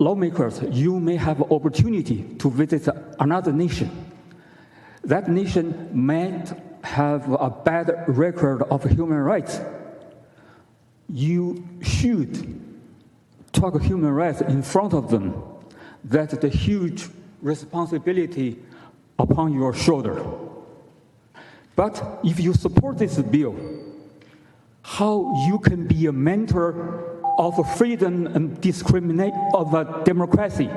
lawmakers, you may have opportunity to visit another nation. That nation might have a bad record of human rights. You should talk human rights in front of them. That's the huge responsibility upon your shoulder. But if you support this bill, how you can be a mentor of freedom and discriminate of a democracy?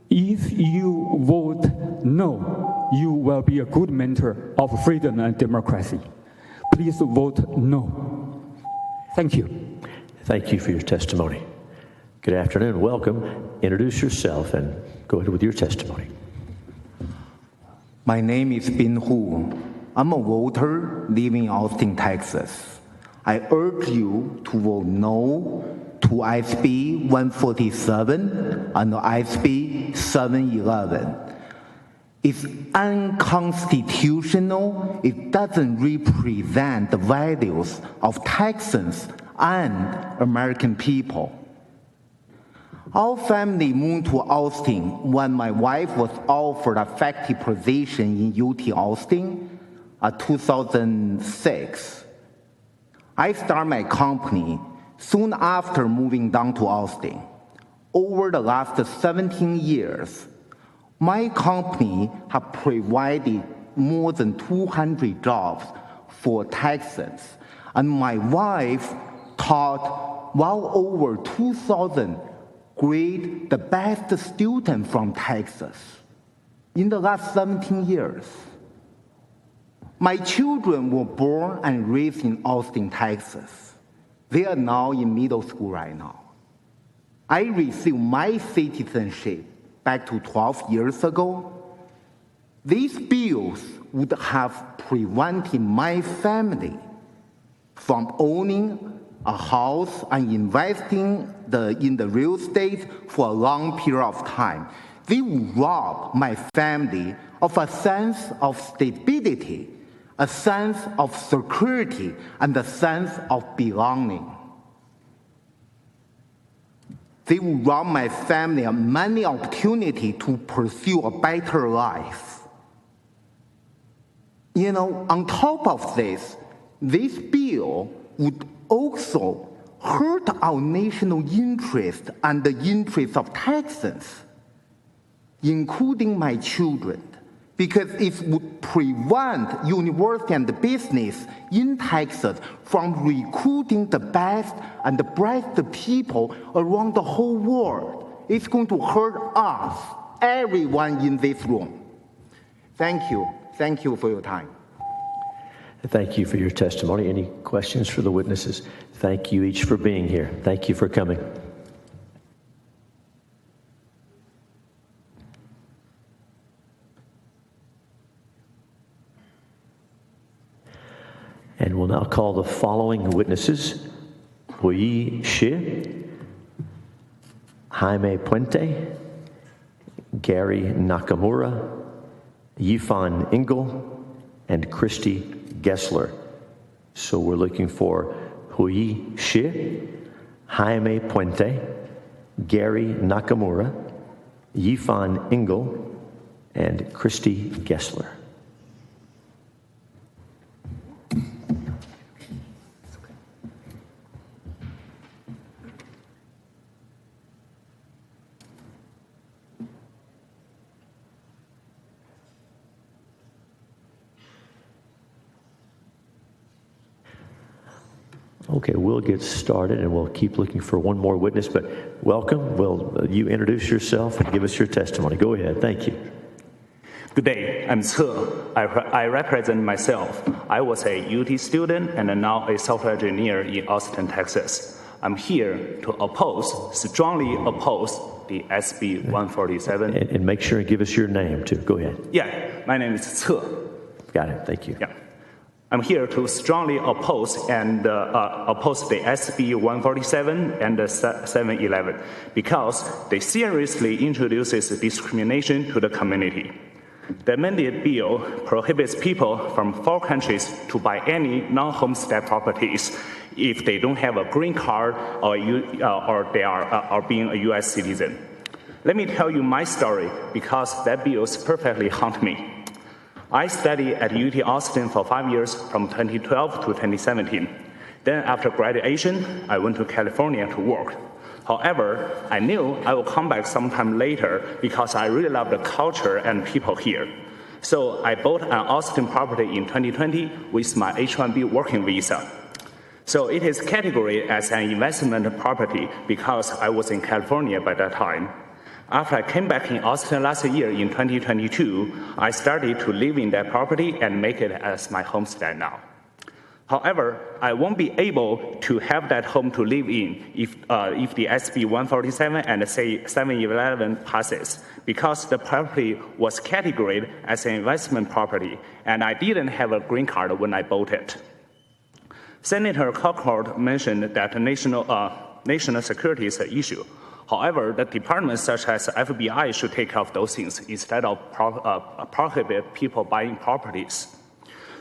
If you vote no, you will be a good mentor of freedom and democracy. Please vote no. Thank you. Thank you for your testimony. Good afternoon. Welcome. Introduce yourself and go ahead with your testimony. My name is Bin Hu. I'm a voter living in Austin, Texas. I urge you to vote no to SB 147 and SB 711. It's unconstitutional. It doesn't represent the values of Texans and American people. Our family moved to Austin when my wife was offered a faculty position in UT Austin in 2006. I started my company soon after moving down to Austin. Over the last 17 years, my company has provided more than 200 jobs for Texans, and my wife taught well over 2,000 grade the best student from Texas in the last 17 years. My children were born and raised in Austin, Texas. They are now in middle school right now. I received my citizenship back to 12 years ago. These bills would have prevented my family from owning a house and investing in the real estate for a long period of time. They would rob my family of a sense of stability, a sense of security, and a sense of belonging. They would rob my family of many opportunities to pursue a better life. On top of this bill would also hurt our national interest and the interest of Texans, including my children, because it would prevent university and business in Texas from recruiting the best and the brightest people around the whole world. It's going to hurt us, everyone in this room. Thank you. Thank you for your time. Thank you for your testimony. Any questions for the witnesses? Thank you each for being here. Thank you for coming. And we'll now call the following witnesses: Hui Shi, Jaime Puente, Gary Nakamura, Yifan Engel, and Christy Gessler. So we're looking for Hui Shi, Jaime Puente, Gary Nakamura, Yifan Engel, and Christy Gessler. Okay, we'll get started and we'll keep looking for one more witness, but welcome. Will you introduce yourself and give us your testimony? Go ahead. Thank you. Good day, I'm Ce. I represent myself. I was a UT student and now a software engineer in Austin, Texas. I'm here to strongly oppose the SB 147. And make sure and give us your name too. Go ahead. Yeah, my name is Ce. Got it, thank you. Yeah. I'm here to strongly oppose the SB 147 and the 711 because they seriously introduces discrimination to the community. The amended bill prohibits people from 4 countries to buy any non-homestead properties if they don't have a green card or they are being a U.S. citizen. Let me tell you my story because that bill perfectly haunts me. I studied at UT Austin for 5 years from 2012 to 2017. Then after graduation, I went to California to work. However, I knew I would come back sometime later because I really love the culture and people here. So I bought an Austin property in 2020 with my H-1B working visa. So it is categorized as an investment property because I was in California by that time. After I came back in Austin last year in 2022, I started to live in that property and make it as my homestead now. However, I won't be able to have that home to live in if the SB 147 and say 711 passes, because the property was categorized as an investment property, and I didn't have a green card when I bought it. Senator Cockburn mentioned that national security is an issue. However, the departments such as FBI should take care of those things instead of prohibit people buying properties.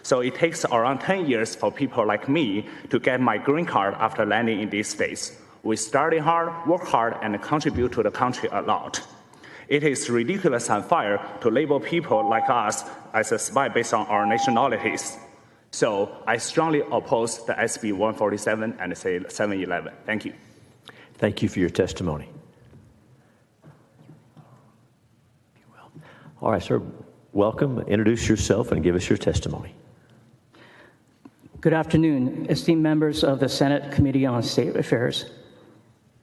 So it takes around 10 years for people like me to get my green card after landing in these states. We study hard, work hard, and contribute to the country a lot. It is ridiculous and unfair to label people like us as a spy based on our nationalities. So I strongly oppose the SB 147 and 711. Thank you. Thank you for your testimony. All right, sir, welcome. Introduce yourself and give us your testimony. Good afternoon, esteemed members of the Senate Committee on State Affairs.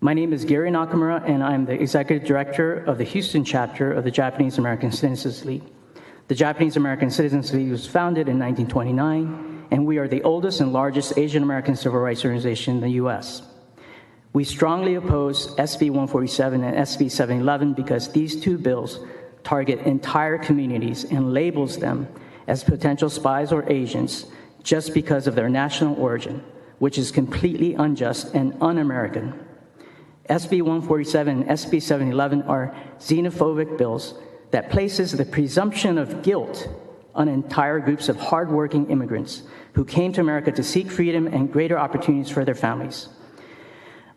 My name is Gary Nakamura, and I'm the Executive Director of the Houston chapter of the Japanese American Citizens League. The Japanese American Citizens League was founded in 1929, and we are the oldest and largest Asian American civil rights organization in the U.S. We strongly oppose SB 147 and SB 711 because these 2 bills target entire communities and labels them as potential spies or agents just because of their national origin, which is completely unjust and un-American. SB 147 and SB 711 are xenophobic bills that places the presumption of guilt on entire groups of hardworking immigrants who came to America to seek freedom and greater opportunities for their families.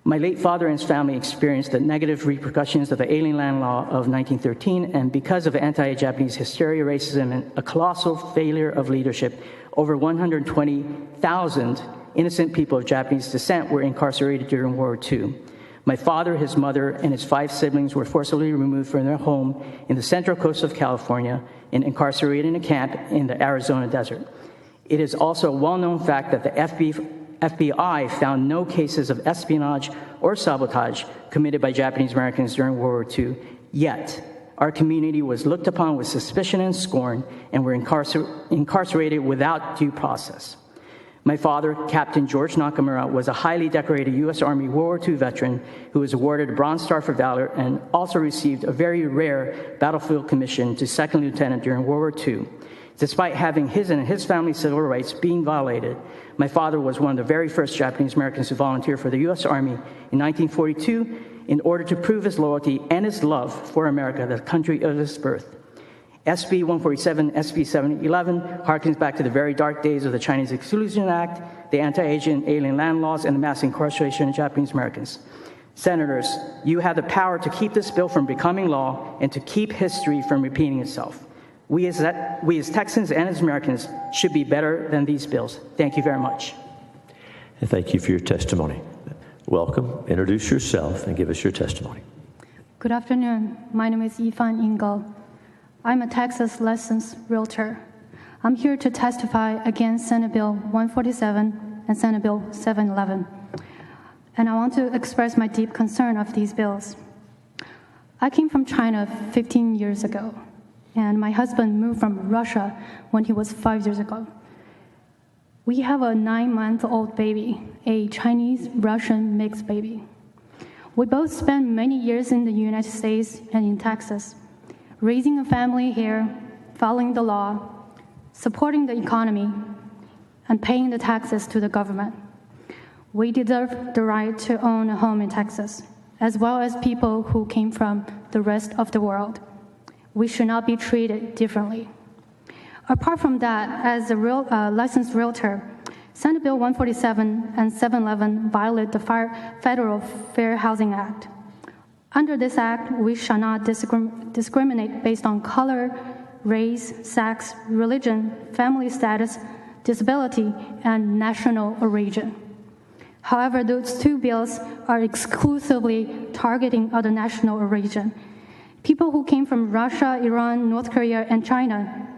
My late father and his family experienced the negative repercussions of the Alien Land Law of 1913, and because of anti-Japanese hysteria, racism, and a colossal failure of leadership, over 120,000 innocent people of Japanese descent were incarcerated during World War II. My father, his mother, and his 5 siblings were forcibly removed from their home in the central coast of California and incarcerated in a camp in the Arizona desert. It is also a well-known fact that the FBI found no cases of espionage or sabotage committed by Japanese Americans during World War II, yet our community was looked upon with suspicion and scorn and were incarcerated without due process. My father, Captain George Nakamura, was a highly decorated U.S. Army World War II veteran who was awarded a Bronze Star for Valor and also received a very rare battlefield commission to second lieutenant during World War II. Despite having his and his family's civil rights being violated, my father was one of the very first Japanese Americans to volunteer for the U.S. Army in 1942 in order to prove his loyalty and his love for America, the country of his birth. SB 147, SB 711 harkens back to the very dark days of the Chinese Exclusion Act, the anti-Asian alien land laws, and the mass incarceration of Japanese Americans. Senators, you have the power to keep this bill from becoming law and to keep history from repeating itself. We as Texans and as Americans should be better than these bills. Thank you very much. And thank you for your testimony. Welcome. Introduce yourself and give us your testimony. Good afternoon. My name is Yifan Ingo. I'm a Texas licensed realtor. I'm here to testify against Senate Bill 147 and Senate Bill 711. And I want to express my deep concern of these bills. I came from China 15 years ago, and my husband moved from Russia when he was 5 years ago. We have a 9-month-old baby, a Chinese-Russian mixed baby. We both spent many years in the United States and in Texas, raising a family here, following the law, supporting the economy, and paying the taxes to the government. We deserve the right to own a home in Texas, as well as people who came from the rest of the world. We should not be treated differently. Apart from that, as a licensed realtor, Senate Bill 147 and 711 violate the Federal Fair Housing Act. Under this act, we shall not discriminate based on color, race, sex, religion, family status, disability, and national origin. However, those two bills are exclusively targeting other national origin. People who came from Russia, Iran, North Korea, and China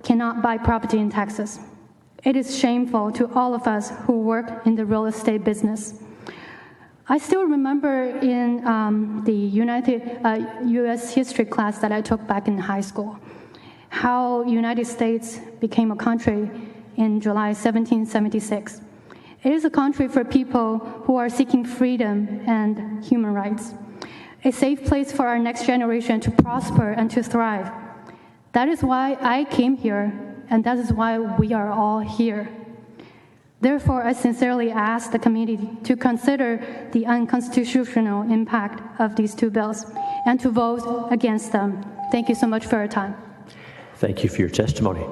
cannot buy property in Texas. It is shameful to all of us who work in the real estate business. I still remember in the U.S. history class that I took back in high school, how United States became a country in July 1776. It is a country for people who are seeking freedom and human rights, a safe place for our next generation to prosper and to thrive. That is why I came here, and that is why we are all here. Therefore, I sincerely ask the committee to consider the unconstitutional impact of these two bills and to vote against them. Thank you so much for your time. Thank you for your testimony.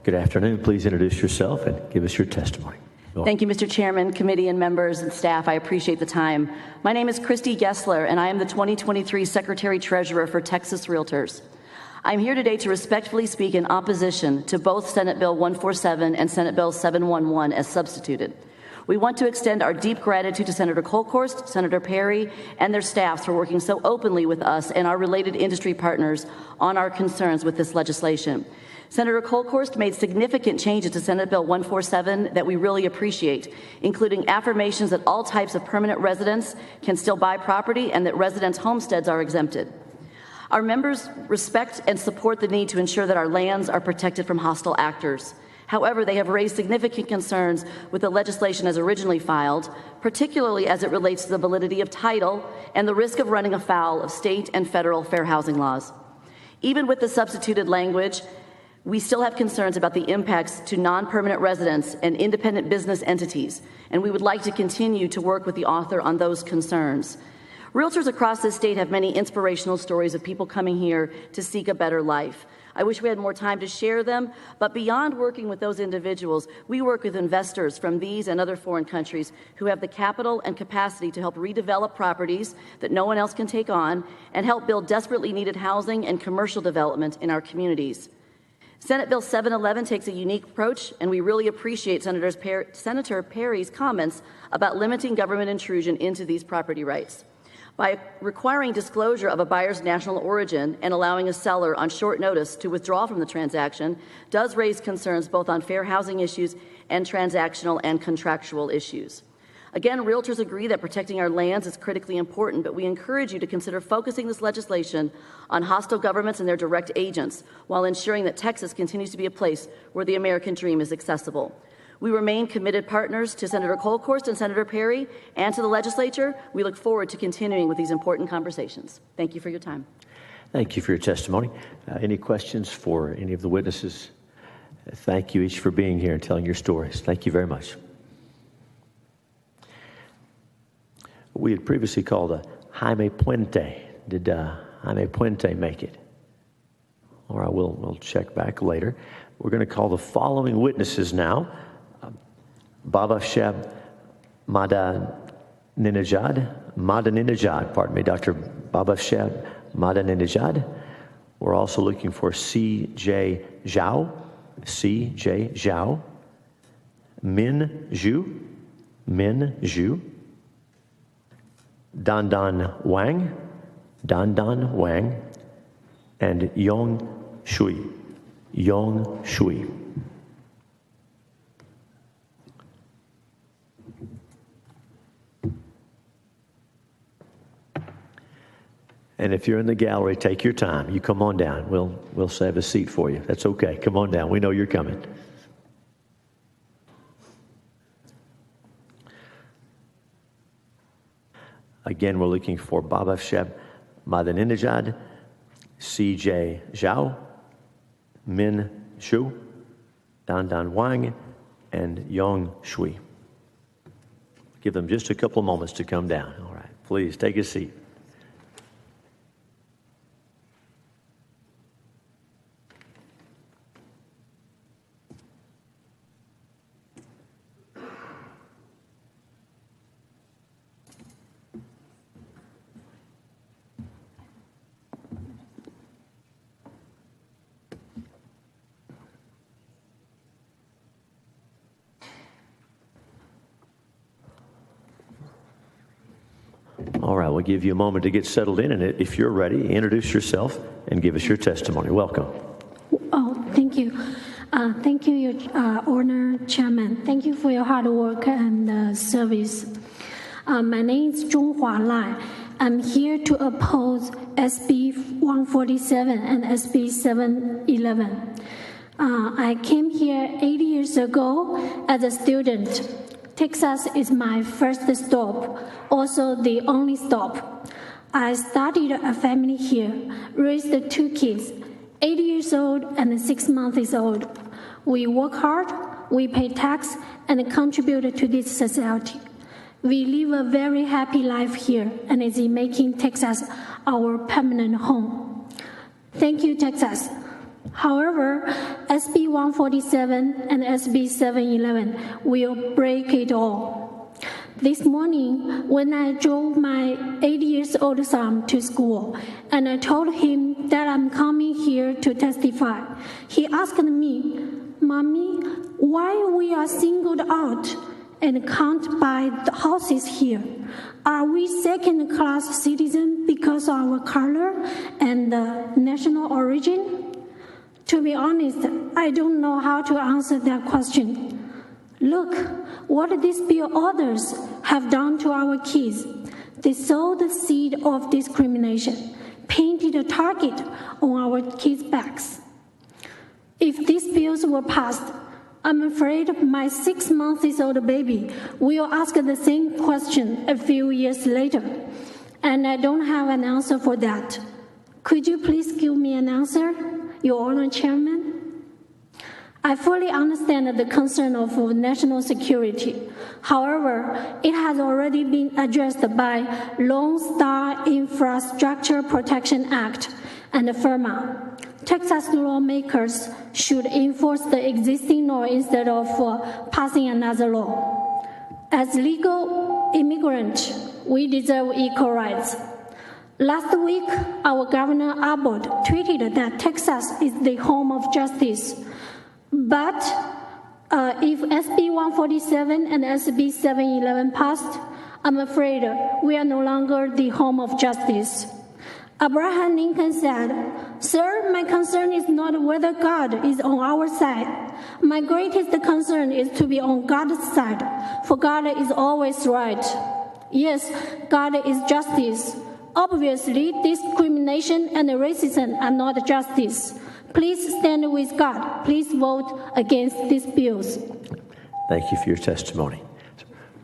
Good afternoon. Please introduce yourself and give us your testimony. Thank you, Mr. Chairman, committee and members and staff. I appreciate the time. My name is Christy Gessler, and I am the 2023 Secretary-Treasurer for Texas Realtors. I'm here today to respectfully speak in opposition to both Senate Bill 147 and Senate Bill 711 as substituted. We want to extend our deep gratitude to Senator Kolkhorst, Senator Perry, and their staffs for working so openly with us and our related industry partners on our concerns with this legislation. Senator Kolkhorst made significant changes to Senate Bill 147 that we really appreciate, including affirmations that all types of permanent residents can still buy property and that residents' homesteads are exempted. Our members respect and support the need to ensure that our lands are protected from hostile actors. However, they have raised significant concerns with the legislation as originally filed, particularly as it relates to the validity of title and the risk of running afoul of state and federal fair housing laws. Even with the substituted language, we still have concerns about the impacts to non-permanent residents and independent business entities, and we would like to continue to work with the author on those concerns. Realtors across this state have many inspirational stories of people coming here to seek a better life. I wish we had more time to share them, but beyond working with those individuals, we work with investors from these and other foreign countries who have the capital and capacity to help redevelop properties that no one else can take on and help build desperately needed housing and commercial development in our communities. Senate Bill 711 takes a unique approach, and we really appreciate Senator Perry's comments about limiting government intrusion into these property rights. By requiring disclosure of a buyer's national origin and allowing a seller on short notice to withdraw from the transaction does raise concerns both on fair housing issues and transactional and contractual issues. Again, realtors agree that protecting our lands is critically important, but we encourage you to consider focusing this legislation on hostile governments and their direct agents while ensuring that Texas continues to be a place where the American dream is accessible. We remain committed partners to Senator Kolkhorst and Senator Perry and to the legislature. We look forward to continuing with these important conversations. Thank you for your time. Thank you for your testimony. Any questions for any of the witnesses? Thank you each for being here and telling your stories. Thank you very much. We had previously called Jaime Puente. Did Jaime Puente make it? All right, we'll check back later. We're going to call the following witnesses now. Babasheb Madaninejad, pardon me, Dr. Babasheb Madaninejad. We're also looking for C.J. Zhao, Min Zhu, Dandan Wang, and Yong Shui. And if you're in the gallery, take your time. You come on down. We'll save a seat for you. That's okay. Come on down. We know you're coming. Again, we're looking for Babasheb Madinejad, C.J. Zhao, Min Shu, Dan Wang, and Yong Shui. Give them just a couple of moments to come down. All right, please take a seat. All right, we'll give you a moment to get settled in, and if you're ready, introduce yourself and give us your testimony. Welcome. Oh, thank you. Thank you, your Honor Chairman. Thank you for your hard work and service. My name is Zhonghua Lai. I'm here to oppose SB 147 and SB 711. I came here 8 years ago as a student. Texas is my first stop, also the only stop. I started a family here, raised 2 kids, 8 years old and 6 months old. We work hard, we pay tax, and contribute to this society. We live a very happy life here, and it's making Texas our permanent home. Thank you, Texas. However, SB 147 and SB 711 will break it all. This morning, when I drove my 8-year-old son to school, and I told him that I'm coming here to testify, he asked me, "Mommy, why we are singled out and can't buy the houses here? Are we second-class citizens because of our color and national origin?" To be honest, I don't know how to answer that question. Look what these bill authors have done to our kids. They sowed the seed of discrimination, painted a target on our kids' backs. If these bills were passed, I'm afraid my 6 months old baby will ask the same question a few years later, and I don't have an answer for that. Could you please give me an answer, Your Honor Chairman? I fully understand the concern of national security. However, it has already been addressed by Lone Star Infrastructure Protection Act and FIRMA. Texas lawmakers should enforce the existing law instead of passing another law. As legal immigrants, we deserve equal rights. Last week, our Governor Abbott tweeted that Texas is the home of justice. But if SB 147 and SB 711 passed, I'm afraid we are no longer the home of justice. Abraham Lincoln said, "Sir, my concern is not whether God is on our side. My greatest concern is to be on God's side, for God is always right." Yes, God is justice. Obviously, discrimination and racism are not justice. Please stand with God. Please vote against these bills. Thank you for your testimony.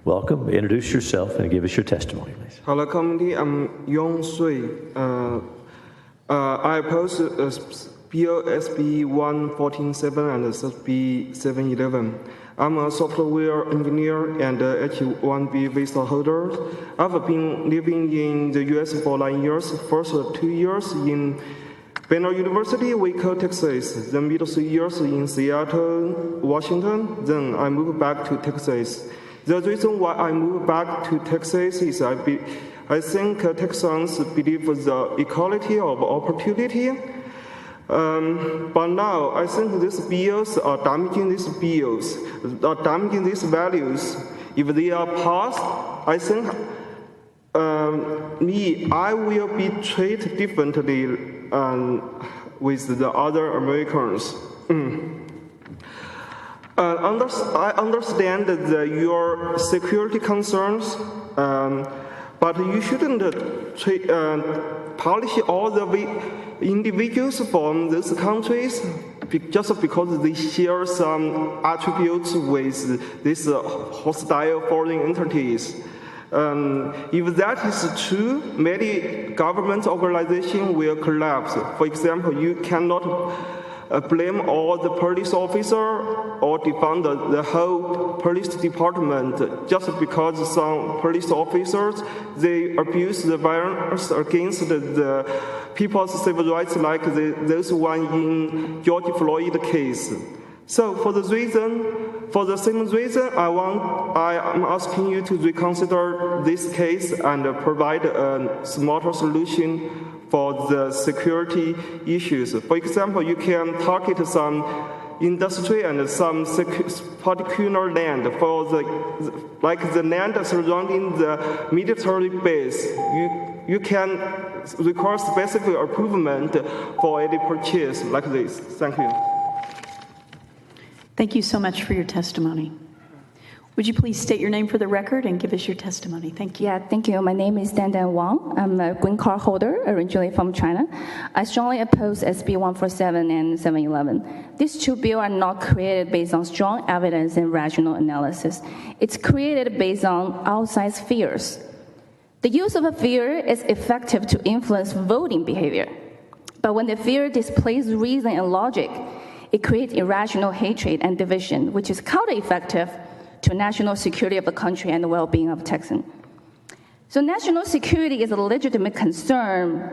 Welcome. Introduce yourself and give us your testimony, please. Hello, community. I'm Yong Sui. I oppose Bill SB 147 and SB 711. I'm a software engineer and H-1B visa holder. I've been living in the U.S. for 9 years. First 2 years in Banner University, Waco, Texas. Then middle 3 years in Seattle, Washington. Then I moved back to Texas. The reason why I moved back to Texas is I think Texans believe the equality of opportunity. But now I think these bills are damaging these values. If they are passed, I think I will be treated differently with the other Americans. I understand your security concerns. But you shouldn't punish all the individuals from those countries just because they share some attributes with these hostile foreign entities. If that is true, many government organizations will collapse. For example, you cannot blame all the police officer or defund the whole police department just because some police officers, they abuse the violence against the people's civil rights like those one in George Floyd case. So for the same reason, I am asking you to reconsider this case and provide a smarter solution for the security issues. For example, you can target some industry and some particular land for like the land surrounding the military base. You can require specific approval for any purchase like this. Thank you. Thank you so much for your testimony. Would you please state your name for the record and give us your testimony? Thank you. Yeah, thank you. My name is Dandan Wang. I'm a green card holder, originally from China. I strongly oppose SB 147 and 711. These two bills are not created based on strong evidence and rational analysis. It's created based on outside fears. The use of a fear is effective to influence voting behavior. But when the fear displays reason and logic, it creates irrational hatred and division, which is counter-effective to national security of the country and the well-being of Texans. So national security is a legitimate concern,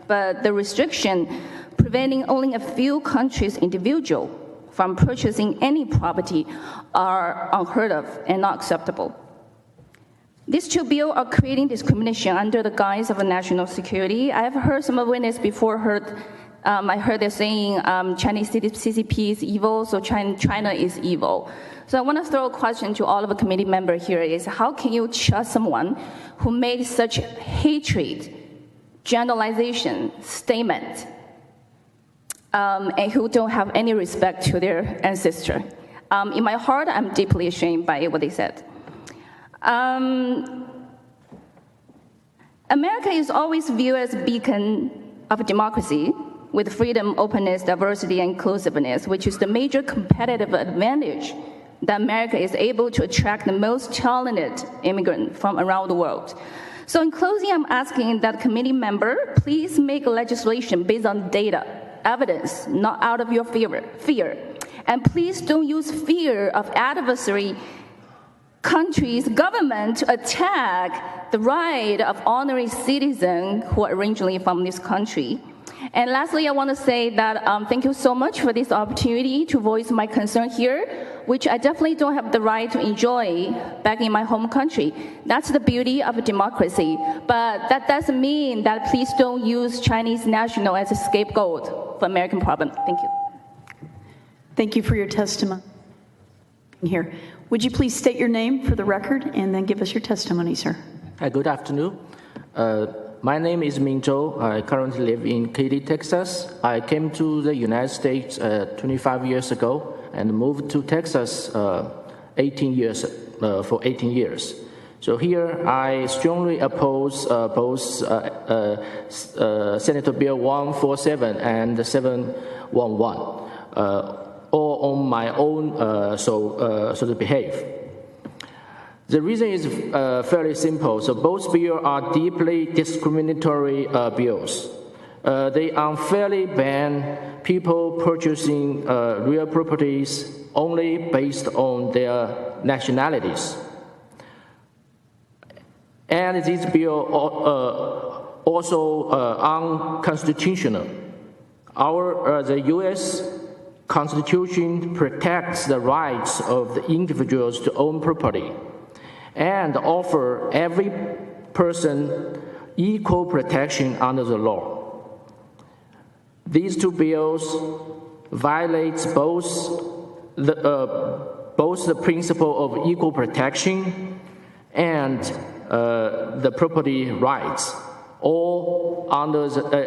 but the restriction preventing only a few countries' individual from purchasing any property are unheard of and not acceptable. These two bills are creating discrimination under the guise of a national security. I have heard some witnesses before I heard they're saying Chinese CCP is evil, so China is evil. So I want to throw a question to all of the committee members here is, how can you trust someone who made such hatred, generalization, statement, and who don't have any respect to their ancestor? In my heart, I'm deeply ashamed by what they said. America is always viewed as a beacon of democracy, with freedom, openness, diversity, and inclusiveness, which is the major competitive advantage that America is able to attract the most talented immigrants from around the world. So in closing, I'm asking that committee member, please make legislation based on data, evidence, not out of your fear. And please don't use fear of adversary countries' government to attack the right of honorary citizens who are originally from this country. And lastly, I want to say that thank you so much for this opportunity to voice my concern here, which I definitely don't have the right to enjoy back in my home country. That's the beauty of democracy. But that doesn't mean that please don't use Chinese national as a scapegoat for American problem. Thank you. Thank you for your testimony. Here, would you please state your name for the record and then give us your testimony, sir? Hi, good afternoon. My name is Ming Zhou. I currently live in Katy, Texas. I came to the United States 25 years ago and moved to Texas for 18 years. So here I strongly oppose both Senator Bill 147 and 711, all on my own so to behave. The reason is fairly simple. So both bills are deeply discriminatory bills. They unfairly ban people purchasing real properties only based on their nationalities. And this bill also unconstitutional. The U.S. Constitution protects the rights of the individuals to own property and offer every person equal protection under the law. These two bills violate both the principle of equal protection and the property rights, all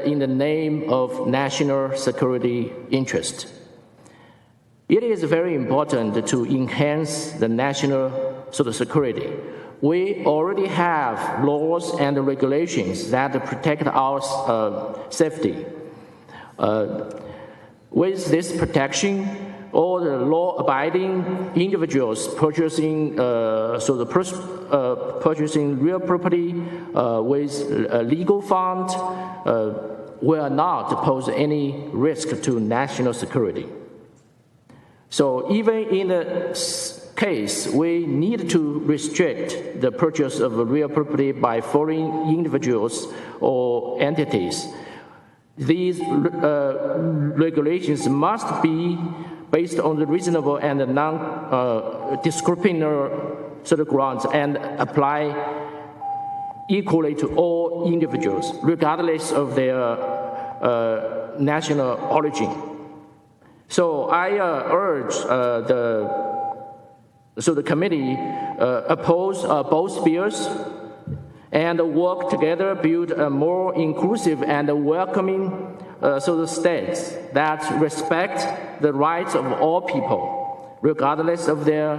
in the name of national security interest. It is very important to enhance the national security. we already have laws and regulations that protect our safety. With this protection, all the law-abiding individuals purchasing purchasing real property with a legal fund will not pose any risk to national security. So even in the case we need to restrict the purchase of real property by foreign individuals or entities, these regulations must be based on the reasonable and non-discriminatory sort of grounds and apply equally to all individuals, regardless of their national origin. So I urge the committee oppose both bills and work together, build a more inclusive and welcoming states that respect the rights of all people, regardless of their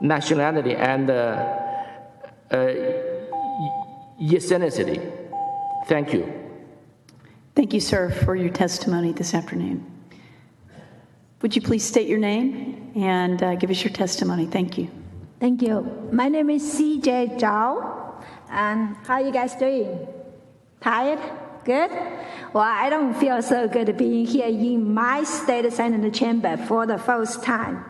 nationality and ethnicity. Thank you. Thank you, sir, for your testimony this afternoon. Would you please state your name and give us your testimony? Thank you. Thank you. My name is CJ Zhao. And how are you guys doing? Tired? Good? Well, I don't feel so good being here in my state Senate chamber for the first time.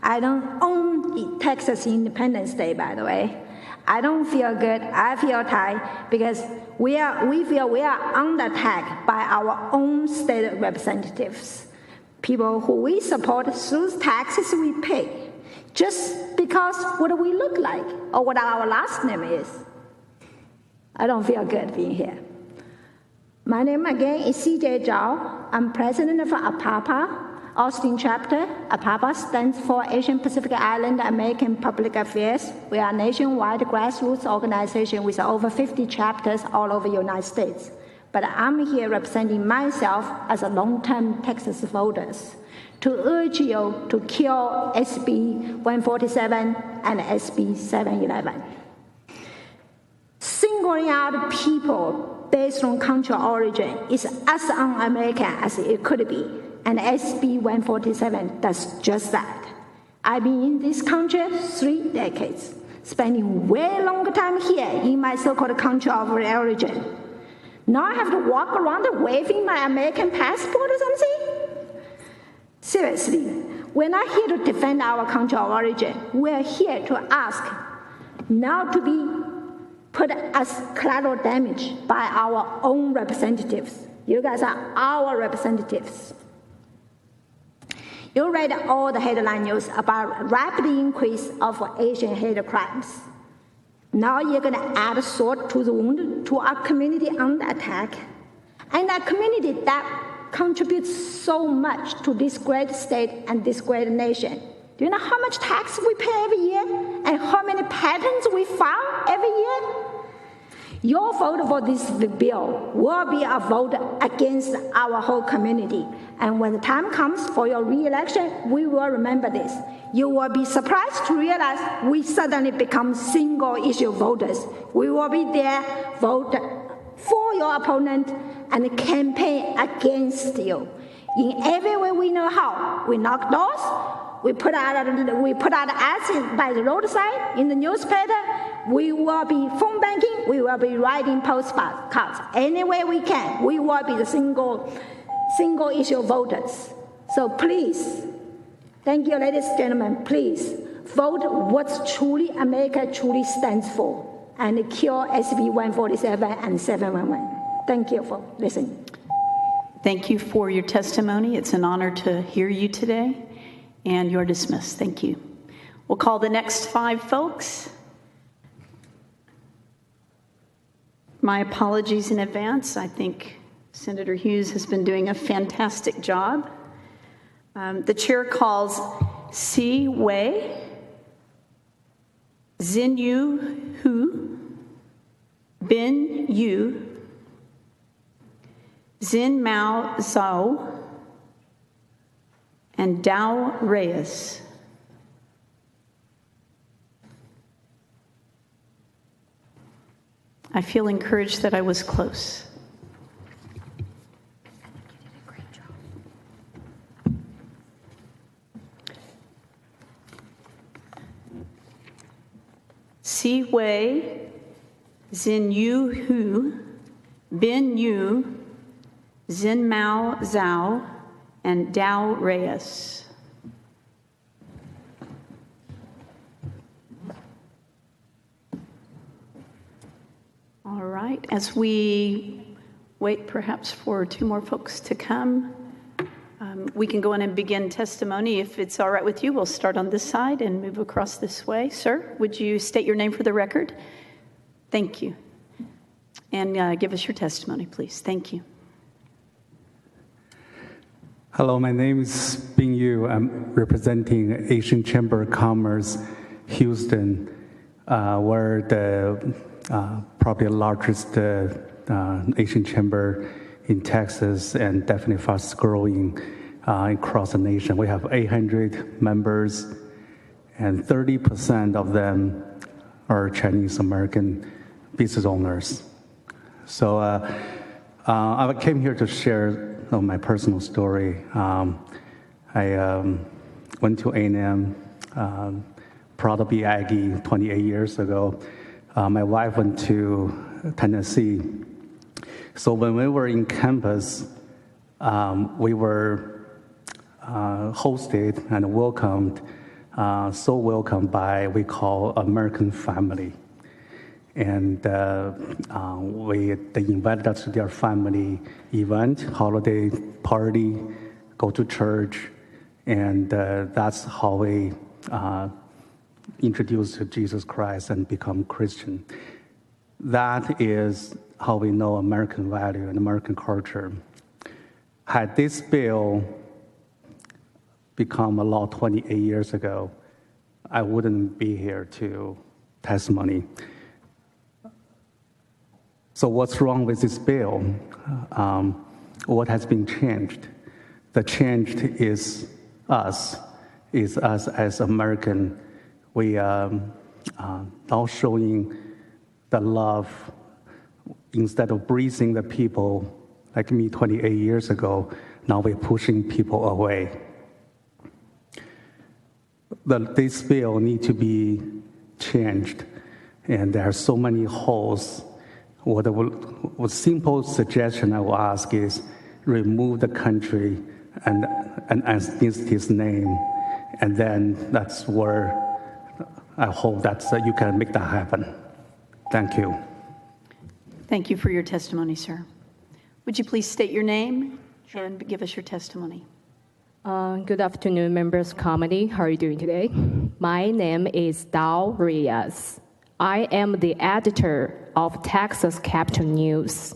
I don't own Texas Independence Day, by the way. I don't feel good. I feel tired because we feel we are under attack by our own state representatives, people who we support through taxes we pay, just because what we look like or what our last name is. I don't feel good being here. My name again is CJ Zhao. I'm president of APAPA, Austin chapter. APAPA stands for Asian Pacific Island American Public Affairs. We are a nationwide grassroots organization with over 50 chapters all over the United States. But I'm here representing myself as a long-term Texas voters to urge you to kill SB 147 and SB 711. Singling out people based on country origin is as un-American as it could be, and SB 147 does just that. I've been in this country 3 decades, spending way longer time here in my so-called country of origin. Now I have to walk around waving my American passport or something? Seriously, we're not here to defend our country of origin. We're here to ask not to be put as collateral damage by our own representatives. You guys are our representatives. You read all the headline news about rapid increase of Asian hate crimes. Now you're going to add salt to the wound to our community under attack, and a community that contributes so much to this great state and this great nation. Do you know how much tax we pay every year and how many patents we file every year? Your vote for this bill will be a vote against our whole community. And when the time comes for your re-election, we will remember this. You will be surprised to realize we suddenly become single-issue voters. We will be there, vote for your opponent, and campaign against you. In every way we know how. We knock doors, we put out ads by the roadside, in the newspaper, we will be phone banking, we will be writing postcards. Any way we can, we will be the single-issue voters. So please, thank you, ladies and gentlemen, please vote what truly America truly stands for and kill SB 147 and 711. Thank you for listening. Thank you for your testimony. It's an honor to hear you today, and you're dismissed. Thank you. We'll call the next 5 folks. My apologies in advance. I think Senator Hughes has been doing a fantastic job. The chair calls Si Wei, Xin Yu Hu, Bin Yu, Xin Mao Zhao, and Dao Reyes. I feel encouraged that I was close. Si Wei, Xin Yu Hu, Bin Yu, Xin Mao Zhao, and Dao Reyes. All right, as we wait perhaps for two more folks to come, we can go in and begin testimony. If it's all right with you, we'll start on this side and move across this way. Sir, would you state your name for the record? Thank you. And give us your testimony, please. Thank you. Hello, my name is Bin Yu. I'm representing Asian Chamber of Commerce, Houston. We're the probably largest Asian chamber in Texas and definitely fast growing across the nation. We have 800 members and 30% of them are Chinese American business owners. So I came here to share my personal story. I went to A&M, proud to be Aggie 28 years ago. My wife went to Tennessee. So when we were in campus, we were hosted and welcomed, so welcomed by we call American family. And they invited us to their family event, holiday party, go to church, and that's how we introduced to Jesus Christ and become Christian. That is how we know American value and American culture. Had this bill become a law 28 years ago, I wouldn't be here to testimony. So what's wrong with this bill? What has been changed? The change is us as American. We are now showing the love instead of breathing the people like me 28 years ago. Now we're pushing people away. This bill needs to be changed, and there are so many holes. What simple suggestion I will ask is remove the country and his name, and then that's where I hope that you can make that happen. Thank you. Thank you for your testimony, sir. Would you please state your name and give us your testimony? Good afternoon, members of the committee. How are you doing today? My name is Dao Reyes. I am the editor of Texas Capital News.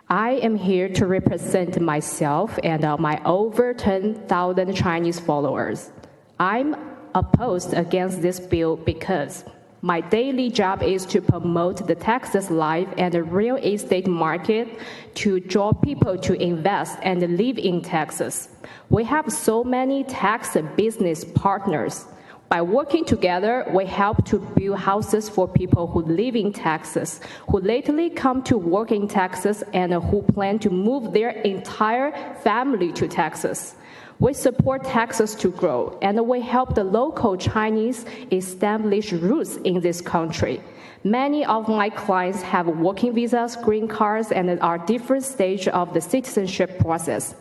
I am here to represent myself and my over 10,000 Chinese followers. I'm opposed against this bill because my daily job is to promote the Texas life and the real estate market to draw people to invest and live in Texas. We have so many tax business partners. By working together, we help to build houses for people who live in Texas, who lately come to work in Texas, and who plan to move their entire family to Texas. We support Texas to grow, and we help the local Chinese establish roots in this country. Many of my clients have working visas, green cards, and are different stages of the citizenship process.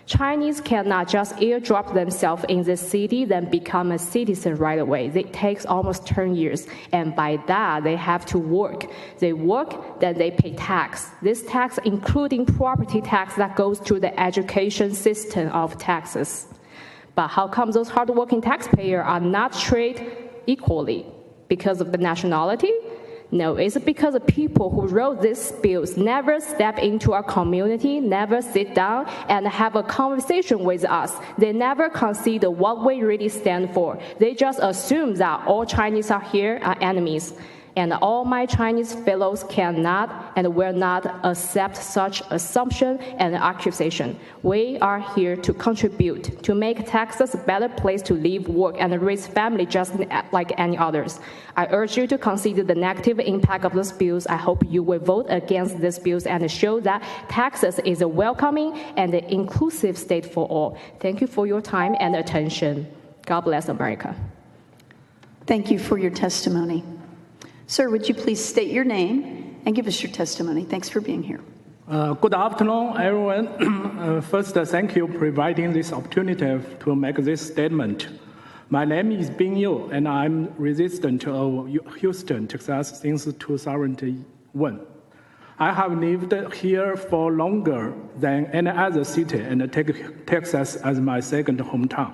Chinese cannot just airdrop themselves in the city, then become a citizen right away. It takes almost 10 years, and by that, they have to work. They work, then they pay tax. This tax, including property tax that goes to the education system of Texas. But how come those hardworking taxpayers are not treated equally? Because of the nationality? No, it's because the people who wrote these bills never step into our community, never sit down and have a conversation with us. They never consider what we really stand for. They just assume that all Chinese are here are enemies. and all my Chinese fellows cannot and will not accept such assumption and accusation. We are here to contribute to make Texas a better place to live, work, and raise family just like any others. I urge you to consider the negative impact of these bills. I hope you will vote against these bills and show that Texas is a welcoming and inclusive state for all. Thank you for your time and attention. God bless America. Thank you for your testimony. Sir, would you please state your name and give us your testimony? Thanks for being here. Good afternoon, everyone. First, thank you for providing this opportunity to make this statement. My name is Bing Yu, and I'm resident of Houston, Texas since 2001. I have lived here for longer than any other city and take Texas as my second hometown.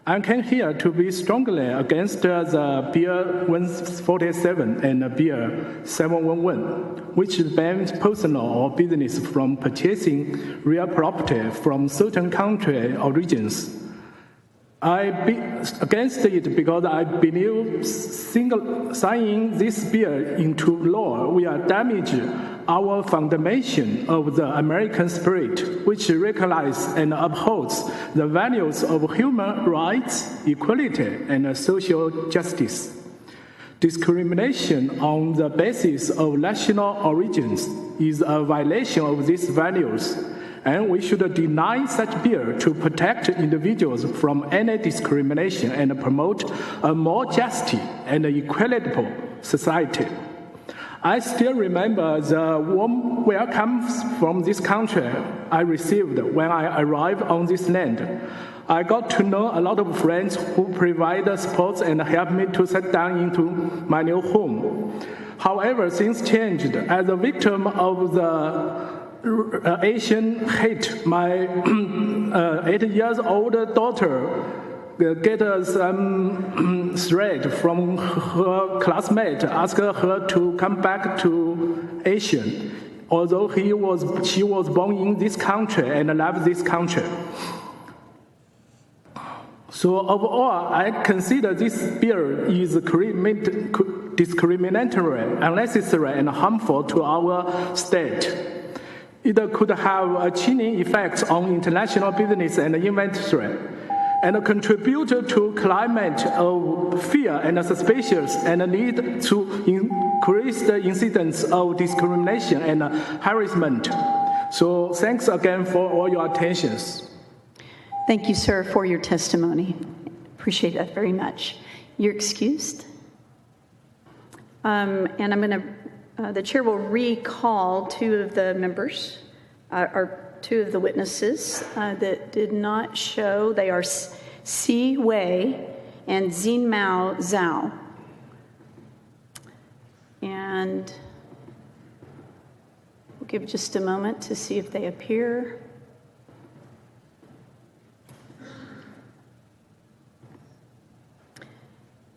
I came here to be strongly against the Bill 147 and Bill 711, which bans personal or business from purchasing real property from certain country or regions. I be against it because I believe signing this bill into law will damage our foundation of the American spirit, which recognizes and upholds the values of human rights, equality, and social justice. Discrimination on the basis of national origins is a violation of these values, and we should deny such bill to protect individuals from any discrimination and promote a more just and equitable society. I still remember the warm welcome from this country I received when I arrived on this land. I got to know a lot of friends who provide support and help me to settle down into my new home. However, things changed. As a victim of the Asian hate, my 8 years old daughter get some threat from her classmate, ask her to come back to Asia, although she was born in this country and loved this country. So overall, I consider this bill is discriminatory, unnecessary, and harmful to our state. It could have a chilling effect on international business and inventory, and contribute to climate of fear and suspicion, and lead to increased incidents of discrimination and harassment. So thanks again for all your attentions. Thank you, sir, for your testimony. Appreciate that very much. You're excused. And I'm going to, the chair will recall two of the members, or two of the witnesses that did not show. They are Si Wei and Xinmao Zhao. And we'll give just a moment to see if they appear.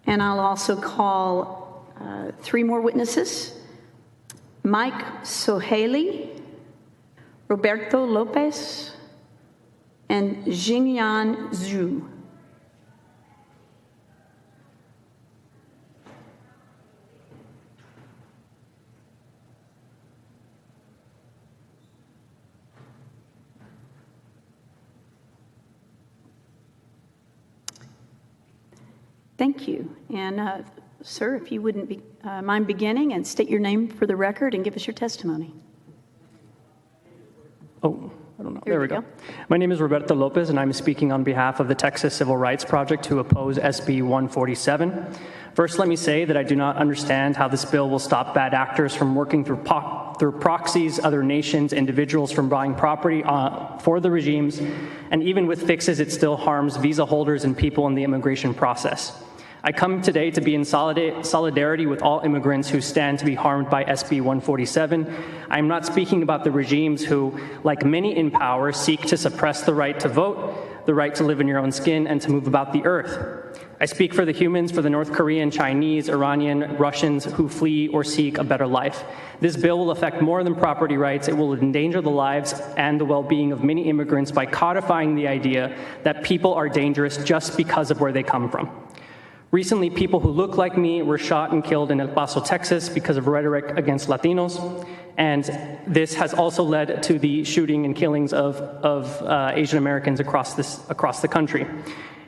And I'll also call three more witnesses: Mike Sohaili, Roberto Lopez, and Jingyan Zhu. Thank you. And sir, if you wouldn't mind beginning and state your name for the record and give us your testimony. Oh, I don't know. There we go. My name is Roberto Lopez, and I'm speaking on behalf of the Texas Civil Rights Project to oppose SB 147. First, let me say that I do not understand how this bill will stop bad actors from working through proxies, other nations, individuals from buying property for the regimes, and even with fixes, it still harms visa holders and people in the immigration process. I come today to be in solidarity with all immigrants who stand to be harmed by SB 147. I am not speaking about the regimes who, like many in power, seek to suppress the right to vote, the right to live in your own skin, and to move about the earth. I speak for the humans, for the North Korean, Chinese, Iranian, Russians who flee or seek a better life. This bill will affect more than property rights. It will endanger the lives and the well-being of many immigrants by codifying the idea that people are dangerous just because of where they come from. Recently, people who look like me were shot and killed in El Paso, Texas because of rhetoric against Latinos. And this has also led to the shooting and killings of Asian Americans across the country.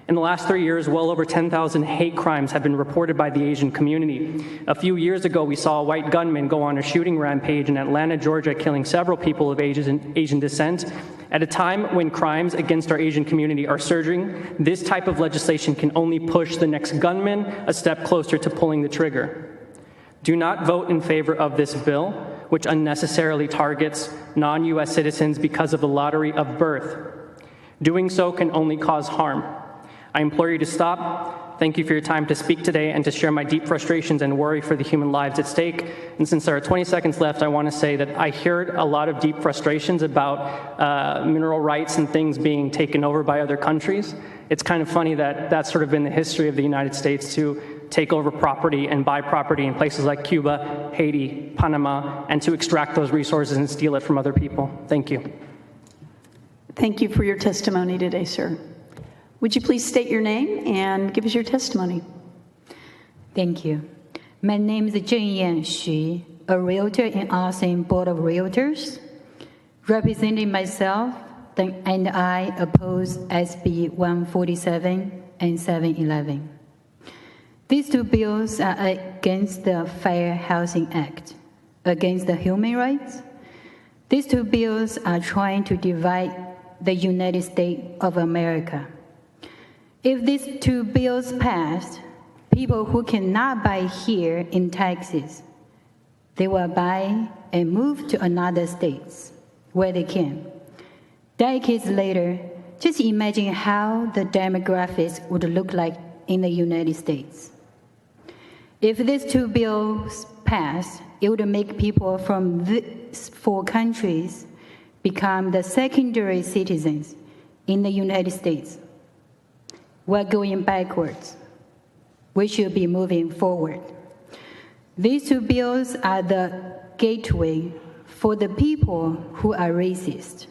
In the last 3 years, well over 10,000 hate crimes have been reported by the Asian community. A few years ago, we saw a white gunman go on a shooting rampage in Atlanta, Georgia, killing several people of Asian descent. At a time when crimes against our Asian community are surging, this type of legislation can only push the next gunman a step closer to pulling the trigger. Do not vote in favor of this bill, which unnecessarily targets non-US citizens because of the lottery of birth. Doing so can only cause harm. I implore you to stop. Thank you for your time to speak today and to share my deep frustrations and worry for the human lives at stake. And since there are 20 seconds left, I want to say that I heard a lot of deep frustrations about mineral rights and things being taken over by other countries. It's kind of funny that that's sort of been the history of the United States, to take over property and buy property in places like Cuba, Haiti, Panama, and to extract those resources and steal it from other people. Thank you. Thank you for your testimony today, sir. Would you please state your name and give us your testimony? Thank you. My name is Zhengyan Xu, a realtor in Austin Board of Realtors. Representing myself, and I oppose SB 147 and 711. These two bills are against the Fair Housing Act, against the human rights. These two bills are trying to divide the United States of America. If these two bills passed, people who cannot buy here in Texas, they will buy and move to another states where they can. Decades later, just imagine how the demographics would look like in the United States. If these two bills passed, it would make people from these four countries become the secondary citizens in the United States. We're going backwards. We should be moving forward. These two bills are the gateway for the people who are racist.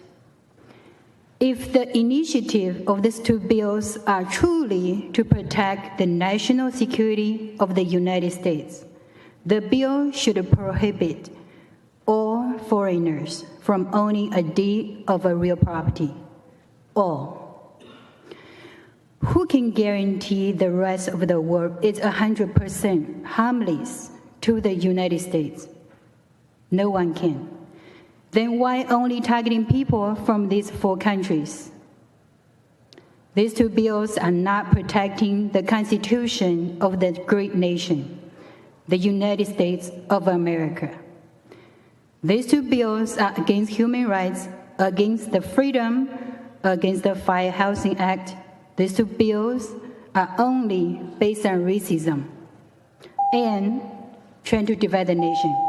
If the initiative of these two bills are truly to protect the national security of the United States, the bill should prohibit all foreigners from owning a deed of a real property. All. Who can guarantee the rest of the world is 100% harmless to the United States? No one can. Then why only targeting people from these four countries? These two bills are not protecting the Constitution of the great nation, the United States of America. These two bills are against human rights, against the freedom, against the Fair Housing Act. These two bills are only based on racism and trying to divide the nation.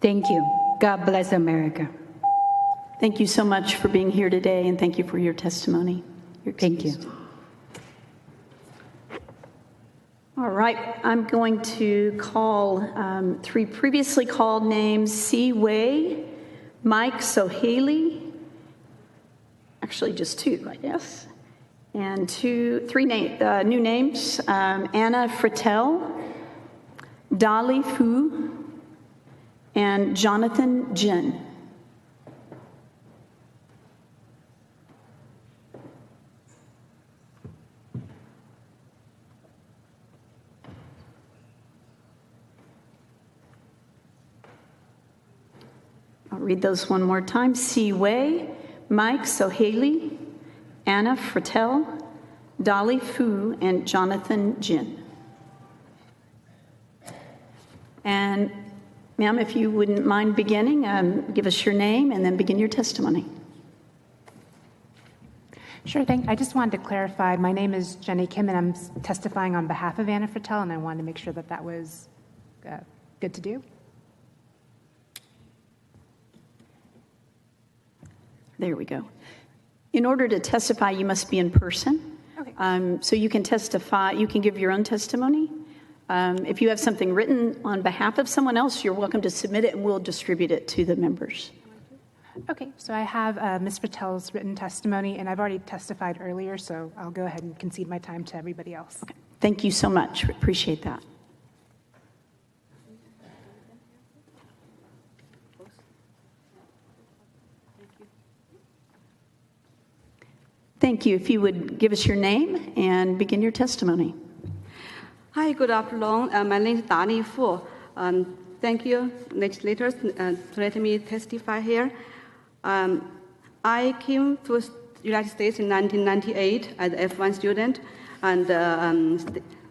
Thank you. God bless America. Thank you so much for being here today, and thank you for your testimony. Thank you. All right, I'm going to call three previously called names: Si Wei, Mike Sohaly, actually just two, I guess, and three new names: Anna Frattel, Dali Fu, and Jonathan Jin. I'll read those one more time. Si Wei, Mike Sohaly, Anna Frattel, Dali Fu, and Jonathan Jin. And ma'am, if you wouldn't mind beginning, give us your name and then begin your testimony. Sure thing. I just wanted to clarify. My name is Jenny Kim, and I'm testifying on behalf of Anna Frattel, and I wanted to make sure that that was good to do. There we go. In order to testify, you must be in person. Okay. So you can testify, you can give your own testimony. If you have something written on behalf of someone else, you're welcome to submit it, and we'll distribute it to the members. Okay, so I have Ms. Patel's written testimony, and I've already testified earlier, so I'll go ahead and concede my time to everybody else. Okay. Thank you so much. Appreciate that. Thank you. If you would give us your name and begin your testimony. Hi, good afternoon. My name is Dani Fu. Thank you, legislators, to let me testify here. I came to the United States in 1998 as an F1 student and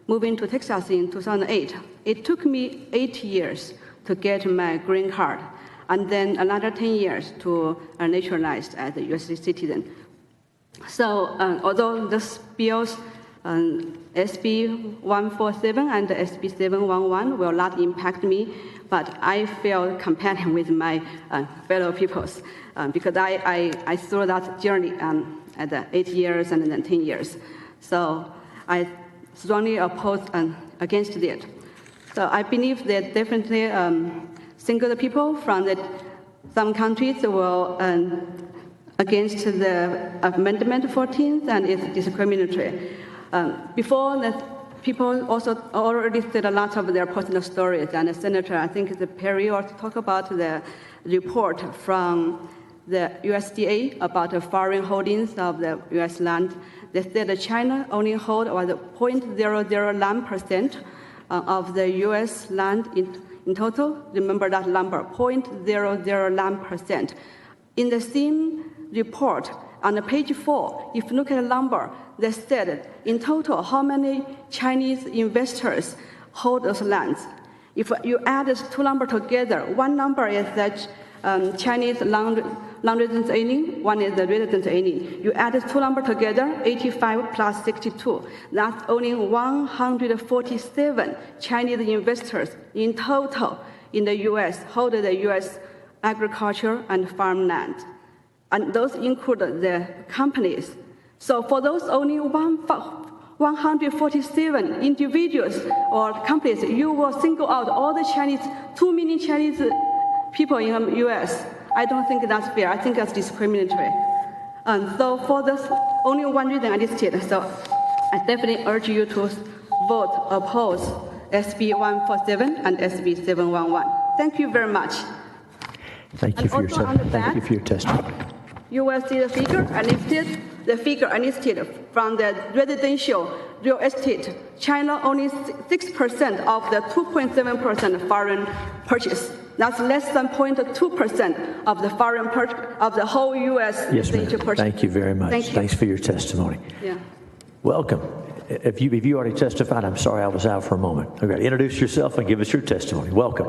moving to Texas in 2008. It took me 8 years to get my green card, and then another 10 years to naturalized as a U.S. citizen. So although these bills, SB 147 and SB 711 will not impact me, but I feel companion with my fellow peoples because I saw that journey at the 8 years and then 10 years. So I strongly oppose against it. So I believe that definitely single people from some countries will against the Amendment 14 and it's discriminatory. Before that, people also already said a lot of their personal stories, and the senator, I think the Perry also talked about the report from the USDA about the foreign holdings of the U.S. land. They said that China only hold 0.009% of the U.S. land in total. Remember that number, 0.009%. In the same report, on page 4, if you look at the number, they said in total how many Chinese investors hold those lands. If you add those two numbers together, one number is that Chinese non-resident alien, one is the resident alien. You add the two numbers together, 85 plus 62. That's only 147 Chinese investors in total in the U.S. hold the U.S. agriculture and farmland. And those include the companies. So for those only 147 individuals or companies, you will single out all the Chinese, 2 million Chinese people in the U.S. I don't think that's fair. I think that's discriminatory. And so for this, only one reason I listed. So I definitely urge you to vote oppose SB 147 and SB 711. Thank you very much. Thank you for your testimony. You will see the figure I listed. The figure I listed from the residential real estate. China only 6% of the 2.7% foreign purchase. That's less than 0.2% of the foreign purchase of the whole U.S. Yes, ma'am. purchase. Thank you very much. Thank you. Thanks for your testimony. Yeah. Welcome. If you already testified, I'm sorry I was out for a moment. Okay, introduce yourself and give us your testimony. Welcome.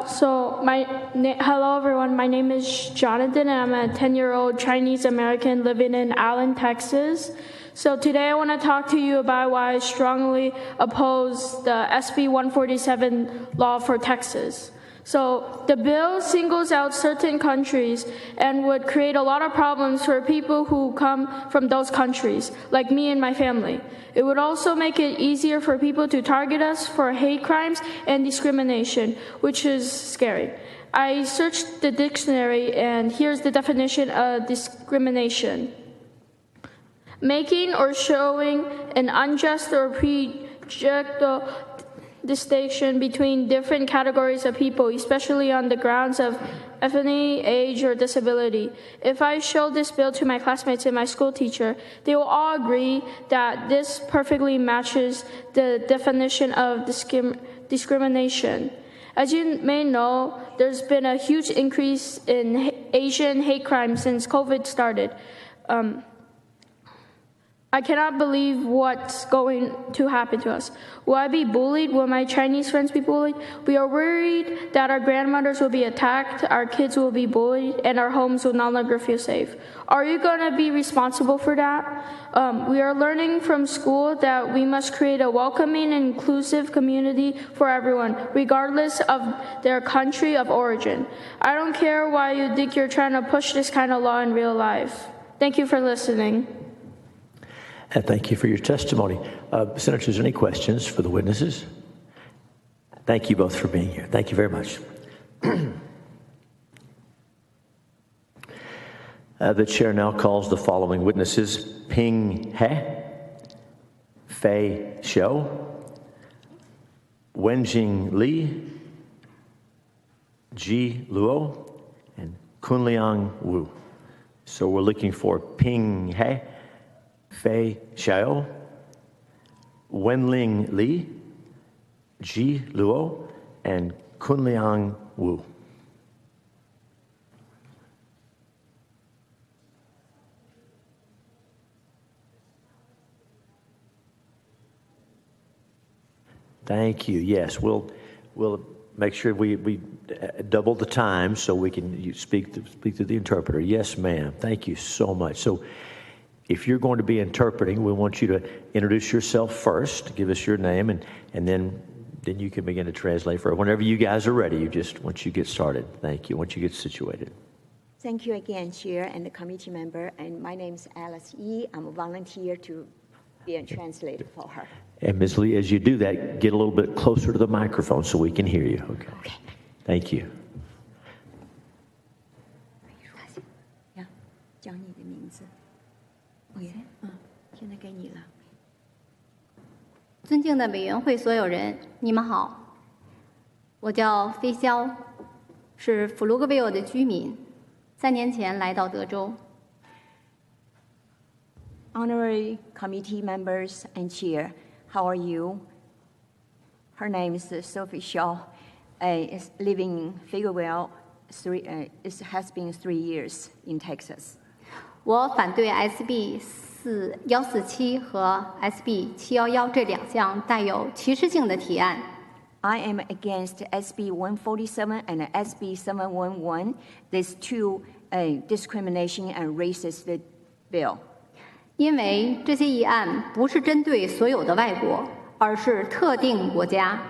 Hello everyone, my name is Jonathan and I'm a 10-year-old Chinese American living in Allen, Texas. So today I want to talk to you about why I strongly oppose the SB 147 law for Texas. So the bill singles out certain countries and would create a lot of problems for people who come from those countries, like me and my family. It would also make it easier for people to target us for hate crimes and discrimination, which is scary. I searched the dictionary and here's the definition of discrimination. Making or showing an unjust or prejudicial distinction between different categories of people, especially on the grounds of ethnicity, age, or disability. If I show this bill to my classmates and my school teacher, they will all agree that this perfectly matches the definition of discrimination. As you may know, there's been a huge increase in Asian hate crimes since COVID started. I cannot believe what's going to happen to us. Will I be bullied? Will my Chinese friends be bullied? We are worried that our grandmothers will be attacked, our kids will be bullied, and our homes will no longer feel safe. Are you going to be responsible for that? We are learning from school that we must create a welcoming and inclusive community for everyone, regardless of their country of origin. I don't care why you think you're trying to push this kind of law in real life. Thank you for listening. And thank you for your testimony. Senators, any questions for the witnesses? Thank you both for being here. Thank you very much. The chair now calls the following witnesses: Ping He, Fei Xiao, Wenjing Li, Ji Luo, and Kunliang Wu. So we're looking for Ping He, Fei Xiao, Wenling Li, Ji Luo, and Kunliang Wu. Thank you. Yes, we'll make sure we double the time so we can speak to the interpreter. Yes, ma'am. Thank you so much. So if you're going to be interpreting, we want you to introduce yourself first, give us your name, and then you can begin to translate for whenever you guys are ready. Once you get started. Thank you. Once you get situated. Thank you again, Chair and the committee member. And my name is Alice Yi. I'm a volunteer to be a translator for her. And Ms. Lee, as you do that, get a little bit closer to the microphone so we can hear you. Okay. Thank you. 叫你的名字。现在该你了。尊敬的委员会所有人，你们好，我叫费肖，是弗卢格维尔的居民，3年前来到德州。Honorary committee members and chair, how are you? Her name is Sophie Shaw. Is living in Fayetteville. It has been 3 years in Texas. 我反对 SB 4147和 SB 711这2项带有歧视性的提案。I am against SB 147 and SB 711. These two discrimination and racist bill. 因为这些议案不是针对所有的外国，而是特定国家，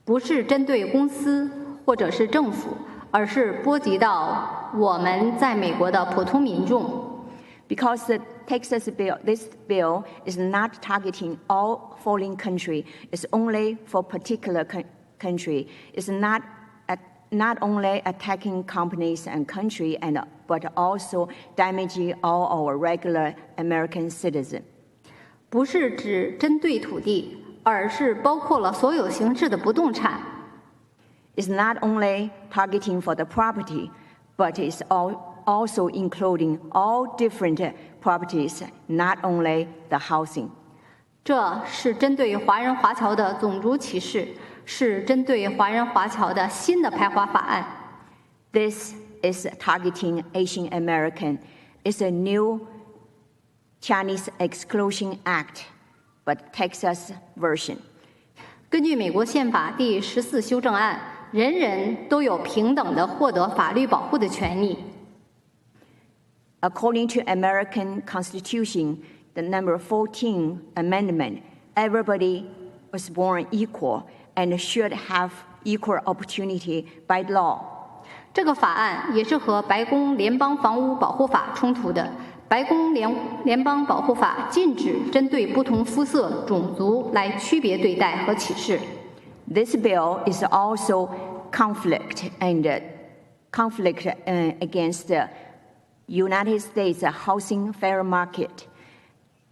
不是针对公司或者是政府，而是波及到我们在美国的普通民众。Because the Texas bill, this bill is not targeting all foreign country. It's only for particular country. It's not only attacking companies and country, but also damaging all our regular American citizens. 不是只针对土地，而是包括了所有形式的不动产。It's not only targeting for the property, but it's also including all different properties, not only the housing. 这是针对华人华侨的种族歧视，是针对华人华侨的新的排华法案。This is targeting Asian American. It's a new Chinese Exclusion Act, but Texas version. 根据美国宪法第14修正案，人人都有平等的获得法律保护的权利。According to American Constitution, the number 14 amendment, everybody was born equal and should have equal opportunity by law. 这个法案也是和白宫联邦房屋保护法冲突的。白宫联邦保护法禁止针对不同肤色、种族来区别对待和歧视。This bill is also conflict against the United States housing fair market.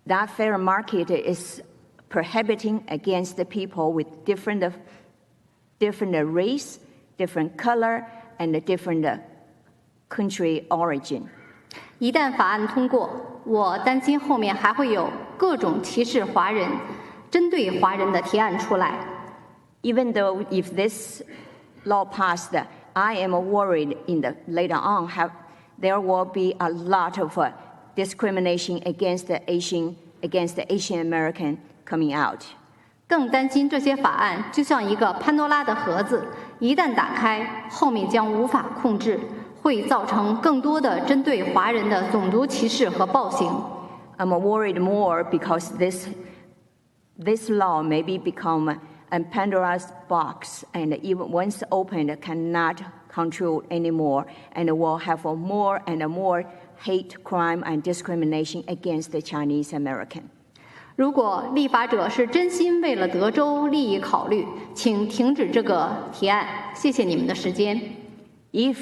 That fair market is prohibiting against the people with different race, different color, and different country origin. 一旦法案通过，我担心后面还会有各种歧视华人、针对华人的提案出来。Even though if this law passed, I am worried later on there will be a lot of discrimination against the Asian American coming out. 更担心这些法案就像一个潘多拉的盒子，一旦打开，后面将无法控制，会造成更多的针对华人的种族歧视和暴行。I'm worried more because this law maybe become a Pandora's box, and even once opened, cannot control anymore, and will have more and more hate crime and discrimination against the Chinese American. 如果立法者是真心为了德州利益考虑，请停止这个提案。谢谢你们的时间。If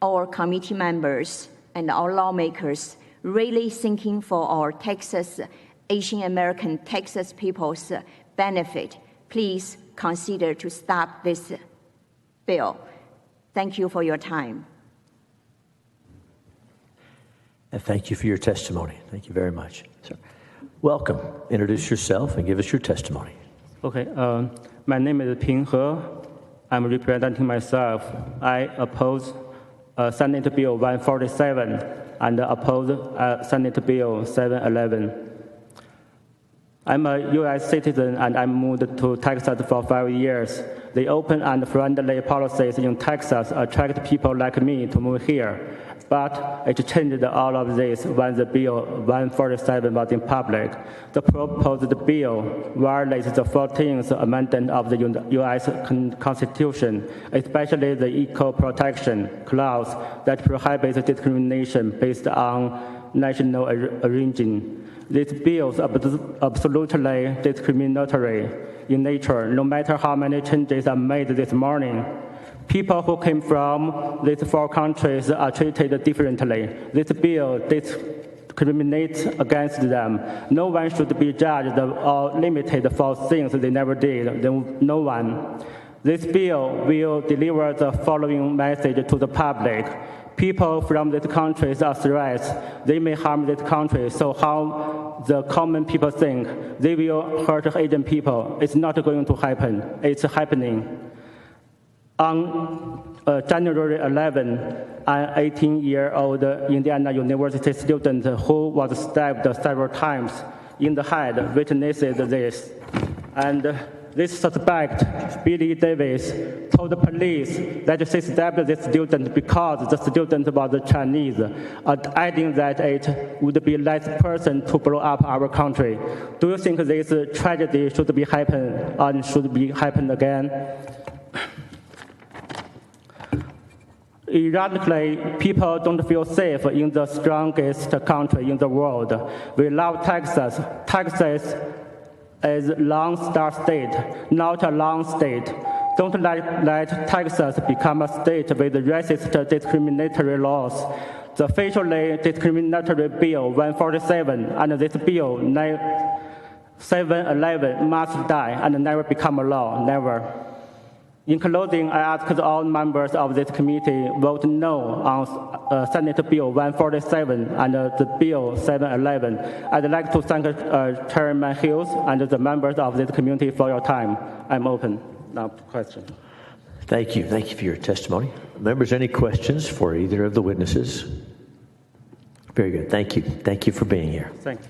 our committee members and our lawmakers really thinking for our Texas, Asian American Texas people's benefit, please consider to stop this bill. Thank you for your time. And thank you for your testimony. Thank you very much. Sir. Welcome. Introduce yourself and give us your testimony. Okay. My name is Ping He. I'm representing myself. I oppose Senate Bill 147 and oppose Senate Bill 711. I'm a U.S. citizen and I moved to Texas for 5 years. The open and friendly policies in Texas attract people like me to move here. But it changed all of this when the Bill 147 was in public. The proposed bill violates the 14th Amendment of the U.S. Constitution, especially the Equal Protection Clause that prohibits discrimination based on national origin. These bills are absolutely discriminatory in nature, no matter how many changes are made this morning. People who came from these 4 countries are treated differently. This bill discriminates against them. No one should be judged or limited for things they never did. No one. This bill will deliver the following message to the public. People from these countries are threats. They may harm this country, so how the common people think they will hurt Asian people, it's not going to happen. It's happening. On January 11, an 18-year-old Indiana University student who was stabbed several times in the head witnessed this. And this suspect, Billy Davis, told the police that she stabbed this student because the student was Chinese, adding that it would be less person to blow up our country. Do you think this tragedy should be happen and should be happen again? Ironically, people don't feel safe in the strongest country in the world. We love Texas. Texas is a Lone Star state, not a lone state. Don't let Texas become a state with racist discriminatory laws. The facially discriminatory Bill 147 and this Bill 711 must die and never become a law, never. In closing, I ask all members of this committee vote no on Senate Bill 147 and the Bill 711. I'd like to thank Chairman Hughes and the members of this community for your time. I'm open now to questions. Thank you. Thank you for your testimony. Members, any questions for either of the witnesses? Very good. Thank you. Thank you for being here. Thank you.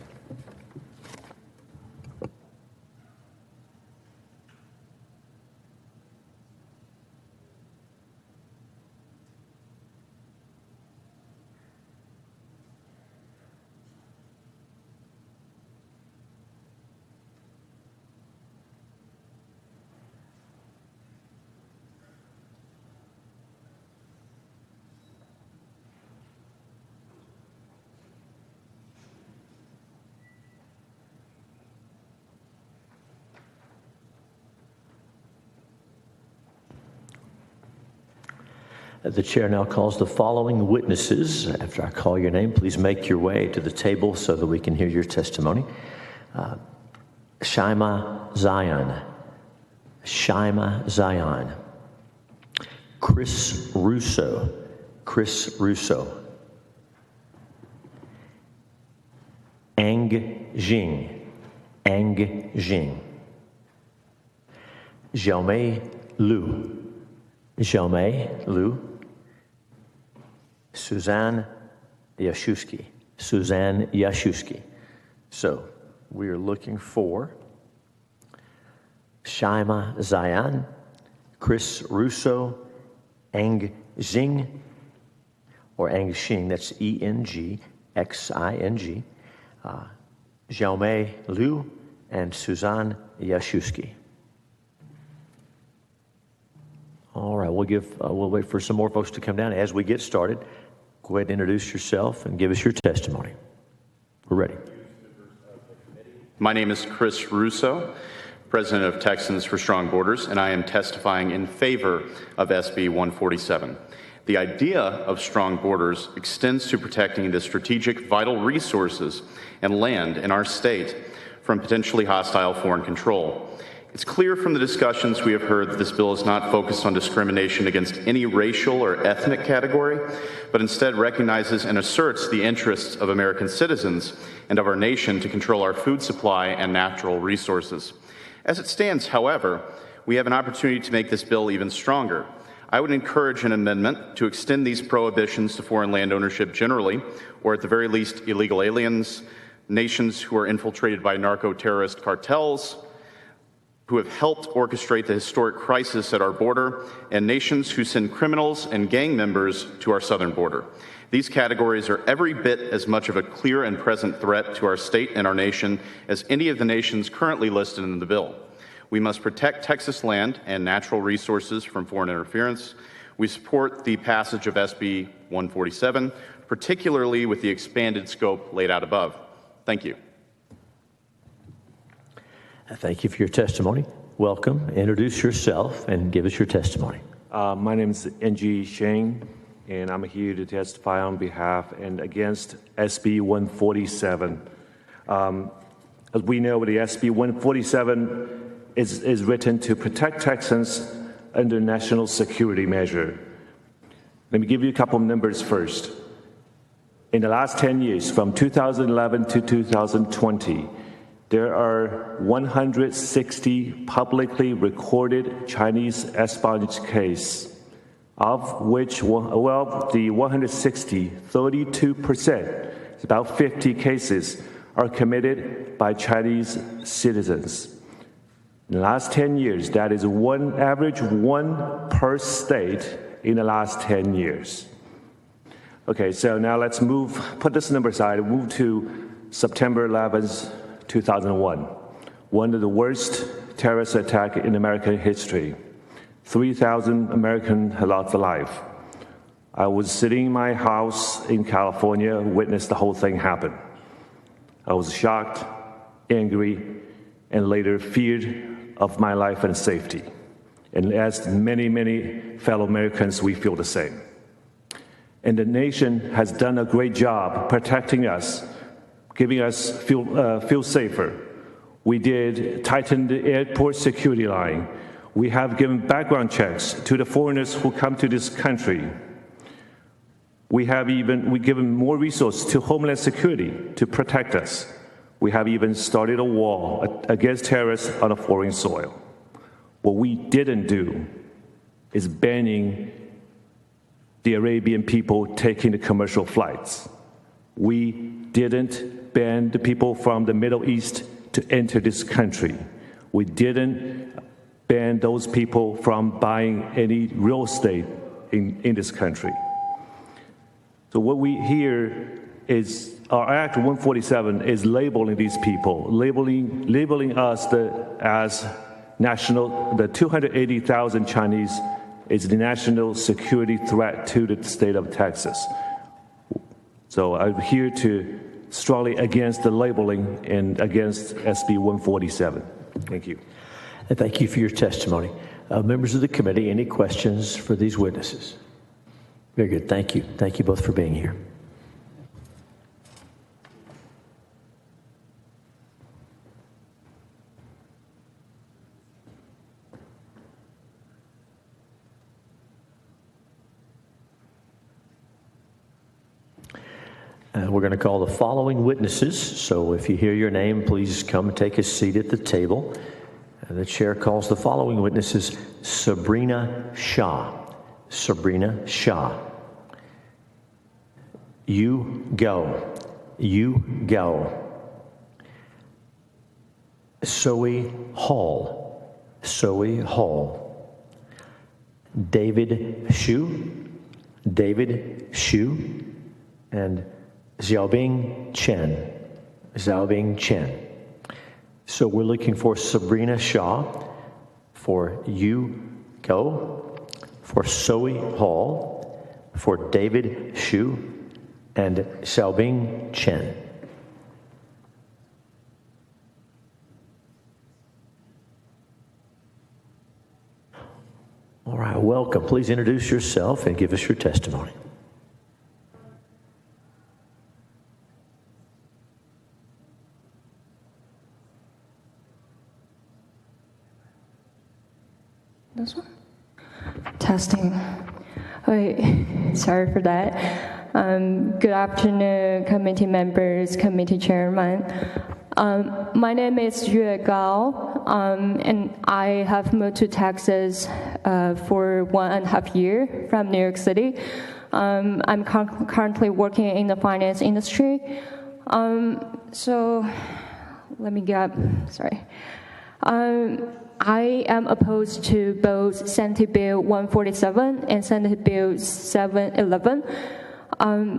The chair now calls the following witnesses. After I call your name, please make your way to the table so that we can hear your testimony. Shaima Zion. Shaima Zion. Chris Russo. Chris Russo. Ang Jing. Ang Jing. Xiaomei Liu. Xiaomei Liu. Suzanne Yashusky. Suzanne Yashusky. So we are looking for Shaima Zion, Chris Russo, Ang Jing, or Ang Xing, that's E-N-G-X-I-N-G, Xiaomei Liu, and Suzanne Yashusky. All right, we'll wait for some more folks to come down. As we get started, go ahead and introduce yourself and give us your testimony. We're ready. My name is Chris Russo, president of Texans for Strong Borders, and I am testifying in favor of SB 147. The idea of strong borders extends to protecting the strategic vital resources and land in our state from potentially hostile foreign control. It's clear from the discussions we have heard that this bill is not focused on discrimination against any racial or ethnic category, but instead recognizes and asserts the interests of American citizens and of our nation to control our food supply and natural resources. As it stands, however, we have an opportunity to make this bill even stronger. I would encourage an amendment to extend these prohibitions to foreign land ownership generally, or at the very least illegal aliens, nations who are infiltrated by narco-terrorist cartels, who have helped orchestrate the historic crisis at our border, and nations who send criminals and gang members to our southern border. These categories are every bit as much of a clear and present threat to our state and our nation as any of the nations currently listed in the bill. We must protect Texas land and natural resources from foreign interference. We support the passage of SB 147, particularly with the expanded scope laid out above. Thank you. Thank you for your testimony. Welcome. Introduce yourself and give us your testimony. My name is NG Sheng, and I'm here to testify on behalf and against SB 147. As we know, the SB 147 is written to protect Texans under national security measure. Let me give you a couple of numbers first. In the last 10 years, from 2011 to 2020, there are 160 publicly recorded Chinese espionage cases, of which, the 160, 32%, about 50 cases, are committed by Chinese citizens. In the last 10 years, that is average one per state in the last 10 years. Okay, so now let's put this number aside and move to September 11th, 2001, one of the worst terrorist attacks in American history. 3,000 Americans lost their life. I was sitting in my house in California, witnessed the whole thing happen. I was shocked, angry, and later feared of my life and safety. And as many, many fellow Americans, we feel the same. And the nation has done a great job protecting us, giving us feel safer. We did tighten the airport security line. We have given background checks to the foreigners who come to this country. We've given more resources to Homeland Security to protect us. We have even started a wall against terrorists on a foreign soil. What we didn't do is banning the Arabian people taking the commercial flights. We didn't ban the people from the Middle East to enter this country. We didn't ban those people from buying any real estate in this country. So what we hear is our Act 147 is labeling these people, labeling us as national, the 280,000 Chinese is the national security threat to the state of Texas. So I'm here to strongly against the labeling and against SB 147. Thank you. And thank you for your testimony. Members of the committee, any questions for these witnesses? Very good. Thank you. Thank you both for being here. We're going to call the following witnesses. So if you hear your name, please come and take a seat at the table. The chair calls the following witnesses: Sabrina Shah. Sabrina Shah. Yu Gao. Yu Gao. Zoe Hall. Zoe Hall. David Xu. David Xu. And Xiaobing Chen. Xiaobing Chen. So we're looking for Sabrina Shah, for Yu Gao, for Zoe Hall, for David Xu, and Xiaobing Chen. All right, welcome. Please introduce yourself and give us your testimony. This one? Testing. Wait, sorry for that. Good afternoon, committee members, committee chairman. My name is Yue Gao, and I have moved to Texas for 1.5 years from New York City. I'm currently working in the finance industry. So let me get, sorry. I am opposed to both Senate Bill 147 and Senate Bill 711.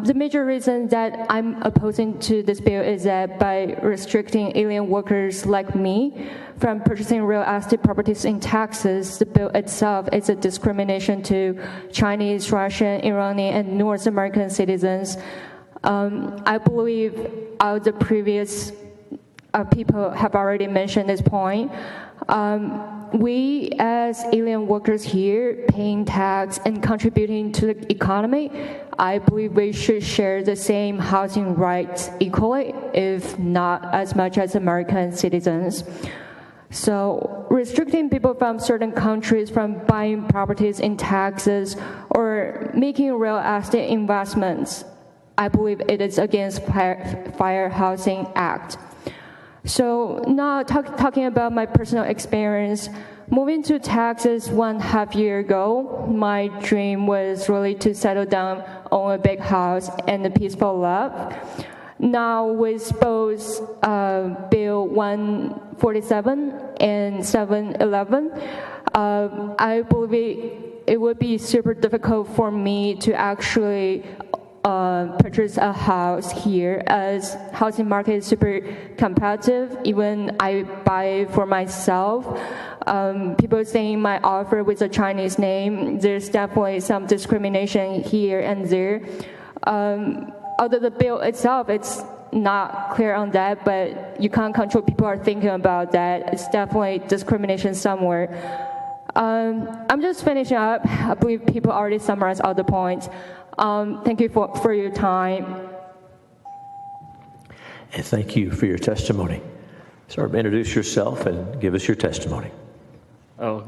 The major reason that I'm opposing to this bill is that by restricting alien workers like me from purchasing real estate properties in Texas, the bill itself is a discrimination to Chinese, Russian, Iranian, and North American citizens. I believe all the previous people have already mentioned this point. We as alien workers here paying tax and contributing to the economy, I believe we should share the same housing rights equally, if not as much as American citizens. So restricting people from certain countries from buying properties in Texas or making real estate investments, I believe it is against Fair Housing Act. So now talking about my personal experience, moving to Texas 1.5 years ago, my dream was really to settle down, own a big house, and a peaceful life. Now with both Bill 147 and 711, I believe it would be super difficult for me to actually purchase a house here, as housing market is super competitive. Even I buy for myself, people saying my offer with a Chinese name, there's definitely some discrimination here and there. Although the bill itself, it's not clear on that, but you can't control people are thinking about that. It's definitely discrimination somewhere. I'm just finishing up. I believe people already summarized all the points. Thank you for your time. And thank you for your testimony. Sir, introduce yourself and give us your testimony. I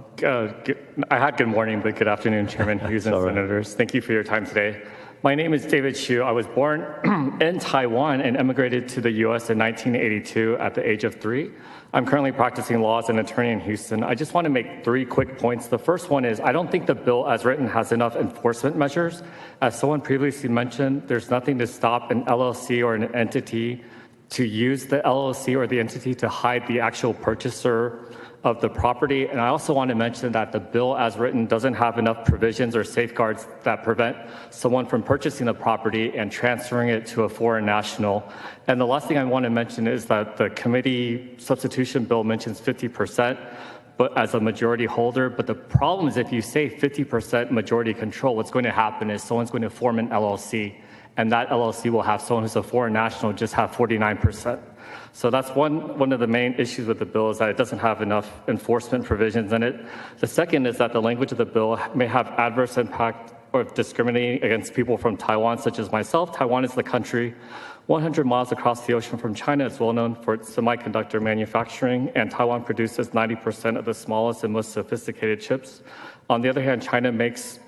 had good morning, but good afternoon, Chairman Hughes and Senators. Thank you for your time today. My name is David Xu. I was born in Taiwan and emigrated to the U.S. in 1982 at the age of 3. I'm currently practicing law as an attorney in Houston. I just want to make 3 quick points. The first one is I don't think the bill as written has enough enforcement measures. As someone previously mentioned, there's nothing to stop an LLC or an entity to use the LLC or the entity to hide the actual purchaser of the property. And I also want to mention that the bill as written doesn't have enough provisions or safeguards that prevent someone from purchasing the property and transferring it to a foreign national. And the last thing I want to mention is that the committee substitution bill mentions 50%, but as a majority holder. But the problem is if you say 50% majority control, what's going to happen is someone's going to form an LLC, and that LLC will have someone who's a foreign national just have 49%. So that's one of the main issues with the bill, is that it doesn't have enough enforcement provisions in it. The second is that the language of the bill may have adverse impact or discriminating against people from Taiwan, such as myself. Taiwan is the country 100 miles across the ocean from China. It's well known for its semiconductor manufacturing, and Taiwan produces 90% of the smallest and most sophisticated chips. On the other hand, China makes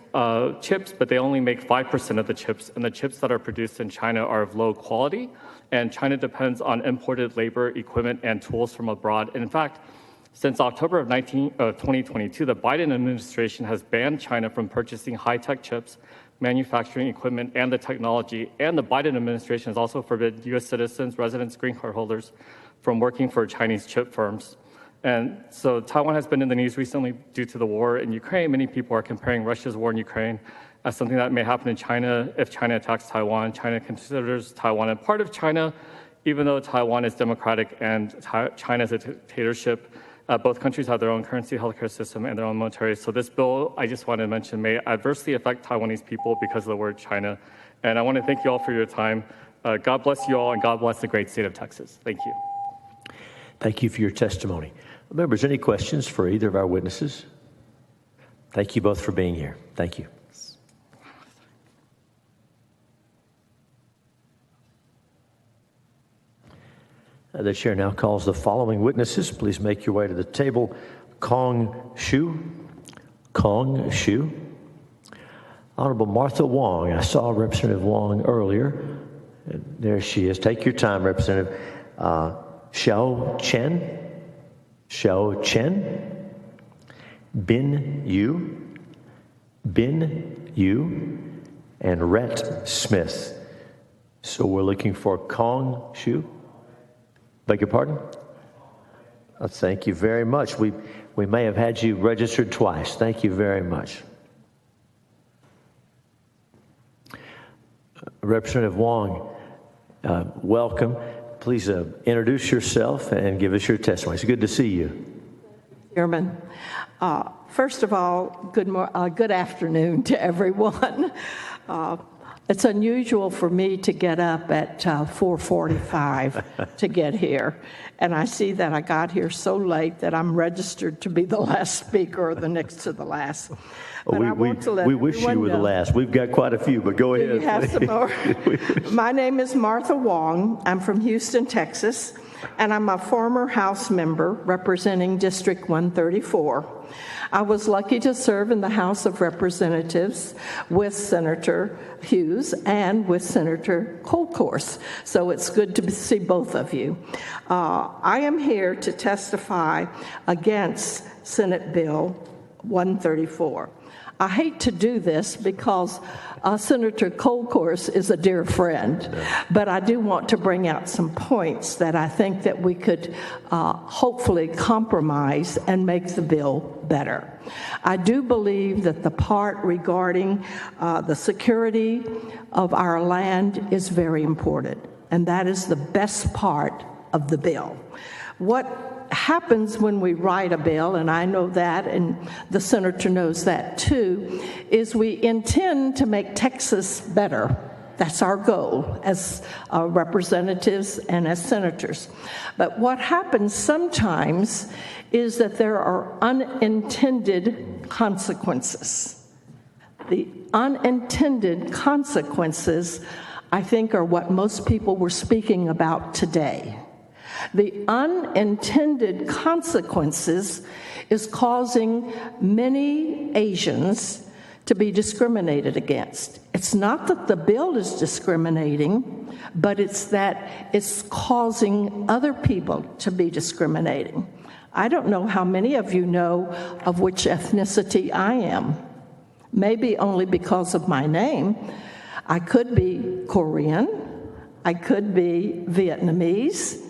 chips, but they only make 5% of the chips, and the chips that are produced in China are of low quality, and China depends on imported labor, equipment, and tools from abroad. And in fact, since October of 2022, the Biden administration has banned China from purchasing high-tech chips, manufacturing equipment, and the technology. And the Biden administration has also forbidden U.S. citizens, residents, green card holders from working for Chinese chip firms. And so Taiwan has been in the news recently due to the war in Ukraine. Many people are comparing Russia's war in Ukraine as something that may happen in China if China attacks Taiwan. China considers Taiwan a part of China, even though Taiwan is democratic and China is a dictatorship. Both countries have their own currency, healthcare system, and their own military. So this bill, I just want to mention, may adversely affect Taiwanese people because of the word China. And I want to thank you all for your time. God bless you all, and God bless the great state of Texas. Thank you. Thank you for your testimony. Members, any questions for either of our witnesses? Thank you both for being here. Thank you. The chair now calls the following witnesses. Please make your way to the table. Kong Shu. Honorable Martha Wong. I saw Representative Wong earlier. There she is. Take your time, Representative. Xiao Chen. Bin Yu, and Rhett Smith. So we're looking for Kong Shu. Beg your pardon? Thank you very much. We may have had you registered twice. Thank you very much. Representative Wong, welcome. Please introduce yourself and give us your testimony. It's good to see you. Chairman, first of all, good afternoon to everyone. It's unusual for me to get up at 4:45 to get here, and I see that I got here so late that I'm registered to be the last speaker or the next to the last. But we wish you were the last. We've got quite a few, but go ahead. You have some more? My name is Martha Wong. I'm from Houston, Texas, and I'm a former House member representing District 134. I was lucky to serve in the House of Representatives with Senator Hughes and with Senator Kolkhorst, so it's good to see both of you. I am here to testify against Senate Bill 134. I hate to do this because Senator Kolkhorst is a dear friend, but I do want to bring out some points that I think that we could hopefully compromise and make the bill better. I do believe that the part regarding the security of our land is very important, and that is the best part of the bill. What happens when we write a bill, and I know that, and the senator knows that too, is we intend to make Texas better. That's our goal as representatives and as senators. But what happens sometimes is that there are unintended consequences. The unintended consequences, I think, are what most people were speaking about today. The unintended consequences is causing many Asians to be discriminated against. It's not that the bill is discriminating, but it's that it's causing other people to be discriminating. I don't know how many of you know of which ethnicity I am. Maybe only because of my name. I could be Korean. I could be Vietnamese.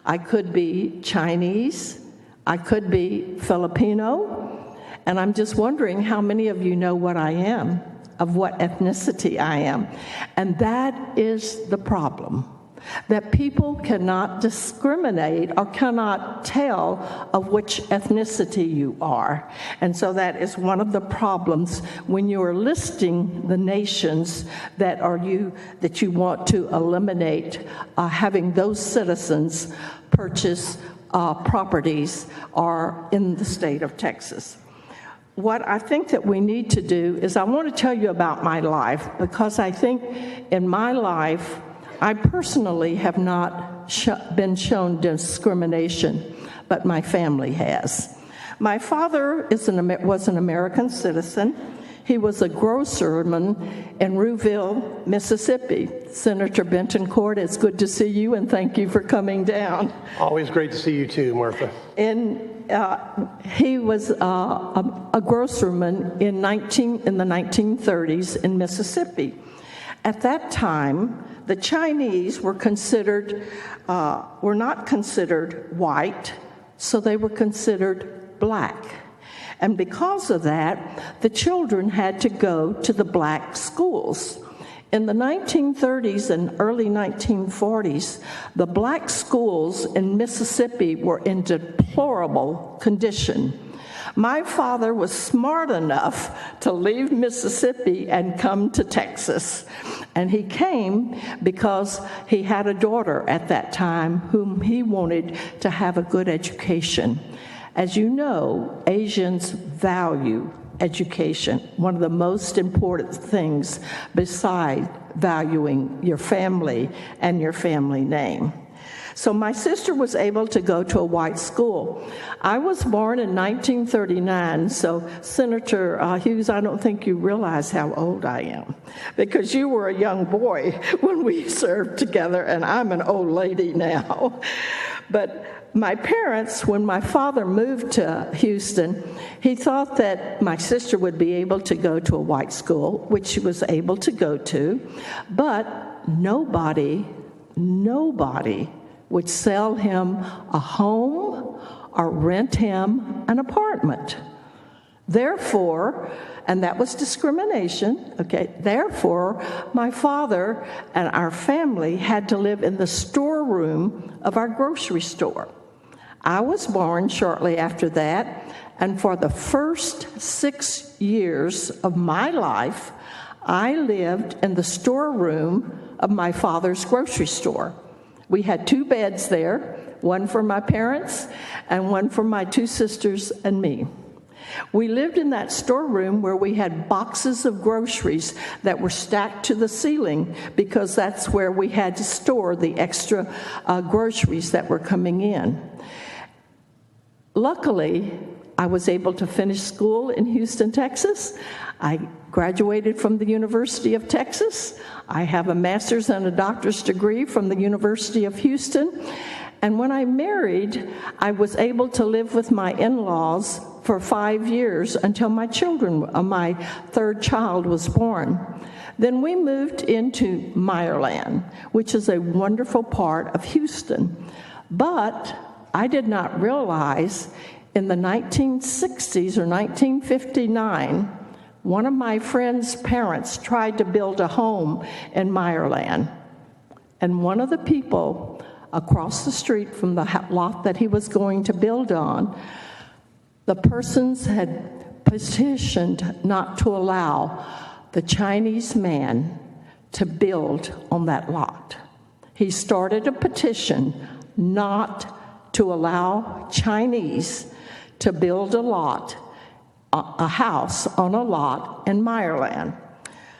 I could be Chinese, I could be Filipino, and I'm just wondering how many of you know what I am, of what ethnicity I am. And that is the problem, that people cannot discriminate or cannot tell of which ethnicity you are. And so that is one of the problems when you are listing the nations that you want to eliminate, having those citizens purchase properties are in the state of Texas. What I think that we need to do is I want to tell you about my life, because I think in my life, I personally have not been shown discrimination, but my family has. My father was an American citizen. He was a grocerman in Rouville, Mississippi. Senator Benton Court, it's good to see you, and thank you for coming down. Always great to see you too, Martha. He was a grocerman in the 1930s in Mississippi. At that time, the Chinese were not considered white, so they were considered black. And because of that, the children had to go to the black schools. In the 1930s and early 1940s, the black schools in Mississippi were in deplorable condition. My father was smart enough to leave Mississippi and come to Texas. And he came because he had a daughter at that time whom he wanted to have a good education. As you know, Asians value education, one of the most important things besides valuing your family and your family name. So my sister was able to go to a white school. I was born in 1939, so Senator Hughes, I don't think you realize how old I am, because you were a young boy when we served together, and I'm an old lady now. But my parents, when my father moved to Houston, he thought that my sister would be able to go to a white school, which she was able to go to, but nobody would sell him a home or rent him an apartment. Therefore, and that was discrimination, okay, therefore, my father and our family had to live in the storeroom of our grocery store. I was born shortly after that, and for the first 6 years of my life, I lived in the storeroom of my father's grocery store. We had 2 beds there, one for my parents and one for my 2 sisters and me. We lived in that storeroom where we had boxes of groceries that were stacked to the ceiling because that's where we had to store the extra groceries that were coming in. Luckily, I was able to finish school in Houston, Texas. I graduated from the University of Texas. I have a master's and a doctor's degree from the University of Houston. And when I married, I was able to live with my in-laws for 5 years until my 3rd child was born. Then we moved into Meyerland, which is a wonderful part of Houston. But I did not realize in the 1960s or 1959, one of my friend's parents tried to build a home in Meyerland. And one of the people across the street from the lot that he was going to build on, the persons had petitioned not to allow the Chinese man to build on that lot. He started a petition not to allow Chinese to build a house on a lot in Meyerland.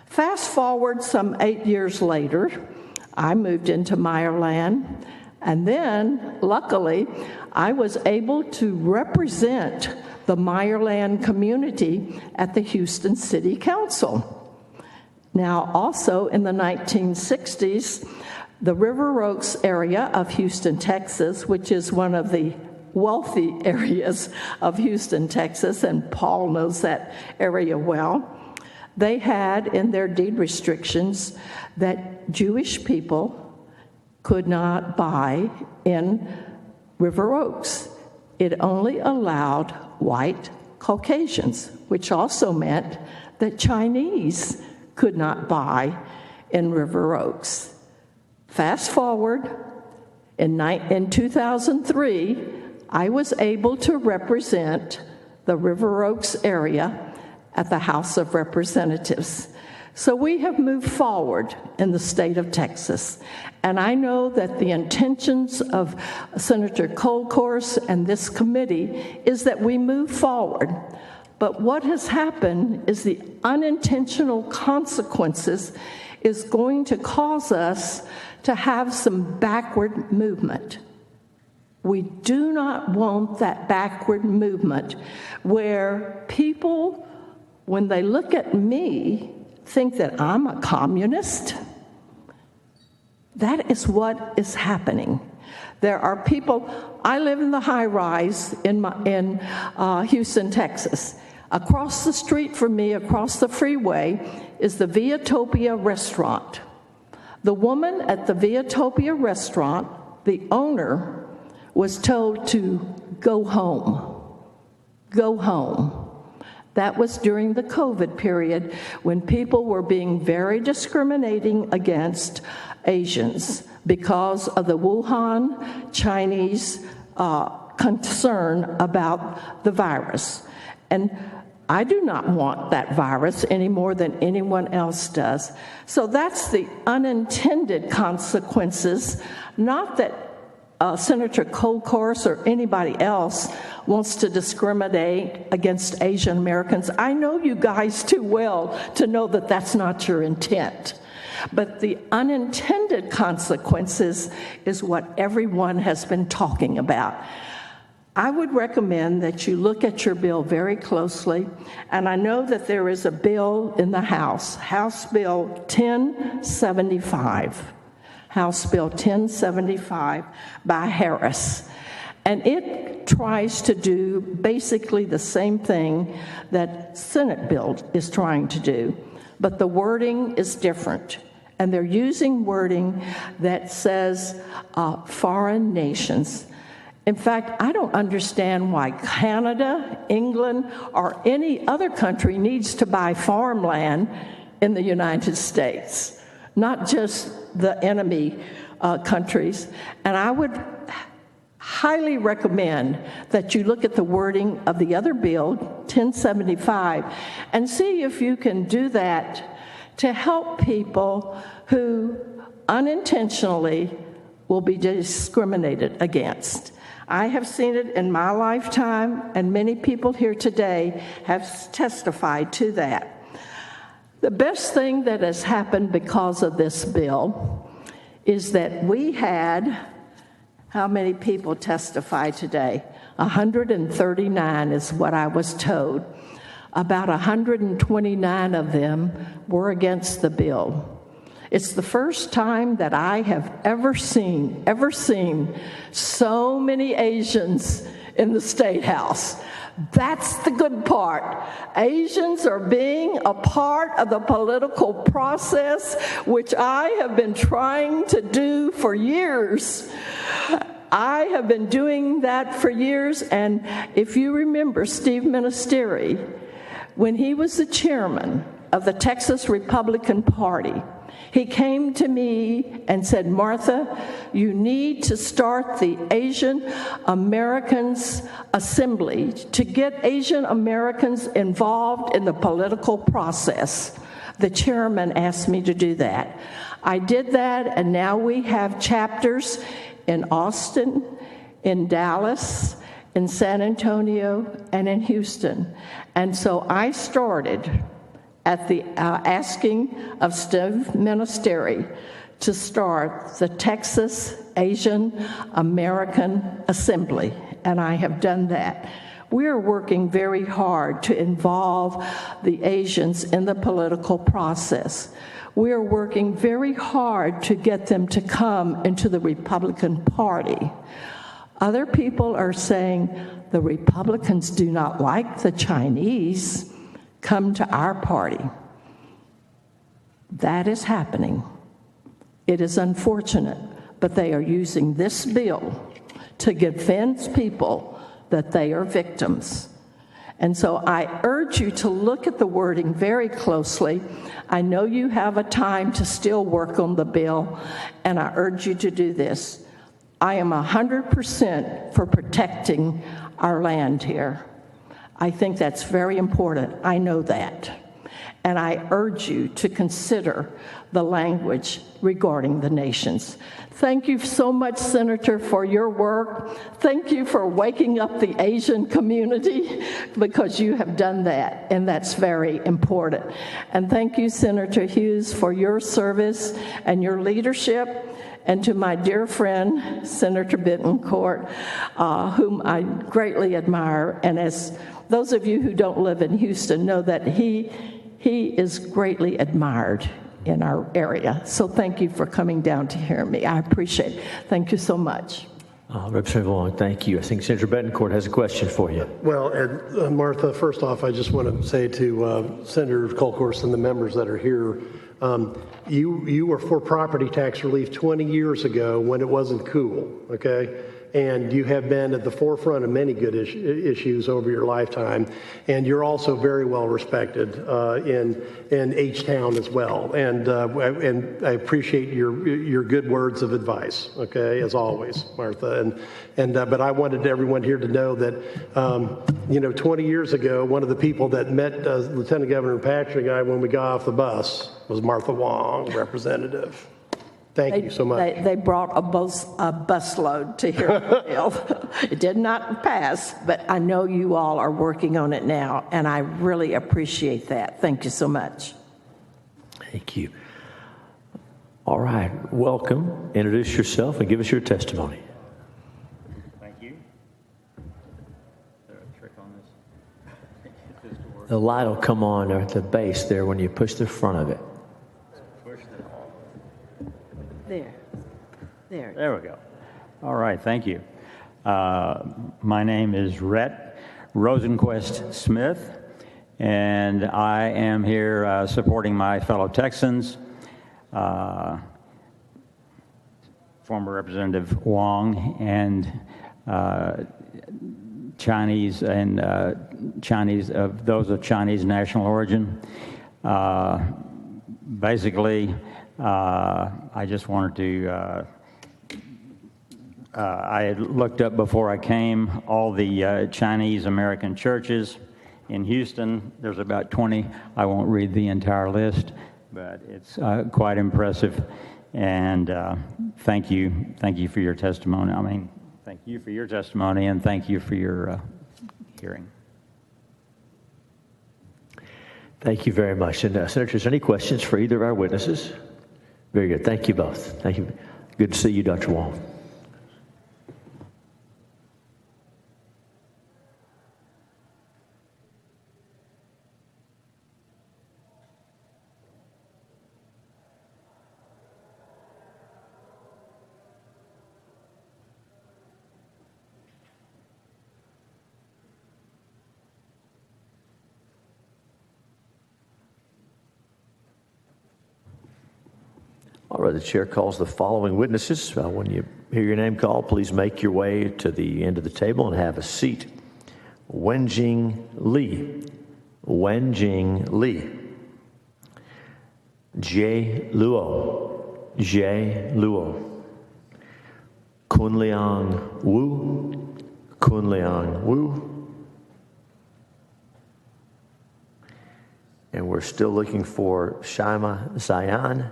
Fast forward some 8 years later, I moved into Meyerland, and then, luckily, I was able to represent the Meyerland community at the Houston City Council. Now, also in the 1960s, the River Oaks area of Houston, Texas, which is one of the wealthy areas of Houston, Texas, and Paul knows that area well, they had in their deed restrictions that Jewish people could not buy in River Oaks. It only allowed white Caucasians, which also meant that Chinese could not buy in River Oaks. Fast forward, in 2003, I was able to represent the River Oaks area at the House of Representatives. So we have moved forward in the state of Texas. And I know that the intentions of Senator Kolkhorst and this committee is that we move forward. But what has happened is the unintentional consequences is going to cause us to have some backward movement. We do not want that backward movement where people, when they look at me, think that I'm a communist. That is what is happening. There are people, I live in the high rise in Houston, Texas. Across the street from me, across the freeway, is the Viatopia restaurant. The woman at the Viatopia restaurant, the owner, was told to go home. Go home. That was during the COVID period when people were being very discriminating against Asians because of the Wuhan Chinese concern about the virus. And I do not want that virus any more than anyone else does. So that's the unintended consequences, not that Senator Kolkhorst or anybody else wants to discriminate against Asian Americans. I know you guys too well to know that that's not your intent. But the unintended consequences is what everyone has been talking about. I would recommend that you look at your bill very closely, and I know that there is a bill in the House, House Bill 1075, House Bill 1075 by Harris, and it tries to do basically the same thing that Senate bill is trying to do, but the wording is different. And they're using wording that says foreign nations. In fact, I don't understand why Canada, England, or any other country needs to buy farmland in the United States, not just the enemy countries. And I would highly recommend that you look at the wording of the other bill, 1075, and see if you can do that to help people who unintentionally will be discriminated against. I have seen it in my lifetime, and many people here today have testified to that. The best thing that has happened because of this bill is that we had, how many people testified today? 139 is what I was told. About 129 of them were against the bill. It's the first time that I have ever seen so many Asians in the State House. That's the good part. Asians are being a part of the political process, which I have been trying to do for years. I have been doing that for years, and if you remember Steve Ministeri, when he was the chairman of the Texas Republican Party, he came to me and said, Martha, you need to start the Asian Americans Assembly to get Asian Americans involved in the political process. The chairman asked me to do that. I did that, and now we have chapters in Austin, in Dallas, in San Antonio, and in Houston. And so I started at the asking of Steve Ministeri to start the Texas Asian American Assembly, and I have done that. We are working very hard to involve the Asians in the political process. We are working very hard to get them to come into the Republican Party. Other people are saying the Republicans do not like the Chinese. Come to our party. That is happening. It is unfortunate, but they are using this bill to convince people that they are victims. And so I urge you to look at the wording very closely. I know you have a time to still work on the bill, and I urge you to do this. I am 100% for protecting our land here. I think that's very important. I know that. And I urge you to consider the language regarding the nations. Thank you so much, Senator, for your work. Thank you for waking up the Asian community, because you have done that, and that's very important. And thank you, Senator Hughes, for your service and your leadership. And to my dear friend, Senator Bettencourt, whom I greatly admire, and as those of you who don't live in Houston know that he is greatly admired in our area. So thank you for coming down to hear me. I appreciate it. Thank you so much. Representative Wong, thank you. I think Senator Bettencourt has a question for you. Well, and Martha, first off, I just want to say to Senator Kolkhorst and the members that are here, you were for property tax relief 20 years ago when it wasn't cool, okay? And you have been at the forefront of many good issues over your lifetime. And you're also very well respected in H-Town as well. And I appreciate your good words of advice, okay, as always, Martha. But I wanted everyone here to know that, 20 years ago, one of the people that met Lieutenant Governor Patrick and I when we got off the bus was Martha Wong, representative. Thank you so much. They brought a busload to hear the bill. It did not pass, but I know you all are working on it now, and I really appreciate that. Thank you so much. Thank you. All right, welcome. Introduce yourself and give us your testimony. Thank you. Is there a trick on this? The light will come on at the base there when you push the front of it. There we go. All right, thank you. My name is Rhett Rosenquist Smith, and I am here supporting my fellow Texans, former Representative Wong, and Chinese of those of Chinese national origin. Basically, I just wanted to. I had looked up before I came all the Chinese American churches in Houston. There's about 20. I won't read the entire list, but it's quite impressive. And thank you for your testimony. I mean, thank you for your testimony, and thank you for your hearing. Thank you very much. And Senators, any questions for either of our witnesses? Very good. Thank you both. Thank you. Good to see you, Dr. Wong. All right, the chair calls the following witnesses. When you hear your name called, please make your way to the end of the table and have a seat. Wenjing Li. Wenjing Li. Jie Luo. Jie Luo. Kunliang Wu. Kunliang Wu. And we're still looking for Shaima Zayan,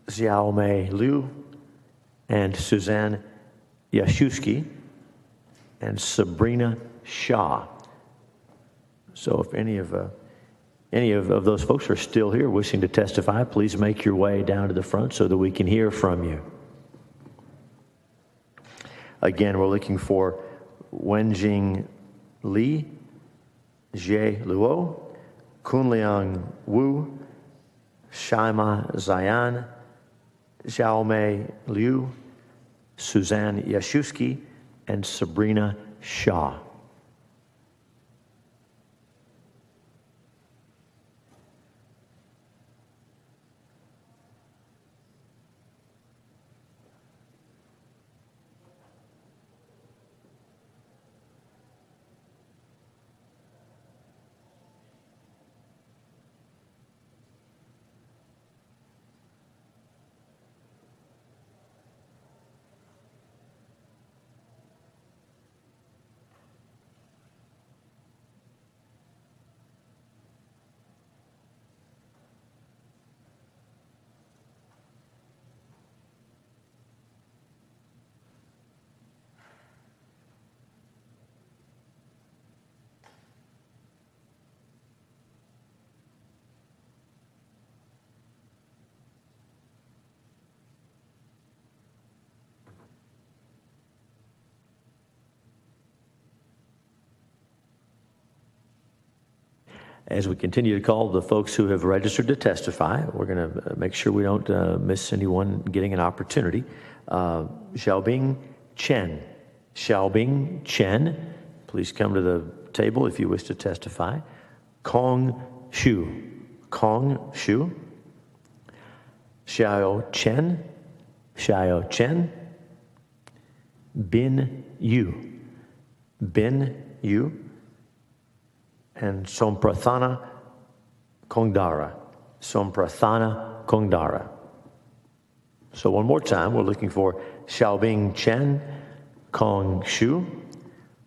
Xiaomei Liu, and Suzanne Yashusky, and Sabrina Shah. So if any of those folks are still here wishing to testify, please make your way down to the front so that we can hear from you. Again, we're looking for Wenjing Li, Jie Luo, Kunliang Wu, Shaima Zayan, Xiaomei Liu, Suzanne Yashusky, and Sabrina Shah. As we continue to call the folks who have registered to testify, we're going to make sure we don't miss anyone getting an opportunity. Xiaobing Chen. Xiaobing Chen, please come to the table if you wish to testify. Kong Shu. Kong Shu. Xiao Chen. Xiao Chen. Bin Yu. Bin Yu. And Somprathana Kongdara. Somprathana Kongdara. So one more time, we're looking for Xiaobing Chen, Kong Shu,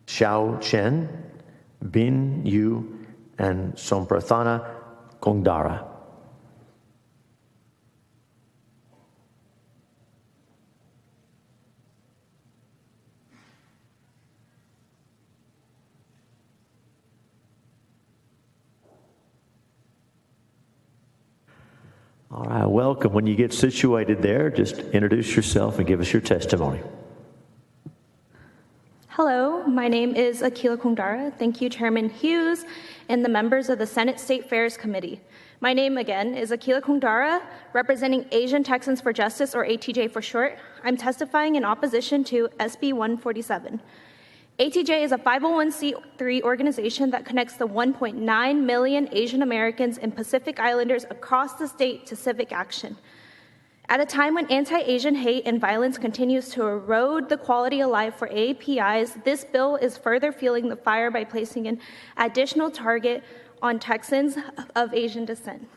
Xiao Chen, Bin Yu, and Somprathana Kongdara. All right, welcome. When you get situated there, just introduce yourself and give us your testimony. Hello, my name is Akila Kundara. Thank you, Chairman Hughes and the members of the Senate State Affairs Committee. My name again is Akila Kundara, representing Asian Texans for Justice, or ATJ for short. I'm testifying in opposition to SB 147. ATJ is a 501c3 organization that connects the 1.9 million Asian Americans and Pacific Islanders across the state to civic action. At a time when anti-Asian hate and violence continues to erode the quality of life for AAPIs, this bill is further fueling the fire by placing an additional target on Texans of Asian descent.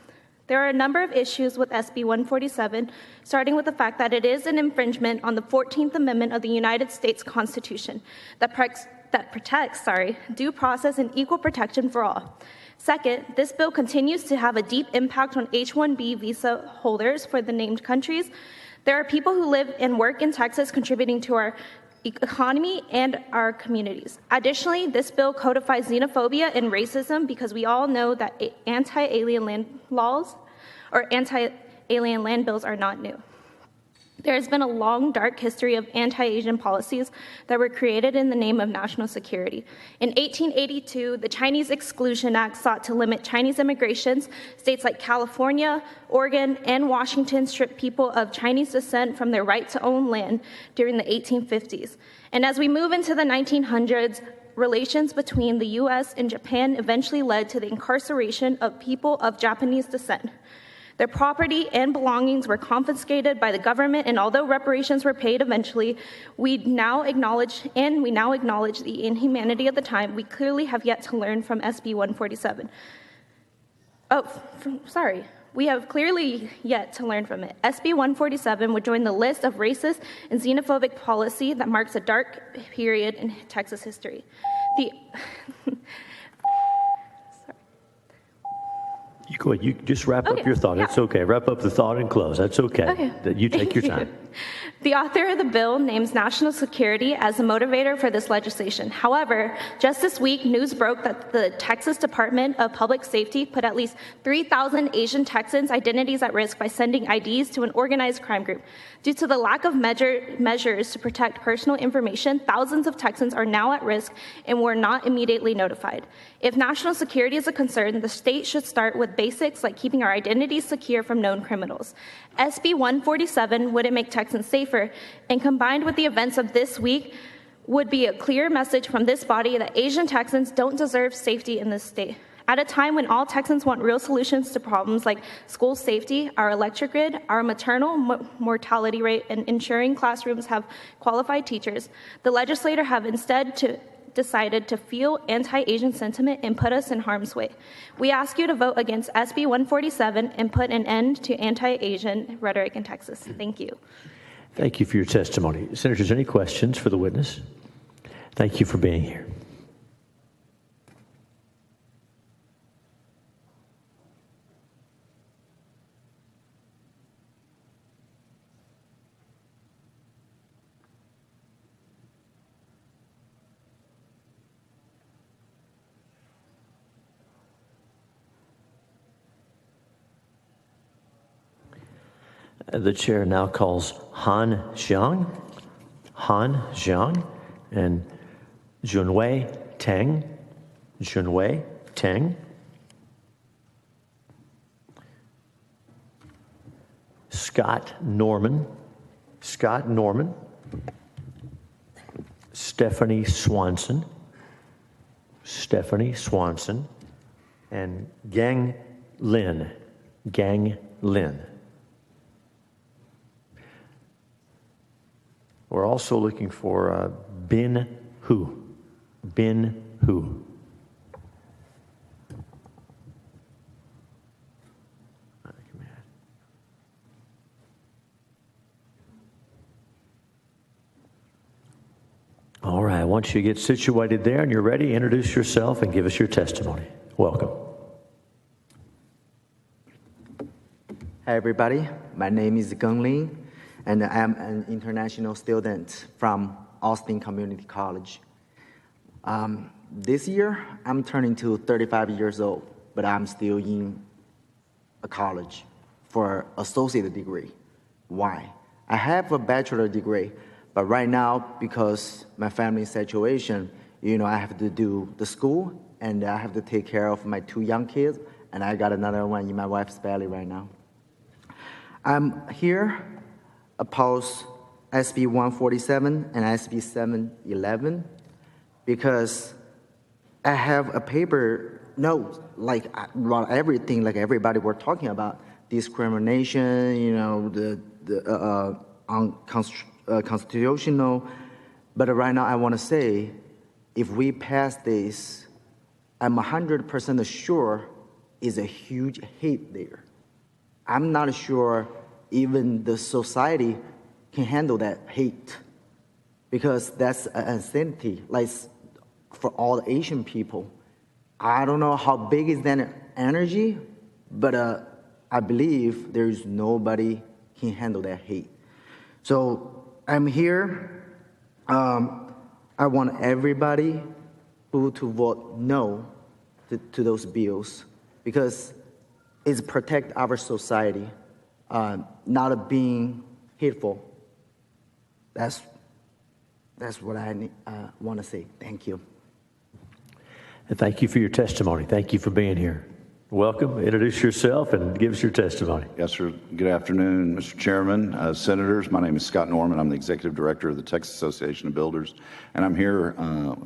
There are a number of issues with SB 147, starting with the fact that it is an infringement on the 14th Amendment of the United States Constitution that protects due process and equal protection for all. Second, this bill continues to have a deep impact on H-1B visa holders for the named countries. There are people who live and work in Texas contributing to our economy and our communities. Additionally, this bill codifies xenophobia and racism because we all know that anti-alien land laws or anti-alien land bills are not new. There has been a long, dark history of anti-Asian policies that were created in the name of national security. In 1882, the Chinese Exclusion Act sought to limit Chinese immigrations. States like California, Oregon, and Washington stripped people of Chinese descent from their right to own land during the 1850s. And as we move into the 1900s, relations between the US and Japan eventually led to the incarceration of people of Japanese descent. Their property and belongings were confiscated by the government, and although reparations were paid eventually, we now acknowledge the inhumanity of the time. We clearly have yet to learn from SB 147. We have clearly yet to learn from it. SB 147 would join the list of racist and xenophobic policy that marks a dark period in Texas history. You go ahead. You just wrap up your thought. It's okay. Wrap up the thought and close. That's okay. You take your time. The author of the bill names national security as the motivator for this legislation. However, just this week, news broke that the Texas Department of Public Safety put at least 3,000 Asian Texans' identities at risk by sending IDs to an organized crime group. Due to the lack of measures to protect personal information, thousands of Texans are now at risk and were not immediately notified. If national security is a concern, the state should start with basics like keeping our identities secure from known criminals. SB 147 wouldn't make Texans safer, and combined with the events of this week, would be a clear message from this body that Asian Texans don't deserve safety in this state. At a time when all Texans want real solutions to problems like school safety, our electric grid, our maternal mortality rate, and ensuring classrooms have qualified teachers, the legislature have instead decided to fuel anti-Asian sentiment and put us in harm's way. We ask you to vote against SB 147 and put an end to anti-Asian rhetoric in Texas. Thank you. Thank you for your testimony. Senators, any questions for the witness? Thank you for being here. The chair now calls Han Xiang, and Junwei Teng. Scott Norman, Stephanie Swanson, and Gang Lin. We're also looking for Bin Hu. All right, once you get situated there and you're ready, introduce yourself and give us your testimony. Welcome. Hi, everybody. My name is Geng Lin, and I'm an international student from Austin Community College. This year, I'm turning to 35 years old, but I'm still in a college. for associate degree. Why? I have a bachelor degree, but right now, because my family situation, I have to do the school, and I have to take care of my 2 young kids, and I got another one in my wife's belly right now. I'm here oppose SB 147 and SB 711 because I have a paper note, like about everything, like everybody were talking about, discrimination, the unconstitutional. But right now I want to say, if we pass this, I'm 100% sure is a huge hate there. I'm not sure even the society can handle that hate because that's an insanity, like for all the Asian people. I don't know how big is that energy, but I believe there's nobody can handle that hate. So I'm here. I want everybody to vote no to those bills because it's protect our society, not being hateful. That's what I want to say. Thank you. And thank you for your testimony. Thank you for being here. Welcome. Introduce yourself and give us your testimony. Yes, sir. Good afternoon, Mr. Chairman, Senators. My name is Scott Norman. I'm the Executive Director of the Texas Association of Builders, and I'm here,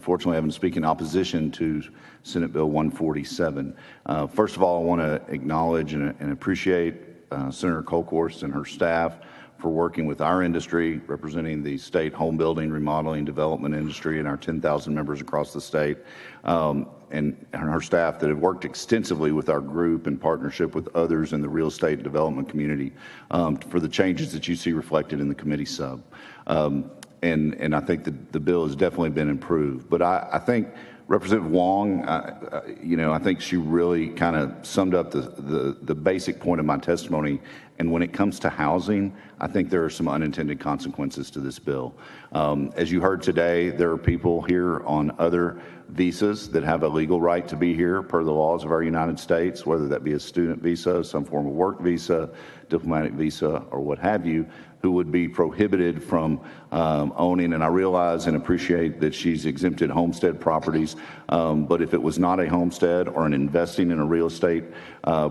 fortunately, having to speak in opposition to Senate Bill 147. First of all, I want to acknowledge and appreciate Senator Kolkhorst and her staff for working with our industry, representing the state home building, remodeling, development industry, and our 10,000 members across the state, and her staff that have worked extensively with our group in partnership with others in the real estate development community for the changes that you see reflected in the committee sub. And I think that the bill has definitely been improved. But I think Representative Wong, I think she really kind of summed up the basic point of my testimony. And when it comes to housing, I think there are some unintended consequences to this bill. As you heard today, there are people here on other visas that have a legal right to be here per the laws of our United States, whether that be a student visa, some form of work visa, diplomatic visa, or what have you, who would be prohibited from owning, and I realize and appreciate that she's exempted homestead properties, but if it was not a homestead or an investing in a real estate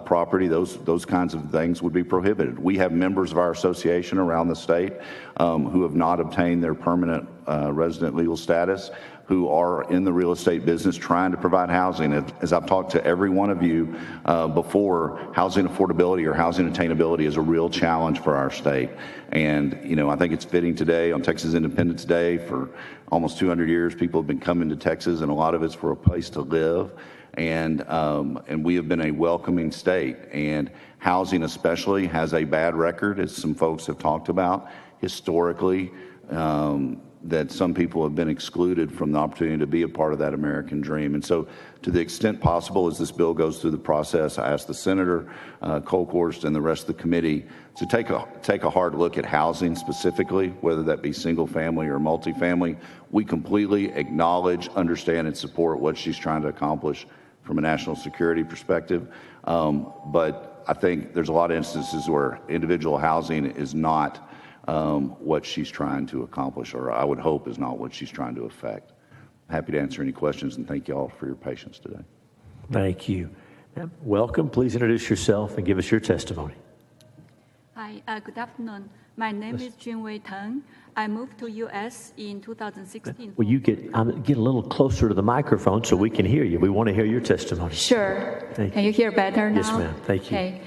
property, those kinds of things would be prohibited. We have members of our association around the state who have not obtained their permanent resident legal status, who are in the real estate business trying to provide housing. As I've talked to every one of you before, housing affordability or housing attainability is a real challenge for our state. And, I think it's fitting today on Texas Independence Day. For almost 200 years, people have been coming to Texas, and a lot of it's for a place to live. And we have been a welcoming state. And housing especially has a bad record, as some folks have talked about, historically, that some people have been excluded from the opportunity to be a part of that American dream. And so to the extent possible, as this bill goes through the process, I ask the Senator, Kolkhorst, and the rest of the committee to take a hard look at housing specifically, whether that be single family or multifamily. We completely acknowledge, understand, and support what she's trying to accomplish from a national security perspective. But I think there's a lot of instances where individual housing is not what she's trying to accomplish, or I would hope is not what she's trying to affect. Happy to answer any questions, and thank you all for your patience today. Thank you. Welcome. Please introduce yourself and give us your testimony. Hi, good afternoon. My name is Junwei Teng. I moved to U.S. in 2016. Will you get a little closer to the microphone so we can hear you? We want to hear your testimony. Sure. Thank Can you hear better now? Yes, ma'am. Thank you. Okay.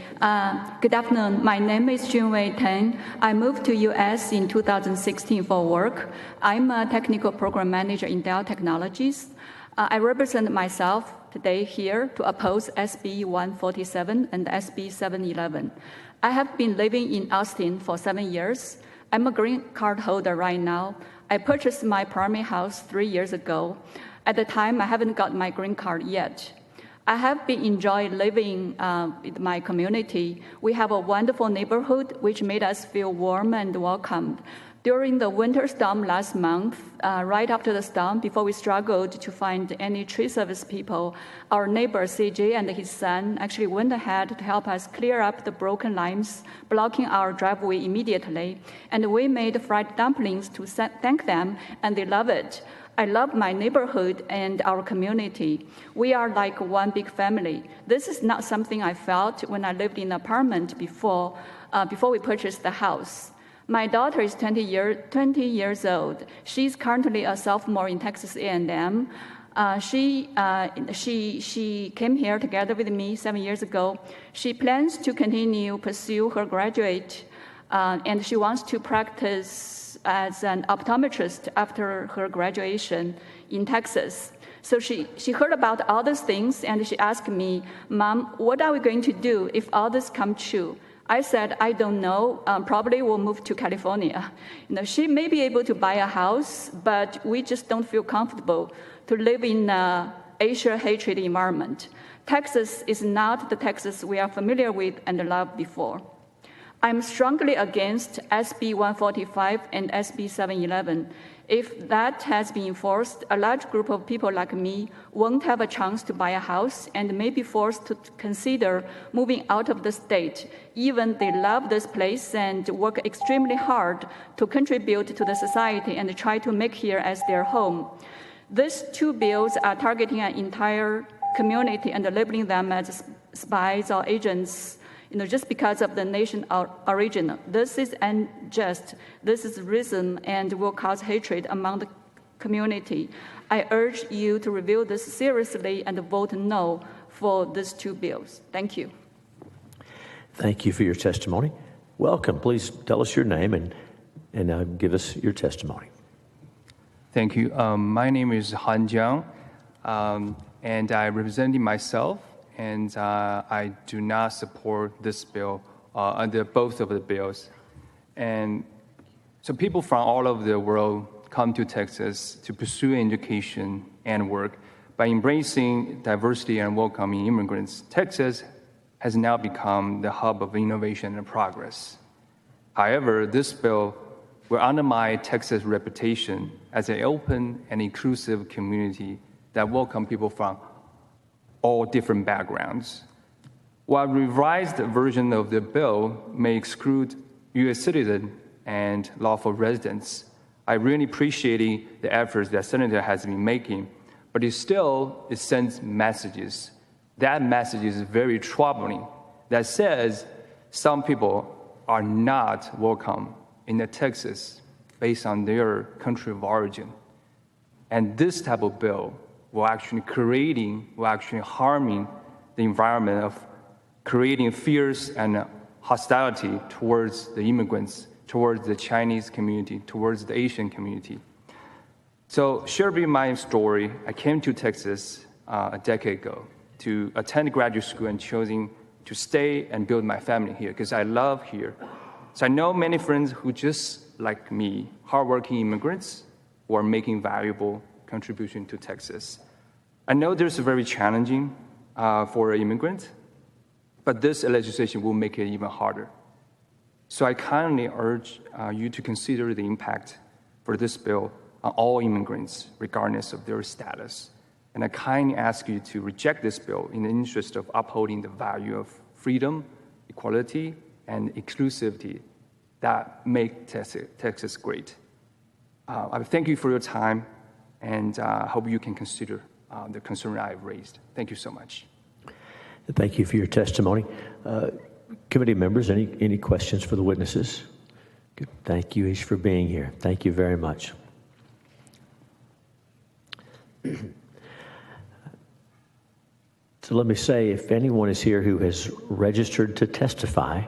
Good afternoon. My name is Junwei Teng. I moved to U.S. in 2016 for work. I'm a technical program manager in Dell Technologies. I represent myself today here to oppose SB 147 and SB 711. I have been living in Austin for 7 years. I'm a green card holder right now. I purchased my primary house 3 years ago. At the time, I haven't got my green card yet. I have been enjoying living with my community. We have a wonderful neighborhood which made us feel warm and welcomed. During the winter storm last month, right after the storm, before we struggled to find any tree service people, our neighbor CJ and his son actually went ahead to help us clear up the broken lines blocking our driveway immediately. And we made fried dumplings to thank them, and they love it. I love my neighborhood and our community. We are like one big family. This is not something I felt when I lived in an apartment before we purchased the house. My daughter is 20 years old. She's currently a sophomore in Texas A&M. She came here together with me 7 years ago. She plans to pursue her graduate, and she wants to practice as an optometrist after her graduation in Texas. So she heard about all these things, and she asked me, "Mom, what are we going to do if all this comes true?" I said, "I don't know. Probably we'll move to California." She may be able to buy a house, but we just don't feel comfortable to live in an Asian hatred environment. Texas is not the Texas we are familiar with and loved before. I'm strongly against SB 145 and SB 711. If that has been enforced, a large group of people like me won't have a chance to buy a house and may be forced to consider moving out of the state, even they love this place and work extremely hard to contribute to the society and try to make here as their home. These two bills are targeting an entire community and labeling them as spies or agents, just because of the nation origin. This is unjust. This is racism and will cause hatred among the community. I urge you to review this seriously and vote no for these two bills. Thank you. Thank you for your testimony. Welcome. Please tell us your name and give us your testimony. Thank you. My name is Han Jiang, and I represented myself. And I do not support this bill under both of the bills. And so people from all over the world come to Texas to pursue education and work. By embracing diversity and welcoming immigrants, Texas has now become the hub of innovation and progress. However, this bill will undermine Texas' reputation as an open and inclusive community that welcomes people from all different backgrounds. While revised version of the bill may exclude U.S. citizens and lawful residents, I really appreciate the efforts that Senator has been making, but it sends messages. That message is very troubling. That says some people are not welcome in Texas based on their country of origin. And this type of bill will actually harming the environment of creating fears and hostility towards the immigrants, towards the Chinese community, towards the Asian community. So sharing my story, I came to Texas a decade ago to attend graduate school and choosing to stay and build my family here because I love here. So I know many friends who just like me, hardworking immigrants who are making valuable contribution to Texas. I know this is very challenging for an immigrant, but this legislation will make it even harder. So I kindly urge you to consider the impact for this bill on all immigrants, regardless of their status. And I kindly ask you to reject this bill in the interest of upholding the value of freedom, equality, and inclusivity that make Texas great. I thank you for your time, and hope you can consider the concern I've raised. Thank you so much. Thank you for your testimony. Committee members, any questions for the witnesses? Good. Thank you each for being here. Thank you very much. So let me say, if anyone is here who has registered to testify,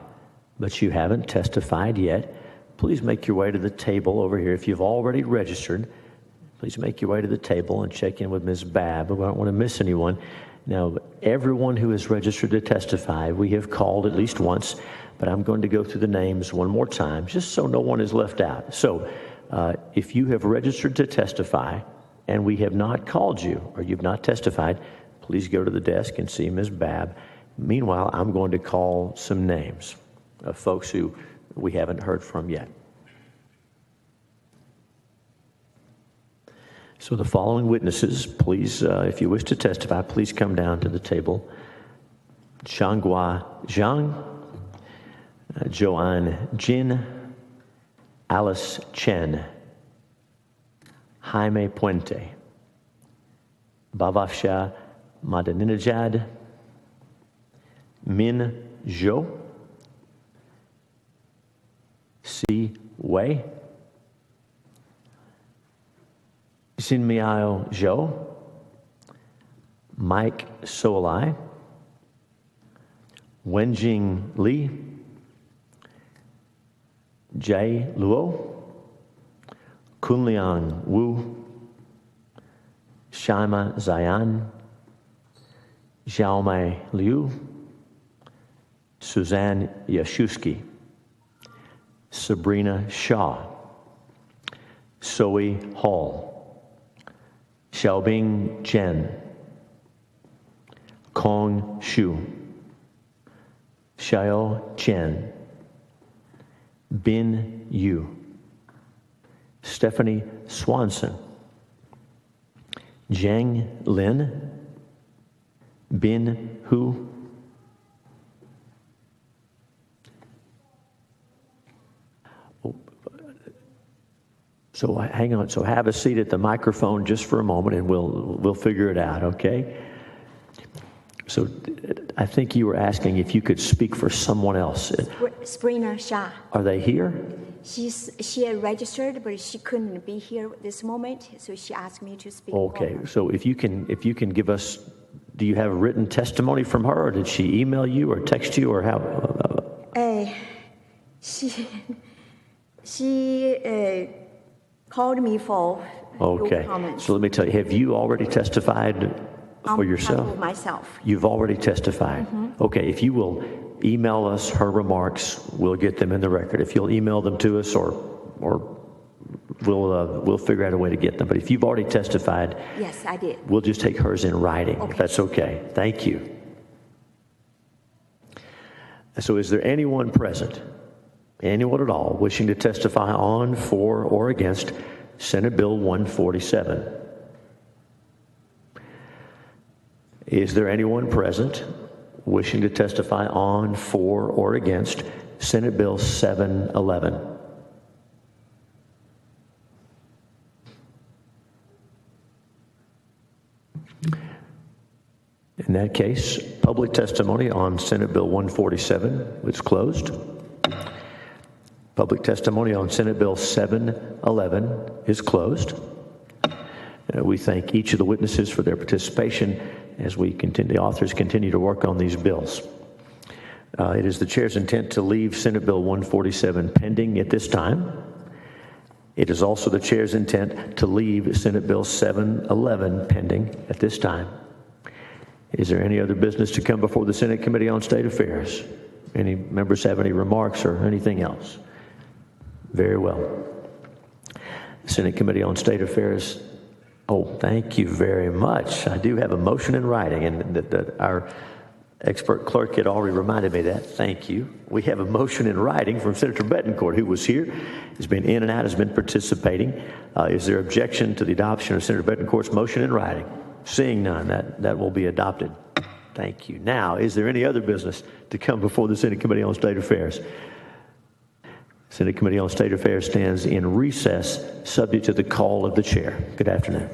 but you haven't testified yet, please make your way to the table over here. If you've already registered, please make your way to the table and check in with Ms. Babb. We don't want to miss anyone. Now, everyone who is registered to testify, we have called at least once, but I'm going to go through the names one more time, just so no one is left out. So if you have registered to testify and we have not called you or you've not testified, please go to the desk and see Ms. Babb. Meanwhile, I'm going to call some names of folks who we haven't heard from yet. So the following witnesses, please, if you wish to testify, please come down to the table. Xianghua Zhang, Joanne Jin, Alice Chen, Jaime Puente, Bhavafsha Madaninejad, Min Zhou, Si Wei, Xinmiao Zhou, Mike Solai, Wenjing Li, Jay Luo, Kunliang Wu, Shaima Zayan, Xiaomei Liu, Suzanne Yashusky, Sabrina Shaw, Zoe Hall, Xiaobing Chen, Kong Shu, Xiao Chen, Bin Yu, Stephanie Swanson, Zhang Lin, Bin Hu, so hang on. So have a seat at the microphone just for a moment, and we'll figure it out. Okay. So I think you were asking if you could speak for someone else. Sabrina Shah. Are they here? She registered, but she couldn't be here this moment, so she asked me to speak. Okay. So if you can give us, do you have a written testimony from her, or did she email you or text you, or how? She called me for Okay. comments. So let me tell you, have you already testified for yourself? Myself. You've already testified. Okay, if you will email us her remarks, we'll get them in the record. If you'll email them to us, or we'll figure out a way to get them. But if you've already testified, Yes, I did. we'll just take hers in writing, if that's okay. Thank you. So is there anyone present, anyone at all, wishing to testify on, for, or against Senate Bill 147? Is there anyone present wishing to testify on, for, or against Senate Bill 711? In that case, public testimony on Senate Bill 147 is closed. Public testimony on Senate Bill 711 is closed. We thank each of the witnesses for their participation as the authors continue to work on these bills. It is the chair's intent to leave Senate Bill 147 pending at this time. It is also the chair's intent to leave Senate Bill 711 pending at this time. Is there any other business to come before the Senate Committee on State Affairs? Any members have any remarks or anything else? Very well. Senate Committee on State Affairs. Oh, thank you very much. I do have a motion in writing, and that our expert clerk had already reminded me of that. Thank you. We have a motion in writing from Senator Betancourt, who was here, has been in and out, has been participating. Is there objection to the adoption of Senator Betancourt's motion in writing? Seeing none, that will be adopted. Thank you. Now, is there any other business to come before the Senate Committee on State Affairs? Senate Committee on State Affairs stands in recess, subject to the call of the chair. Good afternoon.